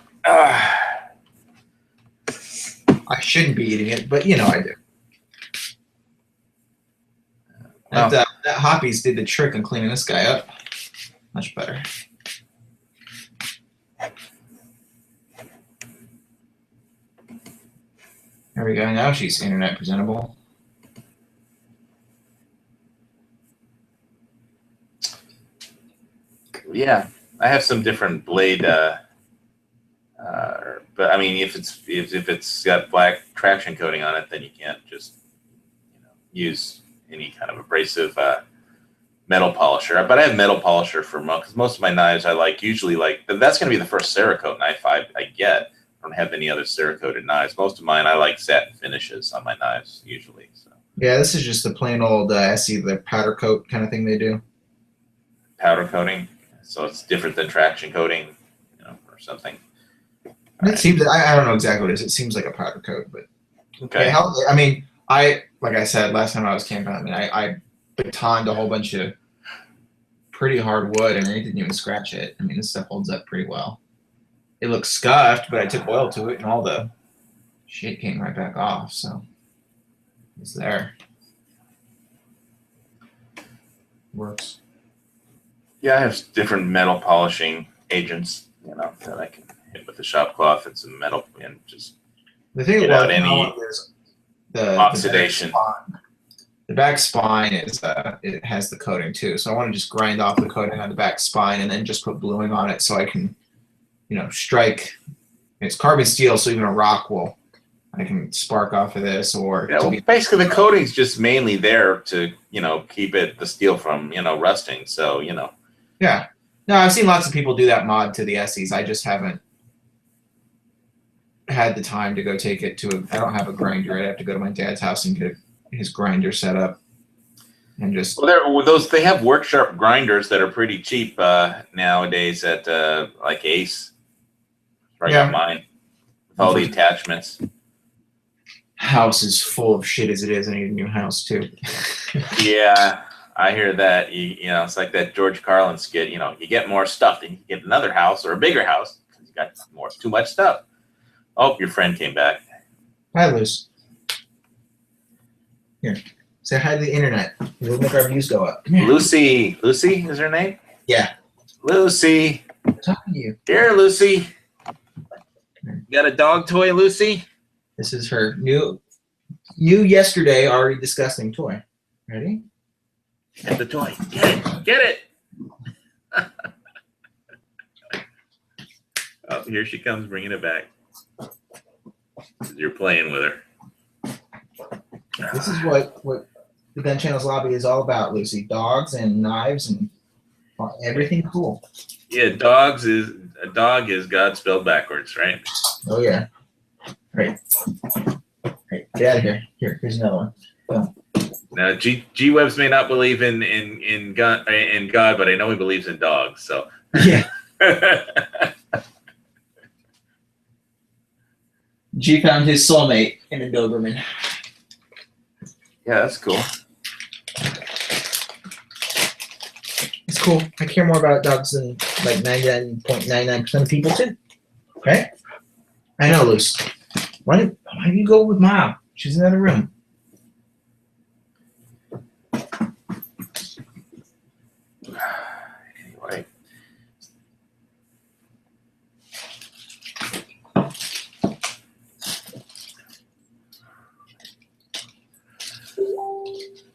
I shouldn't be eating it, but I do. Well, That Hoppies did the trick on cleaning this guy up. Much better. There we go. Now she's internet presentable. Yeah, I have some different blade. But I mean, if it's got black traction coating on it, then you can't just use any kind of abrasive metal polisher. But I have metal polisher for because most of my knives I usually that's going to be the first Cerakote knife I get. I don't have any other Cerakoted knives. Most of mine I like satin finishes on my knives usually. So yeah, this is just the plain old SE, the powder coat kind of thing they do. Powder coating, so it's different than traction coating, or something. It seems I don't know exactly what it is. It seems like a powder coat, but okay. Yeah, I mean, like I said last time I was camping. I mean, I batoned a whole bunch of pretty hard wood, and it didn't even scratch it. I mean, this stuff holds up pretty well. It looks scuffed, but I took oil to it, and all the shit came right back off. So it's there. Works. Yeah, I have different metal polishing agents, that I can hit with the shop cloth and some metal and just get out any the oxidation. The back spine is it has the coating too, so I want to just grind off the coating on the back spine and then just put bluing on it so I can, strike. It's carbon steel, so even a rock I can spark off of this or. Yeah, basically the coating's just mainly there to keep the steel from rusting. So Yeah, no, I've seen lots of people do that mod to the SEs. I just haven't had the time to go take it to I don't have a grinder. I'd have to go to my dad's house and get his grinder set up and just. Well, they have work sharp grinders that are pretty cheap nowadays at like Ace. I got mine with all the attachments. House is full of shit as it is. I need a new house too. Yeah, I hear that. It's like that George Carlin skit. You get more stuff, then you get another house or a bigger house because you got too much stuff. Oh, your friend came back. Hi, Luce. Here, say hi to the internet. It'll make our views go up. Lucy is her name? Yeah. Lucy. I'm talking to you. Here, Lucy. You got a dog toy, Lucy? This is her new yesterday already disgusting toy. Ready? Get the toy. Get it. Oh, here she comes, bringing it back. You're playing with her. This is what the Gun Channel's lobby is all about, Lucy. Dogs and knives and everything cool. Yeah, a dog is God spelled backwards, right? Oh yeah. Right. Get out of here. Here's another one. Go. Now, G-Webs may not believe in God, but I know he believes in dogs. So yeah. G found his soulmate in a Doberman. Yeah, that's cool. It's cool. I care more about dogs than like 99.99% of people too. Right? I know, Luce. Why do you go with Mom? She's in the other room. Anyway.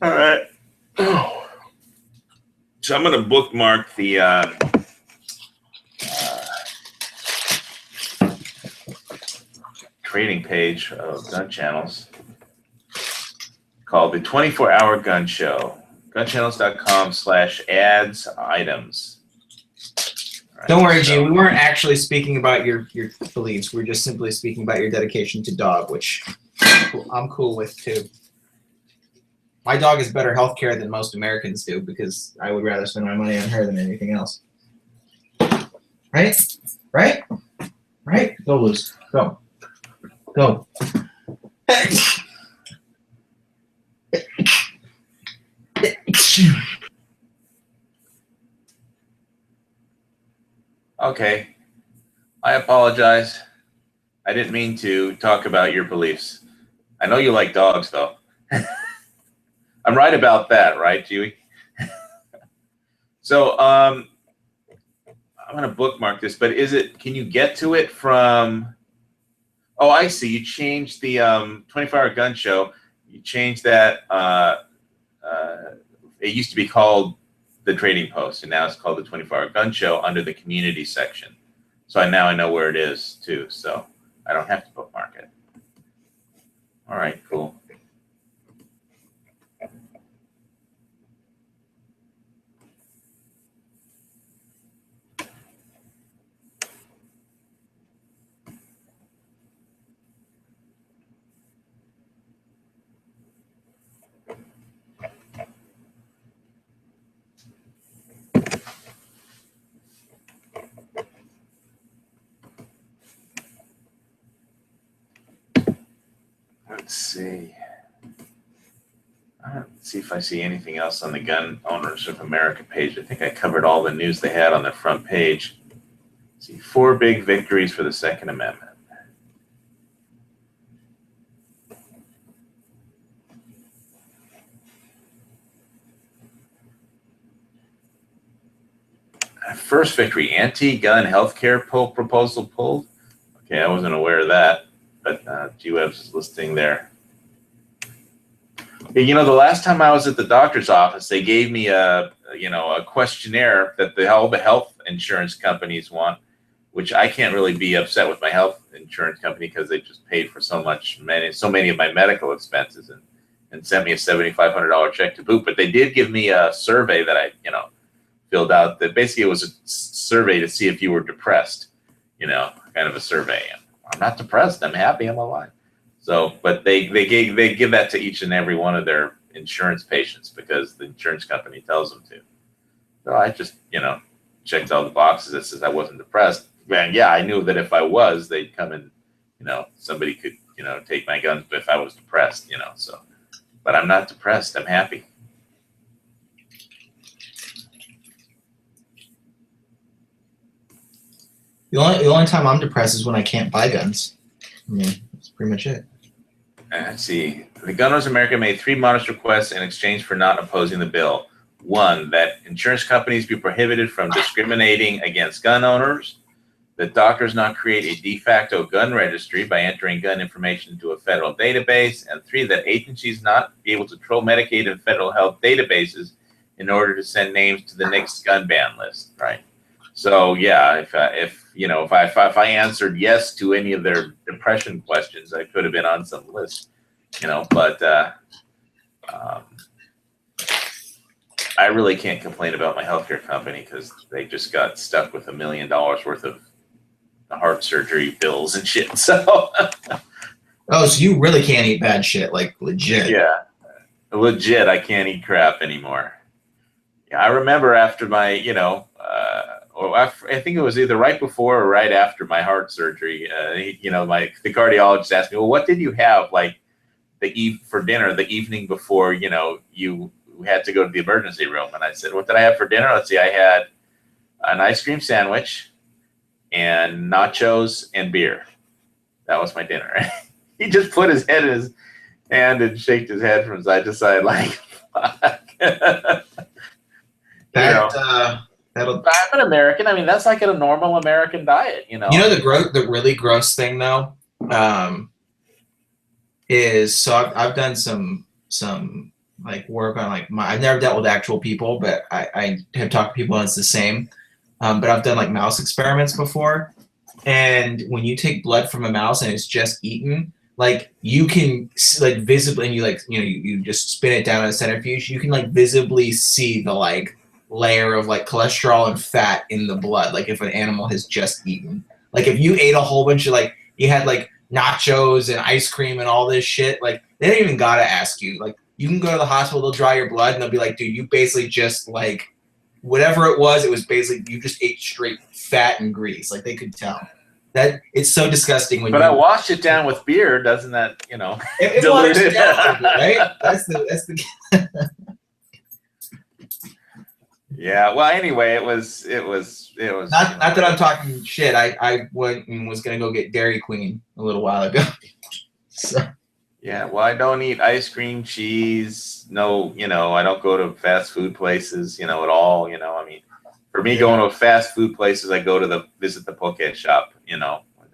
All right. So I'm going to bookmark the trading page of Gun Channels called the 24-Hour Gun Show. GunChannels.com/ads items. Right, don't worry, G. We weren't actually speaking about your beliefs. We're just simply speaking about your dedication to dog, which I'm cool with too. My dog has better health care than most Americans do because I would rather spend my money on her than anything else. Right? Right? Right? Go, Luce. Go. Go. Okay. I apologize. I didn't mean to talk about your beliefs. I know you like dogs, though. I'm right about that, right, Dewey? So, I'm going to bookmark this, but can you get to it from, oh, I see. You changed the 24-Hour Gun Show. You changed that, it used to be called the Trading Post, and now it's called the 24-Hour Gun Show under the community section. So now I know where it is too, so I don't have to bookmark it. All right, cool. Let's see. Let's see if I see anything else on the Gun Owners of America page. I think I covered all the news they had on their front page. Let's see, 4 big victories for the Second Amendment. First victory, anti-gun healthcare proposal pulled. Okay, I wasn't aware of that, but GWeb's is listing there. You know, the last time I was at the doctor's office, they gave me a questionnaire that all the health insurance companies want, which I can't really be upset with my health insurance company because they just paid for so many of my medical expenses and sent me a $7,500 check to boot. But they did give me a survey that I filled out. That basically it was a survey to see if you were depressed, kind of a survey. And I'm not depressed. I'm happy. I'm alive. So, but they give that to each and every one of their insurance patients because the insurance company tells them to. So I just, checked all the boxes that says I wasn't depressed. And yeah, I knew that if I was, they'd come and, somebody could, take my guns if I was depressed, so, but I'm not depressed. I'm happy. The only time I'm depressed is when I can't buy guns. I mean, that's pretty much it. Let's see. The Gun Owners of America made 3 modest requests in exchange for not opposing the bill. 1, that insurance companies be prohibited from discriminating against gun owners. That doctors not create a de facto gun registry by entering gun information into a federal database. And 3, that agencies not be able to troll Medicaid and federal health databases in order to send names to the next gun ban list. Right. So yeah, if I answered yes to any of their depression questions, I could have been on some list, But I really can't complain about my healthcare company because they just got stuck with $1 million worth of heart surgery bills and shit. So oh, so you really can't eat bad shit, like legit? Yeah, legit. I can't eat crap anymore. Yeah, I remember after my, I think it was either right before or right after my heart surgery. The cardiologist asked me, "Well, what did you have for dinner the evening before? You had to go to the emergency room?" And I said, "What did I have for dinner? Let's see. I had an ice cream sandwich and nachos and beer. That was my dinner." He just put his head in his hand and shaked his head from side to side, like, "Fuck." I'm an American. I mean, that's like a normal American diet, The really gross thing though, is so I've done some like work on I've never dealt with actual people, but I have talked to people and it's the same. But I've done like mouse experiments before, and when you take blood from a mouse and it's just eaten, like you can visibly, and you just spin it down in a centrifuge, you can visibly see the layer of cholesterol and fat in the blood, like if an animal has just eaten. Like if you ate a whole bunch of you had nachos and ice cream and all this shit, they don't even gotta ask you. You can go to the hospital, they'll draw your blood and they'll be like, "Dude, you basically just whatever it was basically you just ate straight fat and grease." They could tell. That it's so disgusting when I washed it down with beer, doesn't that, it dilute it down, right? That's the Yeah. Well, anyway, it was not that I'm talking shit. I went and was gonna go get Dairy Queen a little while ago. So. Yeah. Well, I don't eat ice cream, cheese. No, I don't go to fast food places, at all. I mean, for me, going to fast food places, I go to visit the poke shop.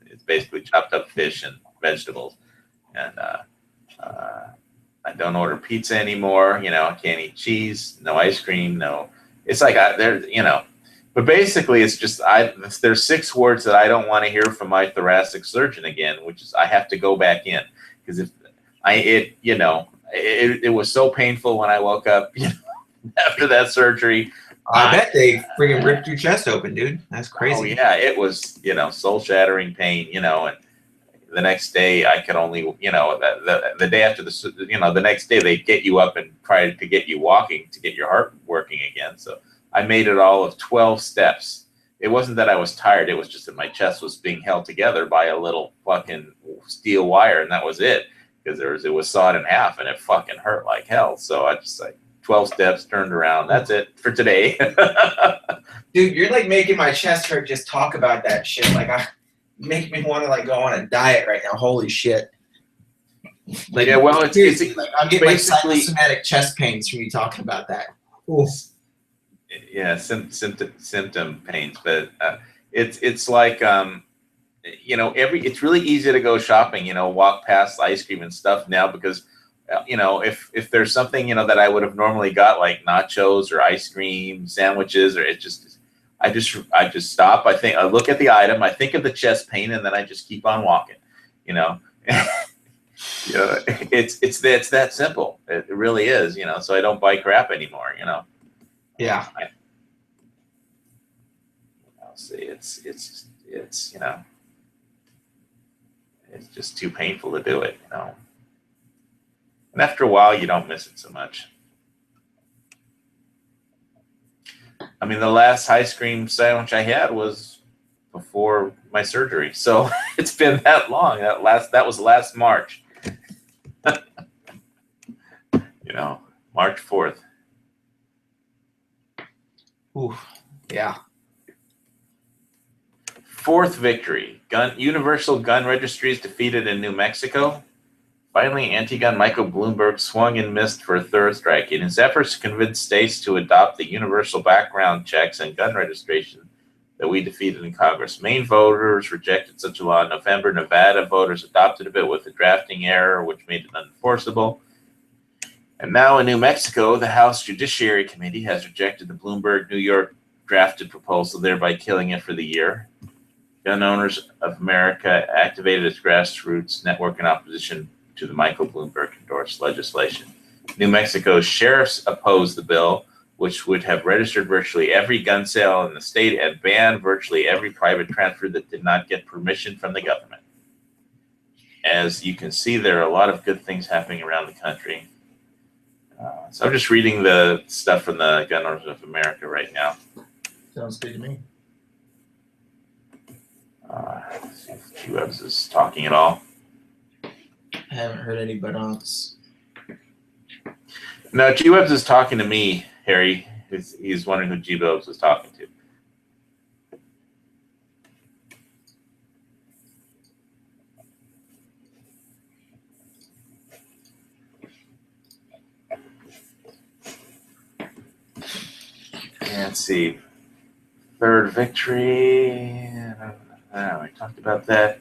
It's basically chopped up fish and vegetables, and I don't order pizza anymore. I can't eat cheese, no ice cream, no it's like but basically it's just there's 6 words that I don't want to hear from my thoracic surgeon again, which is I have to go back in, because it was so painful when I woke up after that surgery. I bet they freaking ripped your chest open, dude. That's crazy. Oh yeah, it was soul shattering pain, and the next day I could only the day after the next day they get you up and try to get you walking to get your heart working again. So I made it all of 12 steps. It wasn't that I was tired, it was just that my chest was being held together by a little fucking steel wire, and that was it, because it was sawed in half and it fucking hurt like hell. So I just 12 steps, turned around. That's it for today. Dude, you're like making my chest hurt just talk about that shit. Like, make me want to go on a diet right now. Holy shit. Like, yeah, well, it's I'm getting psychosomatic chest pains from you talking about that. Oof. Yeah, symptom pains, but it's like it's really easy to go shopping. Walk past ice cream and stuff now, because if there's something that I would have normally got, like nachos or ice cream sandwiches, or I just stop. I look at the item, I think of the chest pain, and then I just keep on walking. It's that simple. It really is. So I don't buy crap anymore. Yeah. See, it's just too painful to do it. And after a while, you don't miss it so much. I mean, the last ice cream sandwich I had was before my surgery, so it's been that long. That was last March. March 4th. Ooh, yeah. 4th victory. Universal gun registries defeated in New Mexico. Finally, anti-gun Michael Bloomberg swung and missed for a third strike in his efforts to convince states to adopt the universal background checks and gun registration that we defeated in Congress. Maine voters rejected such a law in November. Nevada voters adopted a bill with a drafting error, which made it unenforceable. And now in New Mexico, the House Judiciary Committee has rejected the Bloomberg New York drafted proposal, thereby killing it for the year. Gun Owners of America activated its grassroots network in opposition to the Michael Bloomberg endorsed legislation. New Mexico's sheriffs opposed the bill, which would have registered virtually every gun sale in the state and banned virtually every private transfer that did not get permission from the government. As you can see, there are a lot of good things happening around the country. So I'm just reading the stuff from the Gun Owners of America right now. Sounds good to me. Let's see if G-Webs is talking at all. I haven't heard any but-ons. No, G-Webs is talking to me, Harry. He's wondering who G-Webs was talking to. Let's see. 3rd victory. We talked about that.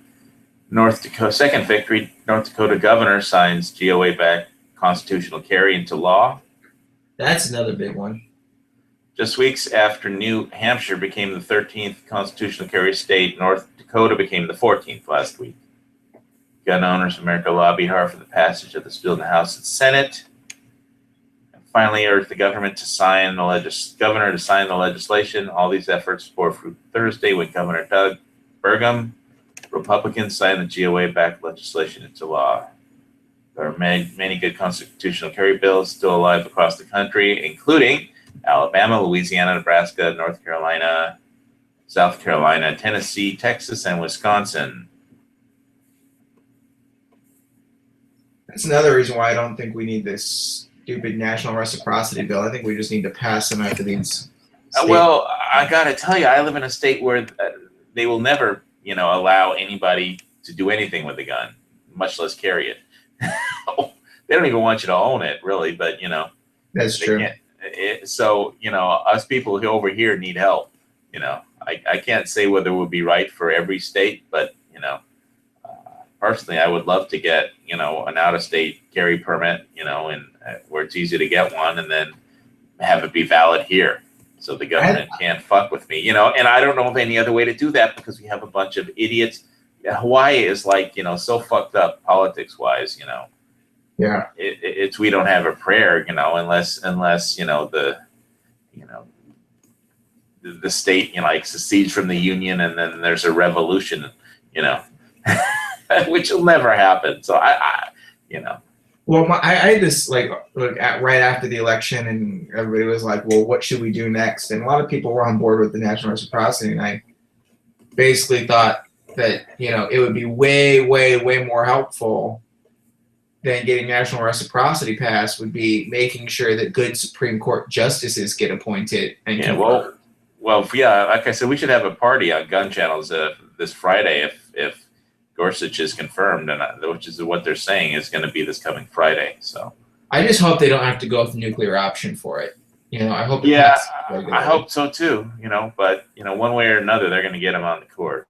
North Dakota, 2nd victory. North Dakota governor signs GOA-backed constitutional carry into law. That's another big one. Just weeks after New Hampshire became the 13th constitutional carry state, North Dakota became the 14th last week. Gun Owners of America lobbied hard for the passage of this bill in the House and Senate. And finally urged the governor to sign the legislation. All these efforts bore fruit Thursday when Governor Doug Burgum, Republicans, signed the GOA-backed legislation into law. There are many good constitutional carry bills still alive across the country, including Alabama, Louisiana, Nebraska, North Carolina, South Carolina, Tennessee, Texas, and Wisconsin. That's another reason why I don't think we need this stupid national reciprocity bill. I think we just need to pass them after these. Well, I got to tell you, I live in a state where they will never, allow anybody to do anything with a gun, much less carry it. They don't even want you to own it, really, but, That's true. So, us people who over here need help. I can't say whether it would be right for every state, but, personally, I would love to get, an out-of-state carry permit, and where it's easy to get one, and then have it be valid here. so the government can't fuck with me, and I don't know of any other way to do that because we have a bunch of idiots. Yeah, Hawaii is like, so fucked up politics wise, Yeah. It's we don't have a prayer, unless the state, like secedes from the union and then there's a revolution, which will never happen. So I. Well, I had this right after the election, and everybody was like, "Well, what should we do next?" And a lot of people were on board with the national reciprocity, and I basically thought that it would be way, way, way more helpful than getting national reciprocity passed would be making sure that good Supreme Court justices get appointed. And like I said, we should have a party on Gun Channels this Friday if Gorsuch is confirmed, and which is what they're saying is going to be this coming Friday. So I just hope they don't have to go with the nuclear option for it. I hope. Yeah, I hope so too. But one way or another, they're going to get him on the court.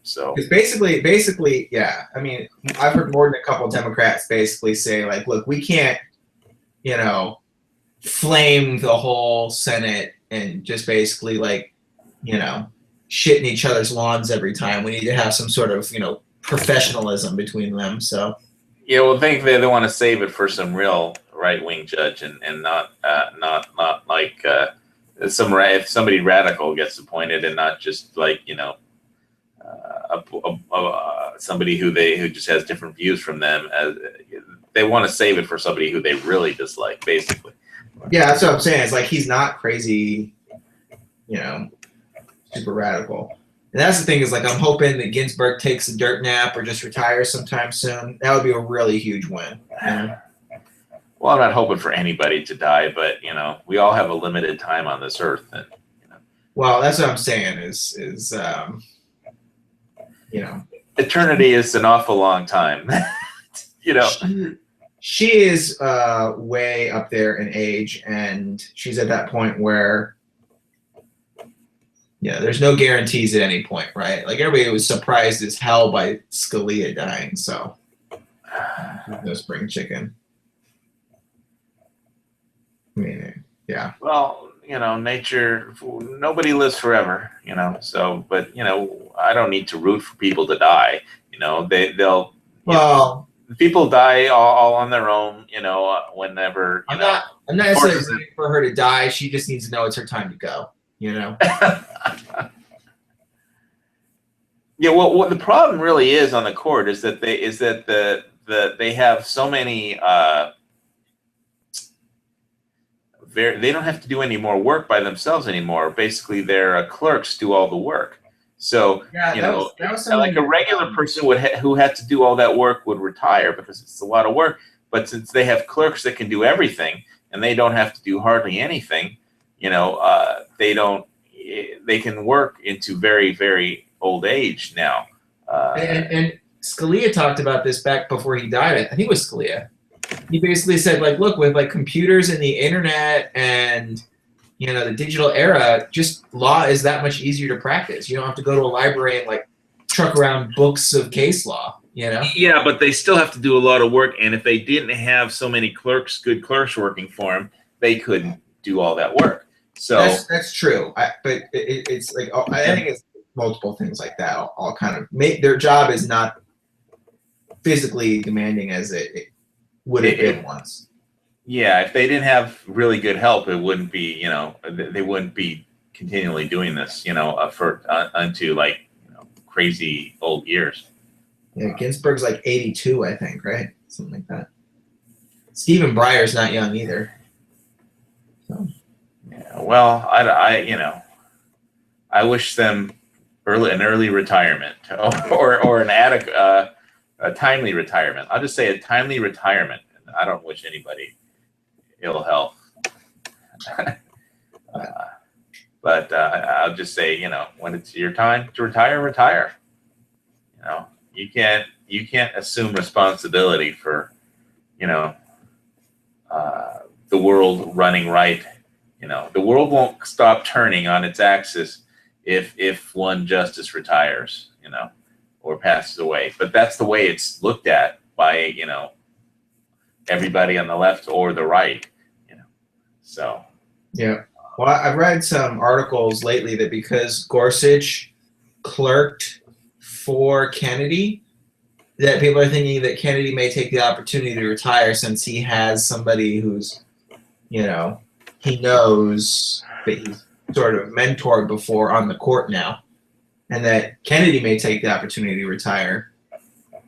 So because basically, yeah. I mean, I've heard more than a couple of Democrats basically say like, "Look, we can't, flame the whole Senate and just basically shit in each other's lawns every time. We need to have some sort of professionalism between them." So yeah, well, I think they want to save it for some real right-wing judge and not like if somebody radical gets appointed and not just like somebody who just has different views from them. They want to save it for somebody who they really dislike, basically. Yeah, that's what I'm saying. It's like he's not crazy, super radical. And that's the thing is like I'm hoping that Ginsburg takes a dirt nap or just retires sometime soon. That would be a really huge win. Well, I'm not hoping for anybody to die, but we all have a limited time on this earth, and Well, that's what I'm saying is eternity is an awful long time. She is way up there in age, and she's at that point where there's no guarantees at any point, right? Like everybody was surprised as hell by Scalia dying, so no spring chicken. I mean, yeah. Well, nature, nobody lives forever, so, but, I don't need to root for people to die, they'll, people die all on their own, whenever, I'm not necessarily rooting for her to die. She just needs to know it's her time to go, Yeah, well, what the problem really is on the court is that they have so many, they don't have to do any more work by themselves anymore. Basically, their clerks do all the work. So, that was like a regular person who had to do all that work would retire because it's a lot of work. But since they have clerks that can do everything and they don't have to do hardly anything, they can work into very, very old age now. And Scalia talked about this back before he died. I think it was Scalia. He basically said, like, look, with like computers and the internet and the digital era, just law is that much easier to practice. You don't have to go to a library and like truck around books of case law. Yeah, but they still have to do a lot of work, and if they didn't have so many good clerks working for them, they couldn't do all that work. So that's true. But it's like I think it's multiple things like that. All kind of make their job is not physically demanding as it would have been once. Yeah, if they didn't have really good help, it wouldn't be, they wouldn't be continually doing this, unto like, crazy old years. Yeah, Ginsburg's like 82, I think, right? Something like that. Stephen Breyer's not young either. So. Yeah, well, I wish them an early retirement or an a timely retirement. I'll just say a timely retirement. I don't wish anybody ill health. But I'll just say, when it's your time to retire, retire. You can't assume responsibility for, the world running right. The world won't stop turning on its axis if one justice retires, or passes away. But that's the way it's looked at by, everybody on the left or the right, So yeah. Well, I've read some articles lately that because Gorsuch clerked for Kennedy, that people are thinking that Kennedy may take the opportunity to retire since he has somebody who's, he knows that he's sort of mentored before on the court now, and that Kennedy may take the opportunity to retire,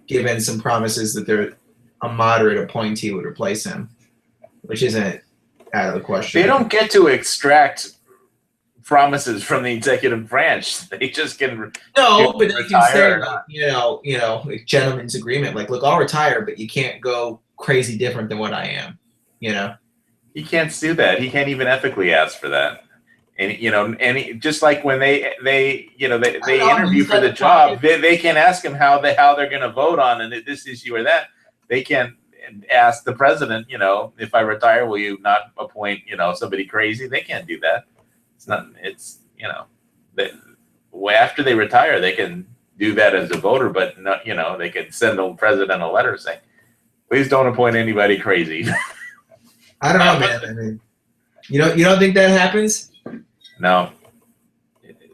given some promises that a moderate appointee would replace him, which isn't out of the question. They don't get to extract promises from the executive branch. They just can but they can say, retire. like, gentleman's agreement. Like, look, I'll retire, but you can't go crazy different than what I am. He can't do that. He can't even ethically ask for that. And just like when they interview for the job, they can ask him how they're going to vote on this issue or that. They can ask the president, if I retire, will you not appoint somebody crazy? They can't do that. After they retire, they can do that as a voter, but not, they can send the president a letter saying, please don't appoint anybody crazy. I don't know, man. I mean, you don't think that happens? No,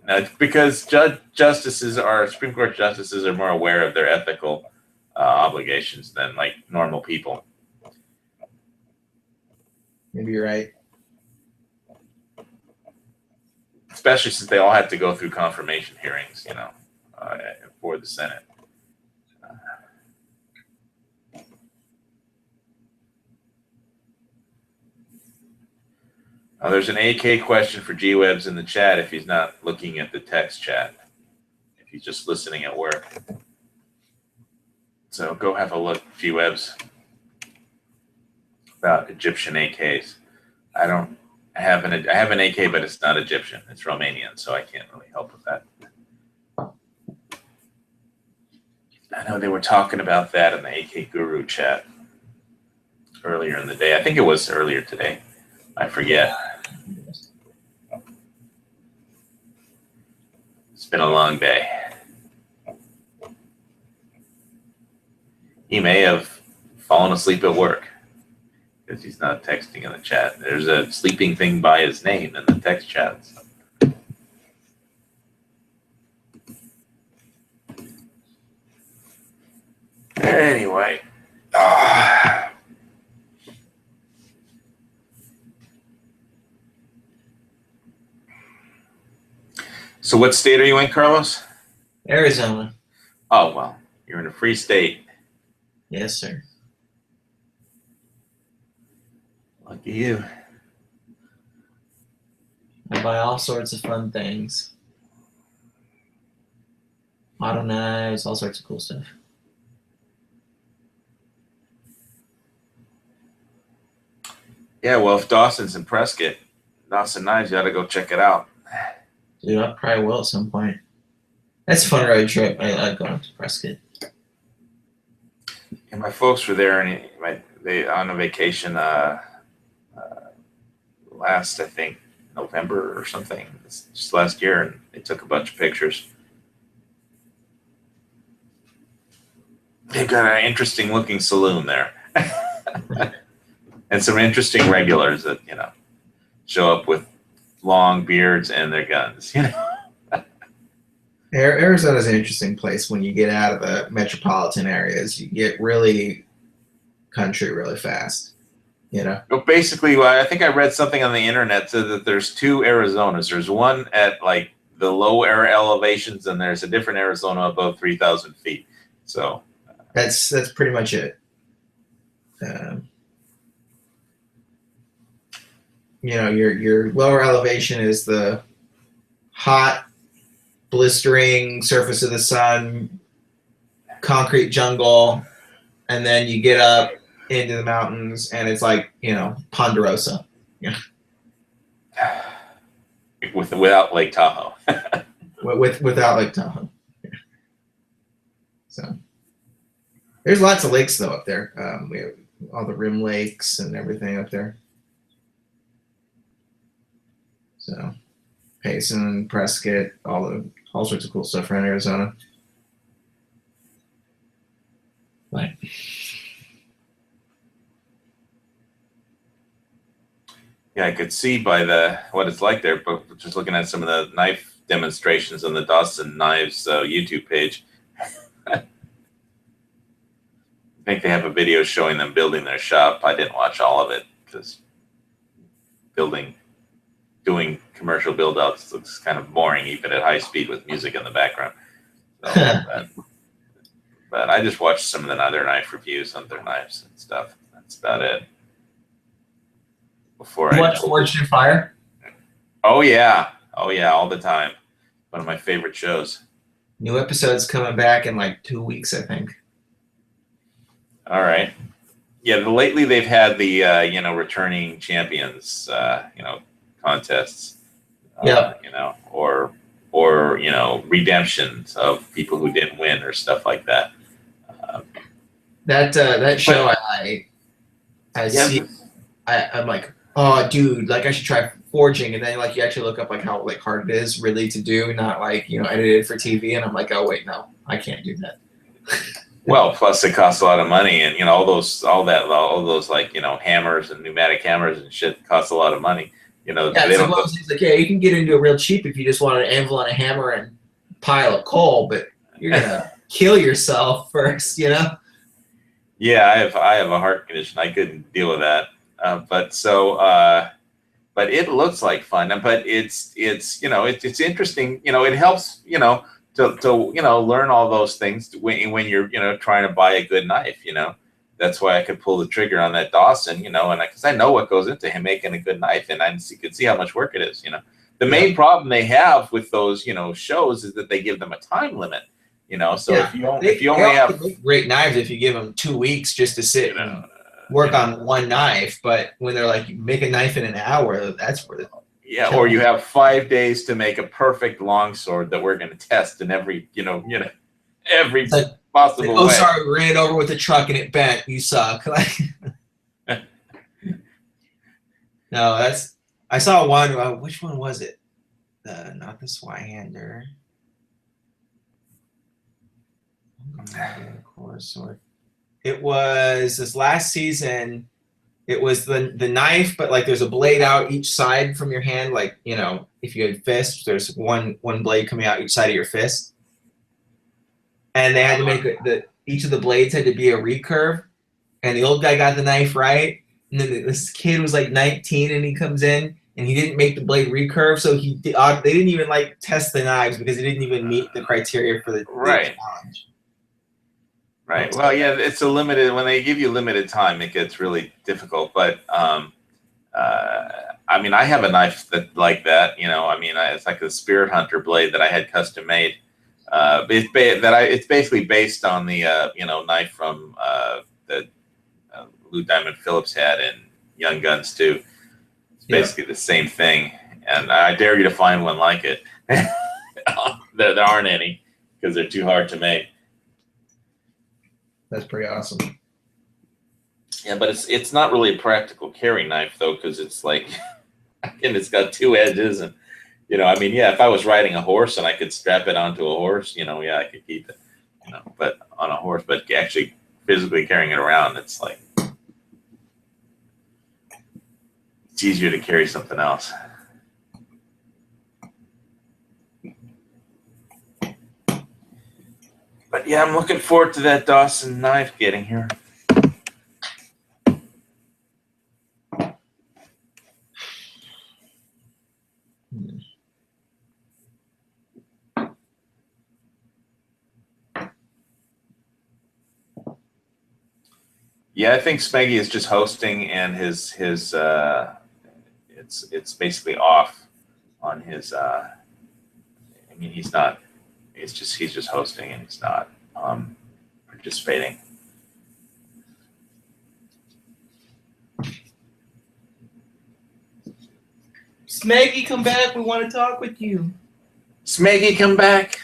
it's because Supreme Court justices are more aware of their ethical obligations than like normal people. Maybe you're right. Especially since they all had to go through confirmation hearings, for the Senate. There's an AK question for G-Webs in the chat if he's not looking at the text chat, if he's just listening at work. So go have a look, G-Webs, about Egyptian AKs. I have an AK, but it's not Egyptian. It's Romanian, so I can't really help with that. I know they were talking about that in the AK Guru chat earlier in the day. I think it was earlier today. I forget. It's been a long day. He may have fallen asleep at work because he's not texting in the chat. There's a sleeping thing by his name in the text chat. So. Anyway. So what state are you in, Carlos? Arizona. Oh, well, you're in a free state. Yes, sir. Lucky you. I buy all sorts of fun things. Auto knives, all sorts of cool stuff. Yeah, well, if Dawson's in Prescott, Dawson Knives, you ought to go check it out. Dude, I probably will at some point. That's a fun road trip. I like going to Prescott. And my folks were there, and they on a vacation last, I think, November or something, just last year, and they took a bunch of pictures. They've got an interesting looking saloon there. And some interesting regulars that, show up with long beards and their guns, Arizona's an interesting place when you get out of the metropolitan areas. You get really country really fast, But basically, I think I read something on the internet said that there's two Arizonas. There's one at like the low air elevations, and there's a different Arizona above 3,000 feet. So that's pretty much it. Your lower elevation is the hot, blistering surface of the sun, concrete jungle, and then you get up into the mountains, and it's like Ponderosa. Yeah. Without Lake Tahoe. Without Lake Tahoe. Yeah. So there's lots of lakes though up there. We have all the rim lakes and everything up there. So Payson, Prescott, all sorts of cool stuff around Arizona. Yeah, I could see by what it's like there, but just looking at some of the knife demonstrations on the Dawson Knives YouTube page. I think they have a video showing them building their shop. I didn't watch all of it because doing commercial build outs looks kind of boring even at high speed with music in the background. So, but I just watched some of the other knife reviews on their knives and stuff. That's about it. You watch Forged in Fire? Oh yeah, all the time. One of my favorite shows. New episodes coming back in like 2 weeks, I think. All right. Yeah, lately they've had the returning champions contests. Yeah. Or redemptions of people who didn't win or stuff like that. That show see. I'm like, oh, dude, like I should try forging, and then like you actually look up like how like hard it is really to do, not like edited for TV, and I'm like, oh wait, no, I can't do that. Well, plus it costs a lot of money, and all those like hammers and pneumatic hammers and shit costs a lot of money. Yeah, it's like, yeah, you can get into it real cheap if you just want an anvil and a hammer and pile of coal, but you're gonna kill yourself first, Yeah, I have a heart condition. I couldn't deal with that. But it looks like fun. But it's interesting. It helps to learn all those things when you're trying to buy a good knife. That's why I could pull the trigger on that Dawson. Because I know what goes into him making a good knife, and I could see how much work it is. The main problem they have with those shows is that they give them a time limit. So if you only have great knives, if you give them 2 weeks just to sit and work on one knife, but when they're like make a knife in an hour, that's where or you have 5 days to make a perfect longsword that we're going to test in every every possible way. Oh, sorry, we ran it over with a truck and it bent. You suck. No, I saw one. Which one was it? Not the Zweihander. It was this last season. It was the knife, but like there's a blade out each side from your hand. Like if you had fists, there's one blade coming out each side of your fist, and they had to make each of the blades had to be a recurve. And the old guy got the knife right, and then this kid was like 19, and he comes in and he didn't make the blade recurve, so they didn't even like test the knives because it didn't even meet the criteria for the challenge. Right. Well, yeah, it's a limited. When they give you limited time, it gets really difficult. But I mean, I have a knife like that. It's like a Spirit Hunter blade that I had custom made. It's basically based on the knife from that Lou Diamond Phillips had in Young Guns 2. It's basically the same thing, and I dare you to find one like it. There aren't any because they're too hard to make. That's pretty awesome. Yeah, but it's not really a practical carry knife though, because it's like, again, it's got two edges, and if I was riding a horse and I could strap it onto a horse, I could keep it, but on a horse, but actually physically carrying it around, it's like it's easier to carry something else. But yeah, I'm looking forward to that Dawson knife getting here. Yeah, I think Smeggy is just hosting, and his it's basically off on his. He's not. He's just hosting, and he's not participating. Smeggy, come back. We want to talk with you. Smeggy, come back.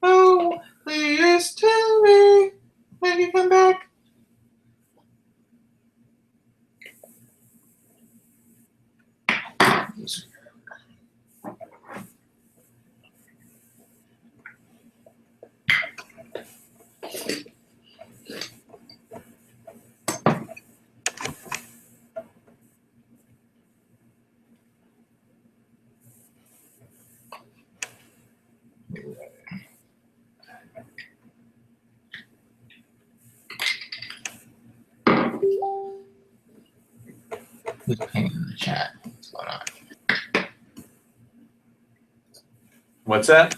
Oh, please tell me when you come back. Who's pinging in the chat? What's going on? What's that?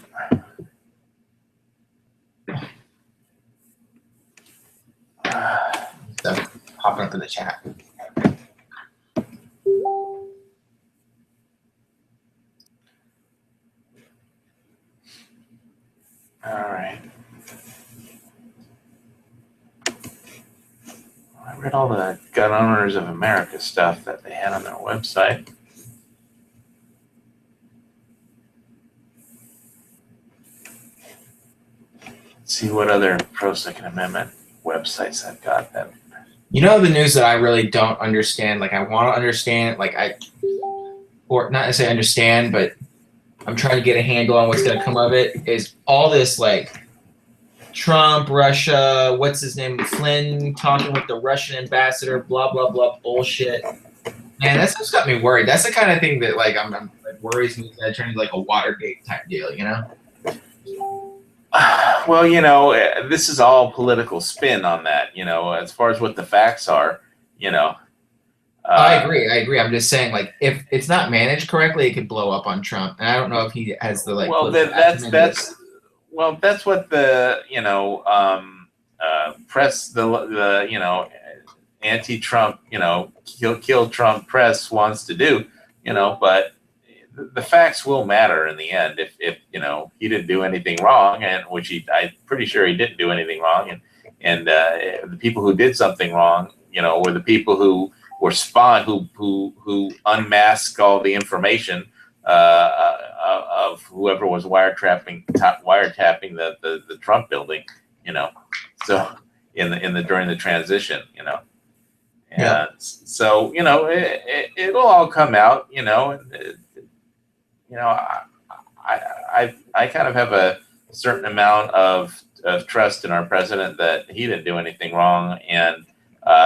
Stuff popping up in the chat. All right. I read all the Gun Owners of America stuff that they had on their website. Let's see what other pro-Second Amendment websites I've got that. You know the news that I really don't understand. Like I want to understand. Or not necessarily understand, but I'm trying to get a handle on what's going to come of it. Is all this like Trump, Russia, what's his name, Flynn talking with the Russian ambassador, blah blah blah bullshit. Man, that's just got me worried. That's the kind of thing that like I'm worries me that it turns into like a Watergate type deal, you know? Well, you know, this is all political spin on that. You know, as far as what the facts are, you know. I agree. I'm just saying, like, if it's not managed correctly, it could blow up on Trump. And I don't know if he has the like. Well, that's what the press, the anti-Trump, kill Trump press wants to do, but the facts will matter in the end. If he didn't do anything wrong, and which I'm pretty sure he didn't do anything wrong, and the people who did something wrong, were the people who were spawned, who unmasked all the information of whoever was wiretapping the Trump building, so during the transition, and so it'll all come out, I kind of have a certain amount of trust in our president that he didn't do anything wrong, and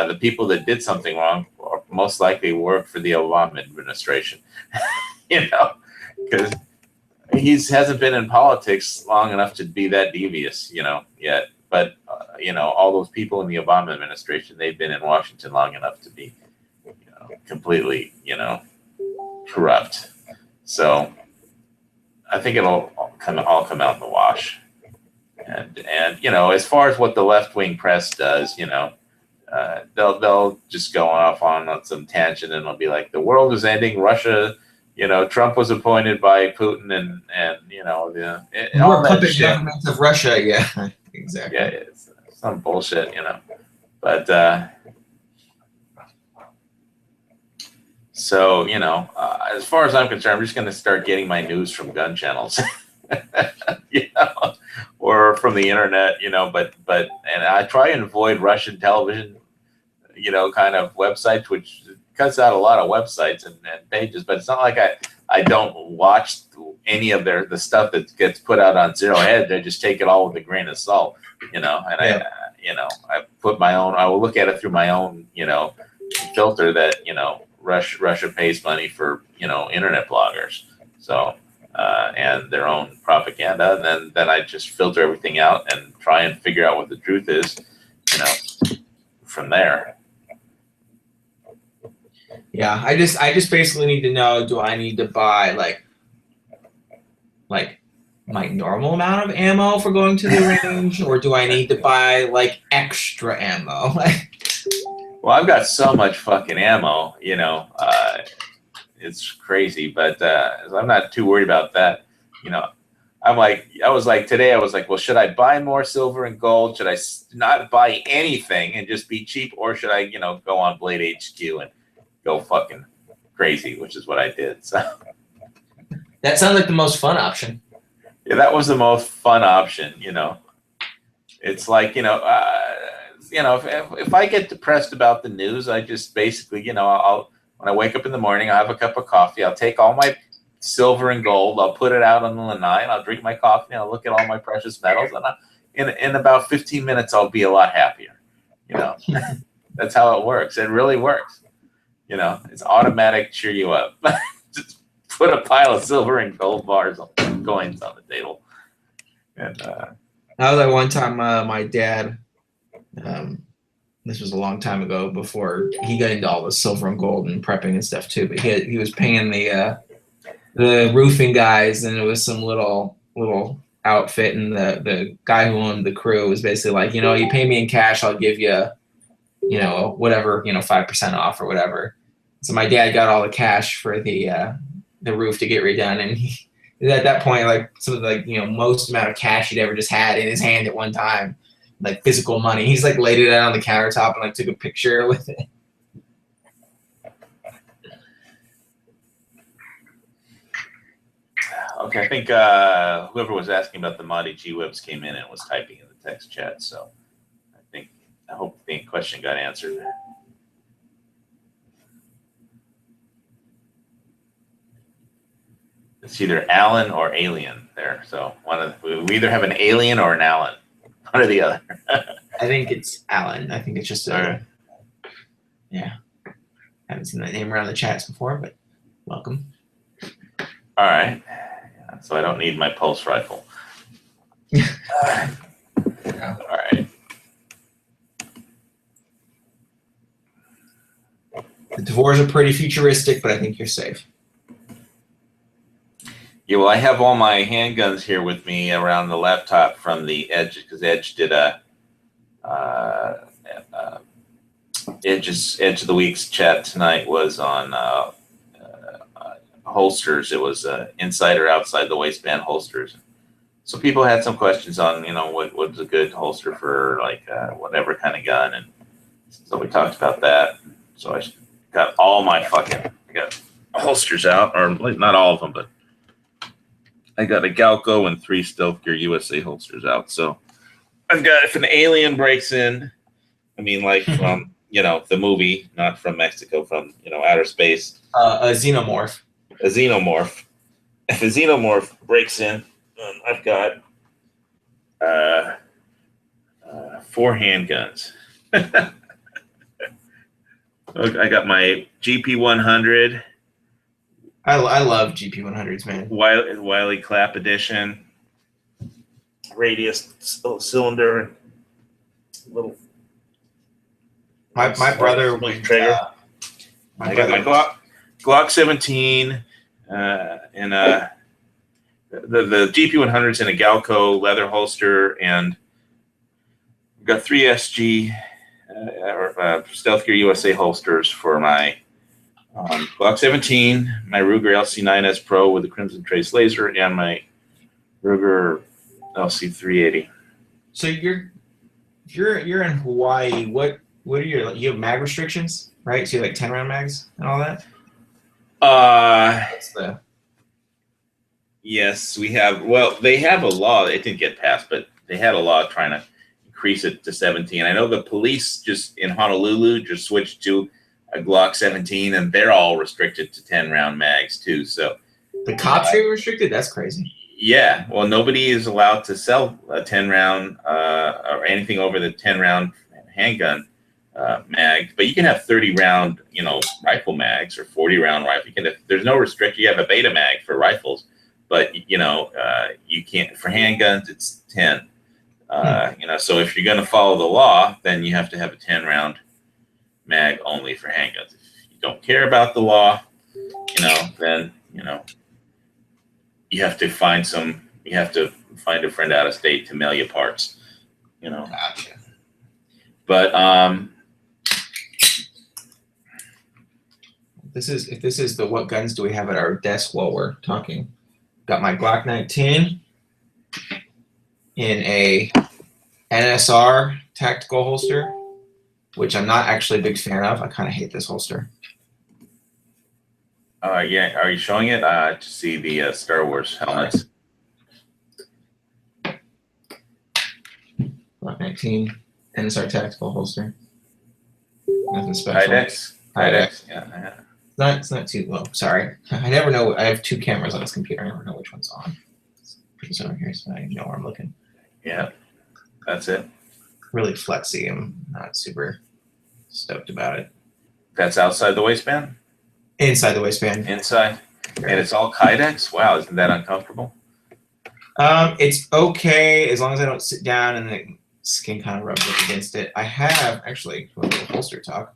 the people that did something wrong most likely worked for the Obama administration, because he hasn't been in politics long enough to be that devious, yet. But all those people in the Obama administration, they've been in Washington long enough to be, completely, corrupt. So I think it'll all come out in the wash. And as far as what the left wing press does, they'll just go off on some tangent, and it'll be like the world is ending. Russia, Trump was appointed by Putin, and more puppet governments of Russia. Yeah, exactly. Yeah, it's some bullshit, But so as far as I'm concerned, I'm just going to start getting my news from gun channels, or from the internet, But and I try and avoid Russian television, kind of websites, which cuts out a lot of websites and pages. But it's not like I don't watch any of the stuff that gets put out on Zero Hedge. I just take it all with a grain of salt, and I put my own. I will look at it through my own, filter that Russia pays money for internet bloggers, so and their own propaganda, and then I just filter everything out and try and figure out what the truth is, from there. Yeah, I just basically need to know, do I need to buy like my normal amount of ammo for going to the range, or do I need to buy like extra ammo? Well, I've got so much fucking ammo, it's crazy, but I'm not too worried about that. I was like, well, should I buy more silver and gold? Should I not buy anything and just be cheap, or should I, go on Blade HQ and go fucking crazy, which is what I did. So that sounds like the most fun option. Yeah, that was the most fun option. It's like, if I get depressed about the news, I just basically, when I wake up in the morning, I'll have a cup of coffee. I'll take all my silver and gold. I'll put it out on the lanai, and I'll drink my coffee. And I'll look at all my precious metals, and in about 15 minutes, I'll be a lot happier. That's how it works. It really works. It's automatic. Cheer you up. Just put a pile of silver and gold bars, coins on the table. And I was like one time, my dad, this was a long time ago before he got into all the silver and gold and prepping and stuff too. But he was paying the roofing guys, and it was some little outfit, and the guy who owned the crew was basically like, you pay me in cash, I'll give you, whatever, 5% off or whatever. So my dad got all the cash for the roof to get redone, and he, at that point, like some of the most amount of cash he'd ever just had in his hand at one time, like physical money. He's like laid it out on the countertop and like took a picture with it. Okay, I think whoever was asking about the Monty G Webs came in and was typing in the text chat, so I hope the question got answered. It's either Alan or Alien there, so we either have an Alien or an Alan, one or the other. I think it's Alan. I think it's just yeah. Haven't seen that name around the chats before, but welcome. All right. So I don't need my pulse rifle. All right. The Devores are pretty futuristic, but I think you're safe. Yeah, well, I have all my handguns here with me around the laptop from the Edge, because Edge did a Edge of the Week's chat tonight was on holsters. It was inside or outside the waistband holsters. So people had some questions on, what's a good holster for like whatever kind of gun, and so we talked about that. So I got all my I got holsters out, or not all of them, but I got a Galco and 3 Stealth Gear USA holsters out. So I've got, if an alien breaks in, I mean, like from the movie, not from Mexico, from outer space, a xenomorph. A xenomorph. If a xenomorph breaks in, I've got 4 handguns. I got my GP100. I love GP100s, man. Wiley Clap edition. Radius cylinder. Little. My brother went. Trigger. I got my Glock 17. And the GP100's in a Galco leather holster, and I've got 3 SG Stealth Gear USA holsters for my Glock 17, my Ruger LC9S Pro with the Crimson Trace laser, and my Ruger LC380. So you're in Hawaii. What are you have mag restrictions, right? So you like 10-round mags and all that. Yes, we have. Well, they have a law. It didn't get passed, but they had a law trying to increase it to 17. I know the police just in Honolulu just switched to a Glock 17, and they're all restricted to 10-round mags too. So the cops are restricted. That's crazy. Yeah. Well, nobody is allowed to sell a 10-round or anything over the 10-round handgun mag, but you can have 30-round, rifle mags or 40-round rifle. You can. There's no restriction. You have a beta mag for rifles, but you can't for handguns. It's 10. So if you're going to follow the law, then you have to have a 10-round mag only for handguns. If you don't care about the law, then you have to find a friend out of state to mail you parts. Gotcha. But if this is the what guns do we have at our desk while we're talking? Got my Glock 19 in a NSR tactical holster, which I'm not actually a big fan of. I kind of hate this holster. Yeah, are you showing it to see the Star Wars helmets? Glock 19 NSR tactical holster. Nothing special. Kydex. Yeah. It's not too low. Sorry. I never know. I have 2 cameras on this computer. I never know which one's on. Put this over here so I know where I'm looking. Yeah, that's it. Really flexy. I'm not super stoked about it. That's outside the waistband? Inside the waistband. Inside? And it's all Kydex? Wow, isn't that uncomfortable? It's okay as long as I don't sit down and skin kind of rubs up against it. I have actually a little holster talk.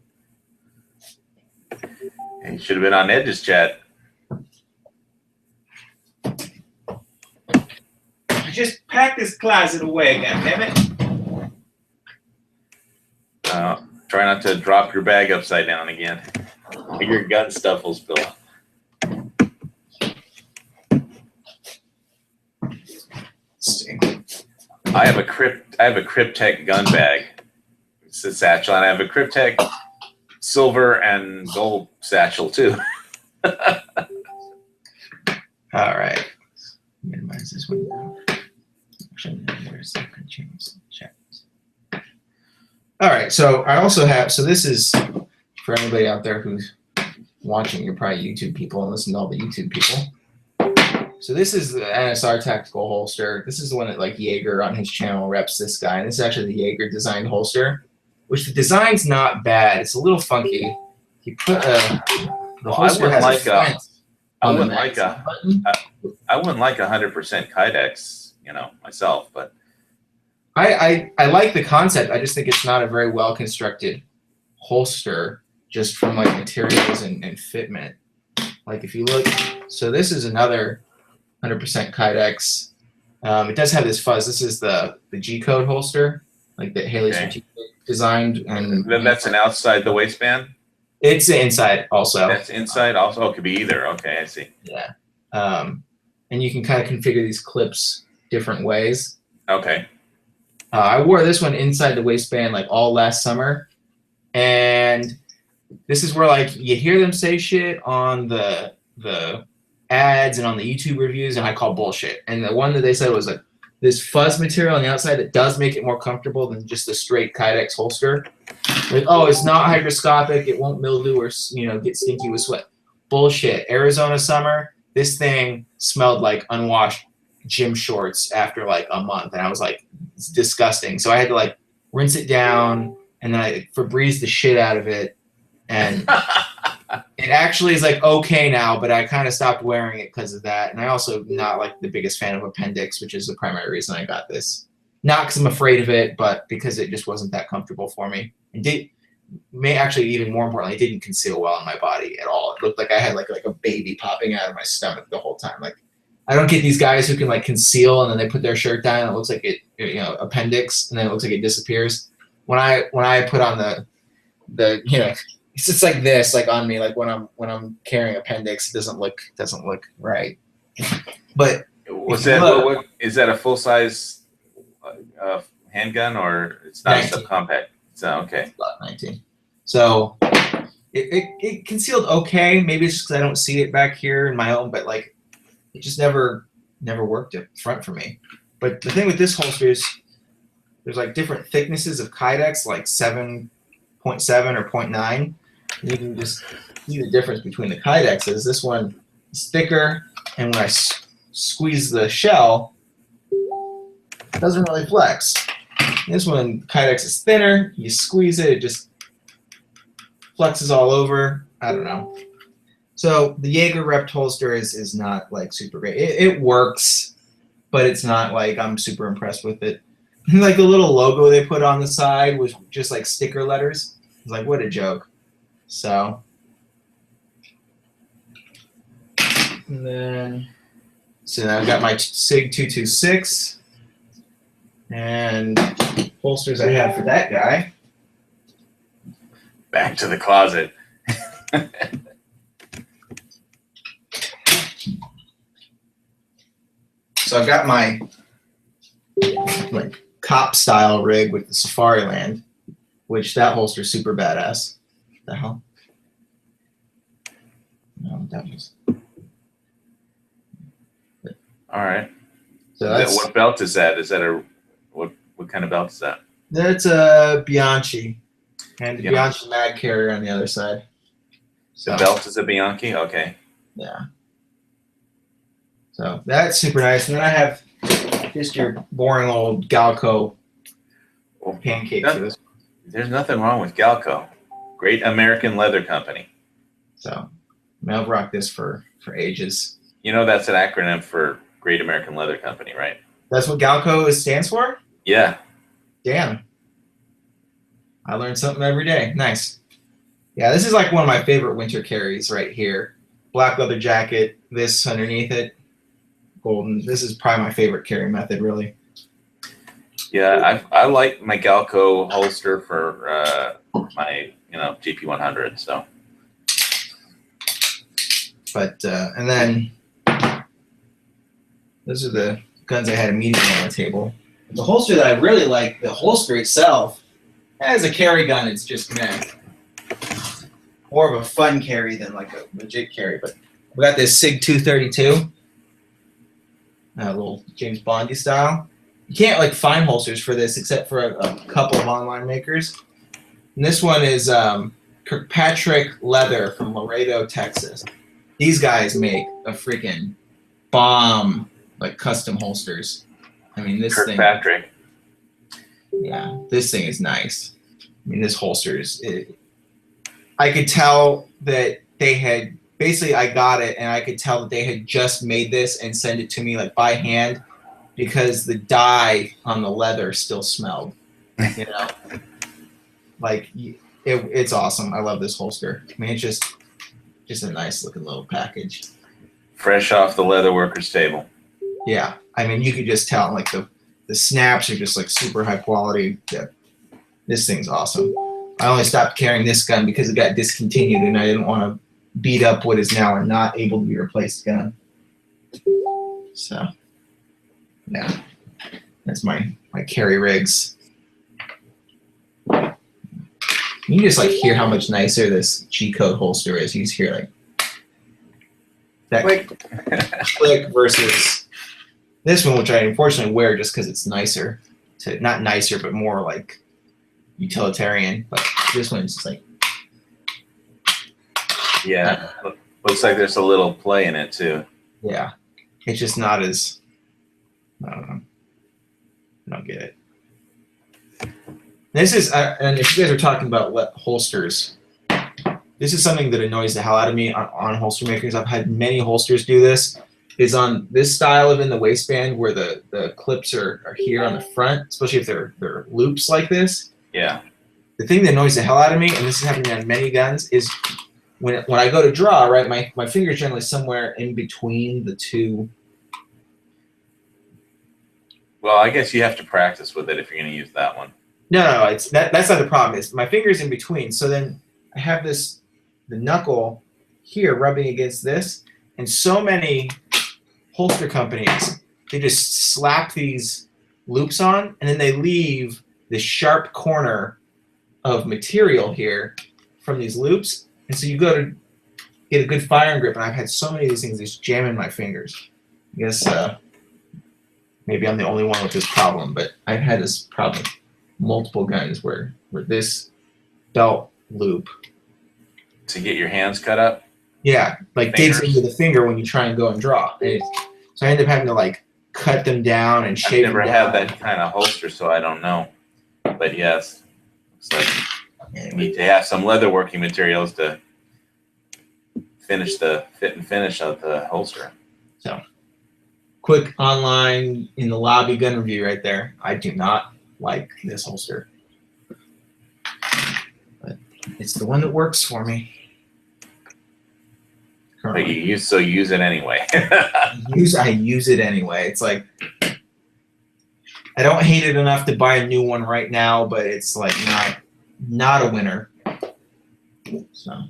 You should have been on Edge's chat. I just packed this closet away, goddammit. Try not to drop your bag upside down again. Your gun stuff will spill out. I have a Cryptek gun bag. It's a satchel, and I have a Cryptek silver and gold satchel too. All right. Minimize this window. All right. So I also have. So this is for anybody out there who's watching. You're probably YouTube people and listen to all the YouTube people. So this is the NSR tactical holster. This is the one that like Jaeger on his channel reps this guy. And this is actually the Jaeger designed holster, which the design's not bad. It's a little funky. He put the holster has a vent I on the wouldn't like a I wouldn't like 100% Kydex, myself, but I like the concept. I just think it's not a very well constructed holster, just from like materials and fitment. Like if you look, so this is another 100% Kydex. It does have this fuzz. This is the G code holster, like that Haley designed, and then that's an outside the waistband. It's inside also. That's inside also. Oh, it could be either. Okay, I see. Yeah. And you can kind of configure these clips different ways. Okay. I wore this one inside the waistband like all last summer, and this is where like you hear them say shit on the ads and on the YouTube reviews, and I call bullshit. And the one that they said was like this fuzz material on the outside that does make it more comfortable than just the straight Kydex holster. Like, oh, it's not hygroscopic, it won't mildew or get stinky with sweat. Bullshit. Arizona summer, this thing smelled like unwashed gym shorts after like a month, and I was like, it's disgusting. So I had to like rinse it down, and then I Febreze the shit out of it, and it actually is like okay now, but I kind of stopped wearing it because of that. And I also not like the biggest fan of Appendix, which is the primary reason I got this. Not because I'm afraid of it, but because it just wasn't that comfortable for me. And actually even more importantly, it didn't conceal well in my body at all. It looked like I had like a baby popping out of my stomach the whole time. Like I don't get these guys who can like conceal and then they put their shirt down and it looks like it appendix, and then it looks like it disappears. When I put on the it's just like this, like on me, like when I'm carrying appendix, it doesn't look right. But is that a full size handgun, or it's not 19. A subcompact? So okay, Glock 19. So it concealed okay. Maybe it's just because I don't see it back here in my own, but like it just never worked up front for me. But the thing with this holster is there's like different thicknesses of Kydex, like 7.7 or 0.9. You can just see the difference between the Kydexes. This one is thicker, and when I squeeze the shell, it doesn't really flex. This one, Kydex is thinner. You squeeze it, it just flexes all over. I don't know. So the Jaeger Rept holster is not like super great. It works, but it's not like I'm super impressed with it. Like the little logo they put on the side was just like sticker letters. It's like, what a joke. So, and then, so I've got my SIG 226 and holsters I have for that guy. Back to the closet. So I've got my like cop style rig with the Safariland, which that holster's super badass. The hell? No, that was. All right. So that's, what belt is that? Is that what kind of belt is that? That's a Bianchi, and the Bianchi mag carrier on the other side. So, the belt is a Bianchi. Okay. Yeah. So that's super nice, and then I have just your boring old Galco pancake. There's nothing wrong with Galco. Great American Leather Company. So I've rocked this for ages. That's an acronym for Great American Leather Company, right? That's what Galco stands for? Yeah. Damn. I learned something every day. Nice. Yeah, this is like one of my favorite winter carries right here. Black leather jacket, this underneath it, golden. This is probably my favorite carry method, really. Yeah, I like my Galco holster for my GP100. So, but and then those are the guns I had immediately on the table. The holster that I really like, the holster itself, as a carry gun, it's just more of a fun carry than like a legit carry. But we got this SIG 232, a little James Bondy style. You can't like find holsters for this except for a couple of online makers. And this one is Kirkpatrick Leather from Laredo, Texas. These guys make a freaking bomb like custom holsters. I mean, this Kirkpatrick. Yeah, this thing is nice. I mean, this holster is. I could tell that they had basically. I got it, and I could tell that they had just made this and sent it to me like by hand, because the dye on the leather still smelled. You know, like it's awesome. I love this holster. I mean, it's just a nice looking little package. Fresh off the leatherworker's table. Yeah, I mean, you could just tell like the snaps are just like super high quality. Yeah. This thing's awesome. I only stopped carrying this gun because it got discontinued and I didn't want to beat up what is now a not able to be replaced gun. So, yeah, that's my carry rigs. You can just like hear how much nicer this G-Code holster is. You just hear like that click versus this one, which I unfortunately wear just because it's nicer. Not nicer, but more like utilitarian. But this one's just like, yeah, looks like there's a little play in it too. Yeah, it's just not as, I don't know. I don't get it. This is, and if you guys are talking about holsters, this is something that annoys the hell out of me on holster makers. I've had many holsters do this. Is on this style of in the waistband where the clips are here on the front, especially if they're loops like this. Yeah. The thing that annoys the hell out of me, and this is happening on many guns, is when I go to draw, right, my finger is generally somewhere in between the two. Well, I guess you have to practice with it if you're going to use that one. No, it's that's not the problem. Is my finger's in between. So then I have the knuckle here rubbing against this, and so many holster companies, they just slap these loops on, and then they leave this sharp corner of material here from these loops. And so you go to get a good firing grip, and I've had so many of these things just jam in my fingers. I guess maybe I'm the only one with this problem, but I've had this problem with multiple guns where this belt loop. To get your hands cut up? Yeah, like digs into the finger when you try and go and draw. And so I end up having to like cut them down and shave them down. I've never had that kind of holster, so I don't know. But yes, it's like you need to have some leatherworking materials to finish the fit and finish of the holster. So, quick online in the lobby gun review right there. I do not like this holster, but it's the one that works for me. But you use it anyway. I use it anyway. It's like I don't hate it enough to buy a new one right now, but it's like not a winner. So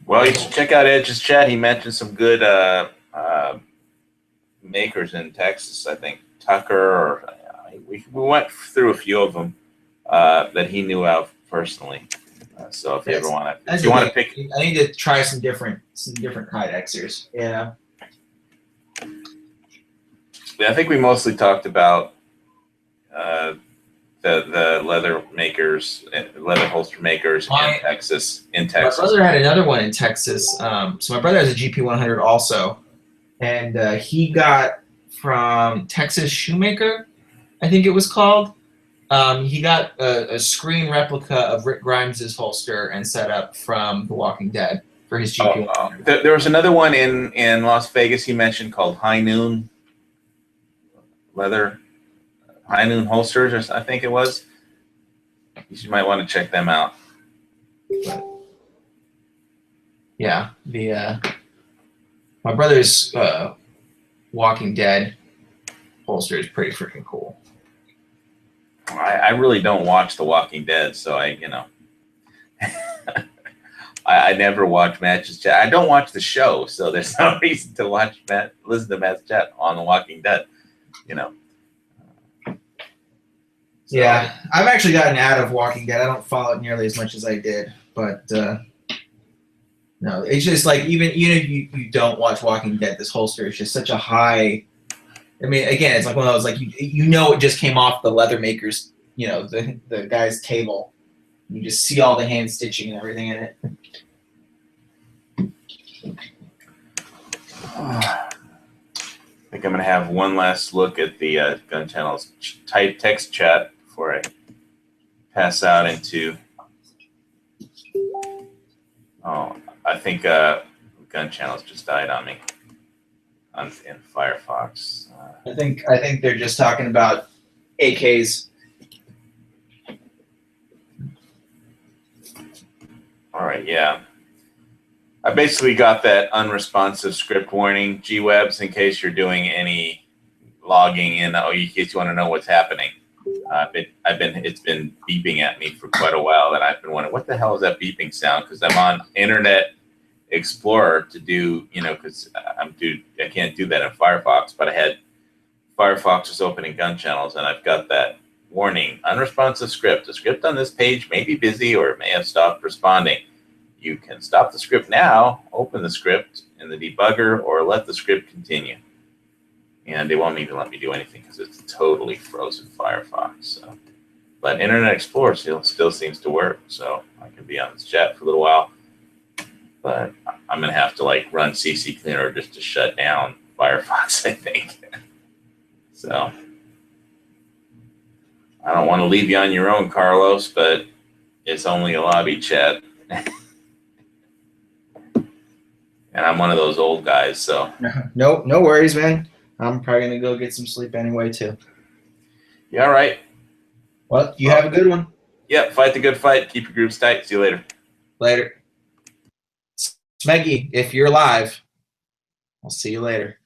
well, you should check out Edge's chat. He mentioned some good makers in Texas. I think Tucker, or we went through a few of them that he knew of personally. So if you ever want to, to pick, I need to try some different Kydexers. Yeah. I think we mostly talked about the leather makers, leather holster makers in Texas. My brother had another one in Texas. So my brother has a GP100 also, and he got from Texas Shoemaker, I think it was called. He got a screen replica of Rick Grimes' holster and set up from The Walking Dead. for his GPO. There was another one in Las Vegas you mentioned called High Noon Leather, High Noon Holsters, or I think it was. You might want to check them out. Yeah, the my brother's Walking Dead holster is pretty freaking cool. I really don't watch The Walking Dead, so I never watch Matt's chat. I don't watch the show, so there's no reason to listen to Matt's chat on The Walking Dead. Yeah, I've actually gotten out of Walking Dead. I don't follow it nearly as much as I did, but no, it's just like even if you don't watch Walking Dead, this holster is just such a high. I mean, again, it's like one of those like it just came off the leather maker's, the guy's table. You just see all the hand stitching and everything in it. I think I'm going to have one last look at the Gun Channel's type text chat before I pass out into. Oh, I think Gun Channel's just died on me in Firefox. I think they're just talking about AKs. All right, yeah. I basically got that unresponsive script warning, G-Webs, in case you're doing any logging in, in case you want to know what's happening. It's been beeping at me for quite a while, and I've been wondering what the hell is that beeping sound? Because I'm on Internet Explorer to do, because I can't do that in Firefox, but I had Firefox was opening Gun Channels, and I've got that warning: unresponsive script. The script on this page may be busy or it may have stopped responding. You can stop the script now, open the script in the debugger, or let the script continue. And they won't even let me do anything because it's totally frozen Firefox. So. But Internet Explorer still seems to work, so I can be on this chat for a little while. But I'm going to have to run CC Cleaner just to shut down Firefox, I think. So I don't want to leave you on your own, Carlos, but it's only a lobby chat. And I'm one of those old guys, so. No worries, man. I'm probably going to go get some sleep anyway, too. Yeah, all right. Well, you have a good one. Yep, fight the good fight. Keep your groups tight. See you later. Later. Smeggy, if you're live, I'll see you later.